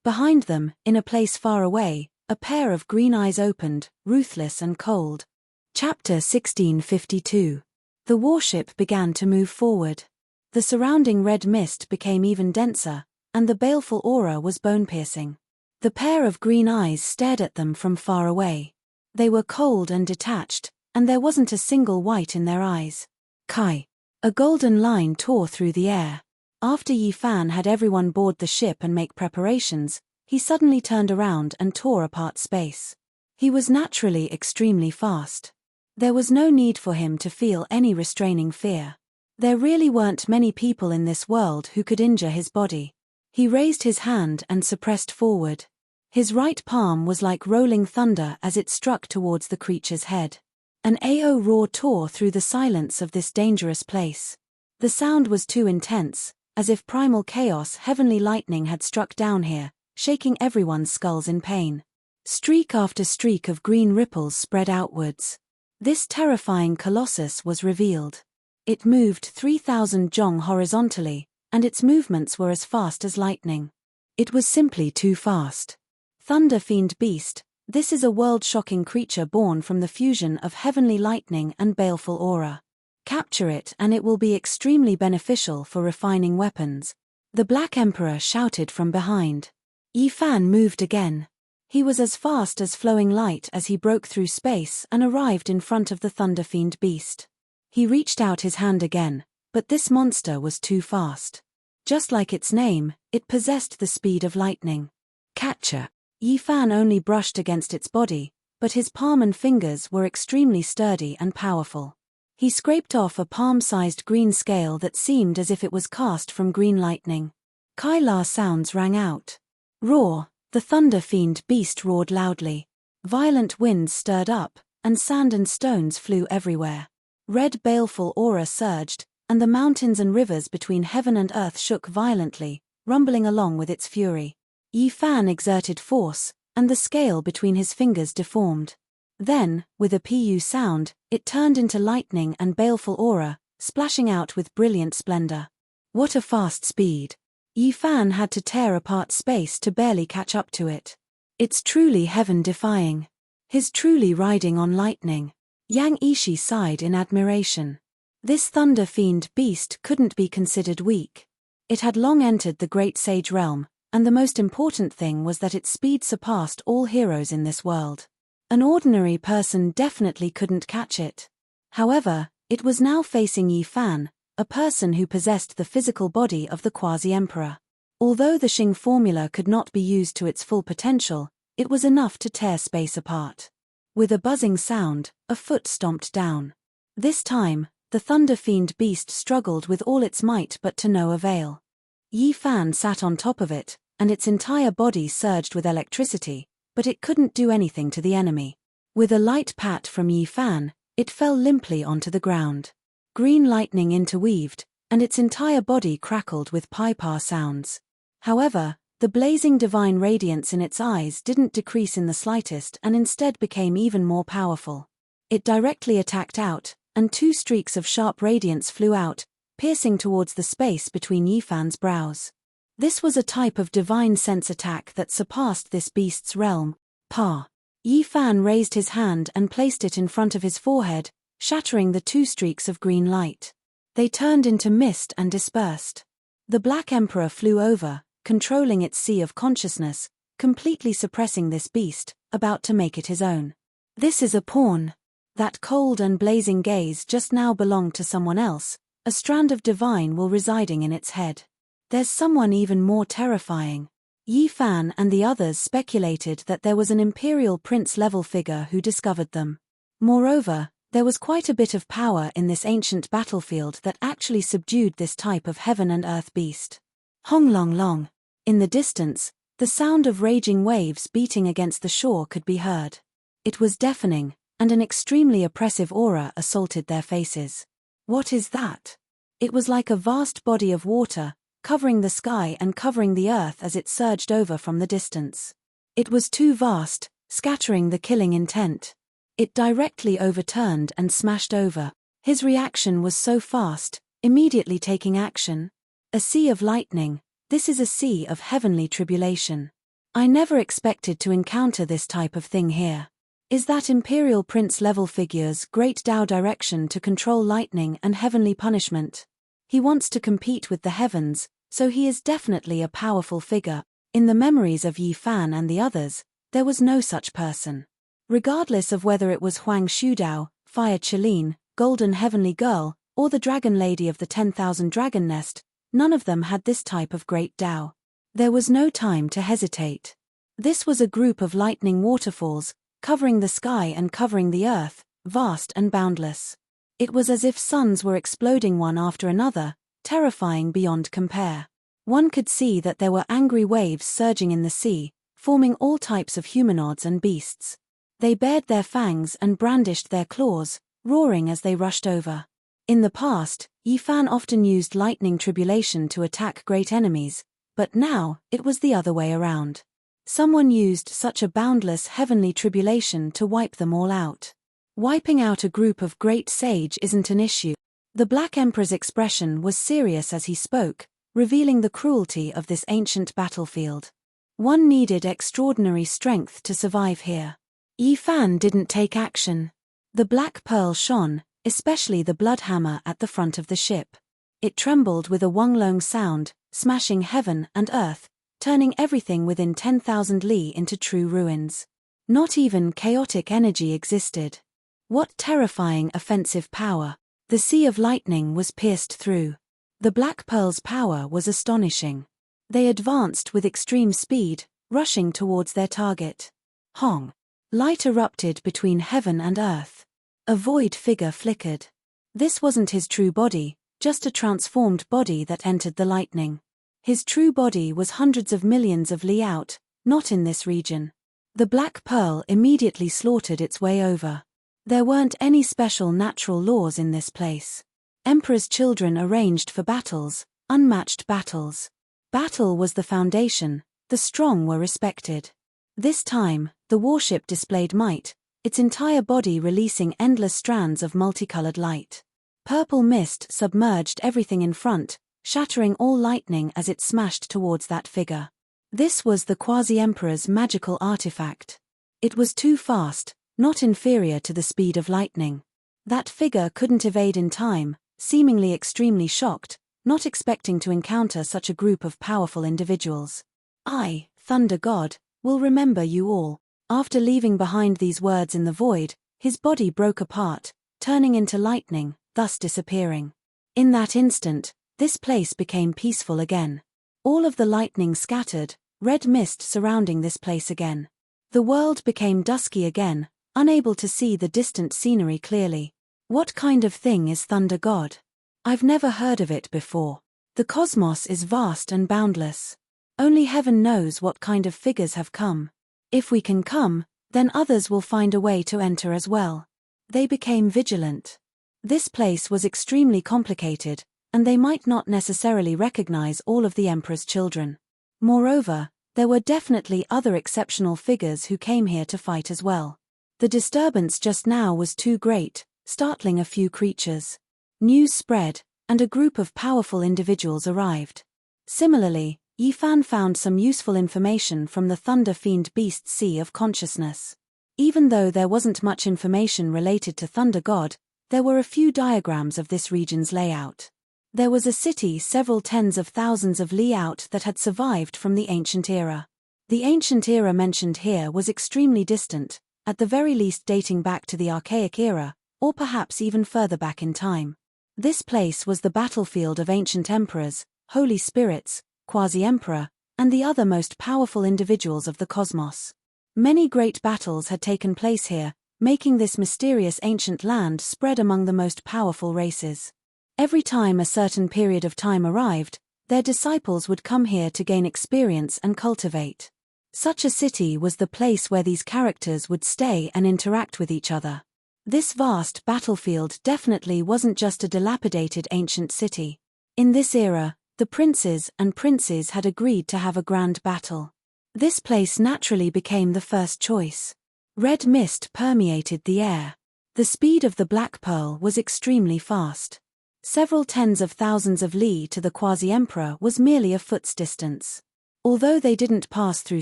Behind them, in a place far away, a pair of green eyes opened, ruthless and cold. Chapter 1652. The warship began to move forward. The surrounding red mist became even denser, and the baleful aura was bone-piercing. The pair of green eyes stared at them from far away. They were cold and detached, and there wasn't a single white in their eyes. Kai. A golden line tore through the air. After Yi Fan had everyone board the ship and make preparations, he suddenly turned around and tore apart space. He was naturally extremely fast. There was no need for him to feel any restraining fear. There really weren't many people in this world who could injure his body. He raised his hand and suppressed forward. His right palm was like rolling thunder as it struck towards the creature's head. An AO roar tore through the silence of this dangerous place. The sound was too intense, as if primal chaos heavenly lightning had struck down here, shaking everyone's skulls in pain. Streak after streak of green ripples spread outwards. This terrifying colossus was revealed. It moved 3,000 jong horizontally, and its movements were as fast as lightning. It was simply too fast. Thunder Fiend Beast, this is a world-shocking creature born from the fusion of heavenly lightning and baleful aura. Capture it and it will be extremely beneficial for refining weapons. The Black Emperor shouted from behind. Yi Fan moved again. He was as fast as flowing light as he broke through space and arrived in front of the Thunder Fiend Beast. He reached out his hand again, but this monster was too fast. Just like its name, it possessed the speed of lightning. Catcher. Yi Fan only brushed against its body, but his palm and fingers were extremely sturdy and powerful. He scraped off a palm-sized green scale that seemed as if it was cast from green lightning. Kailar sounds rang out. Roar! The thunder fiend beast roared loudly. Violent winds stirred up, and sand and stones flew everywhere. Red baleful aura surged, and the mountains and rivers between heaven and earth shook violently, rumbling along with its fury. Yi Fan exerted force, and the scale between his fingers deformed. Then, with a pu sound, it turned into lightning and baleful aura, splashing out with brilliant splendor. What a fast speed! Yi Fan had to tear apart space to barely catch up to it. It's truly heaven-defying. He's truly riding on lightning. Yang Ishi sighed in admiration. This thunder fiend beast couldn't be considered weak. It had long entered the great sage realm, and the most important thing was that its speed surpassed all heroes in this world. An ordinary person definitely couldn't catch it. However, it was now facing Yi Fan, a person who possessed the physical body of the quasi-emperor. Although the Xing formula could not be used to its full potential, it was enough to tear space apart. With a buzzing sound, a foot stomped down. This time, the thunder fiend beast struggled with all its might but to no avail. Yi Fan sat on top of it, and its entire body surged with electricity, but it couldn't do anything to the enemy. With a light pat from Yi Fan, it fell limply onto the ground. Green lightning interweaved, and its entire body crackled with pipar sounds. However, the blazing divine radiance in its eyes didn't decrease in the slightest and instead became even more powerful. It directly attacked out, and 2 streaks of sharp radiance flew out, piercing towards the space between Yi Fan's brows. This was a type of divine sense attack that surpassed this beast's realm. Pa! Yi Fan raised his hand and placed it in front of his forehead, shattering the 2 streaks of green light. They turned into mist and dispersed. The Black Emperor flew over, controlling its sea of consciousness, completely suppressing this beast, about to make it his own. This is a pawn. That cold and blazing gaze just now belonged to someone else, a strand of divine will residing in its head. There's someone even more terrifying. Yi Fan and the others speculated that there was an imperial prince-level figure who discovered them. Moreover, there was quite a bit of power in this ancient battlefield that actually subdued this type of heaven and earth beast. Hong long long. In the distance, the sound of raging waves beating against the shore could be heard. It was deafening, and an extremely oppressive aura assaulted their faces. What is that? It was like a vast body of water, covering the sky and covering the earth as it surged over from the distance. It was too vast, scattering the killing intent. It directly overturned and smashed over. His reaction was so fast, immediately taking action. A sea of lightning, this is a sea of heavenly tribulation. I never expected to encounter this type of thing here. Is that Imperial Prince-level figure's great Tao direction to control lightning and heavenly punishment? He wants to compete with the heavens, so he is definitely a powerful figure. In the memories of Yi Fan and the others, there was no such person. Regardless of whether it was Huang Shudao, Fire Qilin, Golden Heavenly Girl, or the Dragon Lady of the 10,000 Dragon Nest, none of them had this type of great Tao. There was no time to hesitate. This was a group of lightning waterfalls, covering the sky and covering the earth, vast and boundless. It was as if suns were exploding one after another, terrifying beyond compare. One could see that there were angry waves surging in the sea, forming all types of humanoids and beasts. They bared their fangs and brandished their claws, roaring as they rushed over. In the past, Yi Fan often used lightning tribulation to attack great enemies, but now, it was the other way around. Someone used such a boundless heavenly tribulation to wipe them all out. Wiping out a group of great sage isn't an issue. The Black Emperor's expression was serious as he spoke, revealing the cruelty of this ancient battlefield. One needed extraordinary strength to survive here. Yi Fan didn't take action. The black pearl shone, especially the blood hammer at the front of the ship. It trembled with a Wonglong sound, smashing heaven and earth, turning everything within 10,000 li into true ruins. Not even chaotic energy existed. What terrifying offensive power! The sea of lightning was pierced through. The Black Pearl's power was astonishing. They advanced with extreme speed, rushing towards their target. Hong! Light erupted between heaven and earth. A void figure flickered. This wasn't his true body, just a transformed body that entered the lightning. His true body was hundreds of millions of li out, not in this region. The Black Pearl immediately slaughtered its way over. There weren't any special natural laws in this place. Emperor's children arranged for battles, unmatched battles. Battle was the foundation, the strong were respected. This time, the warship displayed might, its entire body releasing endless strands of multicolored light. Purple mist submerged everything in front, shattering all lightning as it smashed towards that figure. This was the Quasi-Emperor's magical artifact. It was too fast, not inferior to the speed of lightning. That figure couldn't evade in time, seemingly extremely shocked, not expecting to encounter such a group of powerful individuals. I, Thunder God, will remember you all. After leaving behind these words in the void, his body broke apart, turning into lightning, thus disappearing. In that instant, this place became peaceful again. All of the lightning scattered, red mist surrounding this place again. The world became dusky again, unable to see the distant scenery clearly. What kind of thing is Thunder God? I've never heard of it before. The cosmos is vast and boundless. Only heaven knows what kind of figures have come. If we can come, then others will find a way to enter as well. They became vigilant. This place was extremely complicated, and they might not necessarily recognize all of the Emperor's children. Moreover, there were definitely other exceptional figures who came here to fight as well. The disturbance just now was too great, startling a few creatures. News spread, and a group of powerful individuals arrived. Similarly, Yifan found some useful information from the Thunder Fiend Beast's Sea of Consciousness. Even though there wasn't much information related to Thunder God, there were a few diagrams of this region's layout. There was a city several tens of thousands of li out that had survived from the ancient era. The ancient era mentioned here was extremely distant, at the very least dating back to the Archaic era, or perhaps even further back in time. This place was the battlefield of ancient emperors, holy spirits, Quasi-Emperor, and the other most powerful individuals of the cosmos. Many great battles had taken place here, making this mysterious ancient land spread among the most powerful races. Every time a certain period of time arrived, their disciples would come here to gain experience and cultivate. Such a city was the place where these characters would stay and interact with each other. This vast battlefield definitely wasn't just a dilapidated ancient city. In this era, the princes and princes had agreed to have a grand battle. This place naturally became the first choice. Red mist permeated the air. The speed of the Black Pearl was extremely fast. Several tens of thousands of li to the Quasi-Emperor was merely a foot's distance. Although they didn't pass through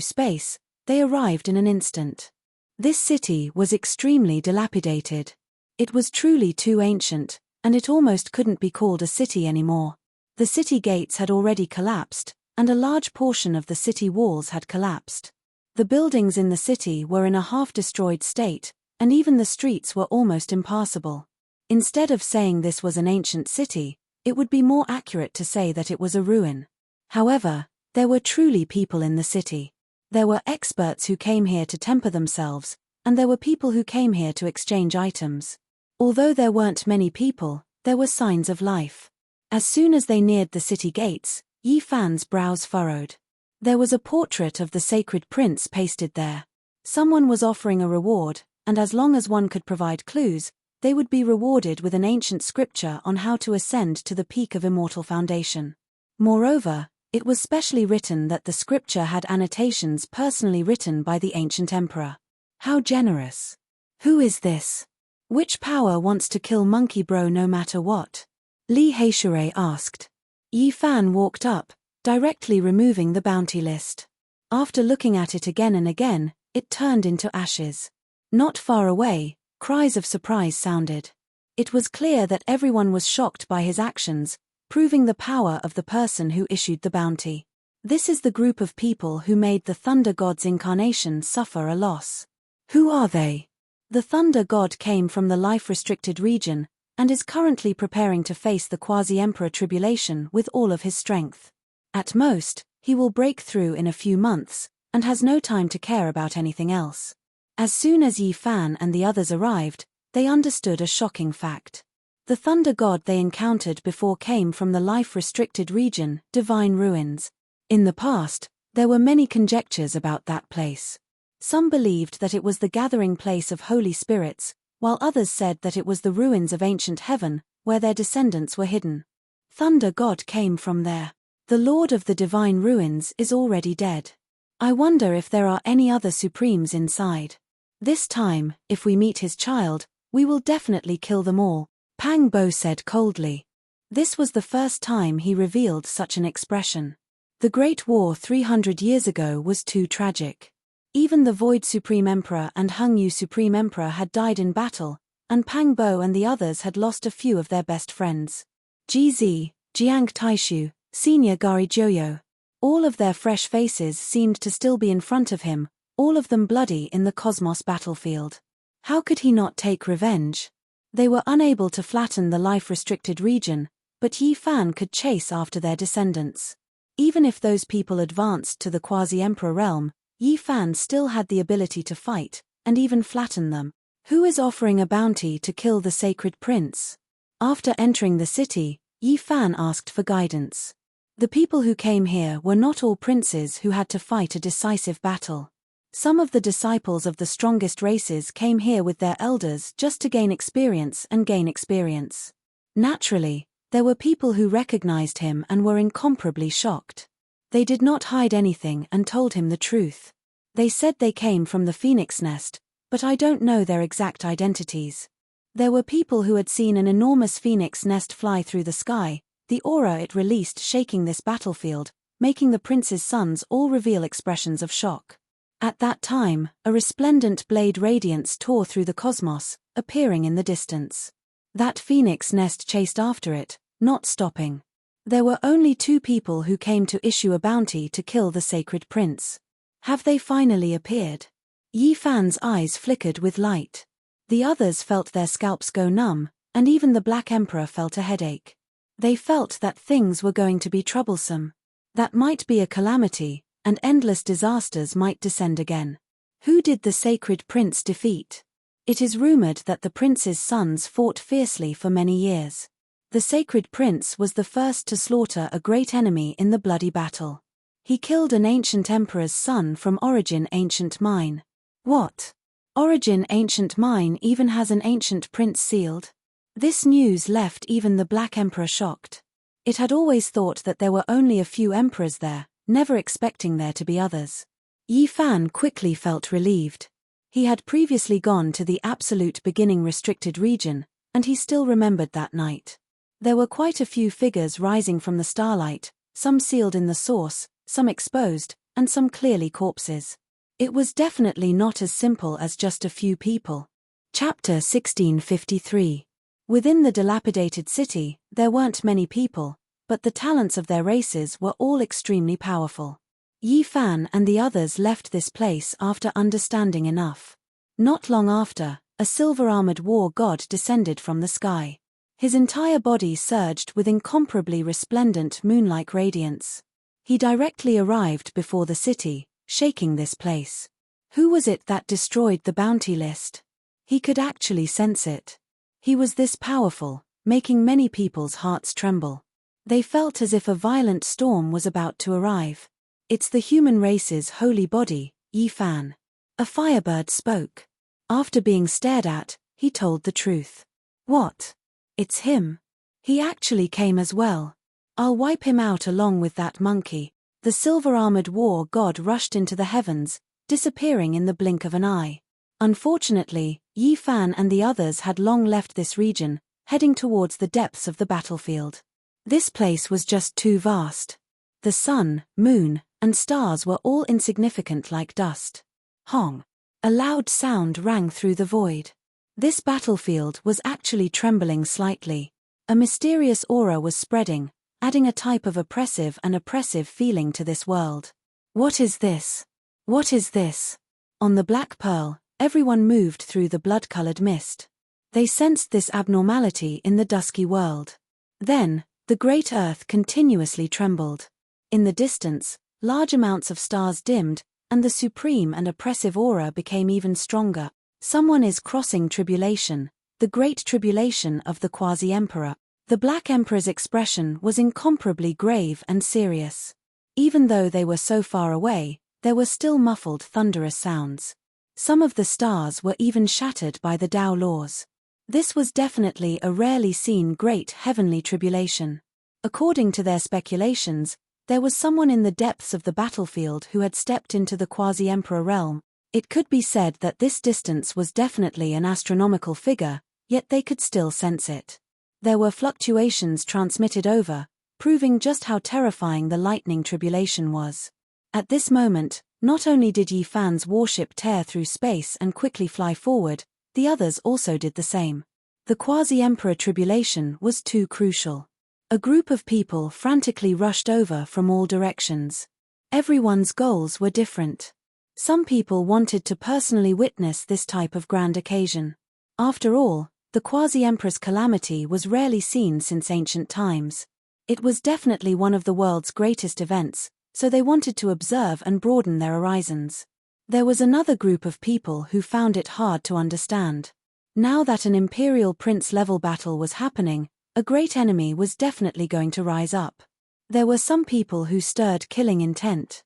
space, they arrived in an instant. This city was extremely dilapidated. It was truly too ancient, and it almost couldn't be called a city anymore. The city gates had already collapsed, and a large portion of the city walls had collapsed. The buildings in the city were in a half-destroyed state, and even the streets were almost impassable. Instead of saying this was an ancient city, it would be more accurate to say that it was a ruin. However, there were truly people in the city. There were experts who came here to temper themselves, and there were people who came here to exchange items. Although there weren't many people, there were signs of life. As soon as they neared the city gates, Yifan's brows furrowed. There was a portrait of the sacred prince pasted there. Someone was offering a reward, and as long as one could provide clues, they would be rewarded with an ancient scripture on how to ascend to the peak of immortal foundation. Moreover, it was specially written that the scripture had annotations personally written by the ancient emperor. How generous. Who is this? Which power wants to kill Monkey Bro no matter what? Li Heishure asked. Yifan walked up, directly removing the bounty list. After looking at it again and again, it turned into ashes. Not far away, cries of surprise sounded. It was clear that everyone was shocked by his actions, proving the power of the person who issued the bounty. This is the group of people who made the Thunder God's incarnation suffer a loss. Who are they? The Thunder God came from the life-restricted region, and is currently preparing to face the Quasi-Emperor tribulation with all of his strength. At most, he will break through in a few months, and has no time to care about anything else. As soon as Yi Fan and the others arrived, they understood a shocking fact. The thunder god they encountered before came from the life-restricted region, Divine Ruins. In the past, there were many conjectures about that place. Some believed that it was the gathering place of holy spirits, while others said that it was the ruins of ancient heaven, where their descendants were hidden. Thunder god came from there. The Lord of the Divine Ruins is already dead. I wonder if there are any other supremes inside. This time, if we meet his child, we will definitely kill them all, Pang Bo said coldly. This was the first time he revealed such an expression. The Great War 300 years ago was too tragic. Even the Void Supreme Emperor and Hung Yu Supreme Emperor had died in battle, and Pang Bo and the others had lost a few of their best friends. GZ, Jiang Taishu, Senior Gari Joyo. All of their fresh faces seemed to still be in front of him, all of them bloody in the cosmos battlefield. How could he not take revenge? They were unable to flatten the life-restricted region, but Yi Fan could chase after their descendants. Even if those people advanced to the quasi-emperor realm, Yi Fan still had the ability to fight, and even flatten them. Who is offering a bounty to kill the sacred prince? After entering the city, Yi Fan asked for guidance. The people who came here were not all princes who had to fight a decisive battle. Some of the disciples of the strongest races came here with their elders just to gain experience and gain experience. Naturally, there were people who recognized him and were incomparably shocked. They did not hide anything and told him the truth. They said they came from the Phoenix Nest, but I don't know their exact identities. There were people who had seen an enormous phoenix nest fly through the sky, the aura it released shaking this battlefield, making the prince's sons all reveal expressions of shock. At that time, a resplendent blade radiance tore through the cosmos, appearing in the distance. That phoenix nest chased after it, not stopping. There were only 2 people who came to issue a bounty to kill the sacred prince. Have they finally appeared? Yi Fan's eyes flickered with light. The others felt their scalps go numb, and even the Black Emperor felt a headache. They felt that things were going to be troublesome. That might be a calamity, and endless disasters might descend again. Who did the sacred prince defeat? It is rumored that the prince's sons fought fiercely for many years. The sacred prince was the first to slaughter a great enemy in the bloody battle. He killed an ancient emperor's son from Origin Ancient Mine. What? Origin Ancient Mine even has an ancient prince sealed? This news left even the Black Emperor shocked. It had always thought that there were only a few emperors there, never expecting there to be others. Yi Fan quickly felt relieved. He had previously gone to the absolute beginning restricted region, and he still remembered that night. There were quite a few figures rising from the starlight, some sealed in the source, some exposed, and some clearly corpses. It was definitely not as simple as just a few people. Chapter 1653. Within the dilapidated city, there weren't many people, but the talents of their races were all extremely powerful. Yi Fan and the others left this place after understanding enough. Not long after, a silver-armored war god descended from the sky. His entire body surged with incomparably resplendent moon-like radiance. He directly arrived before the city, shaking this place. Who was it that destroyed the bounty list? He could actually sense it. He was this powerful, making many people's hearts tremble. They felt as if a violent storm was about to arrive. It's the human race's holy body, Yi Fan. A firebird spoke. After being stared at, he told the truth. What? It's him. He actually came as well. I'll wipe him out along with that monkey. The silver-armored war god rushed into the heavens, disappearing in the blink of an eye. Unfortunately, Yi Fan and the others had long left this region, heading towards the depths of the battlefield. This place was just too vast. The sun, moon, and stars were all insignificant like dust. Hong. A loud sound rang through the void. This battlefield was actually trembling slightly. A mysterious aura was spreading, adding a type of oppressive feeling to this world. What is this? What is this? On the Black Pearl, everyone moved through the blood-colored mist. They sensed this abnormality in the dusky world. Then, the great earth continuously trembled. In the distance, large amounts of stars dimmed, and the supreme and oppressive aura became even stronger. Someone is crossing tribulation, the great tribulation of the quasi-emperor. The Black Emperor's expression was incomparably grave and serious. Even though they were so far away, there were still muffled thunderous sounds. Some of the stars were even shattered by the Tao laws. This was definitely a rarely seen great heavenly tribulation. According to their speculations, there was someone in the depths of the battlefield who had stepped into the quasi-emperor realm. It could be said that this distance was definitely an astronomical figure, yet they could still sense it. There were fluctuations transmitted over, proving just how terrifying the lightning tribulation was. At this moment, not only did Yi Fan's warship tear through space and quickly fly forward, the others also did the same. The quasi-emperor tribulation was too crucial. A group of people frantically rushed over from all directions. Everyone's goals were different. Some people wanted to personally witness this type of grand occasion. After all, the quasi-emperor's calamity was rarely seen since ancient times. It was definitely one of the world's greatest events, so they wanted to observe and broaden their horizons. There was another group of people who found it hard to understand. Now that an imperial prince-level battle was happening, a great enemy was definitely going to rise up. There were some people who stirred killing intent.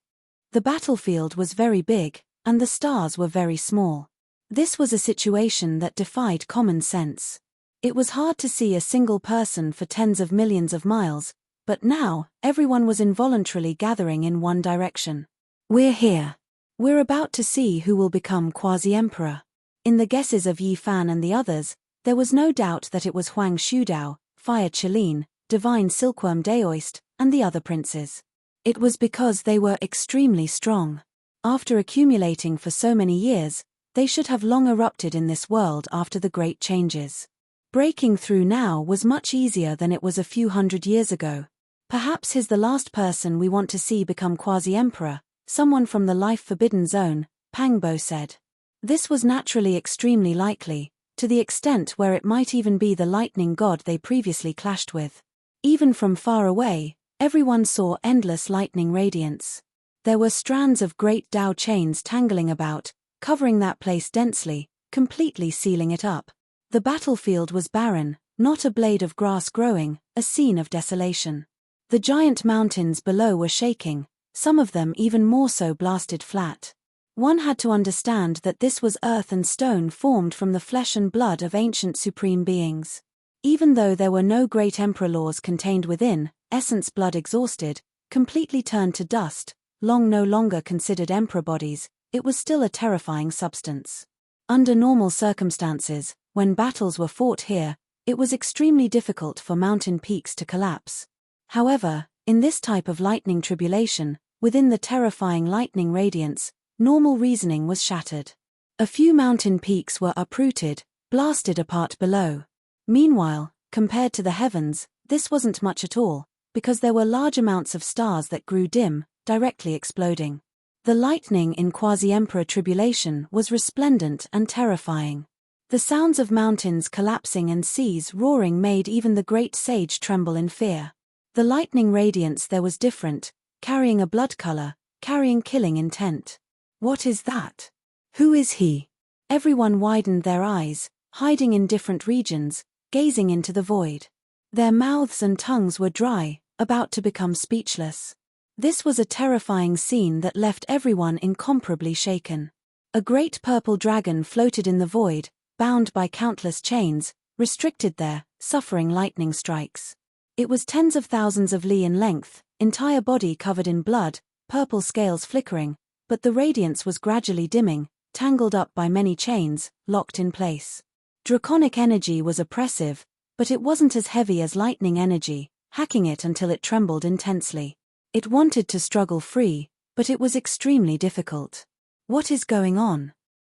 The battlefield was very big, and the stars were very small. This was a situation that defied common sense. It was hard to see a single person for tens of millions of miles, but now, everyone was involuntarily gathering in one direction. We're here. We're about to see who will become quasi-emperor. In the guesses of Yi Fan and the others, there was no doubt that it was Huang Shudao, Fire Qilin, Divine Silkworm Daoist, and the other princes. It was because they were extremely strong. After accumulating for so many years, they should have long erupted in this world after the great changes. Breaking through now was much easier than it was a few hundred years ago. Perhaps he's the last person we want to see become quasi-emperor, someone from the life-forbidden zone, Pangbo said. This was naturally extremely likely, to the extent where it might even be the lightning god they previously clashed with. Even from far away, everyone saw endless lightning radiance. There were strands of great Tao chains tangling about, covering that place densely, completely sealing it up. The battlefield was barren, not a blade of grass growing, a scene of desolation. The giant mountains below were shaking, some of them even more so blasted flat. One had to understand that this was earth and stone formed from the flesh and blood of ancient supreme beings. Even though there were no great emperor laws contained within, essence blood exhausted, completely turned to dust, long no longer considered emperor bodies, it was still a terrifying substance. Under normal circumstances, when battles were fought here, it was extremely difficult for mountain peaks to collapse. However, in this type of lightning tribulation, within the terrifying lightning radiance, normal reasoning was shattered. A few mountain peaks were uprooted, blasted apart below. Meanwhile, compared to the heavens, this wasn't much at all, because there were large amounts of stars that grew dim, directly exploding. The lightning in quasi-emperor tribulation was resplendent and terrifying. The sounds of mountains collapsing and seas roaring made even the great sage tremble in fear. The lightning radiance there was different, carrying a blood color, carrying killing intent. What is that? Who is he? Everyone widened their eyes, hiding in different regions, gazing into the void. Their mouths and tongues were dry, about to become speechless. This was a terrifying scene that left everyone incomparably shaken. A great purple dragon floated in the void, bound by countless chains, restricted there, suffering lightning strikes. It was tens of thousands of li in length, entire body covered in blood, purple scales flickering, but the radiance was gradually dimming, tangled up by many chains, locked in place. Draconic energy was oppressive, but it wasn't as heavy as lightning energy, hacking it until it trembled intensely. It wanted to struggle free, but it was extremely difficult. What is going on?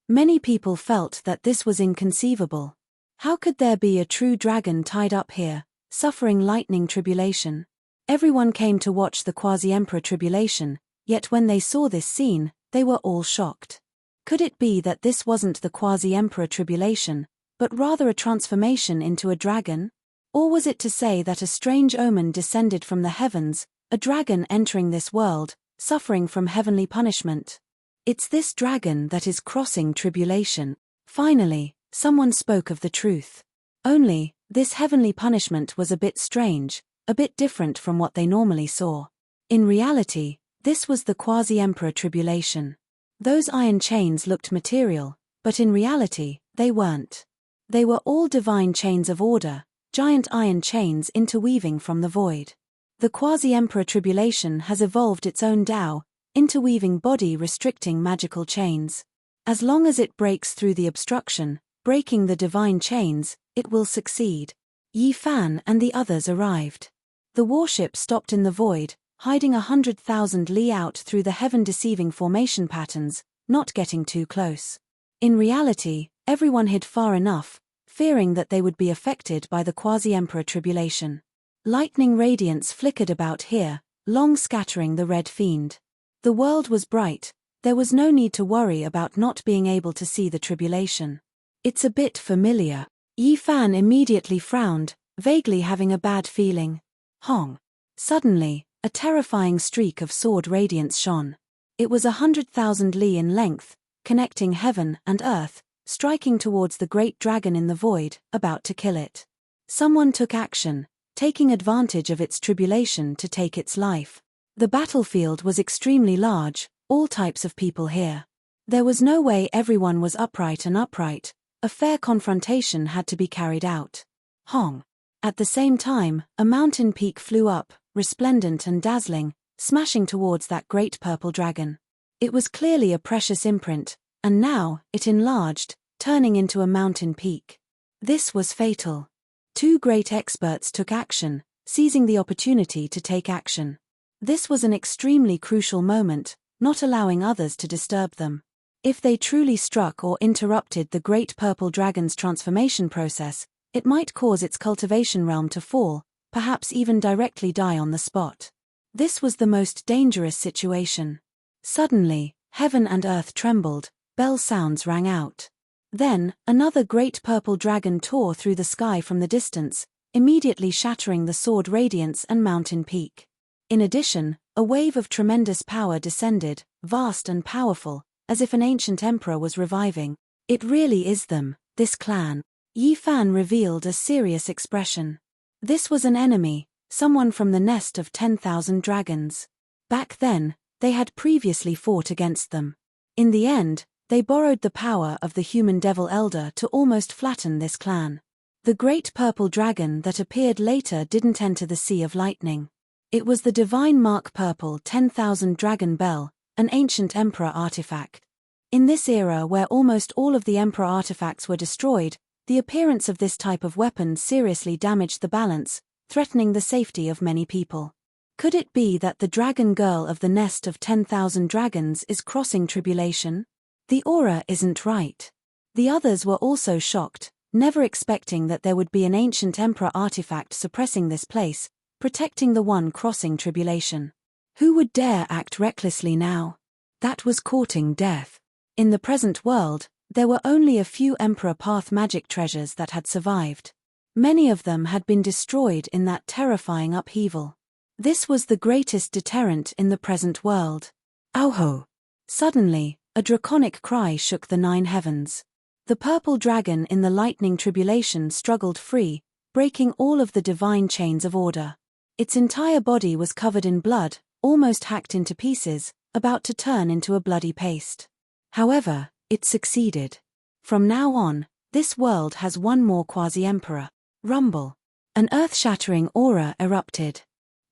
Many people felt that this was inconceivable. How could there be a true dragon tied up here, suffering lightning tribulation? Everyone came to watch the quasi-emperor tribulation, yet when they saw this scene, they were all shocked. Could it be that this wasn't the quasi-emperor tribulation, but rather a transformation into a dragon? Or was it to say that a strange omen descended from the heavens, a dragon entering this world, suffering from heavenly punishment? It's this dragon that is crossing tribulation. Finally, someone spoke of the truth. Only, this heavenly punishment was a bit strange, a bit different from what they normally saw. In reality, this was the quasi-emperor tribulation. Those iron chains looked material, but in reality, they weren't. They were all divine chains of order, giant iron chains interweaving from the void. The quasi-emperor tribulation has evolved its own Tao, interweaving body-restricting magical chains. As long as it breaks through the obstruction, breaking the divine chains, it will succeed. Yi Fan and the others arrived. The warship stopped in the void, hiding 100,000 li out through the heaven-deceiving formation patterns, not getting too close. In reality, everyone hid far enough, fearing that they would be affected by the quasi-emperor tribulation. Lightning radiance flickered about here, long scattering the red fiend. The world was bright, there was no need to worry about not being able to see the tribulation. It's a bit familiar. Yi Fan immediately frowned, vaguely having a bad feeling. Hong. Suddenly, a terrifying streak of sword radiance shone. It was 100,000 li in length, connecting heaven and earth, striking towards the great dragon in the void, about to kill it. Someone took action, taking advantage of its tribulation to take its life. The battlefield was extremely large, all types of people here. There was no way everyone was upright, a fair confrontation had to be carried out. Hong. At the same time, a mountain peak flew up, resplendent and dazzling, smashing towards that great purple dragon. It was clearly a precious imprint, and now, it enlarged, turning into a mountain peak. This was fatal. Two great experts took action, seizing the opportunity to take action. This was an extremely crucial moment, not allowing others to disturb them. If they truly struck or interrupted the great purple dragon's transformation process, it might cause its cultivation realm to fall, perhaps even directly die on the spot. This was the most dangerous situation. Suddenly, heaven and earth trembled, bell sounds rang out. Then, another great purple dragon tore through the sky from the distance, immediately shattering the sword radiance and mountain peak. In addition, a wave of tremendous power descended, vast and powerful, as if an ancient emperor was reviving. It really is them, this clan. Yi Fan revealed a serious expression. This was an enemy, someone from the nest of 10,000 dragons. Back then, they had previously fought against them. In the end, they borrowed the power of the human devil elder to almost flatten this clan. The great purple dragon that appeared later didn't enter the Sea of Lightning. It was the divine mark purple 10,000 dragon bell, an ancient emperor artifact. In this era where almost all of the emperor artifacts were destroyed, the appearance of this type of weapon seriously damaged the balance, threatening the safety of many people. Could it be that the dragon girl of the nest of 10,000 dragons is crossing tribulation? The aura isn't right. The others were also shocked, never expecting that there would be an ancient emperor artifact suppressing this place, protecting the one crossing tribulation. Who would dare act recklessly now? That was courting death. In the present world, there were only a few Emperor Path magic treasures that had survived. Many of them had been destroyed in that terrifying upheaval. This was the greatest deterrent in the present world. Auho! Suddenly, a draconic cry shook the 9 heavens. The purple dragon in the lightning tribulation struggled free, breaking all of the divine chains of order. Its entire body was covered in blood, almost hacked into pieces, about to turn into a bloody paste. However, it succeeded. From now on, this world has one more quasi-emperor. Rumble. An earth-shattering aura erupted.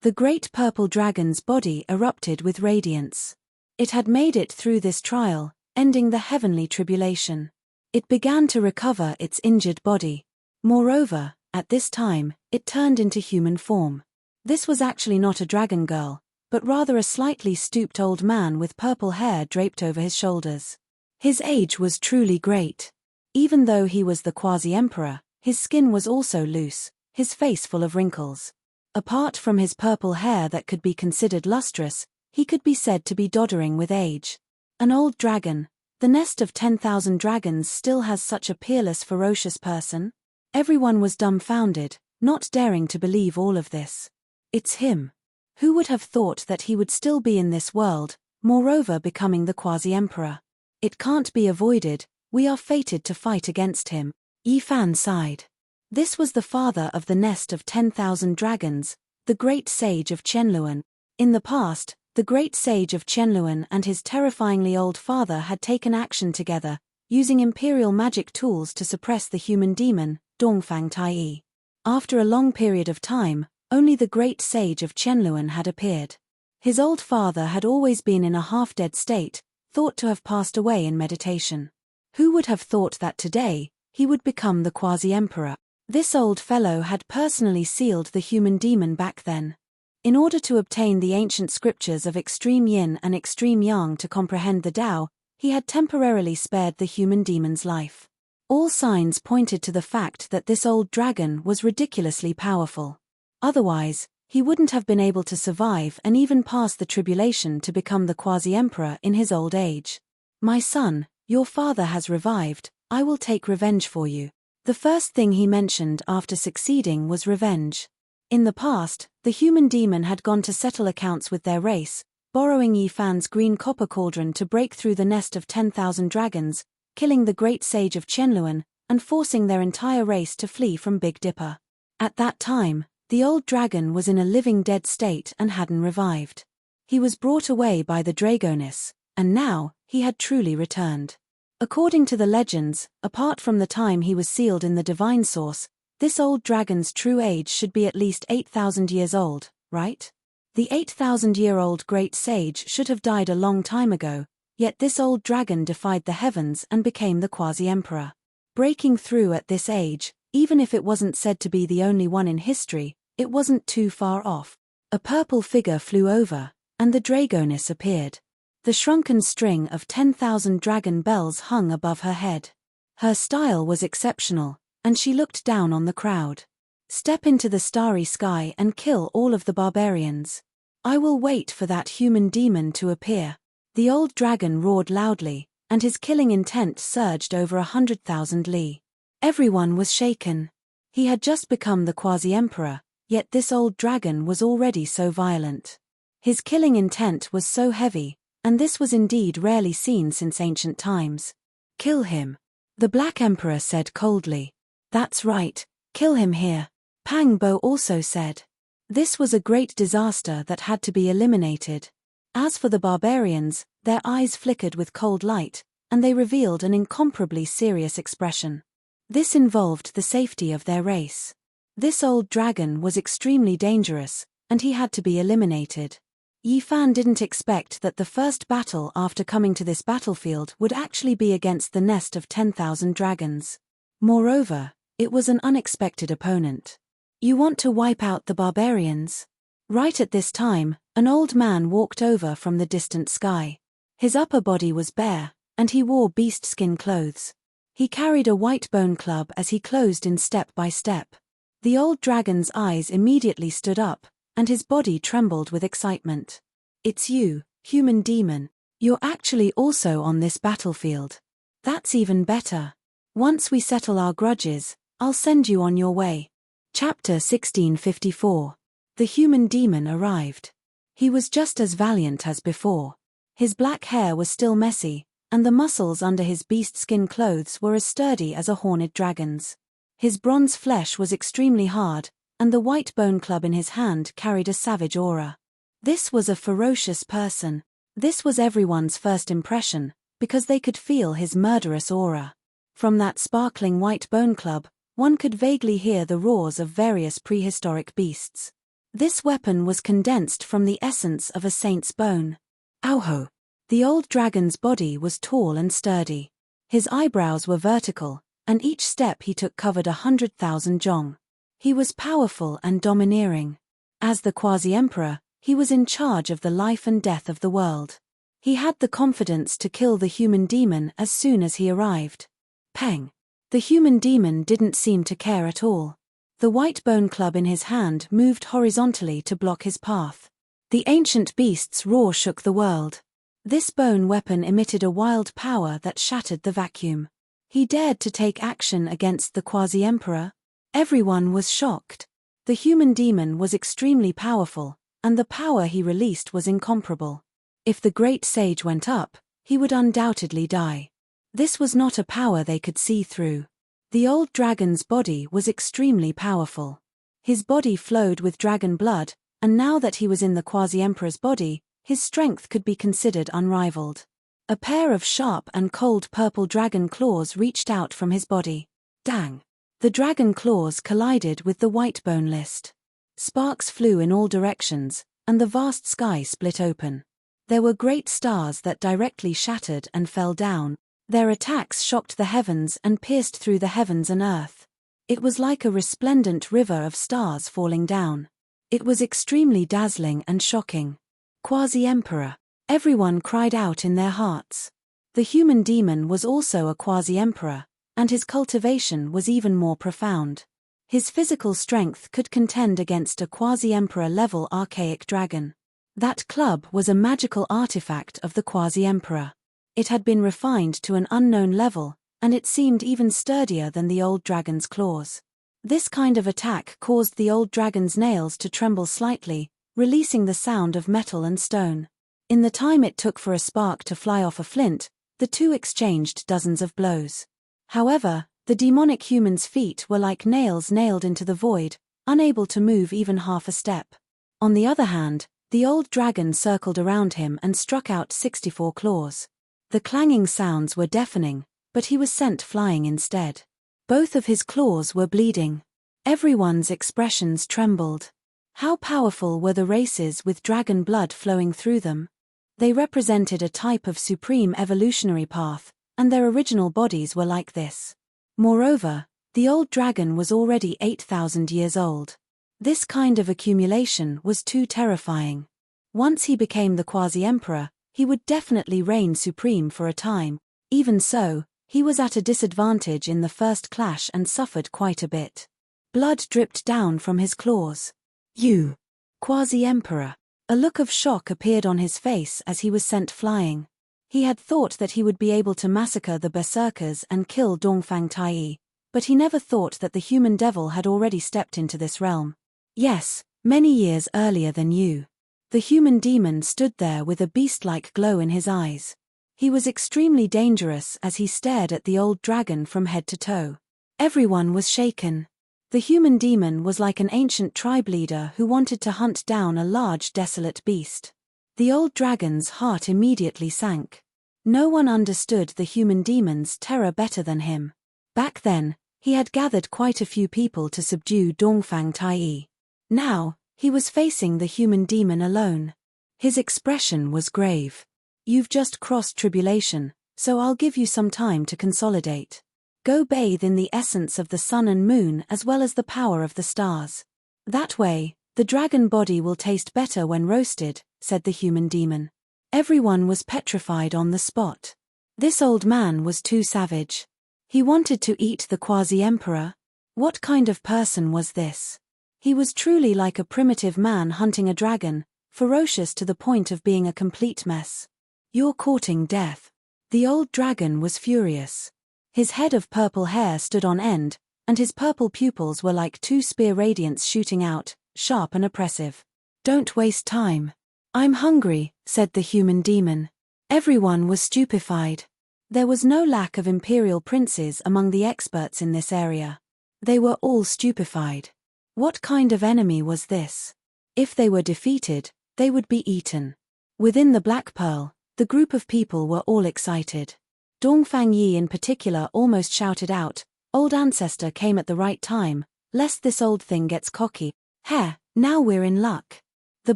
The great purple dragon's body erupted with radiance. It had made it through this trial, ending the heavenly tribulation. It began to recover its injured body. Moreover, at this time, it turned into human form. This was actually not a dragon girl, but rather a slightly stooped old man with purple hair draped over his shoulders. His age was truly great. Even though he was the quasi-emperor, his skin was also loose, his face full of wrinkles. Apart from his purple hair that could be considered lustrous, he could be said to be doddering with age. An old dragon. The nest of 10,000 dragons still has such a peerless, ferocious person? Everyone was dumbfounded, not daring to believe all of this. It's him. Who would have thought that he would still be in this world, moreover becoming the quasi-emperor. It can't be avoided, we are fated to fight against him. Yi Fan sighed. This was the father of the nest of 10,000 dragons, the great sage of Qianluan. In the past, the great sage of Qianluan and his terrifyingly old father had taken action together, using imperial magic tools to suppress the human demon, Dongfang Tai. After a long period of time, only the great sage of Qianluan had appeared. His old father had always been in a half-dead state, thought to have passed away in meditation. Who would have thought that today, he would become the quasi-emperor? This old fellow had personally sealed the human demon back then. In order to obtain the ancient scriptures of extreme yin and extreme yang to comprehend the Tao, he had temporarily spared the human demon's life. All signs pointed to the fact that this old dragon was ridiculously powerful. Otherwise, he wouldn't have been able to survive and even pass the tribulation to become the quasi-emperor in his old age. My son, your father has revived, I will take revenge for you. The first thing he mentioned after succeeding was revenge. In the past, the human demon had gone to settle accounts with their race, borrowing Yi Fan's green copper cauldron to break through the nest of 10,000 dragons, killing the great sage of Qianluan, and forcing their entire race to flee from Big Dipper. At that time, the old dragon was in a living dead state and hadn't revived. He was brought away by the Dragoness, and now, he had truly returned. According to the legends, apart from the time he was sealed in the divine source, this old dragon's true age should be at least 8,000 years old, right? The 8,000-year-old great sage should have died a long time ago, yet this old dragon defied the heavens and became the quasi-emperor. Breaking through at this age, even if it wasn't said to be the only one in history, it wasn't too far off. A purple figure flew over, and the Dragoness appeared. The shrunken string of 10,000 dragon bells hung above her head. Her style was exceptional, and she looked down on the crowd. Step into the starry sky and kill all of the barbarians. I will wait for that human demon to appear. The old dragon roared loudly, and his killing intent surged over 100,000 li. Everyone was shaken. He had just become the quasi-emperor, yet this old dragon was already so violent. His killing intent was so heavy, and this was indeed rarely seen since ancient times. Kill him. The Black Emperor said coldly. That's right, kill him here. Pang Bo also said. This was a great disaster that had to be eliminated. As for the barbarians, their eyes flickered with cold light, and they revealed an incomparably serious expression. This involved the safety of their race. This old dragon was extremely dangerous, and he had to be eliminated. Yi Fan didn't expect that the first battle after coming to this battlefield would actually be against the nest of 10,000 dragons. Moreover, it was an unexpected opponent. You want to wipe out the barbarians? Right at this time, an old man walked over from the distant sky. His upper body was bare, and he wore beast skin clothes. He carried a white bone club as he closed in step by step. The old dragon's eyes immediately stood up, and his body trembled with excitement. It's you, human demon. You're actually also on this battlefield. That's even better. Once we settle our grudges, I'll send you on your way. Chapter 1654. The human demon arrived. He was just as valiant as before. His black hair was still messy, and the muscles under his beast skin clothes were as sturdy as a horned dragon's. His bronze flesh was extremely hard, and the white bone club in his hand carried a savage aura. This was a ferocious person. This was everyone's first impression, because they could feel his murderous aura. From that sparkling white bone club, one could vaguely hear the roars of various prehistoric beasts. This weapon was condensed from the essence of a saint's bone. Auho! The old dragon's body was tall and sturdy. His eyebrows were vertical, and each step he took covered 100,000 zhong. He was powerful and domineering. As the quasi-emperor, he was in charge of the life and death of the world. He had the confidence to kill the human demon as soon as he arrived. Peng! The human demon didn't seem to care at all. The white bone club in his hand moved horizontally to block his path. The ancient beast's roar shook the world. This bone weapon emitted a wild power that shattered the vacuum. He dared to take action against the quasi-emperor? Everyone was shocked. The human demon was extremely powerful, and the power he released was incomparable. If the great sage went up, he would undoubtedly die. This was not a power they could see through. The old dragon's body was extremely powerful. His body flowed with dragon blood, and now that he was in the quasi-emperor's body, his strength could be considered unrivaled. A pair of sharp and cold purple dragon claws reached out from his body. Dang! The dragon claws collided with the white bone list. Sparks flew in all directions, and the vast sky split open. There were great stars that directly shattered and fell down. Their attacks shocked the heavens and pierced through the heavens and earth. It was like a resplendent river of stars falling down. It was extremely dazzling and shocking. Quasi-emperor! Everyone cried out in their hearts. The human demon was also a quasi-emperor, and his cultivation was even more profound. His physical strength could contend against a quasi-emperor level archaic dragon. That club was a magical artifact of the quasi-emperor. It had been refined to an unknown level, and it seemed even sturdier than the old dragon's claws. This kind of attack caused the old dragon's nails to tremble slightly, releasing the sound of metal and stone. In the time it took for a spark to fly off a flint, the two exchanged dozens of blows. However, the demonic human's feet were like nails nailed into the void, unable to move even half a step. On the other hand, the old dragon circled around him and struck out 64 claws. The clanging sounds were deafening, but he was sent flying instead. Both of his claws were bleeding. Everyone's expressions trembled. How powerful were the races with dragon blood flowing through them? They represented a type of supreme evolutionary path, and their original bodies were like this. Moreover, the old dragon was already 8,000 years old. This kind of accumulation was too terrifying. Once he became the quasi-emperor, he would definitely reign supreme for a time. Even so, he was at a disadvantage in the first clash and suffered quite a bit. Blood dripped down from his claws. You! Quasi-emperor! A look of shock appeared on his face as he was sent flying. He had thought that he would be able to massacre the berserkers and kill Dongfang Taiyi, but he never thought that the human devil had already stepped into this realm. Yes, many years earlier than you. The human demon stood there with a beast-like glow in his eyes. He was extremely dangerous as he stared at the old dragon from head to toe. Everyone was shaken. The human demon was like an ancient tribe leader who wanted to hunt down a large desolate beast. The old dragon's heart immediately sank. No one understood the human demon's terror better than him. Back then, he had gathered quite a few people to subdue Dongfang Taiyi. Now, he was facing the human demon alone. His expression was grave. You've just crossed tribulation, so I'll give you some time to consolidate. Go bathe in the essence of the sun and moon as well as the power of the stars. That way, the dragon body will taste better when roasted, said the human demon. Everyone was petrified on the spot. This old man was too savage. He wanted to eat the quasi-emperor. What kind of person was this? He was truly like a primitive man hunting a dragon, ferocious to the point of being a complete mess. You're courting death. The old dragon was furious. His head of purple hair stood on end, and his purple pupils were like two spear radiants shooting out, sharp and oppressive. Don't waste time. I'm hungry, said the human demon. Everyone was stupefied. There was no lack of imperial princes among the experts in this area. They were all stupefied. What kind of enemy was this? If they were defeated, they would be eaten. Within the Black Pearl, the group of people were all excited. Dongfang Yi in particular almost shouted out, "Old ancestor came at the right time, lest this old thing gets cocky. Heh, now we're in luck." The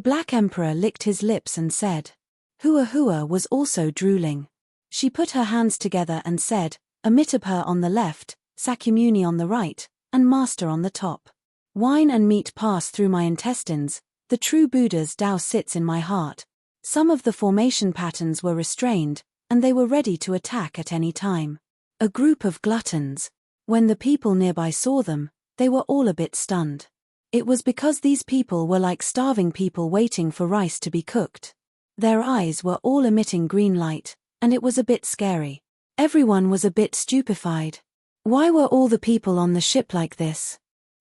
Black Emperor licked his lips and said. Hua Hua was also drooling. She put her hands together and said, Amitabha on the left, Sakyamuni on the right, and Master on the top. Wine and meat pass through my intestines, the true Buddha's Tao sits in my heart. Some of the formation patterns were restrained, and they were ready to attack at any time. A group of gluttons. When the people nearby saw them, they were all a bit stunned. It was because these people were like starving people waiting for rice to be cooked. Their eyes were all emitting green light, and it was a bit scary. Everyone was a bit stupefied. Why were all the people on the ship like this?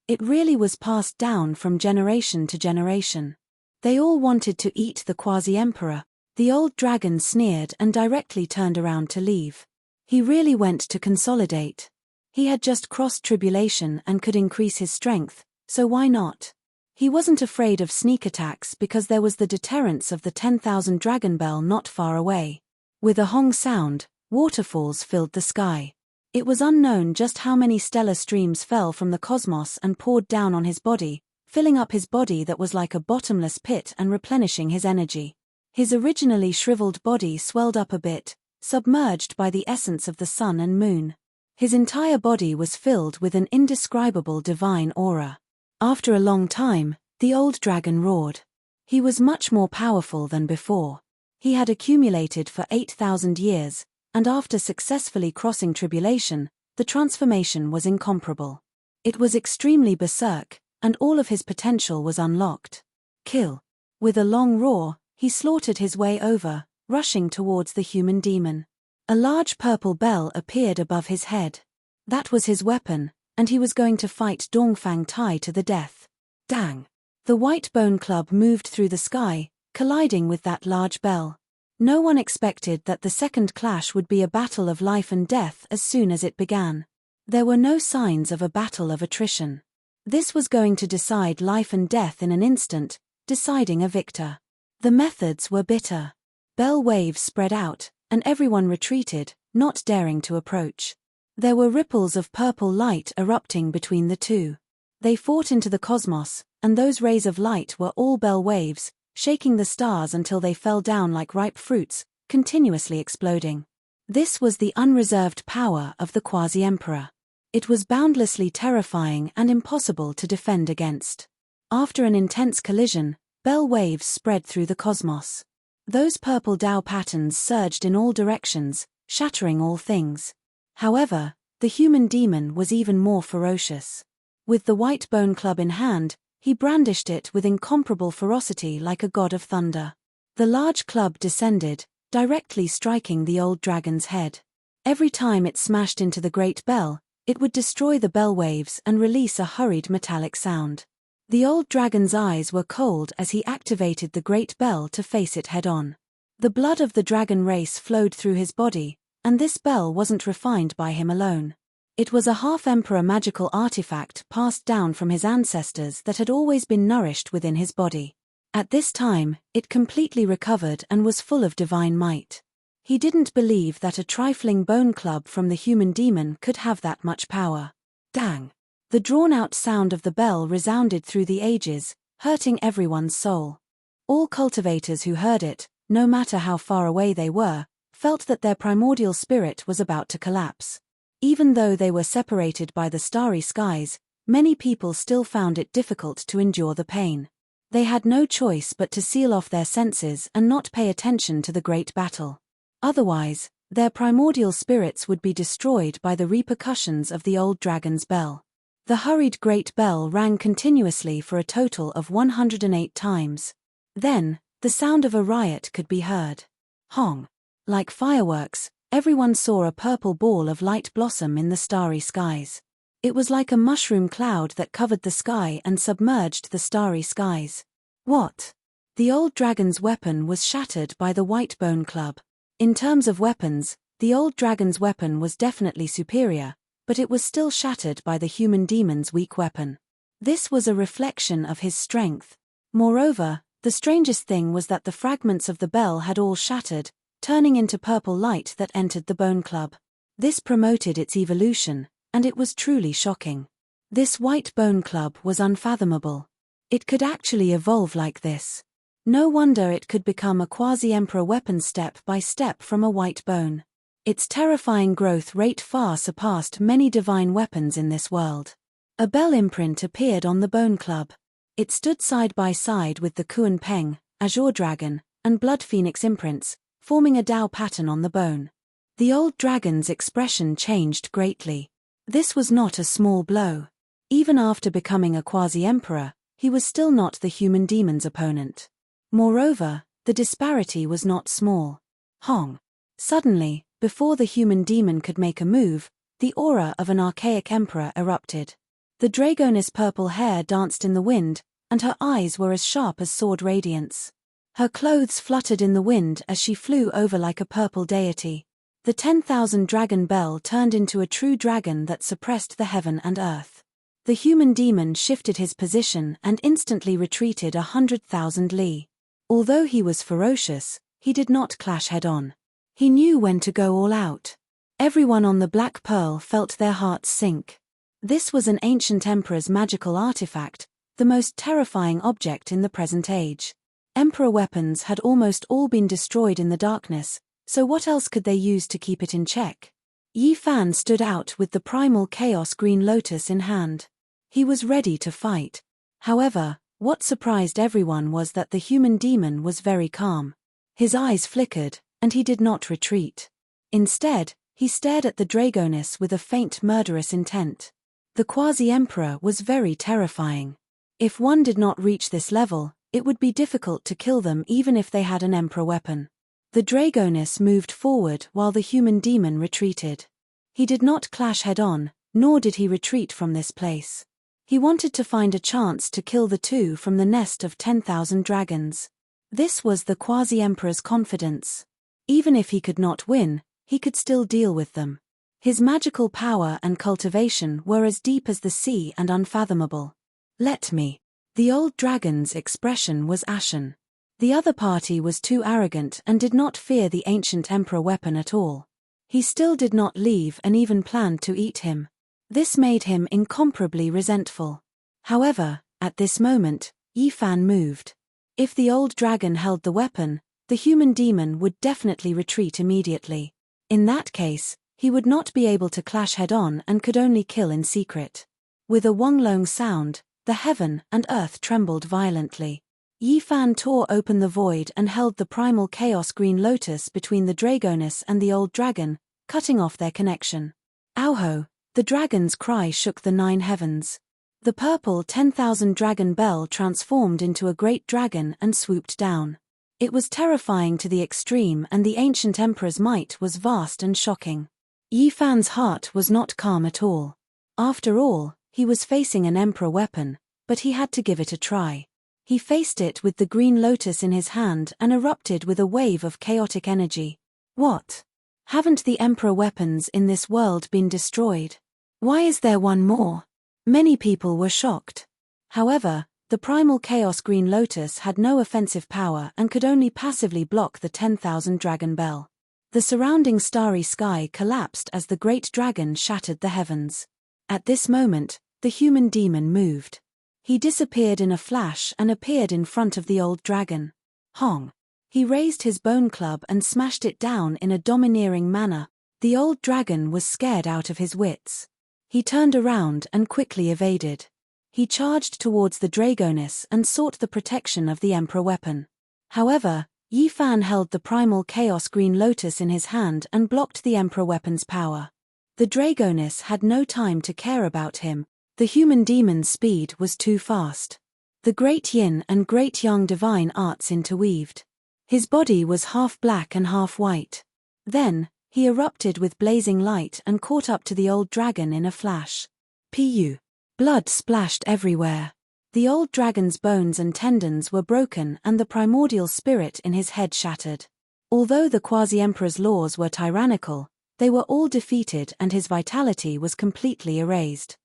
It really was passed down from generation to generation. They all wanted to eat the quasi-emperor. The old dragon sneered and directly turned around to leave. He really went to consolidate. He had just crossed tribulation and could increase his strength, so why not? He wasn't afraid of sneak attacks because there was the deterrence of the 10,000 dragon bell not far away. With a hong sound, waterfalls filled the sky. It was unknown just how many stellar streams fell from the cosmos and poured down on his body, filling up his body that was like a bottomless pit and replenishing his energy. His originally shriveled body swelled up a bit, submerged by the essence of the sun and moon. His entire body was filled with an indescribable divine aura. After a long time, the old dragon roared. He was much more powerful than before. He had accumulated for 8,000 years, and after successfully crossing tribulation, the transformation was incomparable. It was extremely berserk, and all of his potential was unlocked. Kill. With a long roar, he slaughtered his way over, rushing towards the human demon. A large purple bell appeared above his head. That was his weapon, and he was going to fight Dongfang Tai to the death. Dang! The white bone club moved through the sky, colliding with that large bell. No one expected that the second clash would be a battle of life and death as soon as it began. There were no signs of a battle of attrition. This was going to decide life and death in an instant, deciding a victor. The methods were bitter. Bell waves spread out, and everyone retreated, not daring to approach. There were ripples of purple light erupting between the two. They fought into the cosmos, and those rays of light were all bell waves, shaking the stars until they fell down like ripe fruits, continuously exploding. This was the unreserved power of the Quasi-Emperor. It was boundlessly terrifying and impossible to defend against. After an intense collision, bell waves spread through the cosmos. Those purple Tao patterns surged in all directions, shattering all things. However, the human demon was even more ferocious. With the white bone club in hand, he brandished it with incomparable ferocity like a god of thunder. The large club descended, directly striking the old dragon's head. Every time it smashed into the great bell, it would destroy the bell waves and release a hurried metallic sound. The old dragon's eyes were cold as he activated the great bell to face it head-on. The blood of the dragon race flowed through his body, and this bell wasn't refined by him alone. It was a half-emperor magical artifact passed down from his ancestors that had always been nourished within his body. At this time, it completely recovered and was full of divine might. He didn't believe that a trifling bone club from the human demon could have that much power. Dang! The drawn-out sound of the bell resounded through the ages, hurting everyone's soul. All cultivators who heard it, no matter how far away they were, felt that their primordial spirit was about to collapse. Even though they were separated by the starry skies, many people still found it difficult to endure the pain. They had no choice but to seal off their senses and not pay attention to the great battle. Otherwise, their primordial spirits would be destroyed by the repercussions of the old dragon's bell. The hurried great bell rang continuously for a total of 108 times. Then, the sound of a riot could be heard. Hong! Like fireworks, everyone saw a purple ball of light blossom in the starry skies. It was like a mushroom cloud that covered the sky and submerged the starry skies. What? The old dragon's weapon was shattered by the white bone club. In terms of weapons, the old dragon's weapon was definitely superior, but it was still shattered by the human demon's weak weapon. This was a reflection of his strength. Moreover, the strangest thing was that the fragments of the bell had all shattered, turning into purple light that entered the bone club. This promoted its evolution, and it was truly shocking. This white bone club was unfathomable. It could actually evolve like this. No wonder it could become a quasi-emperor weapon step by step from a white bone. Its terrifying growth rate far surpassed many divine weapons in this world. A bell imprint appeared on the bone club. It stood side by side with the Kuan Peng, Azure Dragon, and Blood Phoenix imprints, forming a Tao pattern on the bone. The old dragon's expression changed greatly. This was not a small blow. Even after becoming a quasi-emperor, he was still not the human demon's opponent. Moreover, the disparity was not small. Hong! Suddenly, before the human demon could make a move, the aura of an archaic emperor erupted. The dragoness purple hair danced in the wind, and her eyes were as sharp as sword radiance. Her clothes fluttered in the wind as she flew over like a purple deity. The 10,000 dragon bell turned into a true dragon that suppressed the heaven and earth. The human demon shifted his position and instantly retreated 100,000 li. Although he was ferocious, he did not clash head-on. He knew when to go all out. Everyone on the Black Pearl felt their hearts sink. This was an ancient emperor's magical artifact, the most terrifying object in the present age. Emperor weapons had almost all been destroyed in the darkness, so what else could they use to keep it in check? Yi Fan stood out with the primal chaos green lotus in hand. He was ready to fight. However, what surprised everyone was that the human demon was very calm. His eyes flickered, and he did not retreat. Instead, he stared at the dragoness with a faint murderous intent. The quasi-emperor was very terrifying. If one did not reach this level, it would be difficult to kill them even if they had an emperor weapon. The dragoness moved forward while the human demon retreated. He did not clash head-on, nor did he retreat from this place. He wanted to find a chance to kill the two from the nest of 10,000 dragons. This was the quasi-emperor's confidence. Even if he could not win, he could still deal with them. His magical power and cultivation were as deep as the sea and unfathomable. Let me. The old dragon's expression was ashen. The other party was too arrogant and did not fear the ancient emperor weapon at all. He still did not leave and even planned to eat him. This made him incomparably resentful. However, at this moment, Yi Fan moved. If the old dragon held the weapon, the human demon would definitely retreat immediately. In that case, he would not be able to clash head-on and could only kill in secret. With a wonglong sound, the heaven and earth trembled violently. Yi Fan tore open the void and held the primal chaos green lotus between the dragoness and the old dragon, cutting off their connection. Auho! The dragon's cry shook the 9 heavens. The purple 10,000 dragon bell transformed into a great dragon and swooped down. It was terrifying to the extreme, and the ancient emperor's might was vast and shocking. Yi Fan's heart was not calm at all. After all, he was facing an emperor weapon, but he had to give it a try. He faced it with the green lotus in his hand and erupted with a wave of chaotic energy. What? Haven't the emperor weapons in this world been destroyed? Why is there one more? Many people were shocked. However, the primal chaos green lotus had no offensive power and could only passively block the 10,000 dragon bell. The surrounding starry sky collapsed as the great dragon shattered the heavens. At this moment, the human demon moved. He disappeared in a flash and appeared in front of the old dragon. Hong! He raised his bone club and smashed it down in a domineering manner. The old dragon was scared out of his wits. He turned around and quickly evaded. He charged towards the dragoness and sought the protection of the emperor weapon. However, Yi Fan held the primal chaos green lotus in his hand and blocked the emperor weapon's power. The dragoness had no time to care about him. The human demon's speed was too fast. The great yin and great yang divine arts interweaved. His body was half black and half white. Then, he erupted with blazing light and caught up to the old dragon in a flash. Pu. Blood splashed everywhere. The old dragon's bones and tendons were broken and the primordial spirit in his head shattered. Although the quasi-emperor's laws were tyrannical, they were all defeated and his vitality was completely erased.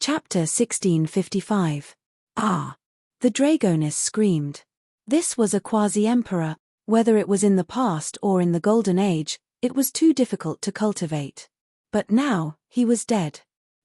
Chapter 1655. Ah! The dragoness screamed. This was a quasi-emperor. Whether it was in the past or in the Golden Age, it was too difficult to cultivate. But now, he was dead.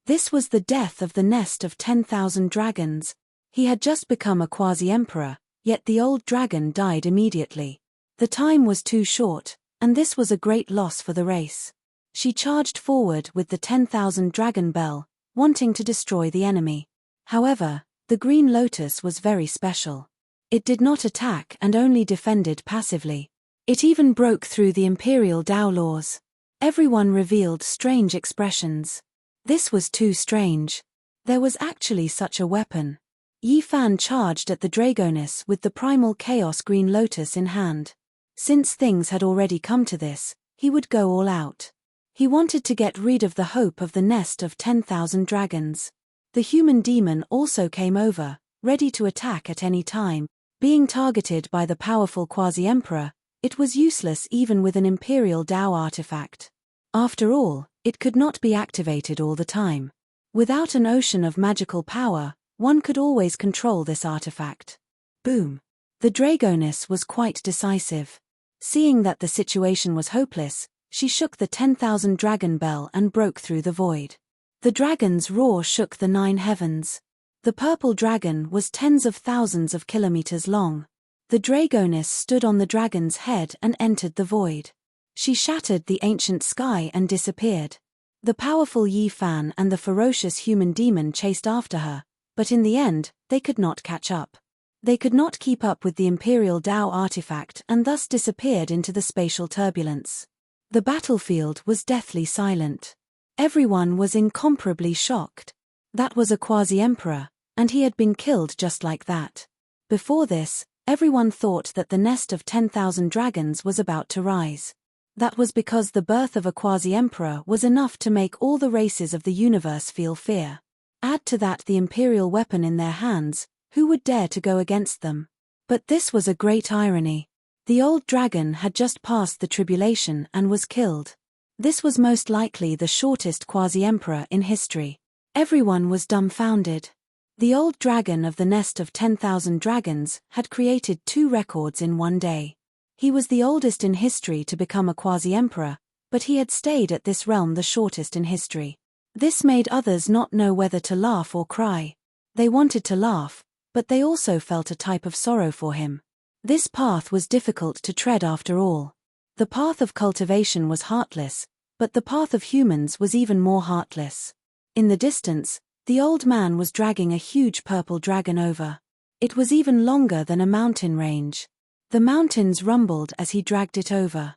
This was the death of the nest of 10,000 dragons. He had just become a quasi-emperor, yet the old dragon died immediately. The time was too short, and this was a great loss for the race. She charged forward with the 10,000 dragon bell, wanting to destroy the enemy. However, the green lotus was very special. It did not attack and only defended passively. It even broke through the imperial Tao laws. Everyone revealed strange expressions. This was too strange. There was actually such a weapon. Yi Fan charged at the dragoness with the primal chaos green lotus in hand. Since things had already come to this, he would go all out. He wanted to get rid of the hope of the nest of 10,000 dragons. The human demon also came over, ready to attack at any time. Being targeted by the powerful quasi-emperor, it was useless even with an imperial Dao artifact. After all, it could not be activated all the time. Without an ocean of magical power, one could always control this artifact. Boom. The Dragoness was quite decisive. Seeing that the situation was hopeless, she shook the 10,000 dragon bell and broke through the void. The dragon's roar shook the 9 heavens. The purple dragon was tens of thousands of kilometers long. The Dragoness stood on the dragon's head and entered the void. She shattered the ancient sky and disappeared. The powerful Yi Fan and the ferocious human demon chased after her, but in the end, they could not catch up. They could not keep up with the Imperial Dao artifact and thus disappeared into the spatial turbulence. The battlefield was deathly silent. Everyone was incomparably shocked. That was a quasi-emperor, and he had been killed just like that. Before this, everyone thought that the nest of 10,000 dragons was about to rise. That was because the birth of a quasi-emperor was enough to make all the races of the universe feel fear. Add to that the imperial weapon in their hands, who would dare to go against them? But this was a great irony. The old dragon had just passed the tribulation and was killed. This was most likely the shortest quasi-emperor in history. Everyone was dumbfounded. The old dragon of the nest of 10,000 dragons had created 2 records in one day. He was the oldest in history to become a quasi-emperor, but he had stayed at this realm the shortest in history. This made others not know whether to laugh or cry. They wanted to laugh, but they also felt a type of sorrow for him. This path was difficult to tread after all. The path of cultivation was heartless, but the path of humans was even more heartless. In the distance, the old man was dragging a huge purple dragon over. It was even longer than a mountain range. The mountains rumbled as he dragged it over.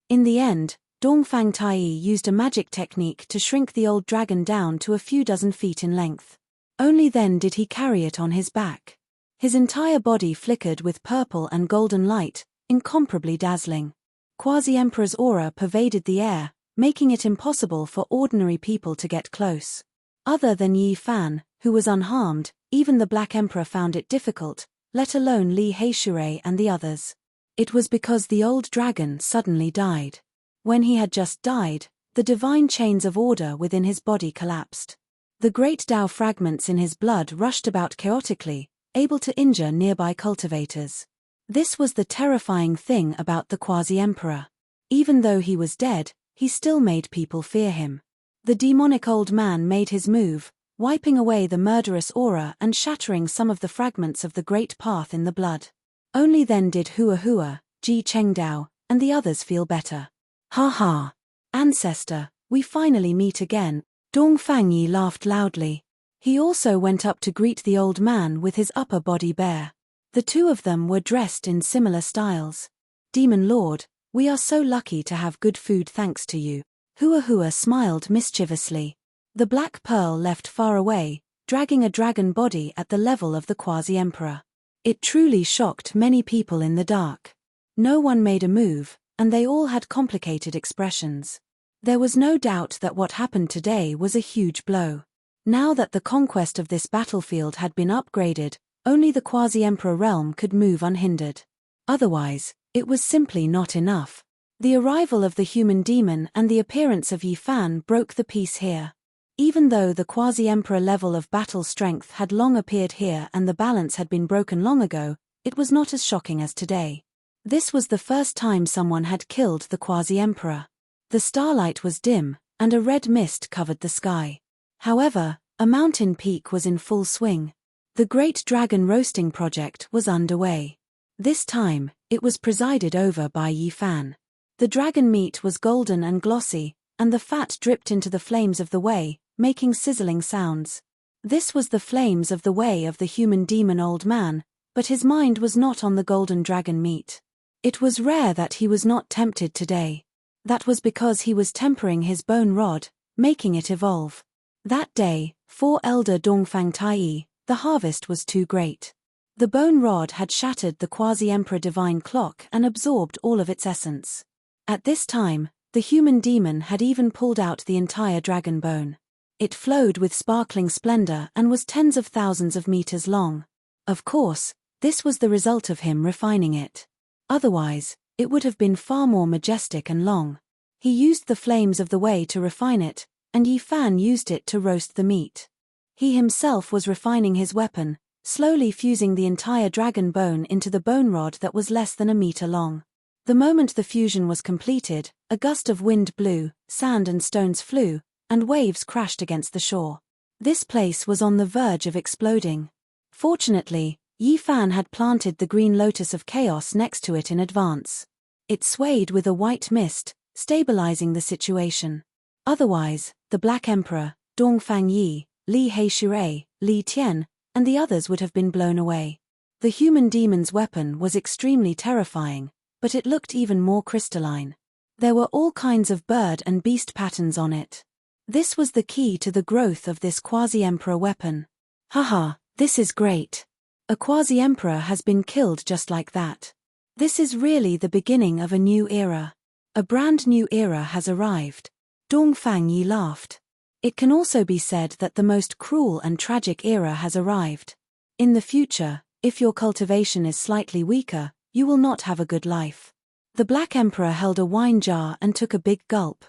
In the end, Dongfang Taiyi used a magic technique to shrink the old dragon down to a few dozen feet in length. Only then did he carry it on his back. His entire body flickered with purple and golden light, incomparably dazzling. Quasi-Emperor's aura pervaded the air, making it impossible for ordinary people to get close. Other than Yi Fan, who was unharmed, even the Black Emperor found it difficult, let alone Li Heishui and the others. It was because the old dragon suddenly died. When he had just died, the divine chains of order within his body collapsed. The great Dao fragments in his blood rushed about chaotically, able to injure nearby cultivators. This was the terrifying thing about the quasi-emperor. Even though he was dead, he still made people fear him. The demonic old man made his move, wiping away the murderous aura and shattering some of the fragments of the great path in the blood. Only then did Hua Hua, Ji Chengdao, and the others feel better. Ha ha! Ancestor, we finally meet again. Dongfang Yi laughed loudly. He also went up to greet the old man with his upper body bare. The two of them were dressed in similar styles. Demon Lord, we are so lucky to have good food thanks to you. Hua Hua smiled mischievously. The black pearl left far away, dragging a dragon body at the level of the quasi-emperor. It truly shocked many people in the dark. No one made a move, and they all had complicated expressions. There was no doubt that what happened today was a huge blow. Now that the conquest of this battlefield had been upgraded, only the quasi-emperor realm could move unhindered. Otherwise, it was simply not enough. The arrival of the human demon and the appearance of Yi Fan broke the peace here. Even though the quasi-emperor level of battle strength had long appeared here and the balance had been broken long ago, it was not as shocking as today. This was the first time someone had killed the quasi-emperor. The starlight was dim, and a red mist covered the sky. However, a mountain peak was in full swing. The Great Dragon Roasting Project was underway. This time, it was presided over by Yi Fan. The dragon meat was golden and glossy, and the fat dripped into the flames of the way, making sizzling sounds. This was the flames of the way of the human demon old man, but his mind was not on the golden dragon meat. It was rare that he was not tempted today. That was because he was tempering his bone rod, making it evolve. That day, for Elder Dongfang Taiyi, the harvest was too great. The bone rod had shattered the quasi-emperor divine clock and absorbed all of its essence. At this time, the human demon had even pulled out the entire dragon bone. It flowed with sparkling splendor and was tens of thousands of meters long. Of course, This was the result of him refining it. Otherwise, it would have been far more majestic and long. He used the flames of the way to refine it, and Yi Fan used it to roast the meat. He himself was refining his weapon, slowly fusing the entire dragon bone into the bone rod that was less than a meter long. The moment the fusion was completed, a gust of wind blew, sand and stones flew, and waves crashed against the shore. This place was on the verge of exploding. Fortunately, Yi Fan had planted the green lotus of chaos next to it in advance. It swayed with a white mist, stabilizing the situation. Otherwise, the Black Emperor, Dongfang Yi, Li Heishui, Li Tian, and the others would have been blown away. The human demon's weapon was extremely terrifying, but it looked even more crystalline. There were all kinds of bird and beast patterns on it. This was the key to the growth of this quasi-emperor weapon. Haha, this is great. A quasi-emperor has been killed just like that. This is really the beginning of a new era. A brand new era has arrived. Dongfang Yi laughed. It can also be said that the most cruel and tragic era has arrived. In the future, if your cultivation is slightly weaker, you will not have a good life. The Black Emperor held a wine jar and took a big gulp.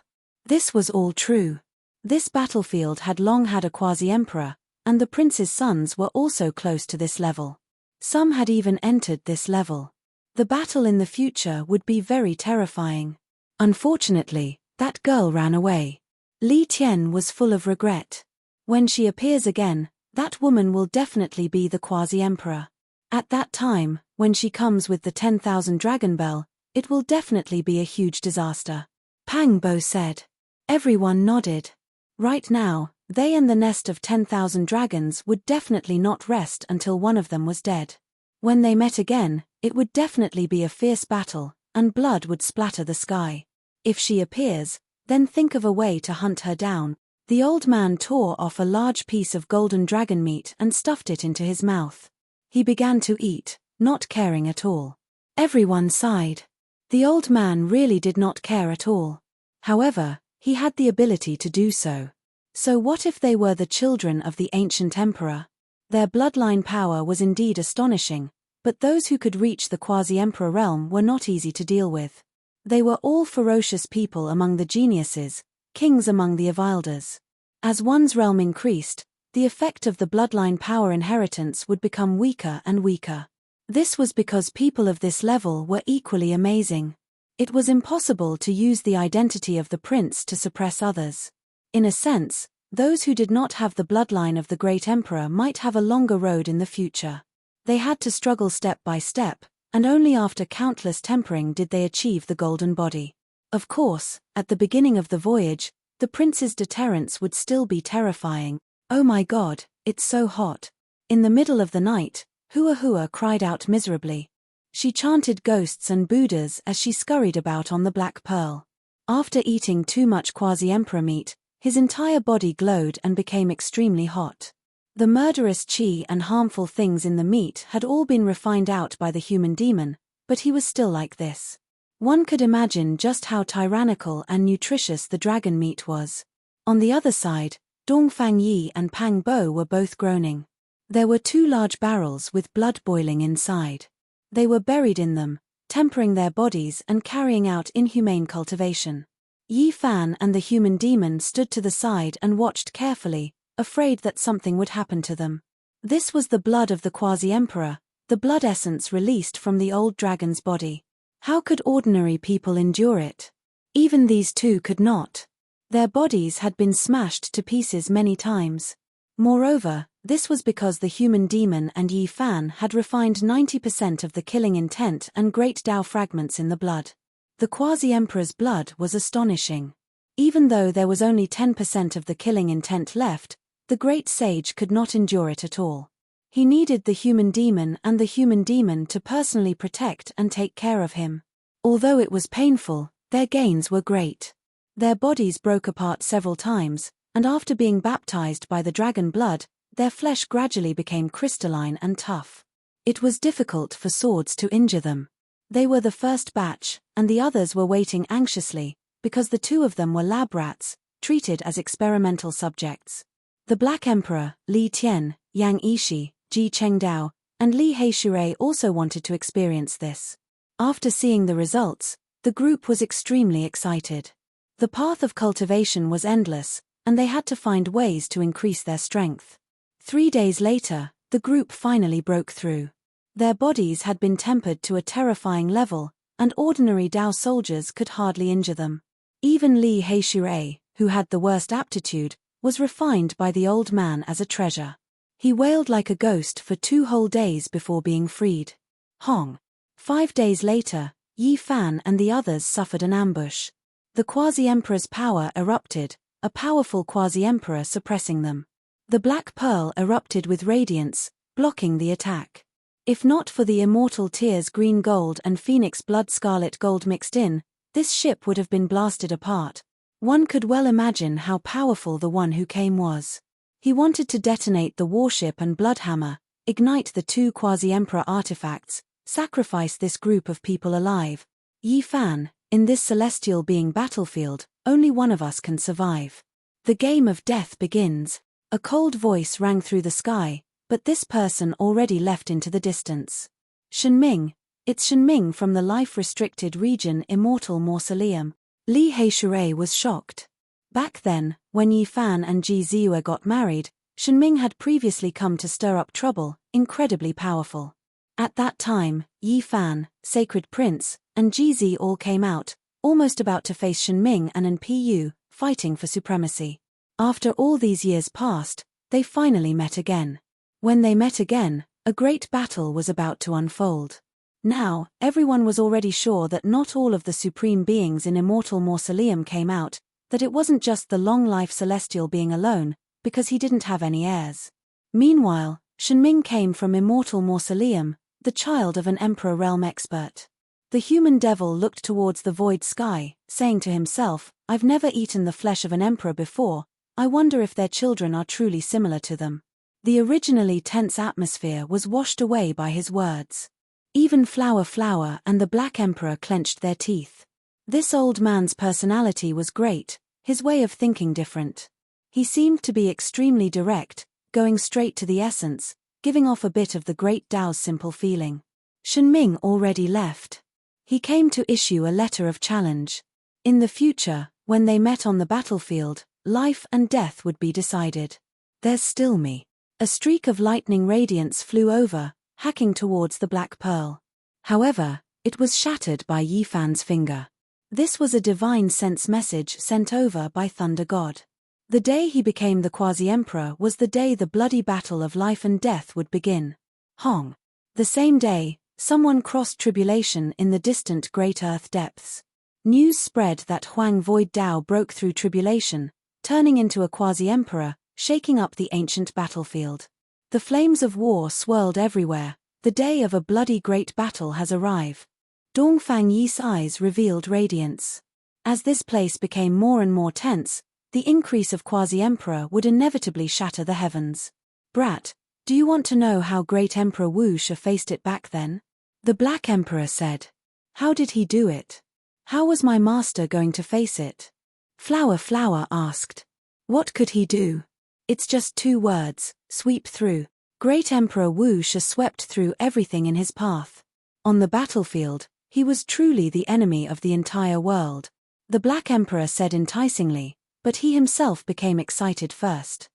This was all true. This battlefield had long had a quasi-emperor, and the prince's sons were also close to this level. Some had even entered this level. The battle in the future would be very terrifying. Unfortunately, that girl ran away. Li Tian was full of regret. When she appears again, that woman will definitely be the quasi-emperor. At that time, when she comes with the 10,000 dragon bell, it will definitely be a huge disaster. Pang Bo said. Everyone nodded. Right now, they and the nest of 10,000 dragons would definitely not rest until one of them was dead. When they met again, it would definitely be a fierce battle, and blood would splatter the sky. If she appears, then think of a way to hunt her down. The old man tore off a large piece of golden dragon meat and stuffed it into his mouth. He began to eat, not caring at all. Everyone sighed. The old man really did not care at all. However, he had the ability to do so. So what if they were the children of the ancient emperor? Their bloodline power was indeed astonishing, but those who could reach the quasi-emperor realm were not easy to deal with. They were all ferocious people among the geniuses, kings among the Avilders. As one's realm increased, the effect of the bloodline power inheritance would become weaker and weaker. This was because people of this level were equally amazing. It was impossible to use the identity of the prince to suppress others. In a sense, those who did not have the bloodline of the great emperor might have a longer road in the future. They had to struggle step by step, and only after countless tempering did they achieve the golden body. Of course, at the beginning of the voyage, the prince's deterrence would still be terrifying. Oh my god, it's so hot. In the middle of the night, Hua Hua cried out miserably. She chanted ghosts and Buddhas as she scurried about on the Black Pearl. After eating too much quasi-emperor meat, his entire body glowed and became extremely hot. The murderous qi and harmful things in the meat had all been refined out by the human demon, but he was still like this. One could imagine just how tyrannical and nutritious the dragon meat was. On the other side, Dongfang Yi and Pang Bo were both groaning. There were 2 large barrels with blood boiling inside. They were buried in them, tempering their bodies and carrying out inhumane cultivation. Yi Fan and the human demon stood to the side and watched carefully, afraid that something would happen to them. This was the blood of the quasi-emperor, the blood essence released from the old dragon's body. How could ordinary people endure it? Even these 2 could not. Their bodies had been smashed to pieces many times. Moreover, this was because the human demon and Yi Fan had refined 90% of the killing intent and great Tao fragments in the blood. The quasi-emperor's blood was astonishing. Even though there was only 10% of the killing intent left, the great sage could not endure it at all. He needed the human demon and the human demon to personally protect and take care of him. Although it was painful, their gains were great. Their bodies broke apart several times, and after being baptized by the dragon blood, their flesh gradually became crystalline and tough. It was difficult for swords to injure them. They were the first batch, and the others were waiting anxiously, because the 2 of them were lab rats, treated as experimental subjects. The Black Emperor, Li Tian, Yang Yishi, Ji Chengdao, and Li Heishui also wanted to experience this. After seeing the results, the group was extremely excited. The path of cultivation was endless, and they had to find ways to increase their strength. 3 days later, the group finally broke through. Their bodies had been tempered to a terrifying level, and ordinary Dao soldiers could hardly injure them. Even Li Heishui, who had the worst aptitude, was refined by the old man as a treasure. He wailed like a ghost for 2 whole days before being freed. Hong. 5 days later, Yi Fan and the others suffered an ambush. The Quasi-Emperor's power erupted, a powerful Quasi-Emperor suppressing them. The Black Pearl erupted with radiance, blocking the attack. If not for the immortal tears green gold and phoenix blood scarlet gold mixed in, this ship would have been blasted apart. One could well imagine how powerful the one who came was. He wanted to detonate the warship and Bloodhammer, ignite the 2 Quasi-Emperor artifacts, sacrifice this group of people alive. Yi Fan, in this celestial being battlefield, only one of us can survive. The game of death begins. A cold voice rang through the sky, but this person already left into the distance. Shenming, it's Shenming from the life-restricted region Immortal Mausoleum. Li Heishui was shocked. Back then, when Yi Fan and Ji Ziyue got married, Shenming had previously come to stir up trouble, incredibly powerful. At that time, Yi Fan, Sacred Prince, and Ji Zi all came out, almost about to face Shenming and Npu, fighting for supremacy. After all these years passed, they finally met again. When they met again, a great battle was about to unfold. Now, everyone was already sure that not all of the supreme beings in Immortal Mausoleum came out, that it wasn't just the long-life celestial being alone, because he didn't have any heirs. Meanwhile, Shenming came from Immortal Mausoleum, the child of an Emperor Realm expert. The human devil looked towards the void sky, saying to himself, I've never eaten the flesh of an emperor before, I wonder if their children are truly similar to them. The originally tense atmosphere was washed away by his words. Even Flower and the Black Emperor clenched their teeth. This old man's personality was great, his way of thinking different. He seemed to be extremely direct, going straight to the essence, giving off a bit of the great Tao's simple feeling. Shenming already left. He came to issue a letter of challenge. In the future, when they met on the battlefield, life and death would be decided. There's still me. A streak of lightning radiance flew over, hacking towards the Black Pearl. However, it was shattered by Yi Fan's finger. This was a divine sense message sent over by Thunder God. The day he became the Quasi-Emperor was the day the bloody battle of life and death would begin. Hong. The same day, someone crossed tribulation in the distant Great Earth depths. News spread that Huang Void Dao broke through tribulation, turning into a Quasi-Emperor, shaking up the ancient battlefield. The flames of war swirled everywhere. The day of a bloody great battle has arrived. Dongfang Yi's eyes revealed radiance. As this place became more and more tense, the increase of Quasi-Emperor would inevitably shatter the heavens. Brat, do you want to know how Great Emperor Wu Shi faced it back then? The Black Emperor said. How did he do it? How was my master going to face it? Flower asked. What could he do? It's just 2 words, sweep through. Great Emperor Wu Shi swept through everything in his path. On the battlefield, he was truly the enemy of the entire world. The Black Emperor said enticingly, but he himself became excited first.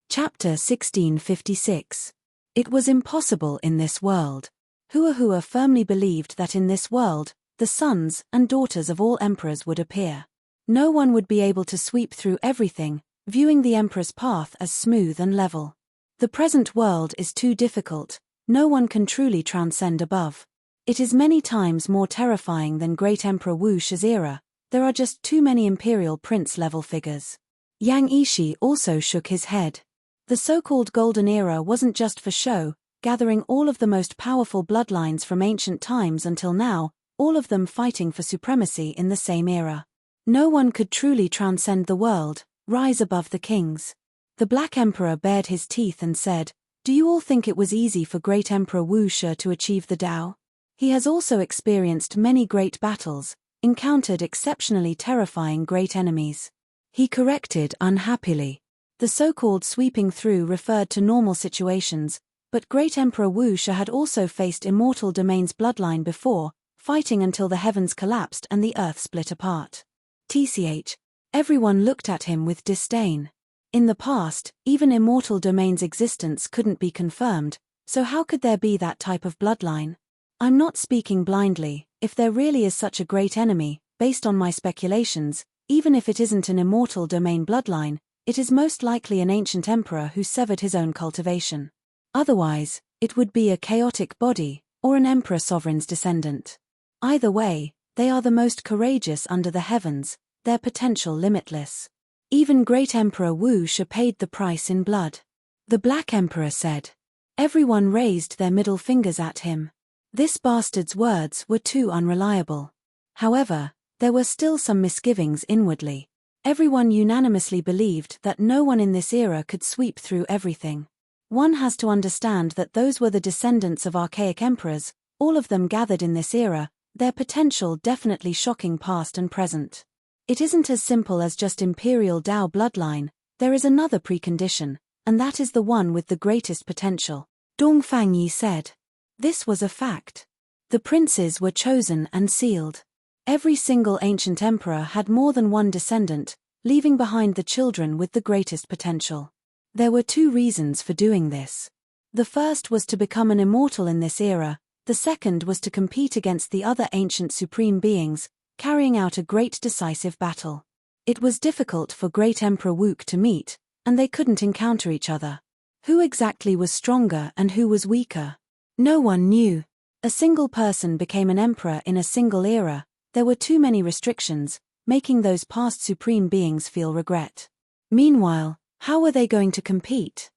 Chapter 1656. It was impossible in this world. Hua firmly believed that in this world, the sons and daughters of all emperors would appear. No one would be able to sweep through everything, viewing the emperor's path as smooth and level. The present world is too difficult, no one can truly transcend above. It is many times more terrifying than Great Emperor Wu Shi's era, there are just too many imperial prince-level figures. Yang Yishi also shook his head. The so-called Golden Era wasn't just for show, gathering all of the most powerful bloodlines from ancient times until now, all of them fighting for supremacy in the same era. No one could truly transcend the world, rise above the kings. The Black Emperor bared his teeth and said, Do you all think it was easy for Great Emperor Wu Shi to achieve the Tao? He has also experienced many great battles, encountered exceptionally terrifying great enemies. He corrected unhappily. The so-called sweeping through referred to normal situations, But Great Emperor Wu Shi had also faced Immortal Domain's bloodline before, fighting until the heavens collapsed and the earth split apart. TCH. Everyone looked at him with disdain. In the past, even Immortal Domain's existence couldn't be confirmed, so how could there be that type of bloodline? I'm not speaking blindly. If there really is such a great enemy, based on my speculations, even if it isn't an Immortal Domain bloodline, it is most likely an ancient emperor who severed his own cultivation. Otherwise, it would be a chaotic body, or an emperor sovereign's descendant. Either way, they are the most courageous under the heavens, their potential limitless. Even Great Emperor Wu Shi paid the price in blood. The Black Emperor said. Everyone raised their middle fingers at him. This bastard's words were too unreliable. However, there were still some misgivings inwardly. Everyone unanimously believed that no one in this era could sweep through everything. One has to understand that those were the descendants of archaic emperors, all of them gathered in this era, their potential definitely shocking past and present. It isn't as simple as just Imperial Dao bloodline, there is another precondition, and that is the one with the greatest potential, Dong Fangyi said. This was a fact. The princes were chosen and sealed. Every single ancient emperor had more than one descendant, leaving behind the children with the greatest potential. There were two reasons for doing this. The first was to become an immortal in this era, the second was to compete against the other ancient supreme beings, carrying out a great decisive battle. It was difficult for Great Emperor Wu Shi to meet, and they couldn't encounter each other. Who exactly was stronger and who was weaker? No one knew. A single person became an emperor in a single era, there were too many restrictions, making those past supreme beings feel regret. Meanwhile, how were they going to compete?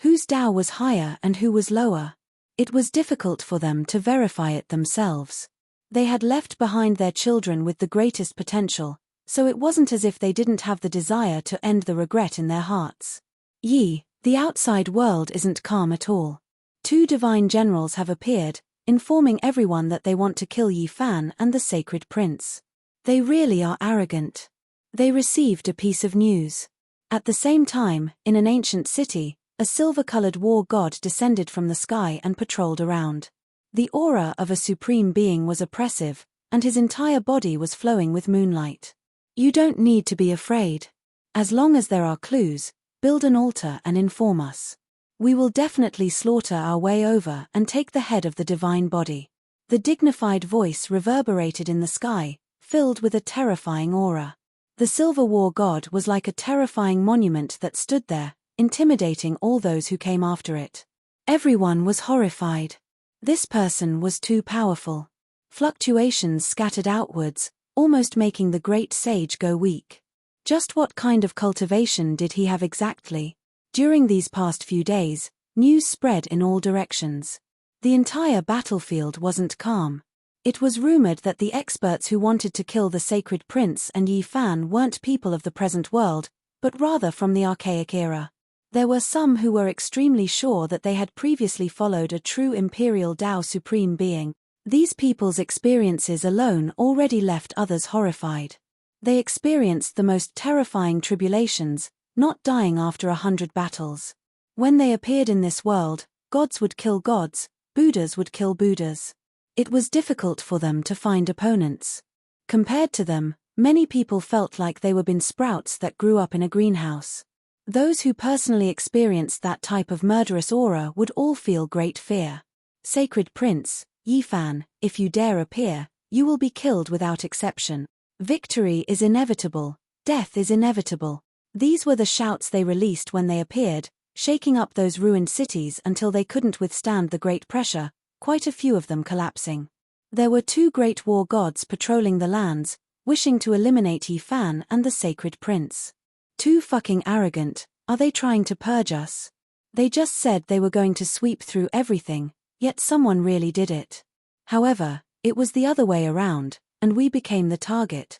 Whose Dao was higher and who was lower? It was difficult for them to verify it themselves. They had left behind their children with the greatest potential, so it wasn't as if they didn't have the desire to end the regret in their hearts. The outside world isn't calm at all. Two divine generals have appeared, informing everyone that they want to kill Yi Fan and the sacred prince. They really are arrogant. They received a piece of news. At the same time, in an ancient city, a silver-colored war god descended from the sky and patrolled around. The aura of a supreme being was oppressive, and his entire body was flowing with moonlight. You don't need to be afraid. As long as there are clues, build an altar and inform us. We will definitely slaughter our way over and take the head of the divine body. The dignified voice reverberated in the sky, filled with a terrifying aura. The silver war god was like a terrifying monument that stood there, intimidating all those who came after it. Everyone was horrified. This person was too powerful. Fluctuations scattered outwards, almost making the great sage go weak. Just what kind of cultivation did he have exactly? During these past few days, news spread in all directions. The entire battlefield wasn't calm. It was rumored that the experts who wanted to kill the sacred prince and Yi Fan weren't people of the present world, but rather from the archaic era. There were some who were extremely sure that they had previously followed a true Imperial Dao Supreme Being. These people's experiences alone already left others horrified. They experienced the most terrifying tribulations, not dying after 100 battles. When they appeared in this world, gods would kill gods, Buddhas would kill Buddhas. It was difficult for them to find opponents. Compared to them, many people felt like they were bin sprouts that grew up in a greenhouse. Those who personally experienced that type of murderous aura would all feel great fear. Sacred Prince, Yi Fan, if you dare appear, you will be killed without exception. Victory is inevitable, death is inevitable. These were the shouts they released when they appeared, shaking up those ruined cities until they couldn't withstand the great pressure, quite a few of them collapsing. There were two great war gods patrolling the lands, wishing to eliminate Yi Fan and the sacred prince. Too fucking arrogant, are they trying to purge us? They just said they were going to sweep through everything, yet someone really did it. However, it was the other way around, and we became the target.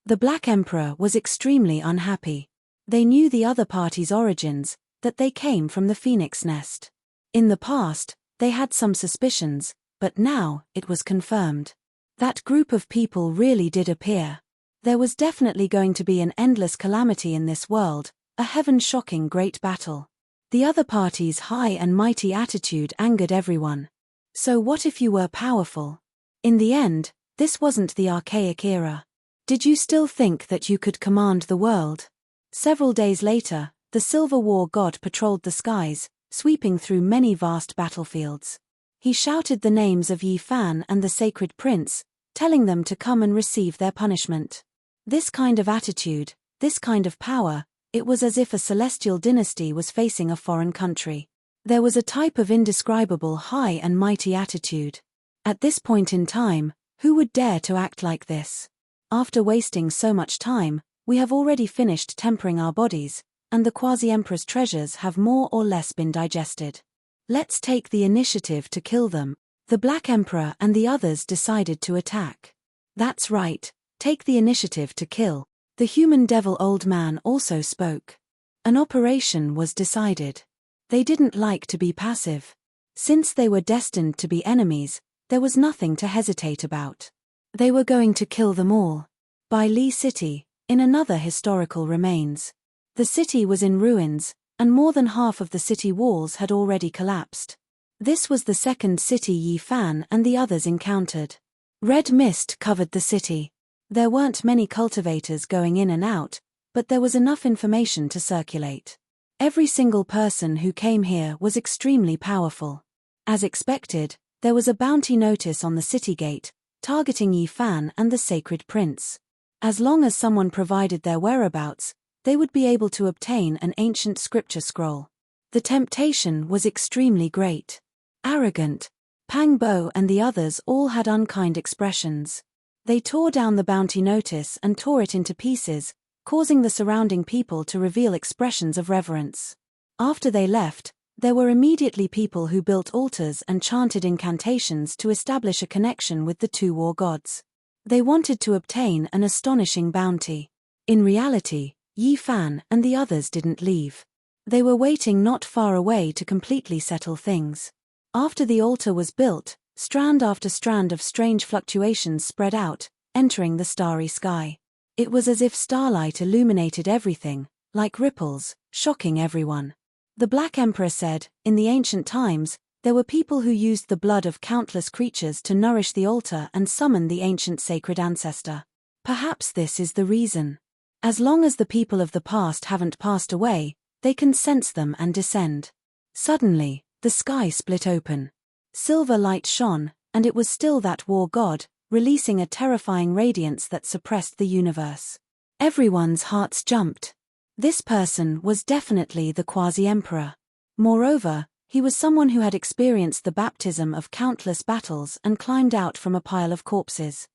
The Black Emperor was extremely unhappy. They knew the other party's origins, that they came from the Phoenix Nest. In the past, they had some suspicions, but now, it was confirmed. That group of people really did appear. There was definitely going to be an endless calamity in this world, a heaven-shocking great battle. The other party's high and mighty attitude angered everyone. So what if you were powerful? In the end, this wasn't the archaic era. Did you still think that you could command the world? Several days later, the Silver War god patrolled the skies, sweeping through many vast battlefields. He shouted the names of Yi Fan and the sacred prince, telling them to come and receive their punishment. This kind of attitude, this kind of power, it was as if a celestial dynasty was facing a foreign country. There was a type of indescribable high and mighty attitude. At this point in time, who would dare to act like this? After wasting so much time, we have already finished tempering our bodies, and the Quasi-Emperor's treasures have more or less been digested. Let's take the initiative to kill them. The Black Emperor and the others decided to attack. That's right, take the initiative to kill. The human devil old man also spoke. An operation was decided. They didn't like to be passive. Since they were destined to be enemies, there was nothing to hesitate about. They were going to kill them all. By Li City, in another historical remains. The city was in ruins, and more than half of the city walls had already collapsed. This was the second city Yi Fan and the others encountered. Red mist covered the city. There weren't many cultivators going in and out, but there was enough information to circulate. Every single person who came here was extremely powerful. As expected, there was a bounty notice on the city gate, targeting Yi Fan and the sacred prince. As long as someone provided their whereabouts, they would be able to obtain an ancient scripture scroll. The temptation was extremely great. Arrogant, Pang Bo and the others all had unkind expressions. They tore down the bounty notice and tore it into pieces, causing the surrounding people to reveal expressions of reverence. After they left, there were immediately people who built altars and chanted incantations to establish a connection with the two war gods. They wanted to obtain an astonishing bounty. In reality, Yi Fan and the others didn't leave. They were waiting not far away to completely settle things. After the altar was built, strand after strand of strange fluctuations spread out, entering the starry sky. It was as if starlight illuminated everything, like ripples, shocking everyone. The Black Emperor said, in the ancient times, there were people who used the blood of countless creatures to nourish the altar and summon the ancient sacred ancestor. Perhaps this is the reason. As long as the people of the past haven't passed away, they can sense them and descend. Suddenly, the sky split open. Silver light shone, and it was still that war god, releasing a terrifying radiance that suppressed the universe. Everyone's hearts jumped. This person was definitely the Quasi-Emperor. Moreover, he was someone who had experienced the baptism of countless battles and climbed out from a pile of corpses.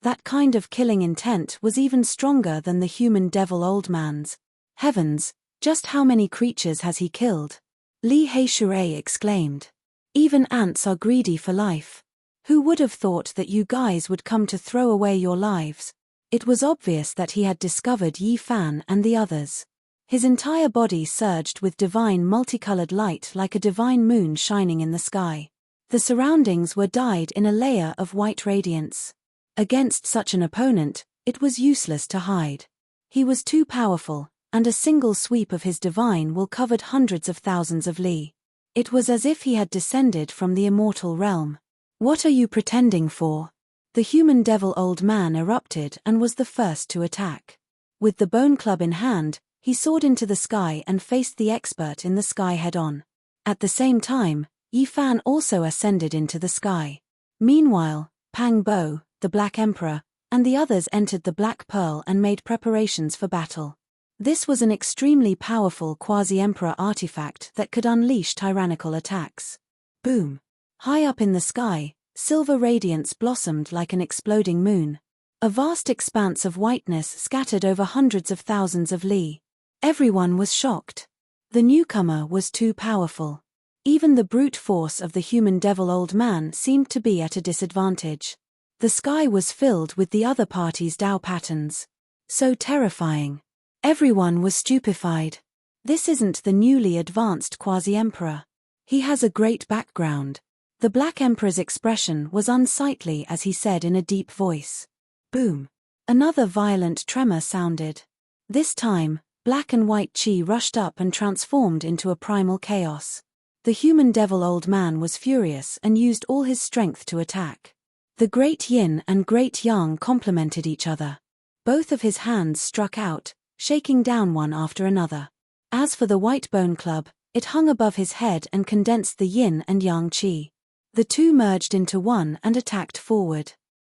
That kind of killing intent was even stronger than the human devil old man's. Heavens, just how many creatures has he killed? Li Heishui exclaimed. Even ants are greedy for life. Who would have thought that you guys would come to throw away your lives? It was obvious that he had discovered Yi Fan and the others. His entire body surged with divine multicolored light like a divine moon shining in the sky. The surroundings were dyed in a layer of white radiance. Against such an opponent, it was useless to hide. He was too powerful, and a single sweep of his divine will covered hundreds of thousands of li. It was as if he had descended from the immortal realm. What are you pretending for? The human devil old man erupted and was the first to attack. With the bone club in hand, he soared into the sky and faced the expert in the sky head-on. At the same time, Yi Fan also ascended into the sky. Meanwhile, Pang Bo, the Black Emperor, and the others entered the Black Pearl and made preparations for battle. This was an extremely powerful Quasi-Emperor artifact that could unleash tyrannical attacks. Boom! High up in the sky, silver radiance blossomed like an exploding moon. A vast expanse of whiteness scattered over hundreds of thousands of li. Everyone was shocked. The newcomer was too powerful. Even the brute force of the human devil old man seemed to be at a disadvantage. The sky was filled with the other party's Dao patterns. So terrifying. Everyone was stupefied. This isn't the newly advanced Quasi-Emperor. He has a great background. The Black Emperor's expression was unsightly as he said in a deep voice. Boom. Another violent tremor sounded. This time, black and white chi rushed up and transformed into a primal chaos. The human devil old man was furious and used all his strength to attack. The great yin and great yang complemented each other. Both of his hands struck out, shaking down one after another. As for the white bone club, it hung above his head and condensed the yin and yang chi. The two merged into one and attacked forward.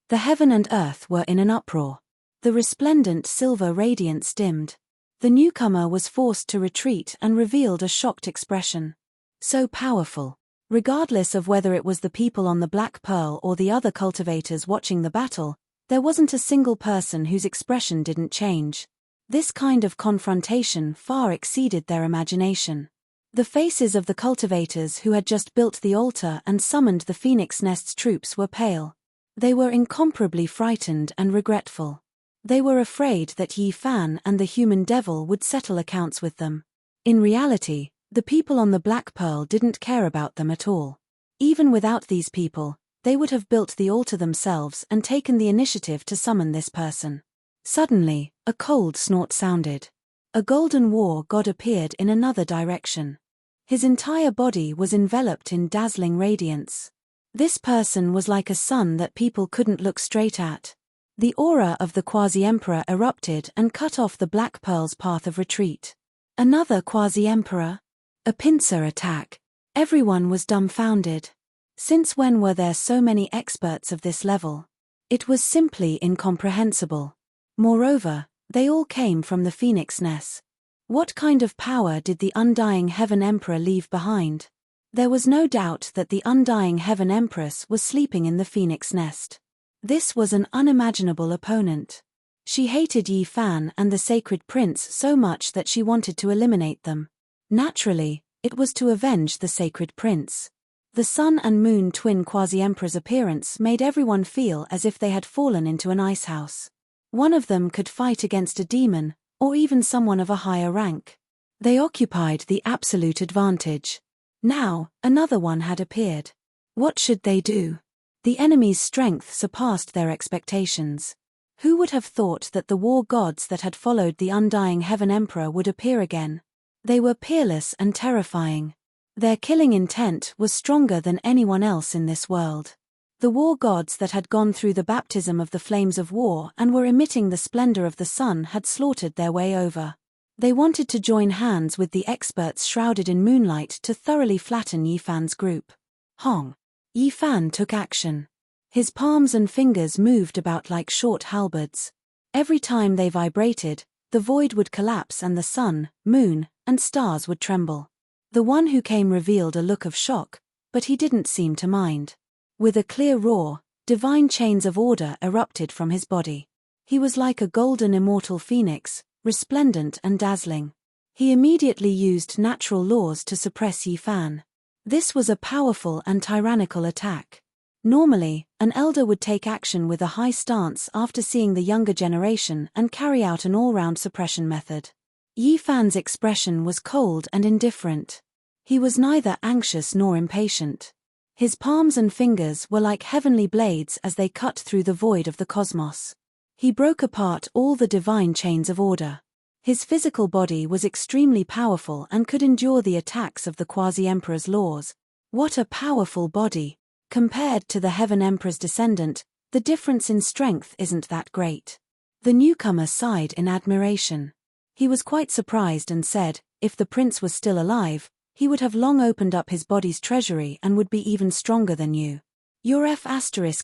The heaven and earth were in an uproar. The resplendent silver radiance dimmed. The newcomer was forced to retreat and revealed a shocked expression. So powerful. Regardless of whether it was the people on the Black Pearl or the other cultivators watching the battle, there wasn't a single person whose expression didn't change. This kind of confrontation far exceeded their imagination. The faces of the cultivators who had just built the altar and summoned the Phoenix Nest's troops were pale. They were incomparably frightened and regretful. They were afraid that Yi Fan and the human devil would settle accounts with them. In reality, the people on the Black Pearl didn't care about them at all. Even without these people, they would have built the altar themselves and taken the initiative to summon this person. Suddenly, a cold snort sounded. A golden war god appeared in another direction. His entire body was enveloped in dazzling radiance. This person was like a sun that people couldn't look straight at. The aura of the quasi-emperor erupted and cut off the Black Pearl's path of retreat. Another quasi-emperor? A pincer attack. Everyone was dumbfounded. Since when were there so many experts of this level? It was simply incomprehensible. Moreover, they all came from the Phoenix Nest. What kind of power did the Undying Heaven Emperor leave behind? There was no doubt that the Undying Heaven Empress was sleeping in the Phoenix Nest. This was an unimaginable opponent. She hated Yi Fan and the Sacred Prince so much that she wanted to eliminate them. Naturally, it was to avenge the Sacred Prince. The Sun and Moon twin quasi-emperor's appearance made everyone feel as if they had fallen into an ice house. One of them could fight against a demon, or even someone of a higher rank. They occupied the absolute advantage. Now, another one had appeared. What should they do? The enemy's strength surpassed their expectations. Who would have thought that the war gods that had followed the Undying Heaven Emperor would appear again? They were peerless and terrifying. Their killing intent was stronger than anyone else in this world. The war gods that had gone through the baptism of the flames of war and were emitting the splendor of the sun had slaughtered their way over. They wanted to join hands with the experts shrouded in moonlight to thoroughly flatten Yi Fan's group. Hong. Yi Fan took action. His palms and fingers moved about like short halberds. Every time they vibrated, the void would collapse and the sun, moon, and stars would tremble. The one who came revealed a look of shock, but he didn't seem to mind. With a clear roar, divine chains of order erupted from his body. He was like a golden immortal phoenix, resplendent and dazzling. He immediately used natural laws to suppress Yi Fan. This was a powerful and tyrannical attack. Normally, an elder would take action with a high stance after seeing the younger generation and carry out an all-round suppression method. Yi Fan's expression was cold and indifferent. He was neither anxious nor impatient. His palms and fingers were like heavenly blades as they cut through the void of the cosmos. He broke apart all the divine chains of order. His physical body was extremely powerful and could endure the attacks of the quasi-emperor's laws. What a powerful body! Compared to the Heaven Emperor's descendant, the difference in strength isn't that great. The newcomer sighed in admiration. He was quite surprised and said, if the prince was still alive, he would have long opened up his body's treasury and would be even stronger than you. Your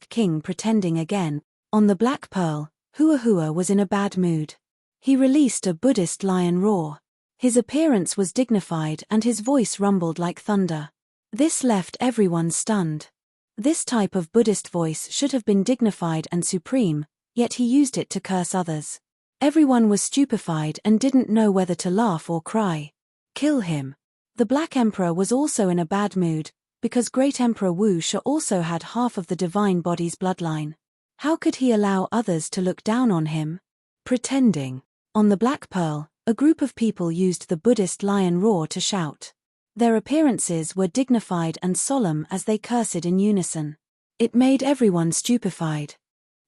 King pretending again. On the Black Pearl, Hua was in a bad mood. He released a Buddhist lion roar. His appearance was dignified and his voice rumbled like thunder. This left everyone stunned. This type of Buddhist voice should have been dignified and supreme, yet he used it to curse others. Everyone was stupefied and didn't know whether to laugh or cry. Kill him. The Black Emperor was also in a bad mood, because Great Emperor Wu Sha also had half of the divine body's bloodline. How could he allow others to look down on him? Pretending. On the Black Pearl, a group of people used the Buddhist lion roar to shout. Their appearances were dignified and solemn as they cursed in unison. It made everyone stupefied.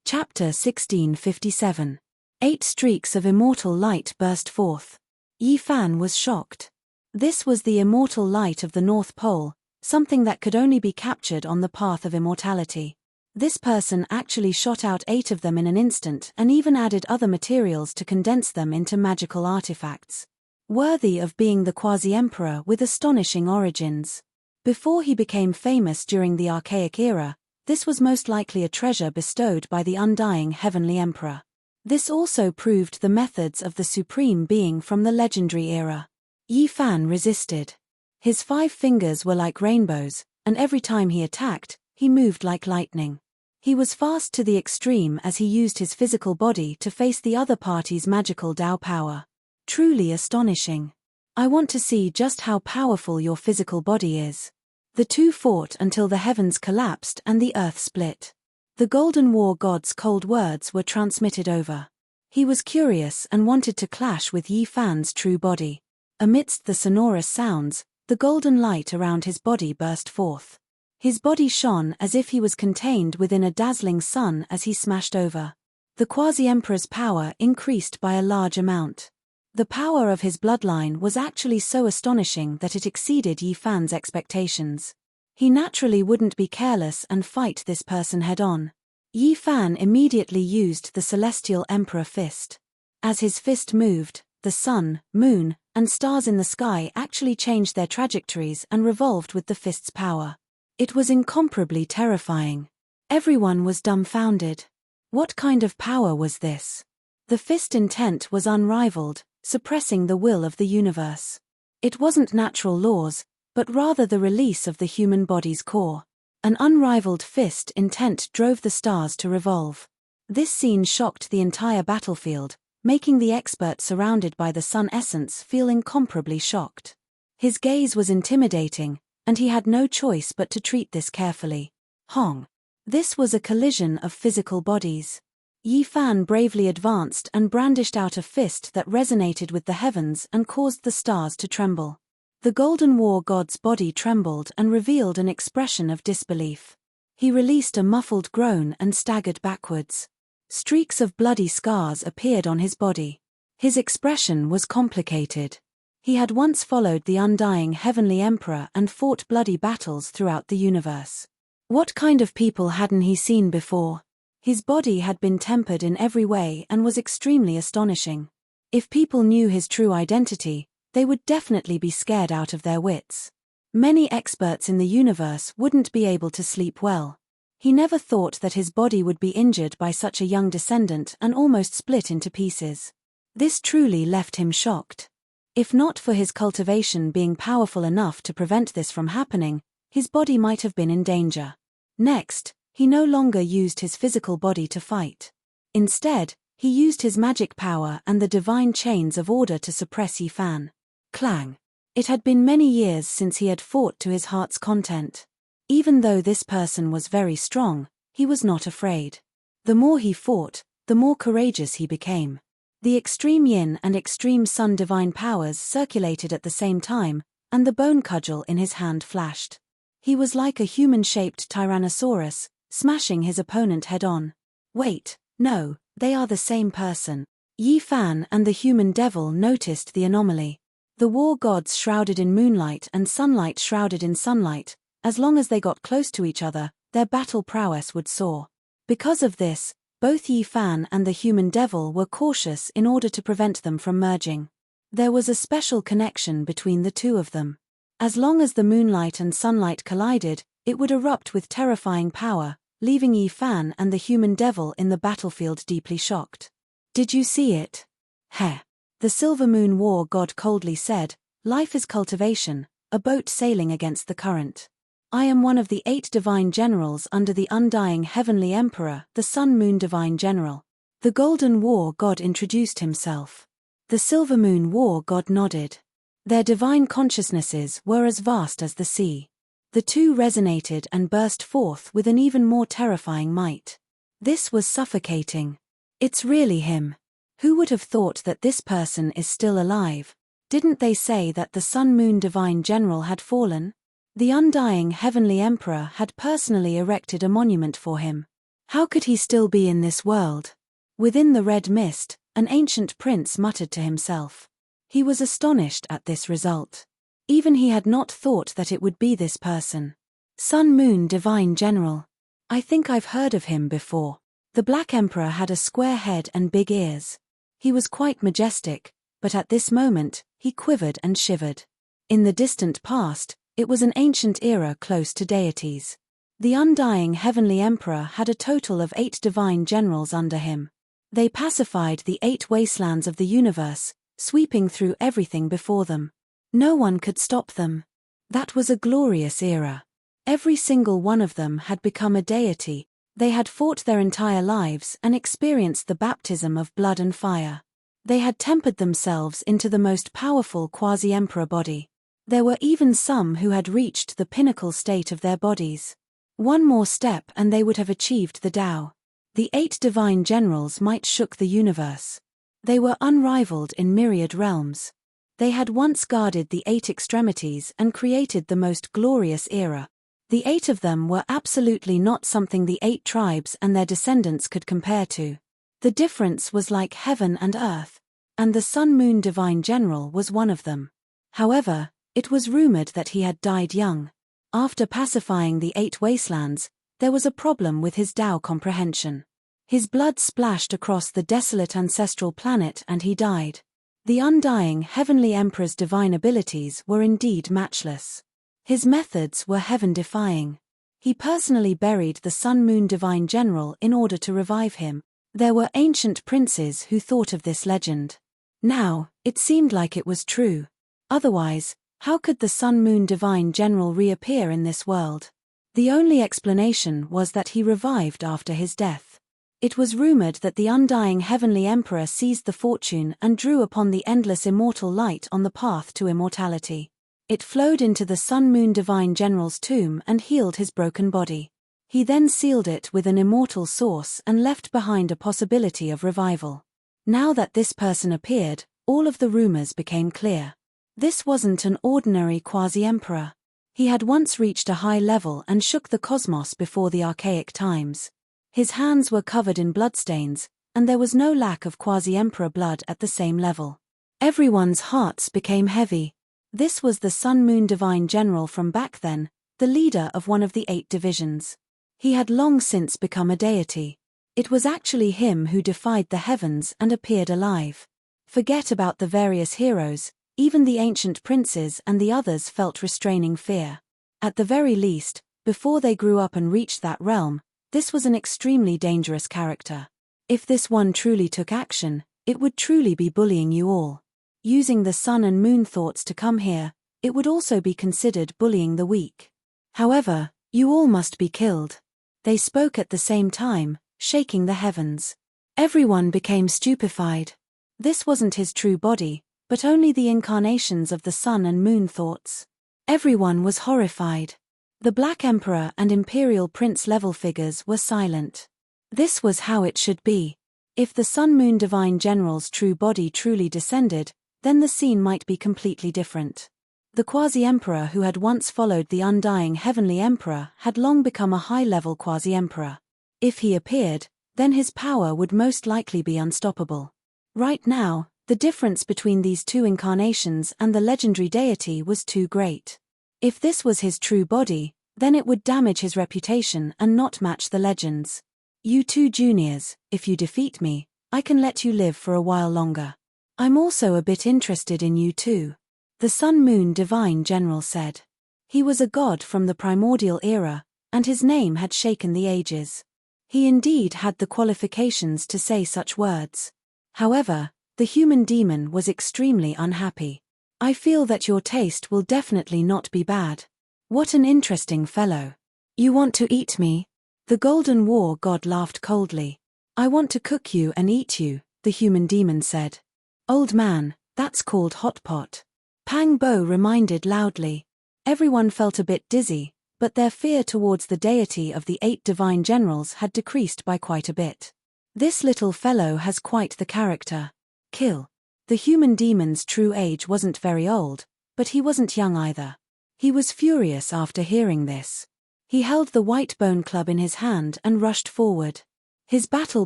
Chapter 1657. 8 streaks of immortal light burst forth. Yi Fan was shocked. This was the immortal light of the North Pole, something that could only be captured on the path of immortality. This person actually shot out 8 of them in an instant and even added other materials to condense them into magical artifacts. Worthy of being the quasi-emperor with astonishing origins. Before he became famous during the Archaic era, this was most likely a treasure bestowed by the undying Heavenly Emperor. This also proved the methods of the Supreme Being from the legendary era. Yi Fan resisted. His 5 fingers were like rainbows, and every time he attacked, he moved like lightning. He was fast to the extreme as he used his physical body to face the other party's magical Dao power. Truly astonishing. I want to see just how powerful your physical body is. The two fought until the heavens collapsed and the earth split. The Golden War God's cold words were transmitted over. He was curious and wanted to clash with Yi Fan's true body. Amidst the sonorous sounds, the golden light around his body burst forth. His body shone as if he was contained within a dazzling sun as he smashed over. The quasi-emperor's power increased by a large amount. The power of his bloodline was actually so astonishing that it exceeded Yi Fan's expectations. He naturally wouldn't be careless and fight this person head-on. Yi Fan immediately used the Celestial Emperor Fist. As his fist moved, the sun, moon, and stars in the sky actually changed their trajectories and revolved with the fist's power. It was incomparably terrifying. Everyone was dumbfounded. What kind of power was this? The fist intent was unrivaled, suppressing the will of the universe. It wasn't natural laws, but rather the release of the human body's core. An unrivaled fist intent drove the stars to revolve. This scene shocked the entire battlefield, making the expert surrounded by the sun essence feel incomparably shocked. His gaze was intimidating, and he had no choice but to treat this carefully. Hong. This was a collision of physical bodies. Yi Fan bravely advanced and brandished out a fist that resonated with the heavens and caused the stars to tremble. The Golden War God's body trembled and revealed an expression of disbelief. He released a muffled groan and staggered backwards. Streaks of bloody scars appeared on his body. His expression was complicated. He had once followed the undying Heavenly Emperor and fought bloody battles throughout the universe. What kind of people hadn't he seen before? His body had been tempered in every way and was extremely astonishing. If people knew his true identity, they would definitely be scared out of their wits. Many experts in the universe wouldn't be able to sleep well. He never thought that his body would be injured by such a young descendant and almost split into pieces. This truly left him shocked. If not for his cultivation being powerful enough to prevent this from happening, his body might have been in danger. Next, he no longer used his physical body to fight. Instead, he used his magic power and the divine chains of order to suppress Yi Fan. Clang. It had been many years since he had fought to his heart's content. Even though this person was very strong, he was not afraid. The more he fought, the more courageous he became. The extreme yin and extreme sun divine powers circulated at the same time, and the bone cudgel in his hand flashed. He was like a human-shaped Tyrannosaurus, smashing his opponent head-on. Wait, no, they are the same person. Yi Fan and the human devil noticed the anomaly. The war gods shrouded in moonlight and sunlight shrouded in sunlight. As long as they got close to each other, their battle prowess would soar. Because of this, both Yi Fan and the human devil were cautious in order to prevent them from merging. There was a special connection between the two of them. As long as the moonlight and sunlight collided, it would erupt with terrifying power, leaving Yi Fan and the human devil in the battlefield deeply shocked. Did you see it? Heh. The Silver Moon War God coldly said, "Life is cultivation, a boat sailing against the current. I am one of the 8 divine generals under the undying Heavenly Emperor, the Sun Moon Divine General." The Golden War God introduced himself. The Silver Moon War God nodded. Their divine consciousnesses were as vast as the sea. The two resonated and burst forth with an even more terrifying might. This was suffocating. It's really him. Who would have thought that this person is still alive? Didn't they say that the Sun Moon Divine General had fallen? The undying Heavenly Emperor had personally erected a monument for him. How could he still be in this world? Within the red mist, an ancient prince muttered to himself. He was astonished at this result. Even he had not thought that it would be this person. Sun Moon Divine General. I think I've heard of him before. The Black Emperor had a square head and big ears. He was quite majestic, but at this moment, he quivered and shivered. In the distant past, it was an ancient era close to deities. The undying Heavenly Emperor had a total of 8 divine generals under him. They pacified the 8 wastelands of the universe, sweeping through everything before them. No one could stop them. That was a glorious era. Every single one of them had become a deity. They had fought their entire lives and experienced the baptism of blood and fire. They had tempered themselves into the most powerful quasi-emperor body. There were even some who had reached the pinnacle state of their bodies. One more step and they would have achieved the Tao. The 8 divine generals might shook the universe. They were unrivaled in myriad realms. They had once guarded the 8 extremities and created the most glorious era. The 8 of them were absolutely not something the 8 tribes and their descendants could compare to. The difference was like heaven and earth, and the Sun Moon Divine General was one of them. However, it was rumored that he had died young. After pacifying the 8 wastelands, there was a problem with his Tao comprehension. His blood splashed across the desolate ancestral planet and he died. The undying Heavenly Emperor's divine abilities were indeed matchless. His methods were heaven-defying. He personally buried the Sun Moon Divine General in order to revive him. There were ancient princes who thought of this legend. Now, it seemed like it was true. Otherwise, how could the Sun Moon Divine General reappear in this world? The only explanation was that he revived after his death. It was rumored that the undying Heavenly Emperor seized the fortune and drew upon the endless immortal light on the path to immortality. It flowed into the Sun Moon Divine General's tomb and healed his broken body. He then sealed it with an immortal source and left behind a possibility of revival. Now that this person appeared, all of the rumors became clear. This wasn't an ordinary quasi-emperor. He had once reached a high level and shook the cosmos before the archaic times. His hands were covered in bloodstains, and there was no lack of quasi-emperor blood at the same level. Everyone's hearts became heavy. This was the Sun Moon Divine General from back then, the leader of one of the 8 divisions. He had long since become a deity. It was actually him who defied the heavens and appeared alive. Forget about the various heroes, even the ancient princes and the others felt restraining fear. At the very least, before they grew up and reached that realm, this was an extremely dangerous character. If this one truly took action, it would truly be bullying you all. Using the sun and moon thoughts to come here, it would also be considered bullying the weak. However, you all must be killed. They spoke at the same time, shaking the heavens. Everyone became stupefied. This wasn't his true body, but only the incarnations of the sun and moon thoughts. Everyone was horrified. The Black Emperor and Imperial Prince level figures were silent. This was how it should be. If the Sun Moon Divine General's true body truly descended, then the scene might be completely different. The quasi-emperor who had once followed the undying Heavenly Emperor had long become a high-level quasi-emperor. If he appeared, then his power would most likely be unstoppable. Right now, the difference between these 2 incarnations and the legendary deity was too great. If this was his true body, then it would damage his reputation and not match the legends. You 2 juniors, if you defeat me, I can let you live for a while longer. I'm also a bit interested in you too. The Sun Moon Divine General said. He was a god from the primordial era, and his name had shaken the ages. He indeed had the qualifications to say such words. However, the human demon was extremely unhappy. I feel that your taste will definitely not be bad. What an interesting fellow. You want to eat me? The Golden War god laughed coldly. I want to cook you and eat you, the human demon said. Old man, that's called hot pot. Pang Bo reminded loudly. Everyone felt a bit dizzy, but their fear towards the deity of the 8 divine generals had decreased by quite a bit. This little fellow has quite the character. Kill. The human demon's true age wasn't very old, but he wasn't young either. He was furious after hearing this. He held the white bone club in his hand and rushed forward. His battle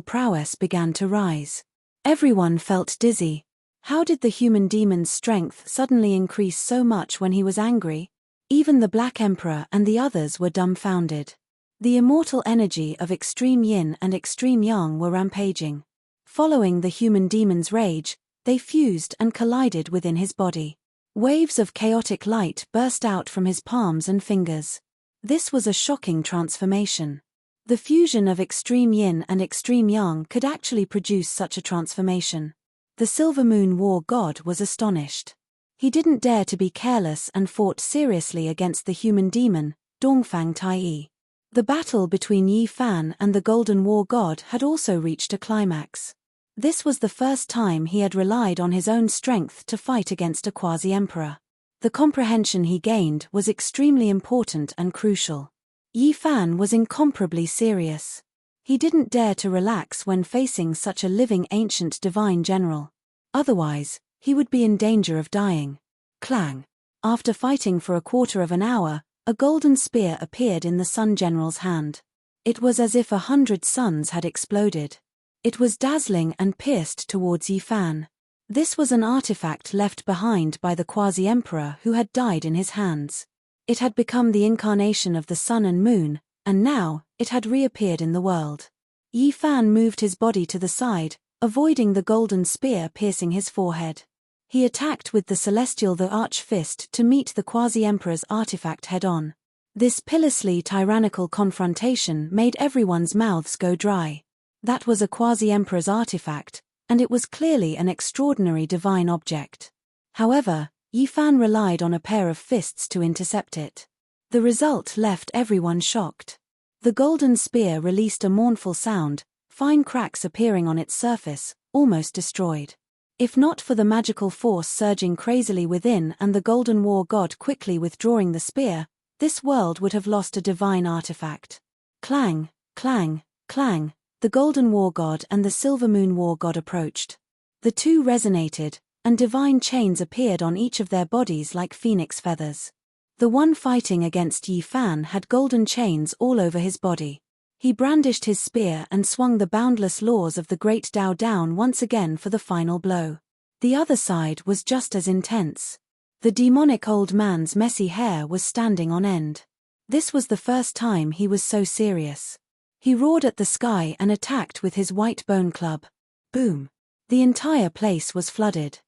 prowess began to rise. Everyone felt dizzy. How did the human demon's strength suddenly increase so much when he was angry? Even the Black Emperor and the others were dumbfounded. The immortal energy of extreme yin and extreme yang were rampaging. Following the human demon's rage, they fused and collided within his body. Waves of chaotic light burst out from his palms and fingers. This was a shocking transformation. The fusion of extreme yin and extreme yang could actually produce such a transformation. The Silver Moon War God was astonished. He didn't dare to be careless and fought seriously against the human demon, Dongfang Tai. The battle between Yi Fan and the Golden War God had also reached a climax. This was the first time he had relied on his own strength to fight against a quasi-emperor. The comprehension he gained was extremely important and crucial. Yi Fan was incomparably serious. He didn't dare to relax when facing such a living ancient divine general. Otherwise, he would be in danger of dying. Clang! After fighting for a quarter of an hour, a golden spear appeared in the Sun General's hand. It was as if 100 suns had exploded. It was dazzling and pierced towards Yi Fan. This was an artifact left behind by the quasi-emperor who had died in his hands. It had become the incarnation of the sun and moon, and now, it had reappeared in the world. Yi Fan moved his body to the side, avoiding the golden spear piercing his forehead. He attacked with the celestial the Arch Fist to meet the quasi-emperor's artifact head-on. This pitilessly tyrannical confrontation made everyone's mouths go dry. That was a quasi-emperor's artifact, and it was clearly an extraordinary divine object. However, Yi Fan relied on a pair of fists to intercept it. The result left everyone shocked. The golden spear released a mournful sound, fine cracks appearing on its surface, almost destroyed. If not for the magical force surging crazily within and the Golden War God quickly withdrawing the spear, this world would have lost a divine artifact. Clang, clang, clang, the Golden War God and the Silver Moon War God approached. The two resonated, and divine chains appeared on each of their bodies like phoenix feathers. The one fighting against Yi Fan had golden chains all over his body. He brandished his spear and swung the boundless laws of the Great Tao down once again for the final blow. The other side was just as intense. The demonic old man's messy hair was standing on end. This was the first time he was so serious. He roared at the sky and attacked with his white bone club. Boom! The entire place was flooded.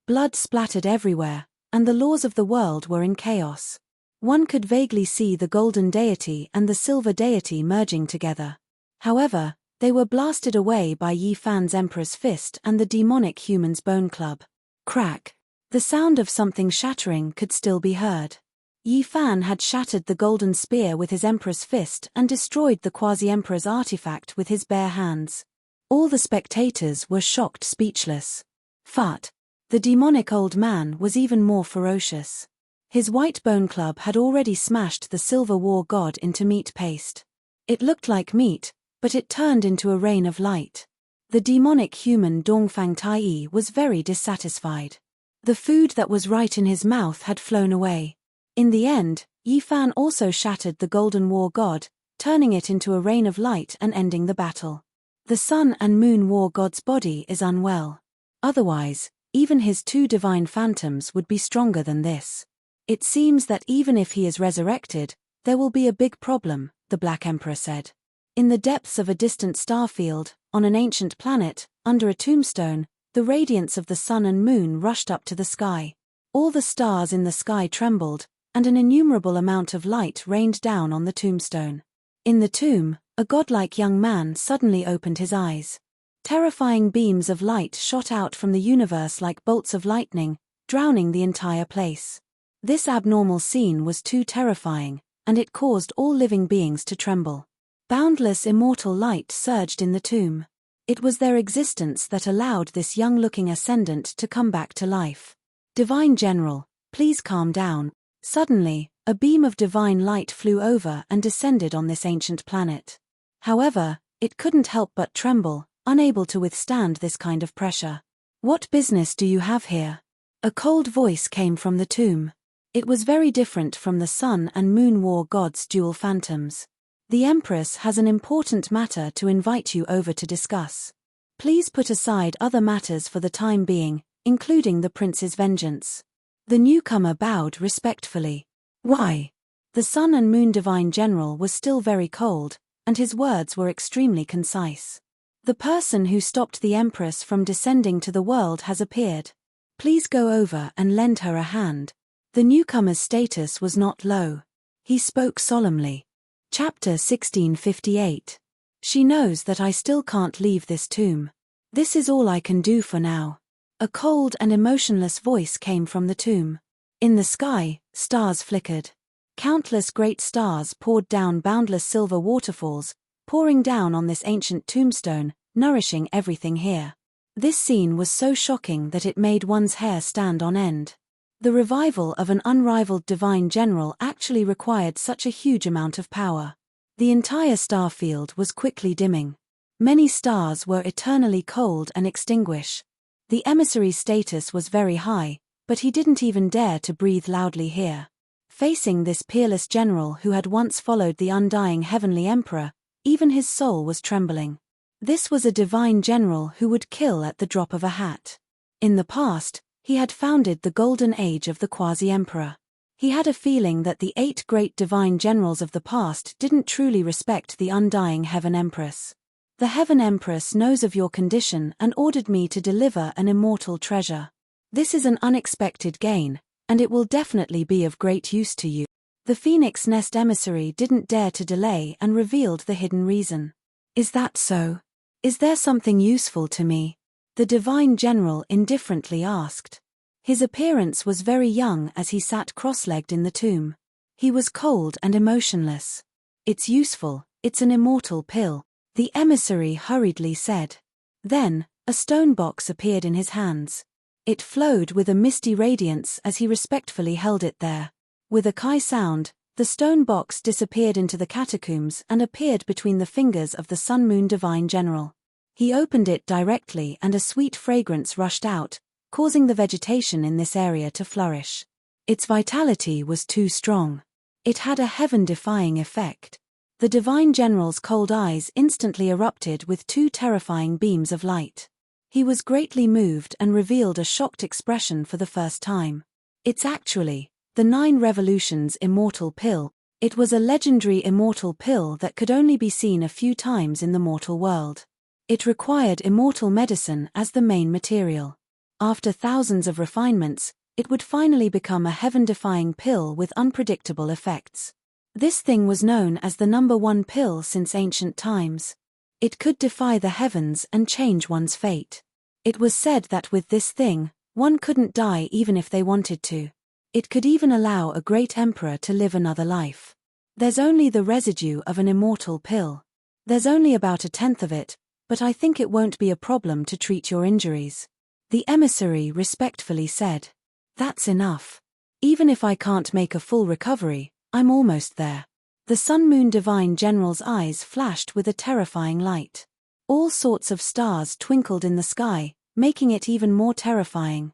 Blood splattered everywhere, and the laws of the world were in chaos. One could vaguely see the golden deity and the silver deity merging together. However, they were blasted away by Yi Fan's emperor's fist and the demonic human's bone club. Crack! The sound of something shattering could still be heard. Yi Fan had shattered the golden spear with his emperor's fist and destroyed the quasi-emperor's artifact with his bare hands. All the spectators were shocked speechless. Fat! The demonic old man was even more ferocious. His white bone club had already smashed the Silver War God into meat paste. It looked like meat, but it turned into a rain of light. The demonic human Dongfang Tai was very dissatisfied. The food that was right in his mouth had flown away. In the end, Yi Fan also shattered the Golden War God, turning it into a rain of light and ending the battle. The Sun and Moon War God's body is unwell. Otherwise, even his two divine phantoms would be stronger than this. It seems that even if he is resurrected, there will be a big problem, the Black Emperor said. In the depths of a distant star field, on an ancient planet, under a tombstone, the radiance of the sun and moon rushed up to the sky. All the stars in the sky trembled, and an innumerable amount of light rained down on the tombstone. In the tomb, a godlike young man suddenly opened his eyes. Terrifying beams of light shot out from the universe like bolts of lightning, drowning the entire place. This abnormal scene was too terrifying, and it caused all living beings to tremble. Boundless immortal light surged in the tomb. It was their existence that allowed this young-looking ascendant to come back to life. Divine General, please calm down. Suddenly, a beam of divine light flew over and descended on this ancient planet. However, it couldn't help but tremble, unable to withstand this kind of pressure. What business do you have here? A cold voice came from the tomb. It was very different from the Sun and Moon War God's dual phantoms. The Empress has an important matter to invite you over to discuss. Please put aside other matters for the time being, including the prince's vengeance. The newcomer bowed respectfully. Why? The Sun and Moon Divine General was still very cold, and his words were extremely concise. The person who stopped the Empress from descending to the world has appeared. Please go over and lend her a hand. The newcomer's status was not low. He spoke solemnly. Chapter 1658. She knows that I still can't leave this tomb. This is all I can do for now. A cold and emotionless voice came from the tomb. In the sky, stars flickered. Countless great stars poured down boundless silver waterfalls, pouring down on this ancient tombstone, nourishing everything here. This scene was so shocking that it made one's hair stand on end. The revival of an unrivaled divine general actually required such a huge amount of power. The entire star field was quickly dimming. Many stars were eternally cold and extinguished. The emissary's status was very high, but he didn't even dare to breathe loudly here. Facing this peerless general who had once followed the undying heavenly emperor, even his soul was trembling. This was a divine general who would kill at the drop of a hat. In the past, he had founded the golden age of the quasi-emperor. He had a feeling that the 8 great divine generals of the past didn't truly respect the undying Heaven Empress. The Heaven Empress knows of your condition and ordered me to deliver an immortal treasure. This is an unexpected gain, and it will definitely be of great use to you. The Phoenix Nest emissary didn't dare to delay and revealed the hidden reason. Is that so? Is there something useful to me? The divine general indifferently asked. His appearance was very young as he sat cross-legged in the tomb. He was cold and emotionless. It's useful, it's an immortal pill, the emissary hurriedly said. Then, a stone box appeared in his hands. It flowed with a misty radiance as he respectfully held it there. With a kai sound, the stone box disappeared into the catacombs and appeared between the fingers of the Sun-Moon Divine General. He opened it directly and a sweet fragrance rushed out, causing the vegetation in this area to flourish. Its vitality was too strong. It had a heaven-defying effect. The Divine General's cold eyes instantly erupted with 2 terrifying beams of light. He was greatly moved and revealed a shocked expression for the first time. It's actually the 9 Revolutions Immortal Pill. It was a legendary immortal pill that could only be seen a few times in the mortal world. It required immortal medicine as the main material. After thousands of refinements, it would finally become a heaven-defying pill with unpredictable effects. This thing was known as the #1 pill since ancient times. It could defy the heavens and change one's fate. It was said that with this thing, one couldn't die even if they wanted to. It could even allow a great emperor to live another life. There's only the residue of an immortal pill. There's only about 1/10 of it, but I think it won't be a problem to treat your injuries. The emissary respectfully said. That's enough. Even if I can't make a full recovery, I'm almost there. The Sun-Moon Divine General's eyes flashed with a terrifying light. All sorts of stars twinkled in the sky, making it even more terrifying.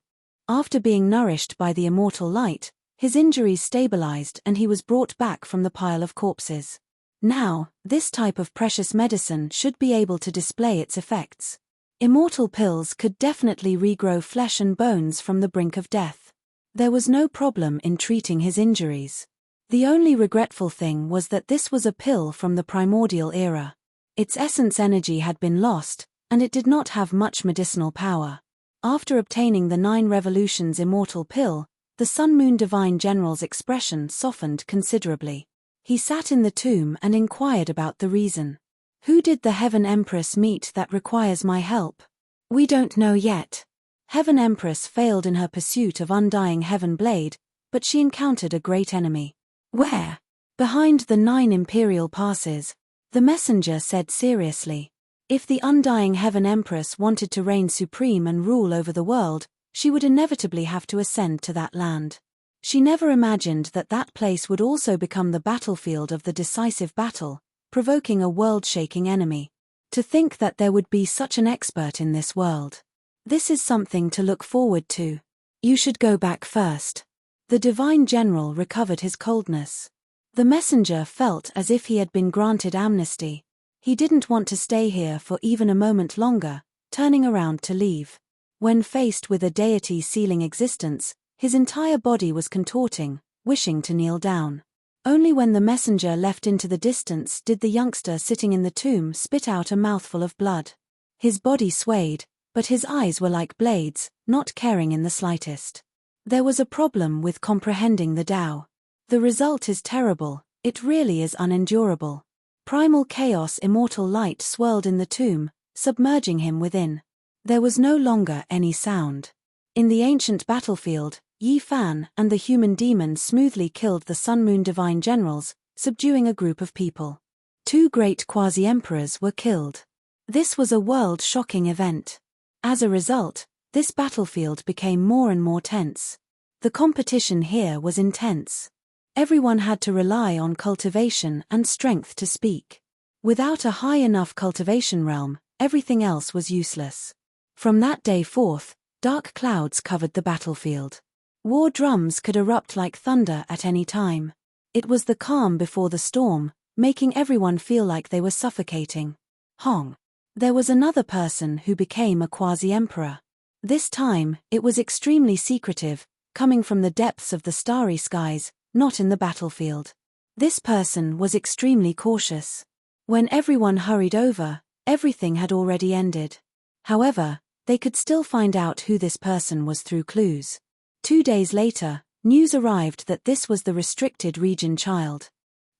After being nourished by the immortal light, his injuries stabilized and he was brought back from the pile of corpses. Now, this type of precious medicine should be able to display its effects. Immortal pills could definitely regrow flesh and bones from the brink of death. There was no problem in treating his injuries. The only regretful thing was that this was a pill from the primordial era. Its essence energy had been lost, and it did not have much medicinal power. After obtaining the 9 Revolutions Immortal Pill, the Sun-Moon Divine General's expression softened considerably. He sat in the tomb and inquired about the reason. Who did the Heaven Empress meet that requires my help? We don't know yet. Heaven Empress failed in her pursuit of undying Heaven Blade, but she encountered a great enemy. Where? Behind the 9 Imperial Passes, the messenger said seriously. If the undying Heaven Empress wanted to reign supreme and rule over the world, she would inevitably have to ascend to that land. She never imagined that that place would also become the battlefield of the decisive battle, provoking a world-shaking enemy. To think that there would be such an expert in this world. This is something to look forward to. You should go back first. The Divine General recovered his coldness. The messenger felt as if he had been granted amnesty. He didn't want to stay here for even a moment longer, turning around to leave. When faced with a deity sealing existence, his entire body was contorting, wishing to kneel down. Only when the messenger left into the distance did the youngster sitting in the tomb spit out a mouthful of blood. His body swayed, but his eyes were like blades, not caring in the slightest. There was a problem with comprehending the Tao. The result is terrible, it really is unendurable. Primal chaos, immortal light swirled in the tomb, submerging him within. There was no longer any sound. In the ancient battlefield, Yi Fan and the human demon smoothly killed the Sun-Moon divine generals, subduing a group of people. 2 great quasi-emperors were killed. This was a world-shocking event. As a result, this battlefield became more and more tense. The competition here was intense. Everyone had to rely on cultivation and strength to speak. Without a high enough cultivation realm, everything else was useless. From that day forth, dark clouds covered the battlefield. War drums could erupt like thunder at any time. It was the calm before the storm, making everyone feel like they were suffocating. Hong. There was another person who became a quasi-emperor. This time, it was extremely secretive, coming from the depths of the starry skies, not in the battlefield. This person was extremely cautious. When everyone hurried over, everything had already ended. However, they could still find out who this person was through clues. 2 days later, news arrived that this was the restricted region child.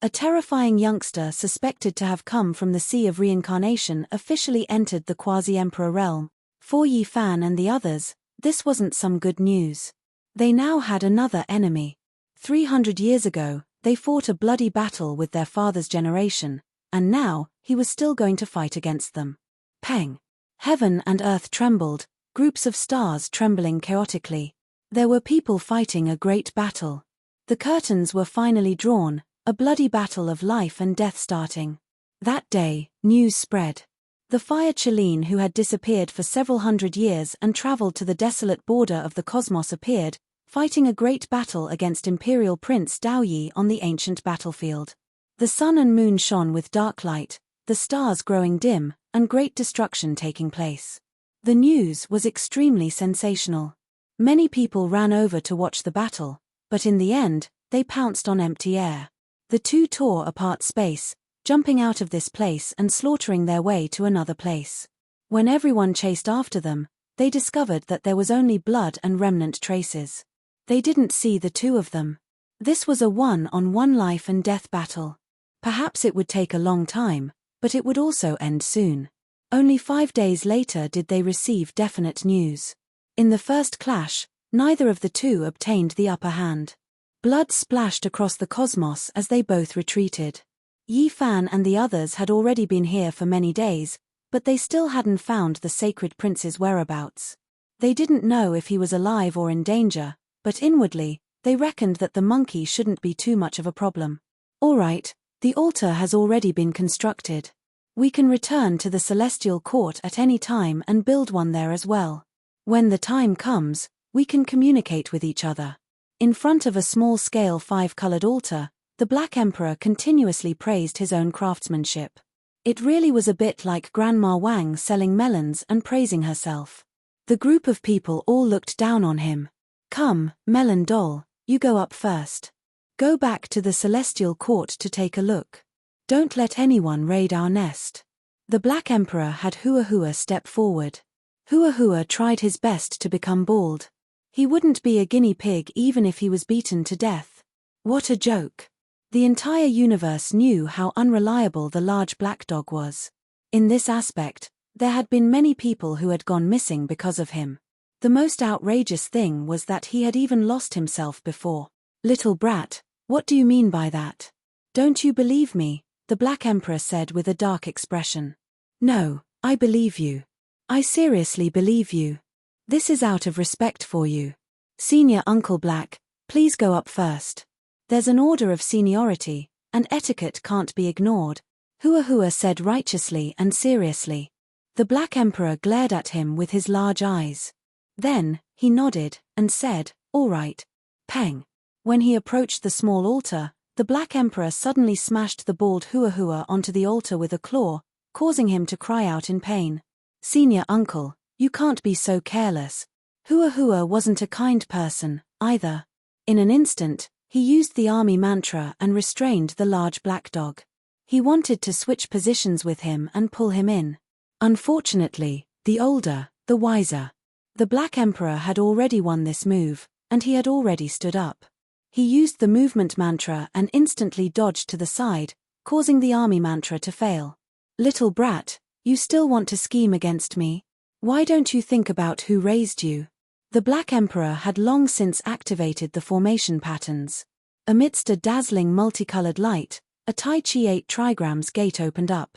A terrifying youngster suspected to have come from the Sea of Reincarnation officially entered the quasi-emperor realm. For Yi Fan and the others, this wasn't some good news. They now had another enemy. 300 years ago, they fought a bloody battle with their father's generation, and now, he was still going to fight against them. Peng. Heaven and earth trembled, groups of stars trembling chaotically. There were people fighting a great battle. The curtains were finally drawn, a bloody battle of life and death starting. That day, news spread. The Fire Chelene who had disappeared for several hundred years and traveled to the desolate border of the cosmos appeared, fighting a great battle against Imperial Prince Dao Yi on the ancient battlefield. The sun and moon shone with dark light, the stars growing dim, and great destruction taking place. The news was extremely sensational. Many people ran over to watch the battle, but in the end, they pounced on empty air. The two tore apart space, jumping out of this place and slaughtering their way to another place. When everyone chased after them, they discovered that there was only blood and remnant traces. They didn't see the two of them. This was a one-on-one life and death battle. Perhaps it would take a long time, but it would also end soon. Only 5 days later did they receive definite news. In the first clash, neither of the two obtained the upper hand. Blood splashed across the cosmos as they both retreated. Yi Fan and the others had already been here for many days, but they still hadn't found the sacred prince's whereabouts. They didn't know if he was alive or in danger, but inwardly, they reckoned that the monkey shouldn't be too much of a problem. All right, the altar has already been constructed. We can return to the celestial court at any time and build one there as well. When the time comes, we can communicate with each other. In front of a small-scale 5-colored altar, the Black Emperor continuously praised his own craftsmanship. It really was a bit like Grandma Wang selling melons and praising herself. The group of people all looked down on him. Come, Melon Doll, you go up first. Go back to the celestial court to take a look. Don't let anyone raid our nest. The Black Emperor had Hua Hua step forward. Hua Hua tried his best to become bald. He wouldn't be a guinea pig even if he was beaten to death. What a joke. The entire universe knew how unreliable the large black dog was. In this aspect, there had been many people who had gone missing because of him. The most outrageous thing was that he had even lost himself before. Little brat, what do you mean by that? Don't you believe me? The Black Emperor said with a dark expression. No, I believe you. I seriously believe you. This is out of respect for you. Senior Uncle Black, please go up first. There's an order of seniority, and etiquette can't be ignored, Hua Hua said righteously and seriously. The Black Emperor glared at him with his large eyes. Then, he nodded, and said, all right. Peng. When he approached the small altar, the Black Emperor suddenly smashed the bald Hua Hua onto the altar with a claw, causing him to cry out in pain. Senior Uncle, You can't be so careless. Hua Hua wasn't a kind person, either. In an instant, he used the army mantra and restrained the large black dog. He wanted to switch positions with him and pull him in. Unfortunately, the older, the wiser. The Black Emperor had already won this move, and he had already stood up. He used the movement mantra and instantly dodged to the side, causing the army mantra to fail. Little brat, you still want to scheme against me? Why don't you think about who raised you? The Black Emperor had long since activated the formation patterns. Amidst a dazzling multicolored light, a Tai Chi 8 trigrams gate opened up.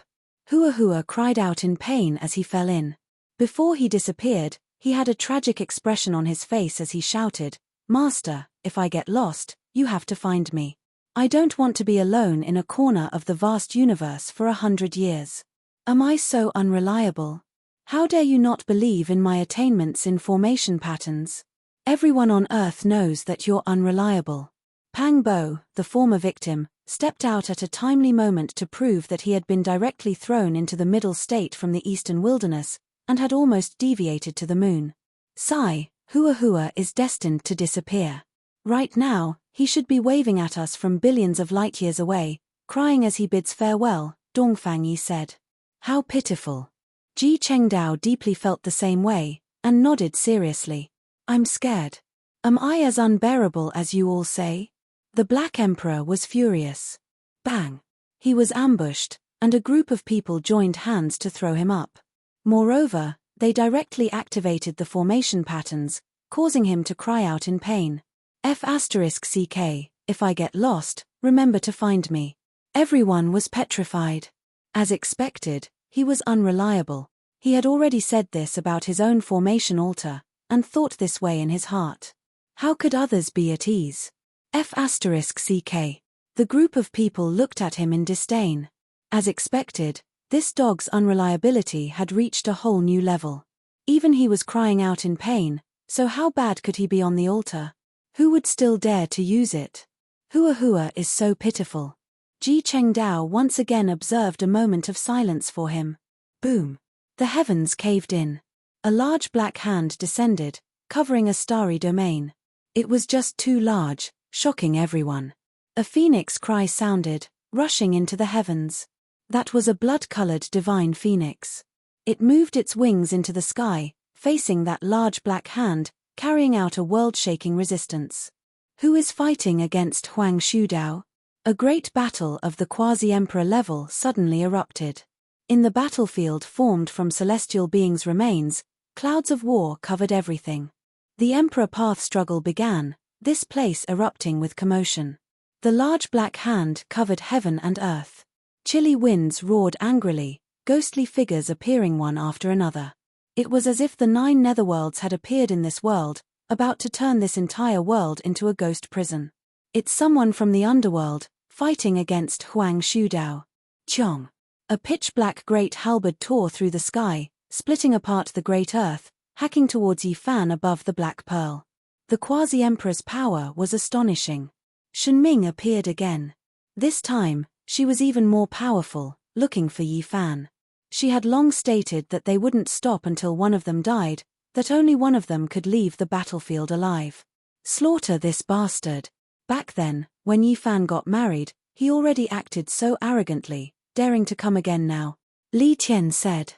Hua Hua cried out in pain as he fell in. Before he disappeared, he had a tragic expression on his face as he shouted, "Master, if I get lost, you have to find me. I don't want to be alone in a corner of the vast universe for 100 years. Am I so unreliable? How dare you not believe in my attainments in formation patterns? Everyone on Earth knows that you're unreliable." Pang Bo, the former victim, stepped out at a timely moment to prove that he had been directly thrown into the middle state from the eastern wilderness, and had almost deviated to the moon. Sigh, Hua Hua is destined to disappear. Right now, he should be waving at us from billions of light years away, crying as he bids farewell, Dongfang Yi said. How pitiful. Ji Chengdao deeply felt the same way, and nodded seriously. I'm scared. Am I as unbearable as you all say? The Black Emperor was furious. Bang! He was ambushed, and a group of people joined hands to throw him up. Moreover, they directly activated the formation patterns, causing him to cry out in pain. F***CK, if I get lost, remember to find me. Everyone was petrified. As expected, he was unreliable. He had already said this about his own formation altar, and thought this way in his heart. How could others be at ease? F***CK. The group of people looked at him in disdain. As expected, this dog's unreliability had reached a whole new level. Even he was crying out in pain, so how bad could he be on the altar? Who would still dare to use it? Hua Hua is so pitiful. Ji Chengdao once again observed a moment of silence for him. Boom! The heavens caved in. A large black hand descended, covering a starry domain. It was just too large, shocking everyone. A phoenix cry sounded, rushing into the heavens. That was a blood-colored divine phoenix. It moved its wings into the sky, facing that large black hand, carrying out a world-shaking resistance. Who is fighting against Huang Shudao? A great battle of the quasi-emperor level suddenly erupted. In the battlefield formed from celestial beings' remains, clouds of war covered everything. The emperor path struggle began, this place erupting with commotion. The large black hand covered heaven and earth. Chilly winds roared angrily, ghostly figures appearing one after another. It was as if the 9 netherworlds had appeared in this world, about to turn this entire world into a ghost prison. It's someone from the underworld, fighting against Huang Shudao. Chong! A pitch-black great halberd tore through the sky, splitting apart the great earth, hacking towards Yi Fan above the Black Pearl. The quasi-emperor's power was astonishing. Shenming appeared again. This time, she was even more powerful, looking for Yi Fan. She had long stated that they wouldn't stop until one of them died, that only one of them could leave the battlefield alive. Slaughter this bastard. Back then, when Yi Fan got married, he already acted so arrogantly, daring to come again now. Li Tian said.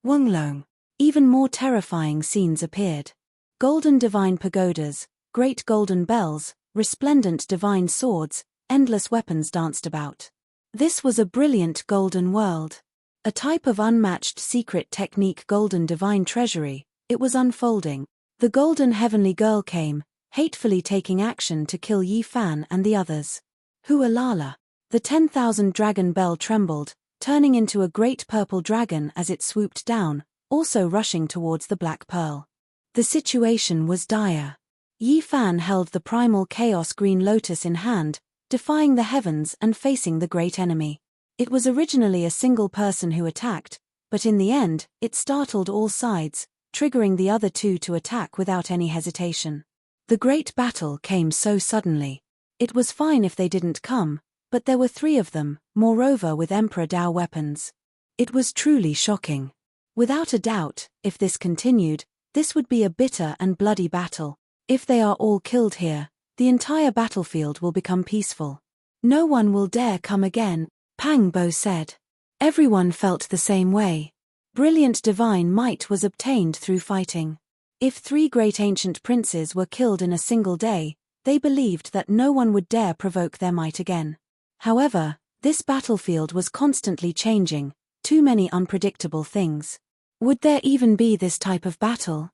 Wonglong. Even more terrifying scenes appeared. Golden divine pagodas, great golden bells, resplendent divine swords, endless weapons danced about. This was a brilliant golden world. A type of unmatched secret technique golden divine treasury, it was unfolding. The golden heavenly girl came, hatefully taking action to kill Yi Fan and the others. Hualala. The 10,000 dragon bell trembled, turning into a great purple dragon as it swooped down, also rushing towards the Black Pearl. The situation was dire. Yi Fan held the primal chaos green lotus in hand, defying the heavens and facing the great enemy. It was originally a single person who attacked, but in the end, it startled all sides, triggering the other two to attack without any hesitation. The great battle came so suddenly. It was fine if they didn't come, but there were 3 of them, moreover with Emperor Dao weapons. It was truly shocking. Without a doubt, if this continued, this would be a bitter and bloody battle. If they are all killed here, the entire battlefield will become peaceful. No one will dare come again, Pang Bo said. Everyone felt the same way. Brilliant divine might was obtained through fighting. If 3 great ancient princes were killed in a single day, they believed that no one would dare provoke their might again. However, this battlefield was constantly changing, too many unpredictable things. Would there even be this type of battle?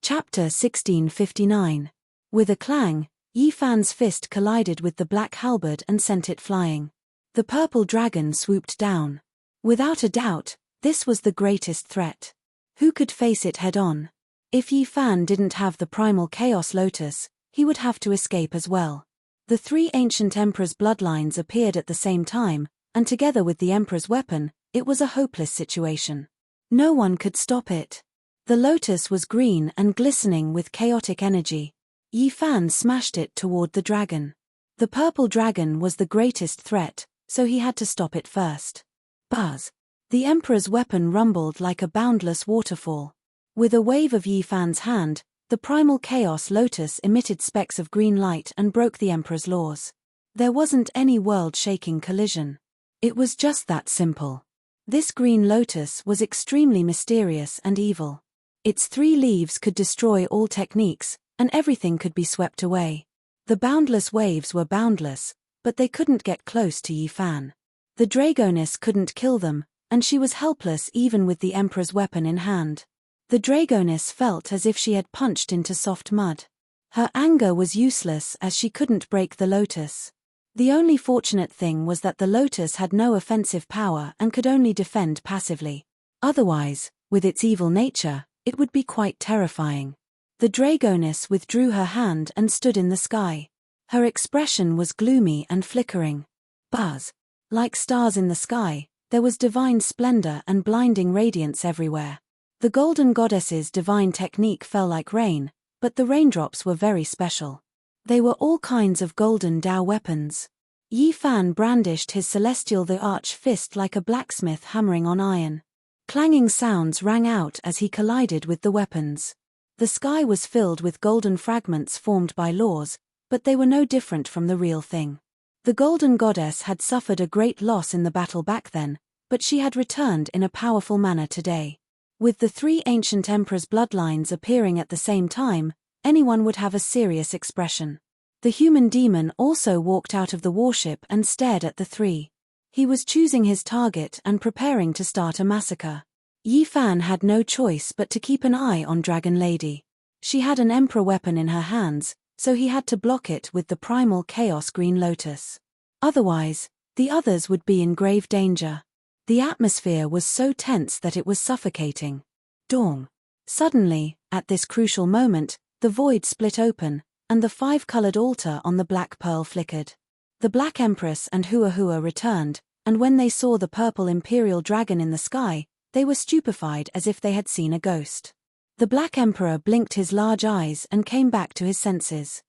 Chapter 1659. With a clang, Yi Fan's fist collided with the black halberd and sent it flying. The purple dragon swooped down. Without a doubt, this was the greatest threat. Who could face it head-on? If Yi Fan didn't have the primal chaos lotus, he would have to escape as well. The 3 ancient emperors' bloodlines appeared at the same time, and together with the emperor's weapon, it was a hopeless situation. No one could stop it. The lotus was green and glistening with chaotic energy. Yi Fan smashed it toward the dragon. The purple dragon was the greatest threat, so he had to stop it first. Buzz! The emperor's weapon rumbled like a boundless waterfall. With a wave of Yi Fan's hand, the primal chaos lotus emitted specks of green light and broke the emperor's laws. There wasn't any world-shaking collision. It was just that simple. This green lotus was extremely mysterious and evil. Its 3 leaves could destroy all techniques, and everything could be swept away. The boundless waves were boundless, but they couldn't get close to Yi Fan. The Dragoness couldn't kill them, and she was helpless even with the emperor's weapon in hand. The Dragoness felt as if she had punched into soft mud. Her anger was useless as she couldn't break the lotus. The only fortunate thing was that the lotus had no offensive power and could only defend passively. Otherwise, with its evil nature, it would be quite terrifying. The Dragoness withdrew her hand and stood in the sky. Her expression was gloomy and flickering. Buzz! Like stars in the sky, there was divine splendor and blinding radiance everywhere. The golden goddess's divine technique fell like rain, but the raindrops were very special. They were all kinds of golden Dao weapons. Yi Fan brandished his celestial the arch fist like a blacksmith hammering on iron. Clanging sounds rang out as he collided with the weapons. The sky was filled with golden fragments formed by laws, but they were no different from the real thing. The golden goddess had suffered a great loss in the battle back then, but she had returned in a powerful manner today. With the 3 ancient emperors' bloodlines appearing at the same time, anyone would have a serious expression. The human demon also walked out of the warship and stared at the 3. He was choosing his target and preparing to start a massacre. Yi Fan had no choice but to keep an eye on Dragon Lady. She had an emperor weapon in her hands, so he had to block it with the primal chaos green lotus. Otherwise, the others would be in grave danger. The atmosphere was so tense that it was suffocating. Dawn. Suddenly, at this crucial moment, the void split open, and the 5-colored altar on the black pearl flickered. The Black Empress and Hua Hua returned, and when they saw the purple imperial dragon in the sky, they were stupefied as if they had seen a ghost. The Black Emperor blinked his large eyes and came back to his senses.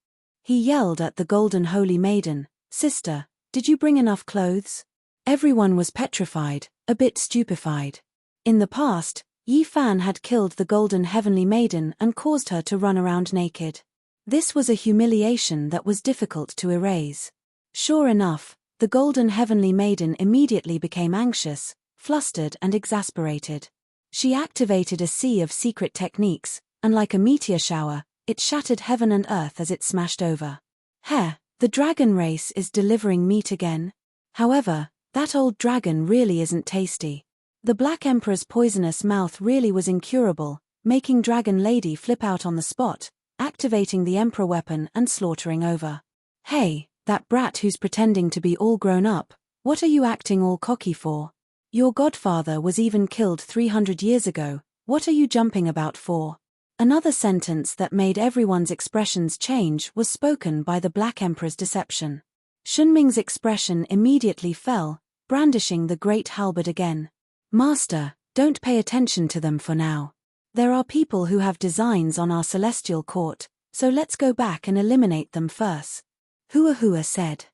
He yelled at the golden holy maiden, "Sister, did you bring enough clothes?" Everyone was petrified, a bit stupefied. In the past, Yi Fan had killed the golden heavenly maiden and caused her to run around naked. This was a humiliation that was difficult to erase. Sure enough, the golden heavenly maiden immediately became anxious, flustered and exasperated. She activated a sea of secret techniques, and like a meteor shower, it shattered heaven and earth as it smashed over. The dragon race is delivering meat again. However, that old dragon really isn't tasty. The Black Emperor's poisonous mouth really was incurable, making Dragon Lady flip out on the spot, activating the Emperor weapon and slaughtering over. "Hey, that brat who's pretending to be all grown up, what are you acting all cocky for? Your godfather was even killed 300 years ago, what are you jumping about for?" Another sentence that made everyone's expressions change was spoken by the Black Emperor's deception. Shunming's expression immediately fell, brandishing the great halberd again. "Master, don't pay attention to them for now. There are people who have designs on our celestial court, so let's go back and eliminate them first," Hua Hua said.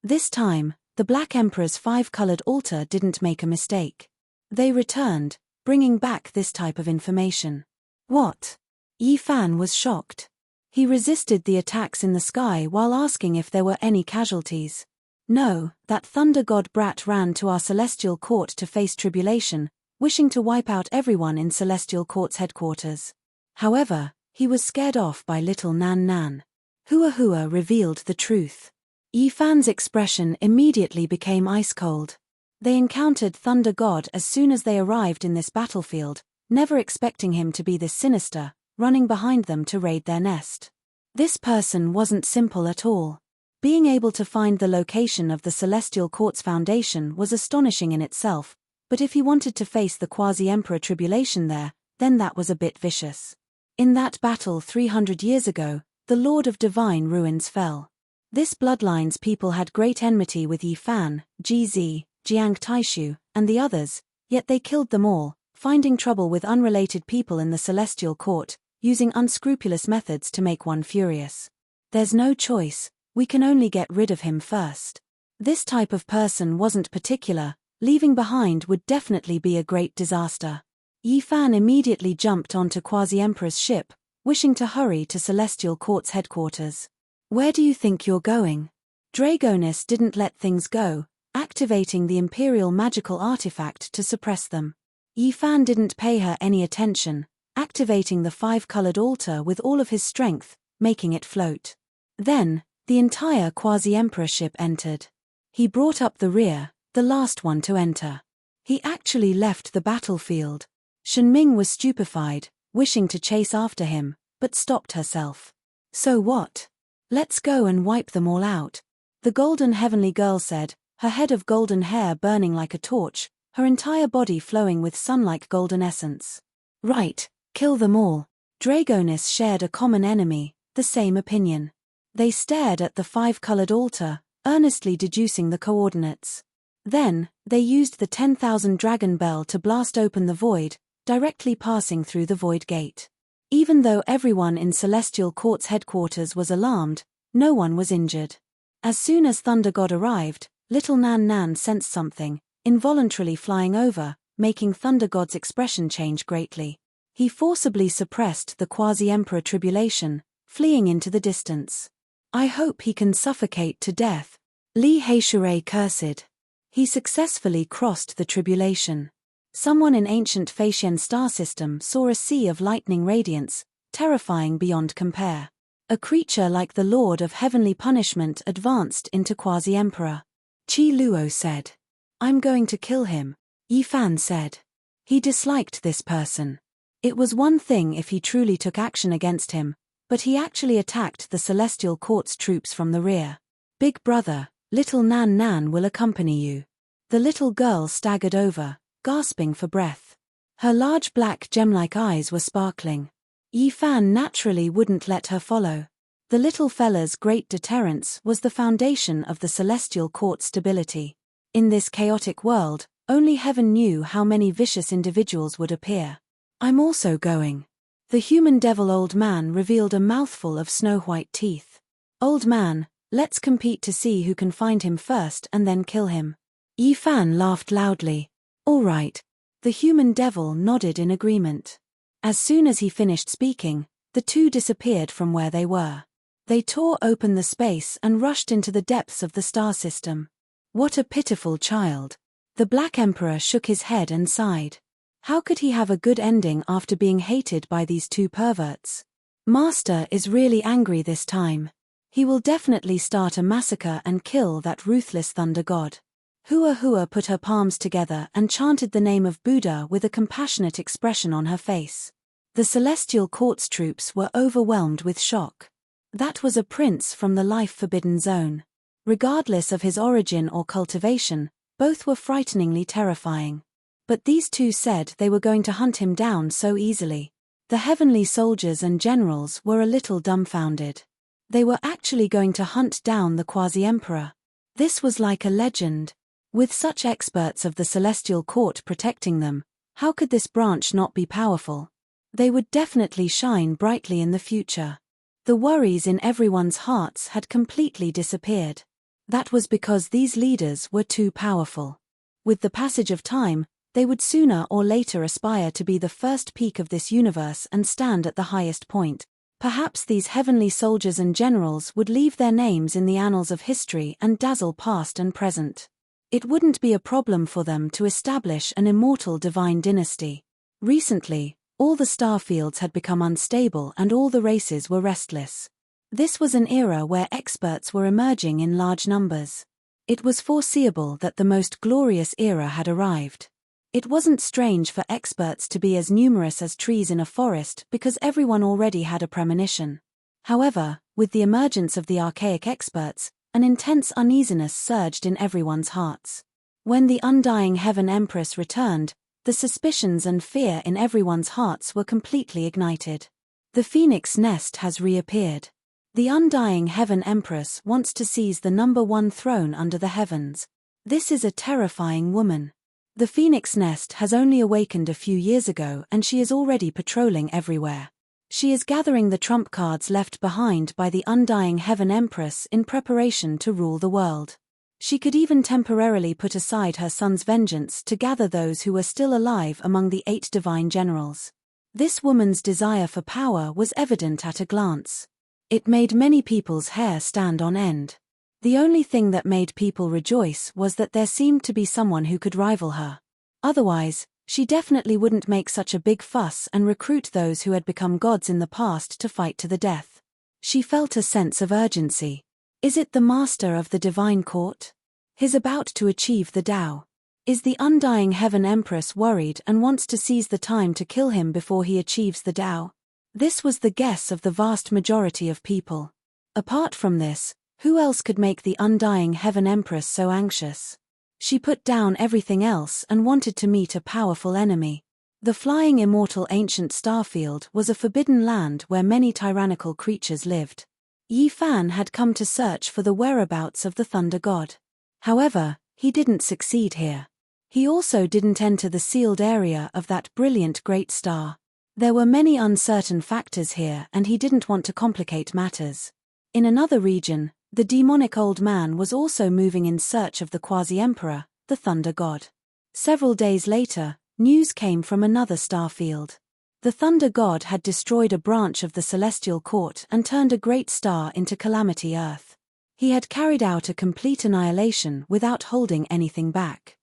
This time, the Black Emperor's 5-colored altar didn't make a mistake. They returned, bringing back this type of information. What? Yi Fan was shocked. He resisted the attacks in the sky while asking if there were any casualties. No, that thunder god brat ran to our celestial court to face tribulation, wishing to wipe out everyone in celestial court's headquarters. However, he was scared off by little Nan Nan. Hua Hua revealed the truth. Yi Fan's expression immediately became ice cold. They encountered Thunder God as soon as they arrived in this battlefield, never expecting him to be this sinister, running behind them to raid their nest. This person wasn't simple at all. Being able to find the location of the Celestial Court's foundation was astonishing in itself, but if he wanted to face the Quasi-Emperor tribulation there, then that was a bit vicious. In that battle 300 years ago, the Lord of Divine Ruins fell. This bloodline's people had great enmity with Yi Fan, GZ, Jiang Taishu, and the others, yet they killed them all, finding trouble with unrelated people in the Celestial Court, using unscrupulous methods to make one furious. There's no choice, we can only get rid of him first. This type of person wasn't particular, leaving behind would definitely be a great disaster. Yi Fan immediately jumped onto Quasi-Emperor's ship, wishing to hurry to Celestial Court's headquarters. Where do you think you're going? Dragonis didn't let things go, activating the Imperial magical artifact to suppress them. Yi Fan didn't pay her any attention, activating the five-colored altar with all of his strength, making it float. Then, the entire Quasi-Emperor ship entered. He brought up the rear, the last one to enter. He actually left the battlefield. Shenming was stupefied, wishing to chase after him, but stopped herself. So what? Let's go and wipe them all out. The golden heavenly girl said, her head of golden hair burning like a torch, her entire body flowing with sun-like golden essence. Right, kill them all. Dragonis shared a common enemy, the same opinion. They stared at the five-colored altar, earnestly deducing the coordinates. Then, they used the 10,000 dragon bell to blast open the void, directly passing through the void gate. Even though everyone in Celestial Court's headquarters was alarmed, no one was injured. As soon as Thunder God arrived, little Nan Nan sensed something, involuntarily flying over, making Thunder God's expression change greatly. He forcibly suppressed the Quasi-Emperor tribulation, fleeing into the distance. I hope he can suffocate to death. Li Heishure cursed. He successfully crossed the tribulation. Someone in ancient Faxian star system saw a sea of lightning radiance, terrifying beyond compare. A creature like the Lord of Heavenly Punishment advanced into Quasi-Emperor. Qi Luo said. I'm going to kill him, Yi Fan said. He disliked this person. It was one thing if he truly took action against him, but he actually attacked the Celestial Court's troops from the rear. Big brother, little Nan Nan will accompany you. The little girl staggered over, gasping for breath. Her large black gem-like eyes were sparkling. Yi Fan naturally wouldn't let her follow. The little fella's great deterrence was the foundation of the Celestial Court's stability. In this chaotic world, only heaven knew how many vicious individuals would appear. I'm also going. The human devil old man revealed a mouthful of snow-white teeth. Old man, let's compete to see who can find him first and then kill him. Yi Fan laughed loudly. All right. The human devil nodded in agreement. As soon as he finished speaking, the two disappeared from where they were. They tore open the space and rushed into the depths of the star system. What a pitiful child. The Black Emperor shook his head and sighed. How could he have a good ending after being hated by these two perverts? Master is really angry this time. He will definitely start a massacre and kill that ruthless thunder god. Hua Hua put her palms together and chanted the name of Buddha with a compassionate expression on her face. The Celestial Court's troops were overwhelmed with shock. That was a prince from the life-forbidden zone. Regardless of his origin or cultivation, both were frighteningly terrifying. But these two said they were going to hunt him down so easily. The heavenly soldiers and generals were a little dumbfounded. They were actually going to hunt down the Quasi-Emperor. This was like a legend. With such experts of the Celestial Court protecting them, how could this branch not be powerful? They would definitely shine brightly in the future. The worries in everyone's hearts had completely disappeared. That was because these leaders were too powerful. With the passage of time, They would sooner or later aspire to be the first peak of this universe and stand at the highest point. Perhaps these heavenly soldiers and generals would leave their names in the annals of history and dazzle past and present. It wouldn't be a problem for them to establish an immortal divine dynasty. Recently, all the star fields had become unstable and all the races were restless. This was an era where experts were emerging in large numbers. It was foreseeable that the most glorious era had arrived. It wasn't strange for experts to be as numerous as trees in a forest because everyone already had a premonition. However, with the emergence of the archaic experts, an intense uneasiness surged in everyone's hearts. When the undying Heaven Empress returned, the suspicions and fear in everyone's hearts were completely ignited. The phoenix nest has reappeared. The undying Heaven Empress wants to seize the #1 throne under the heavens. This is a terrifying woman. The phoenix nest has only awakened a few years ago and she is already patrolling everywhere. She is gathering the trump cards left behind by the undying Heaven Empress in preparation to rule the world. She could even temporarily put aside her son's vengeance to gather those who were still alive among the 8 divine generals. This woman's desire for power was evident at a glance. It made many people's hair stand on end. The only thing that made people rejoice was that there seemed to be someone who could rival her. Otherwise, she definitely wouldn't make such a big fuss and recruit those who had become gods in the past to fight to the death. She felt a sense of urgency. Is it the master of the divine court? He's about to achieve the Tao. Is the undying Heaven Empress worried and wants to seize the time to kill him before he achieves the Tao? This was the guess of the vast majority of people. Apart from this, who else could make the undying Heaven Empress so anxious? She put down everything else and wanted to meet a powerful enemy. The flying immortal ancient starfield was a forbidden land where many tyrannical creatures lived. Yi Fan had come to search for the whereabouts of the Thunder God. However, he didn't succeed here. He also didn't enter the sealed area of that brilliant great star. There were many uncertain factors here and he didn't want to complicate matters. In another region, the demonic old man was also moving in search of the quasi-emperor, the Thunder God. Several days later, news came from another starfield. The Thunder God had destroyed a branch of the celestial court and turned a great star into Calamity Earth. He had carried out a complete annihilation without holding anything back.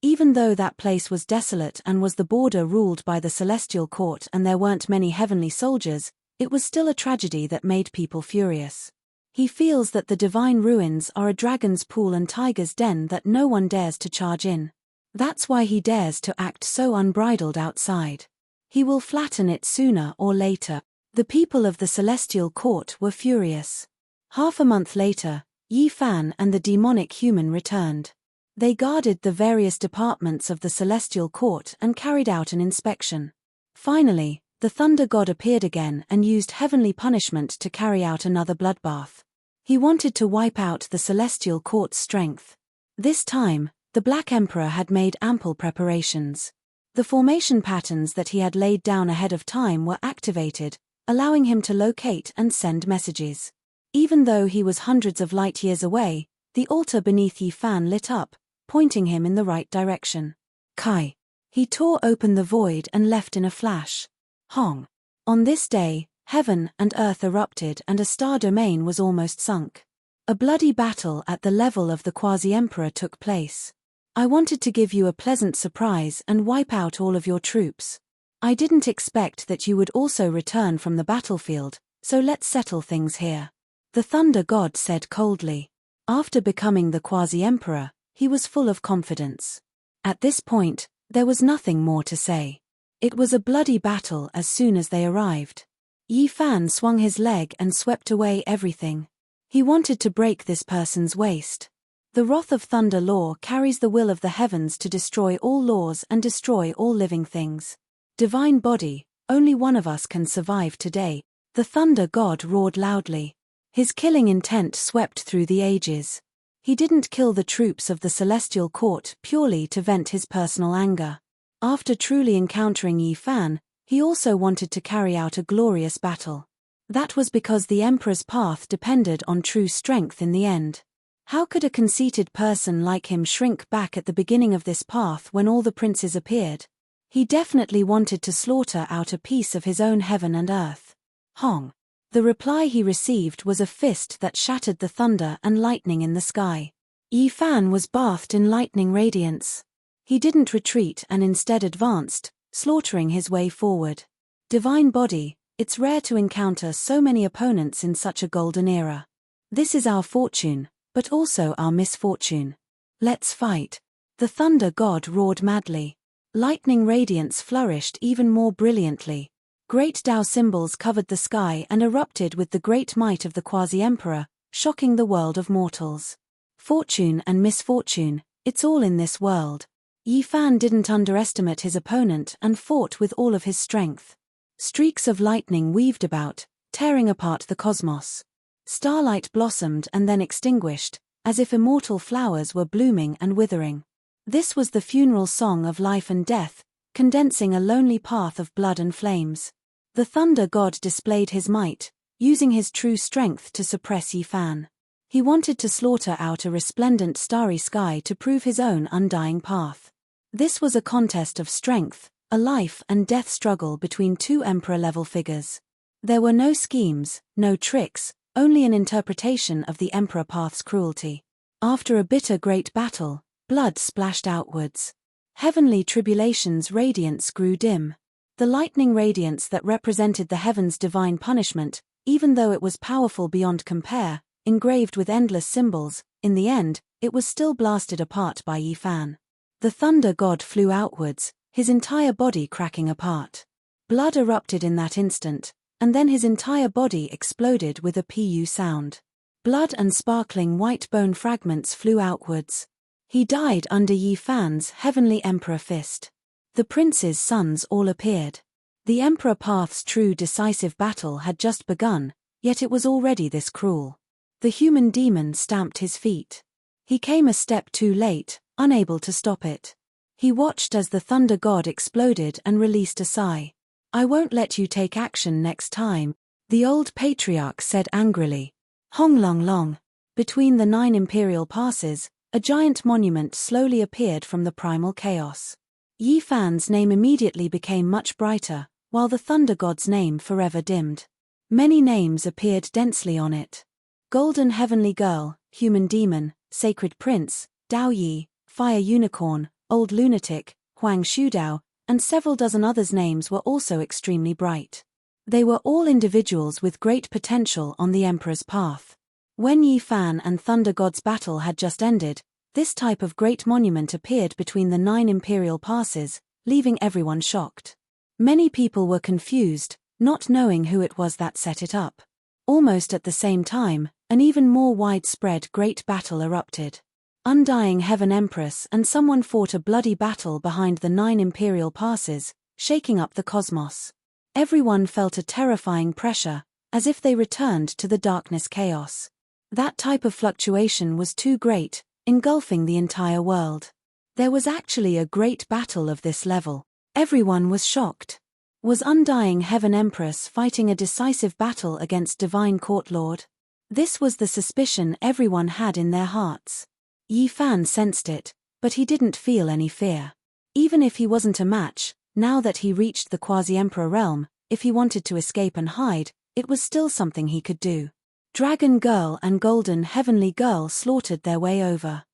Even though that place was desolate and was the border ruled by the celestial court and there weren't many heavenly soldiers, it was still a tragedy that made people furious. He feels that the divine ruins are a dragon's pool and tiger's den that no one dares to charge in. That's why he dares to act so unbridled outside. He will flatten it sooner or later. The people of the celestial court were furious. Half a month later, Yi Fan and the demonic human returned. They guarded the various departments of the celestial court and carried out an inspection. Finally, the Thunder God appeared again and used heavenly punishment to carry out another bloodbath. He wanted to wipe out the celestial court's strength. This time, the Black Emperor had made ample preparations. The formation patterns that he had laid down ahead of time were activated, allowing him to locate and send messages. Even though he was hundreds of light years away, the altar beneath Yi Fan lit up, pointing him in the right direction. Kai. He tore open the void and left in a flash. Hong. On this day, heaven and earth erupted and a star domain was almost sunk. A bloody battle at the level of the quasi-emperor took place. I wanted to give you a pleasant surprise and wipe out all of your troops. I didn't expect that you would also return from the battlefield, so let's settle things here. The Thunder God said coldly. After becoming the quasi-emperor, he was full of confidence. At this point, there was nothing more to say. It was a bloody battle as soon as they arrived. Yi Fan swung his leg and swept away everything. He wanted to break this person's waist. The wrath of Thunder Law carries the will of the heavens to destroy all laws and destroy all living things. Divine body, only one of us can survive today. The Thunder God roared loudly. His killing intent swept through the ages. He didn't kill the troops of the celestial court purely to vent his personal anger. After truly encountering Yi Fan, he also wanted to carry out a glorious battle. That was because the Emperor's path depended on true strength in the end. How could a conceited person like him shrink back at the beginning of this path when all the princes appeared? He definitely wanted to slaughter out a piece of his own heaven and earth. Hong. The reply he received was a fist that shattered the thunder and lightning in the sky. Yi Fan was bathed in lightning radiance. He didn't retreat and instead advanced, slaughtering his way forward. Divine body, it's rare to encounter so many opponents in such a golden era. This is our fortune, but also our misfortune. Let's fight. The thunder god roared madly. Lightning radiance flourished even more brilliantly. Great Tao symbols covered the sky and erupted with the great might of the quasi-emperor, shocking the world of mortals. Fortune and misfortune, it's all in this world. Yi Fan didn't underestimate his opponent and fought with all of his strength. Streaks of lightning weaved about, tearing apart the cosmos. Starlight blossomed and then extinguished, as if immortal flowers were blooming and withering. This was the funeral song of life and death, condensing a lonely path of blood and flames. The thunder god displayed his might, using his true strength to suppress Yi Fan. He wanted to slaughter out a resplendent starry sky to prove his own undying path. This was a contest of strength, a life and death struggle between two emperor-level figures. There were no schemes, no tricks, only an interpretation of the emperor path's cruelty. After a bitter great battle, blood splashed outwards. Heavenly tribulation's radiance grew dim. The lightning radiance that represented the heavens' divine punishment, even though it was powerful beyond compare, engraved with endless symbols, in the end, it was still blasted apart by Yi Fan. The thunder god flew outwards, his entire body cracking apart. Blood erupted in that instant, and then his entire body exploded with a pu sound. Blood and sparkling white bone fragments flew outwards. He died under Yi Fan's heavenly emperor fist. The prince's sons all appeared. The emperor path's true decisive battle had just begun, yet it was already this cruel. The human demon stamped his feet. He came a step too late, unable to stop it. He watched as the thunder god exploded and released a sigh. "I won't let you take action next time," the old patriarch said angrily. Hong long long. Between the 9 imperial passes, a giant monument slowly appeared from the primal chaos. Yi Fan's name immediately became much brighter, while the thunder god's name forever dimmed. Many names appeared densely on it. Golden Heavenly Girl, Human Demon, Sacred Prince, Dao Yi, Fire Unicorn, Old Lunatic, Huang Shudao, and several dozen others' names were also extremely bright. They were all individuals with great potential on the Emperor's path. When Yi Fan and Thunder God's battle had just ended, this type of great monument appeared between the 9 imperial passes, leaving everyone shocked. Many people were confused, not knowing who it was that set it up. Almost at the same time, an even more widespread great battle erupted. Undying Heaven Empress and someone fought a bloody battle behind the 9 imperial passes, shaking up the cosmos. Everyone felt a terrifying pressure, as if they returned to the darkness chaos. That type of fluctuation was too great, engulfing the entire world. There was actually a great battle of this level. Everyone was shocked. Was Undying Heaven Empress fighting a decisive battle against Divine Court Lord? This was the suspicion everyone had in their hearts. Yi Fan sensed it, but he didn't feel any fear. Even if he wasn't a match, now that he reached the quasi-emperor realm, if he wanted to escape and hide, it was still something he could do. Dragon Girl and Golden Heavenly Girl slaughtered their way over.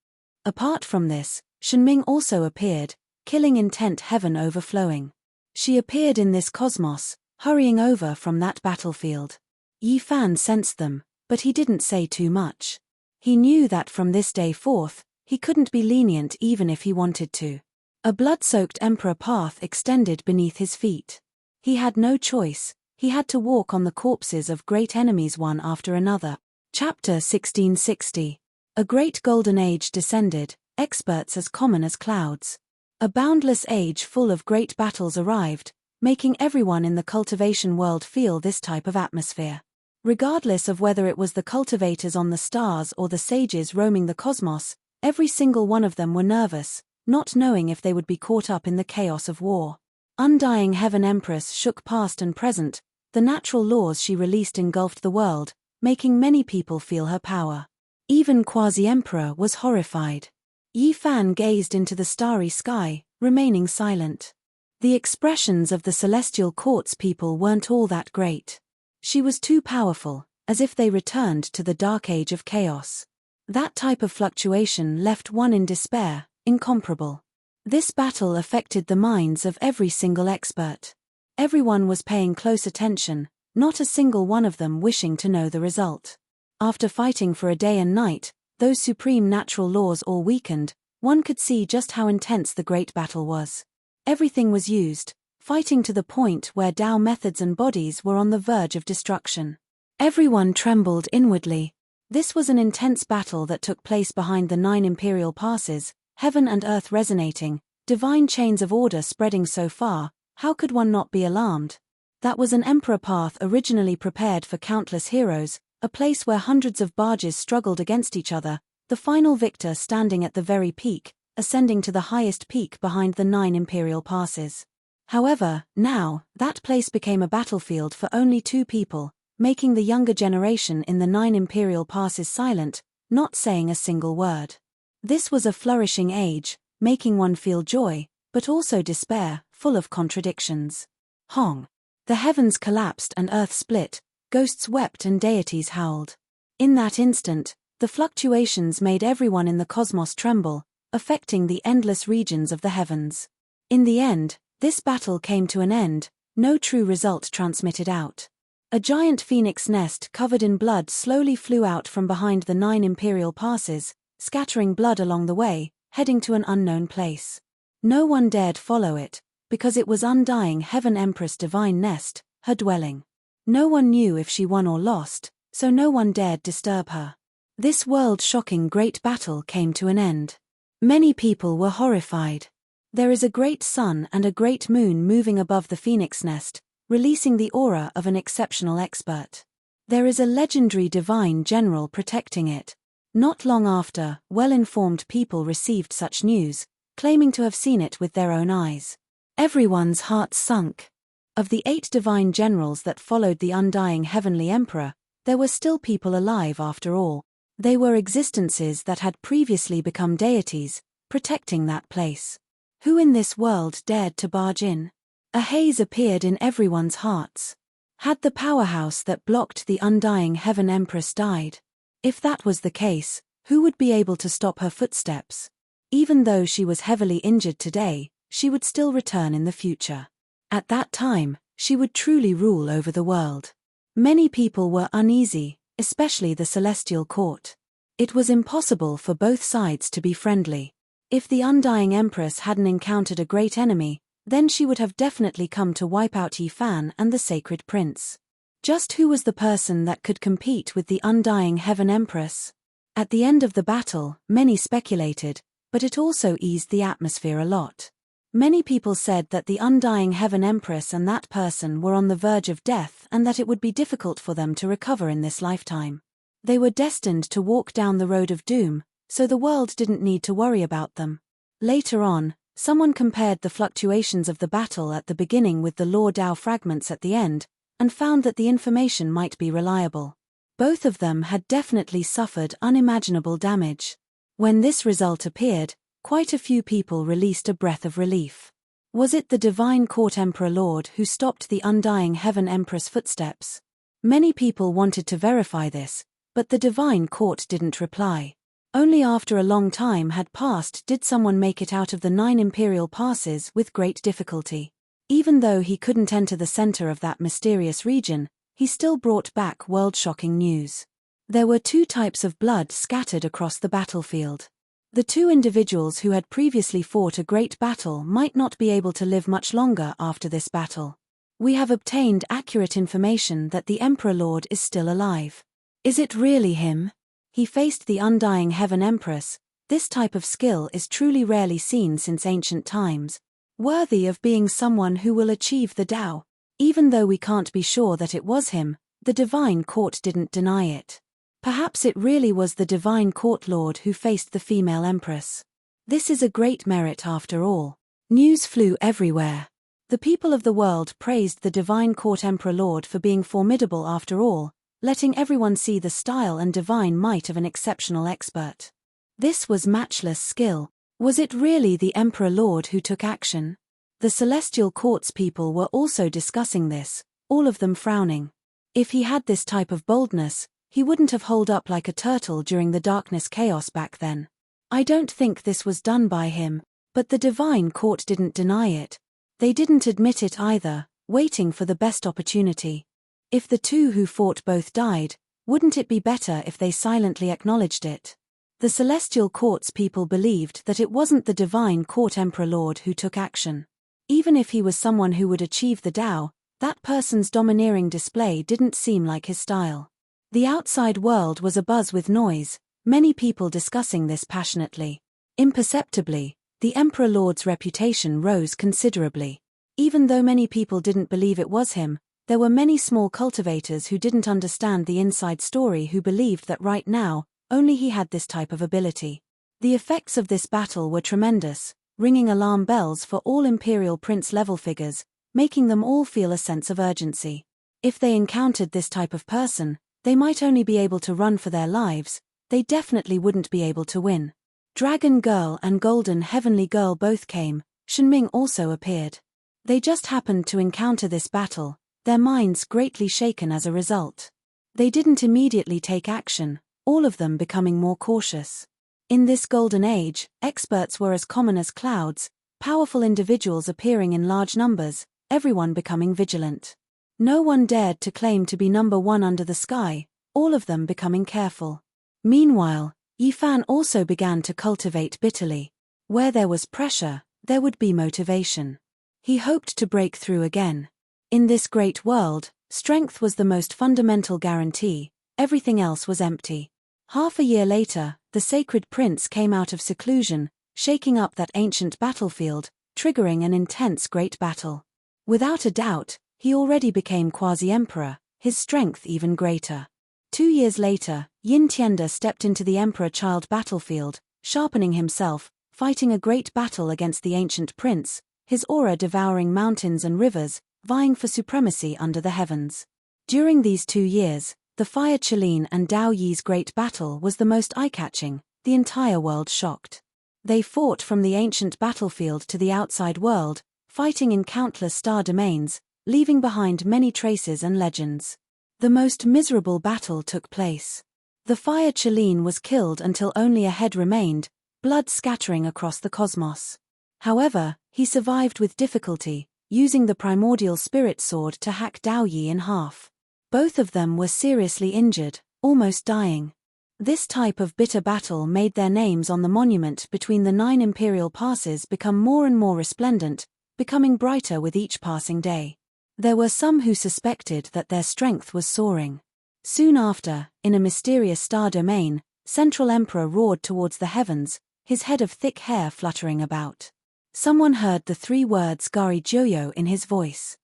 Apart from this, Shenming also appeared, killing intent heaven overflowing. She appeared in this cosmos, hurrying over from that battlefield. Yi Fan sensed them, but he didn't say too much. He knew that from this day forth, he couldn't be lenient even if he wanted to. A blood-soaked emperor path extended beneath his feet. He had no choice, he had to walk on the corpses of great enemies one after another. Chapter 1660. A great golden age descended, experts as common as clouds. A boundless age full of great battles arrived, making everyone in the cultivation world feel this type of atmosphere. Regardless of whether it was the cultivators on the stars or the sages roaming the cosmos, every single one of them were nervous, not knowing if they would be caught up in the chaos of war. Undying Heaven Empress shook past and present, the natural laws she released engulfed the world, making many people feel her power. Even Quasi-Emperor was horrified. Yi Fan gazed into the starry sky, remaining silent. The expressions of the celestial court's people weren't all that great. She was too powerful, as if they returned to the dark age of chaos. That type of fluctuation left one in despair, incomparable. This battle affected the minds of every single expert. Everyone was paying close attention, not a single one of them wishing to know the result. After fighting for a day and night, those supreme natural laws all weakened, one could see just how intense the great battle was. Everything was used, fighting to the point where Tao methods and bodies were on the verge of destruction. Everyone trembled inwardly. This was an intense battle that took place behind the 9 imperial passes, heaven and earth resonating, divine chains of order spreading so far. How could one not be alarmed? That was an emperor path originally prepared for countless heroes, a place where hundreds of barges struggled against each other, the final victor standing at the very peak, ascending to the highest peak behind the 9 imperial passes. However, now, that place became a battlefield for only 2 people, making the younger generation in the 9 imperial passes silent, not saying a single word. This was a flourishing age, making one feel joy, but also despair, full of contradictions. Hong. The heavens collapsed and earth split, ghosts wept and deities howled. In that instant, the fluctuations made everyone in the cosmos tremble, affecting the endless regions of the heavens. In the end, this battle came to an end, no true result transmitted out. A giant phoenix nest covered in blood slowly flew out from behind the 9 imperial passes, scattering blood along the way, heading to an unknown place. No one dared follow it, because it was Undying Heaven Empress' divine nest, her dwelling. No one knew if she won or lost, so no one dared disturb her. This world-shocking great battle came to an end. Many people were horrified. There is a great sun and a great moon moving above the phoenix nest, releasing the aura of an exceptional expert. There is a legendary divine general protecting it. Not long after, well-informed people received such news, claiming to have seen it with their own eyes. Everyone's hearts sunk. Of the 8 divine generals that followed the Undying Heavenly Emperor, there were still people alive after all. They were existences that had previously become deities, protecting that place. Who in this world dared to barge in? A haze appeared in everyone's hearts. Had the powerhouse that blocked the Undying Heaven Empress died? If that was the case, who would be able to stop her footsteps? Even though she was heavily injured today, she would still return in the future. At that time, she would truly rule over the world. Many people were uneasy, especially the celestial court. It was impossible for both sides to be friendly. If the Undying Empress hadn't encountered a great enemy, then she would have definitely come to wipe out Yi Fan and the Sacred Prince. Just who was the person that could compete with the Undying Heaven Empress? At the end of the battle, many speculated, but it also eased the atmosphere a lot. Many people said that the Undying Heaven Empress and that person were on the verge of death and that it would be difficult for them to recover in this lifetime. They were destined to walk down the road of doom, so the world didn't need to worry about them. Later on, someone compared the fluctuations of the battle at the beginning with the Law Dao fragments at the end, and found that the information might be reliable. Both of them had definitely suffered unimaginable damage. When this result appeared, quite a few people released a breath of relief. Was it the Divine Court Emperor Lord who stopped the Undying Heaven Empress' footsteps? Many people wanted to verify this, but the Divine Court didn't reply. Only after a long time had passed did someone make it out of the 9 imperial passes with great difficulty. Even though he couldn't enter the center of that mysterious region, he still brought back world-shocking news. There were 2 types of blood scattered across the battlefield. The 2 individuals who had previously fought a great battle might not be able to live much longer after this battle. We have obtained accurate information that the Emperor Lord is still alive. Is it really him? He faced the Undying Heaven Empress. This type of skill is truly rarely seen since ancient times. Worthy of being someone who will achieve the Tao. Even though we can't be sure that it was him, the Divine Court didn't deny it. Perhaps it really was the Divine Court Lord who faced the female Empress. This is a great merit after all. News flew everywhere. The people of the world praised the Divine Court Emperor Lord for being formidable after all, letting everyone see the style and divine might of an exceptional expert. This was matchless skill. Was it really the Emperor Lord who took action? The Celestial Court's people were also discussing this, all of them frowning. If he had this type of boldness, he wouldn't have holed up like a turtle during the darkness chaos back then. I don't think this was done by him, but the Divine Court didn't deny it. They didn't admit it either, waiting for the best opportunity. If the two who fought both died, wouldn't it be better if they silently acknowledged it? The Celestial Court's people believed that it wasn't the Divine Court Emperor Lord who took action. Even if he was someone who would achieve the Tao, that person's domineering display didn't seem like his style. The outside world was abuzz with noise, many people discussing this passionately. Imperceptibly, the Emperor Lord's reputation rose considerably. Even though many people didn't believe it was him, there were many small cultivators who didn't understand the inside story who believed that right now, only he had this type of ability. The effects of this battle were tremendous, ringing alarm bells for all Imperial Prince level figures, making them all feel a sense of urgency. If they encountered this type of person, they might only be able to run for their lives, they definitely wouldn't be able to win. Dragon Girl and Golden Heavenly Girl both came, Shenming also appeared. They just happened to encounter this battle, their minds greatly shaken as a result. They didn't immediately take action, all of them becoming more cautious. In this golden age, experts were as common as clouds, powerful individuals appearing in large numbers, everyone becoming vigilant. No one dared to claim to be number one under the sky, all of them becoming careful. Meanwhile, Yifan also began to cultivate bitterly. Where there was pressure, there would be motivation. He hoped to break through again. In this great world, strength was the most fundamental guarantee, everything else was empty. Half a year later, the Sacred Prince came out of seclusion, shaking up that ancient battlefield, triggering an intense great battle. Without a doubt, he already became quasi-emperor, his strength even greater. 2 years later, Yin Tianda stepped into the Emperor-Child battlefield, sharpening himself, fighting a great battle against the ancient prince, his aura devouring mountains and rivers, vying for supremacy under the heavens. During these 2 years, the Fire Qilin and Dao Yi's great battle was the most eye-catching, the entire world shocked. They fought from the ancient battlefield to the outside world, fighting in countless star domains, leaving behind many traces and legends. The most miserable battle took place. The Fire Qilin was killed until only a head remained, blood scattering across the cosmos. However, he survived with difficulty, using the primordial spirit sword to hack Dao Yi in half. Both of them were seriously injured, almost dying. This type of bitter battle made their names on the monument between the 9 imperial passes become more and more resplendent, becoming brighter with each passing day. There were some who suspected that their strength was soaring. Soon after, in a mysterious star domain, Central Emperor roared towards the heavens, his head of thick hair fluttering about. Someone heard the 3 words Gari Joyo in his voice.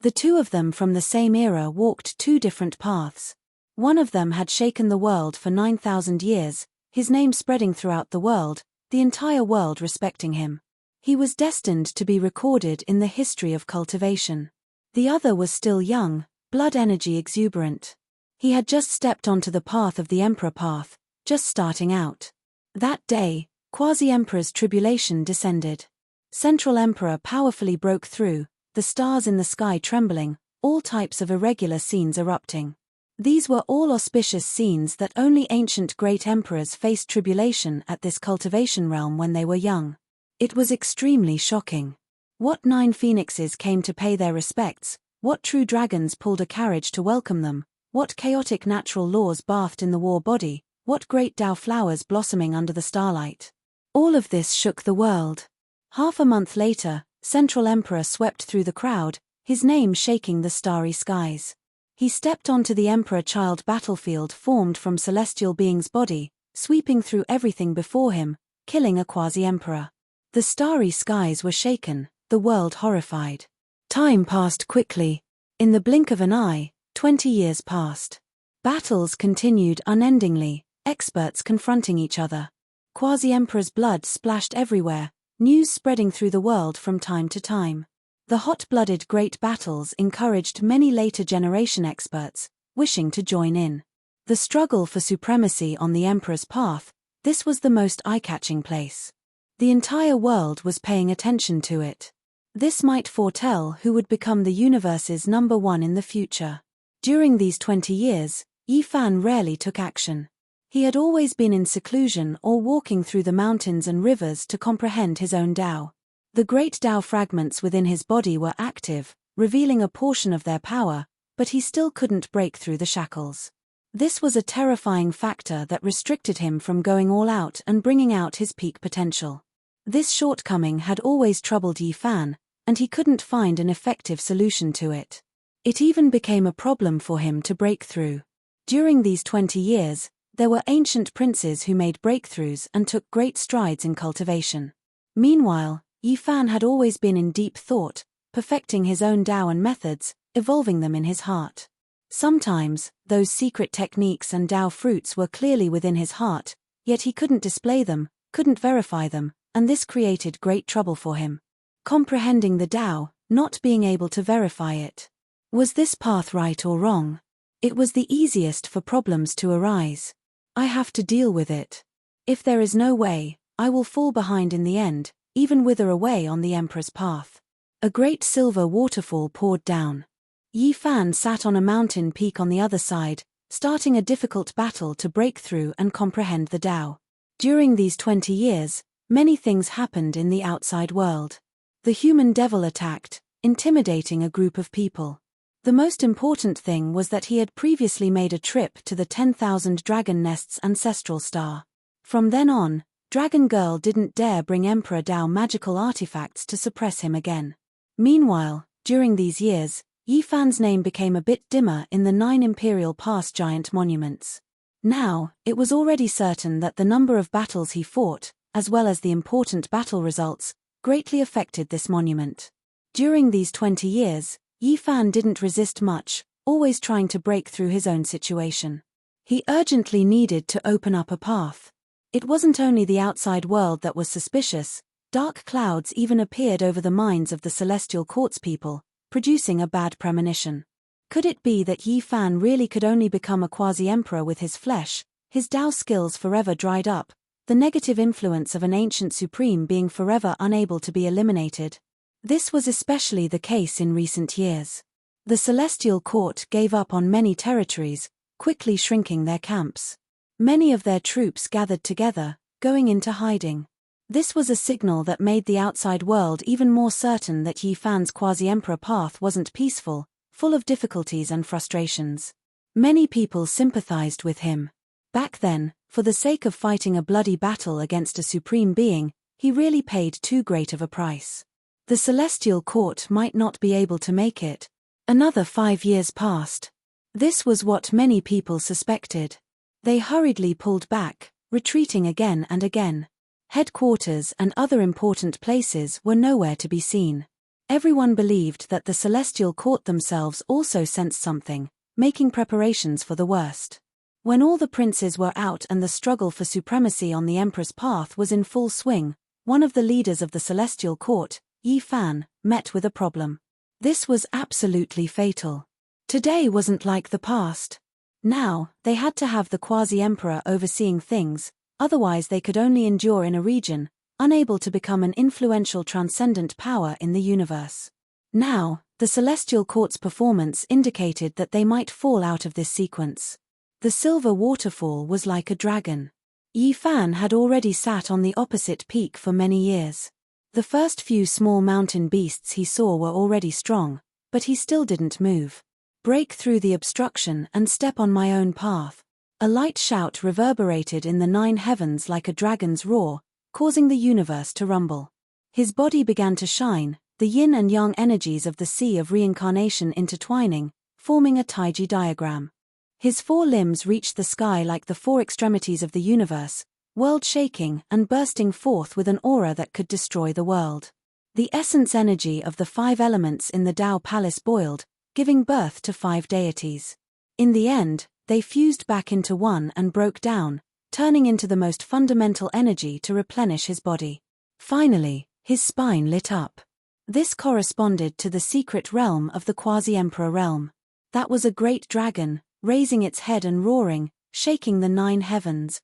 The two of them from the same era walked 2 different paths. One of them had shaken the world for 9,000 years, his name spreading throughout the world, the entire world respecting him. He was destined to be recorded in the history of cultivation. The other was still young, blood energy exuberant. He had just stepped onto the path of the Emperor path, just starting out. That day, Quasi-Emperor's tribulation descended. Central Emperor powerfully broke through, the stars in the sky trembling, all types of irregular scenes erupting. These were all auspicious scenes that only ancient great emperors faced tribulation at this cultivation realm when they were young. It was extremely shocking. What 9 phoenixes came to pay their respects, what true dragons pulled a carriage to welcome them, what chaotic natural laws bathed in the war body, what great Tao flowers blossoming under the starlight. All of this shook the world. Half a month later, Central Emperor swept through the crowd, his name shaking the starry skies. He stepped onto the Emperor-Child battlefield formed from celestial beings' body, sweeping through everything before him, killing a quasi-emperor. The starry skies were shaken, the world horrified. Time passed quickly. In the blink of an eye, 20 years passed. Battles continued unendingly, experts confronting each other. Quasi-Emperor's blood splashed everywhere, news spreading through the world from time to time. The hot-blooded great battles encouraged many later generation experts, wishing to join in. The struggle for supremacy on the Emperor's path, this was the most eye-catching place. The entire world was paying attention to it. This might foretell who would become the universe's number one in the future. During these 20 years, Yi Fan rarely took action. He had always been in seclusion or walking through the mountains and rivers to comprehend his own Tao. The great Tao fragments within his body were active, revealing a portion of their power, but he still couldn't break through the shackles. This was a terrifying factor that restricted him from going all out and bringing out his peak potential. This shortcoming had always troubled Yi Fan, and he couldn't find an effective solution to it. It even became a problem for him to break through. During these 20 years, there were ancient princes who made breakthroughs and took great strides in cultivation. Meanwhile, Yi Fan had always been in deep thought, perfecting his own Tao and methods, evolving them in his heart. Sometimes, those secret techniques and Tao fruits were clearly within his heart, yet he couldn't display them, couldn't verify them, and this created great trouble for him. Comprehending the Tao, not being able to verify it. Was this path right or wrong? It was the easiest for problems to arise. I have to deal with it. If there is no way, I will fall behind in the end, even wither away on the Emperor's path. A great silver waterfall poured down. Yi Fan sat on a mountain peak on the other side, starting a difficult battle to break through and comprehend the Tao. During these 20 years, many things happened in the outside world. The human devil attacked, intimidating a group of people. The most important thing was that he had previously made a trip to the 10,000 Dragon Nest's ancestral star. From then on, Dragon Girl didn't dare bring Emperor Tao magical artifacts to suppress him again. Meanwhile, during these years, Yi Fan's name became a bit dimmer in the 9 Imperial Pass giant monuments. Now, it was already certain that the number of battles he fought, as well as the important battle results, greatly affected this monument. During these 20 years, Yi Fan didn't resist much, always trying to break through his own situation. He urgently needed to open up a path. It wasn't only the outside world that was suspicious, dark clouds even appeared over the minds of the Celestial Court's people, producing a bad premonition. Could it be that Yi Fan really could only become a quasi-emperor with his flesh, his Tao skills forever dried up, the negative influence of an ancient supreme being forever unable to be eliminated? This was especially the case in recent years. The Celestial Court gave up on many territories, quickly shrinking their camps. Many of their troops gathered together, going into hiding. This was a signal that made the outside world even more certain that Yi Fan's quasi-emperor path wasn't peaceful, full of difficulties and frustrations. Many people sympathized with him. Back then, for the sake of fighting a bloody battle against a supreme being, he really paid too great of a price. The Celestial Court might not be able to make it. Another 5 years passed. This was what many people suspected. They hurriedly pulled back, retreating again and again. Headquarters and other important places were nowhere to be seen. Everyone believed that the Celestial Court themselves also sensed something, making preparations for the worst. When all the princes were out and the struggle for supremacy on the Emperor's path was in full swing, one of the leaders of the Celestial Court, Yi Fan, met with a problem. This was absolutely fatal. Today wasn't like the past. Now, they had to have the quasi-emperor overseeing things, otherwise they could only endure in a region, unable to become an influential transcendent power in the universe. Now, the Celestial Court's performance indicated that they might fall out of this sequence. The silver waterfall was like a dragon. Yi Fan had already sat on the opposite peak for many years. The first few small mountain beasts he saw were already strong, but he still didn't move. Break through the obstruction and step on my own path. A light shout reverberated in the 9 heavens like a dragon's roar, causing the universe to rumble. His body began to shine, the yin and yang energies of the sea of reincarnation intertwining, forming a Taiji diagram. His 4 limbs reached the sky like the 4 extremities of the universe, world-shaking and bursting forth with an aura that could destroy the world. The essence energy of the 5 elements in the Tao Palace boiled, giving birth to 5 deities. In the end, they fused back into one and broke down, turning into the most fundamental energy to replenish his body. Finally, his spine lit up. This corresponded to the secret realm of the quasi-emperor realm. That was a great dragon, raising its head and roaring, shaking the 9 heavens.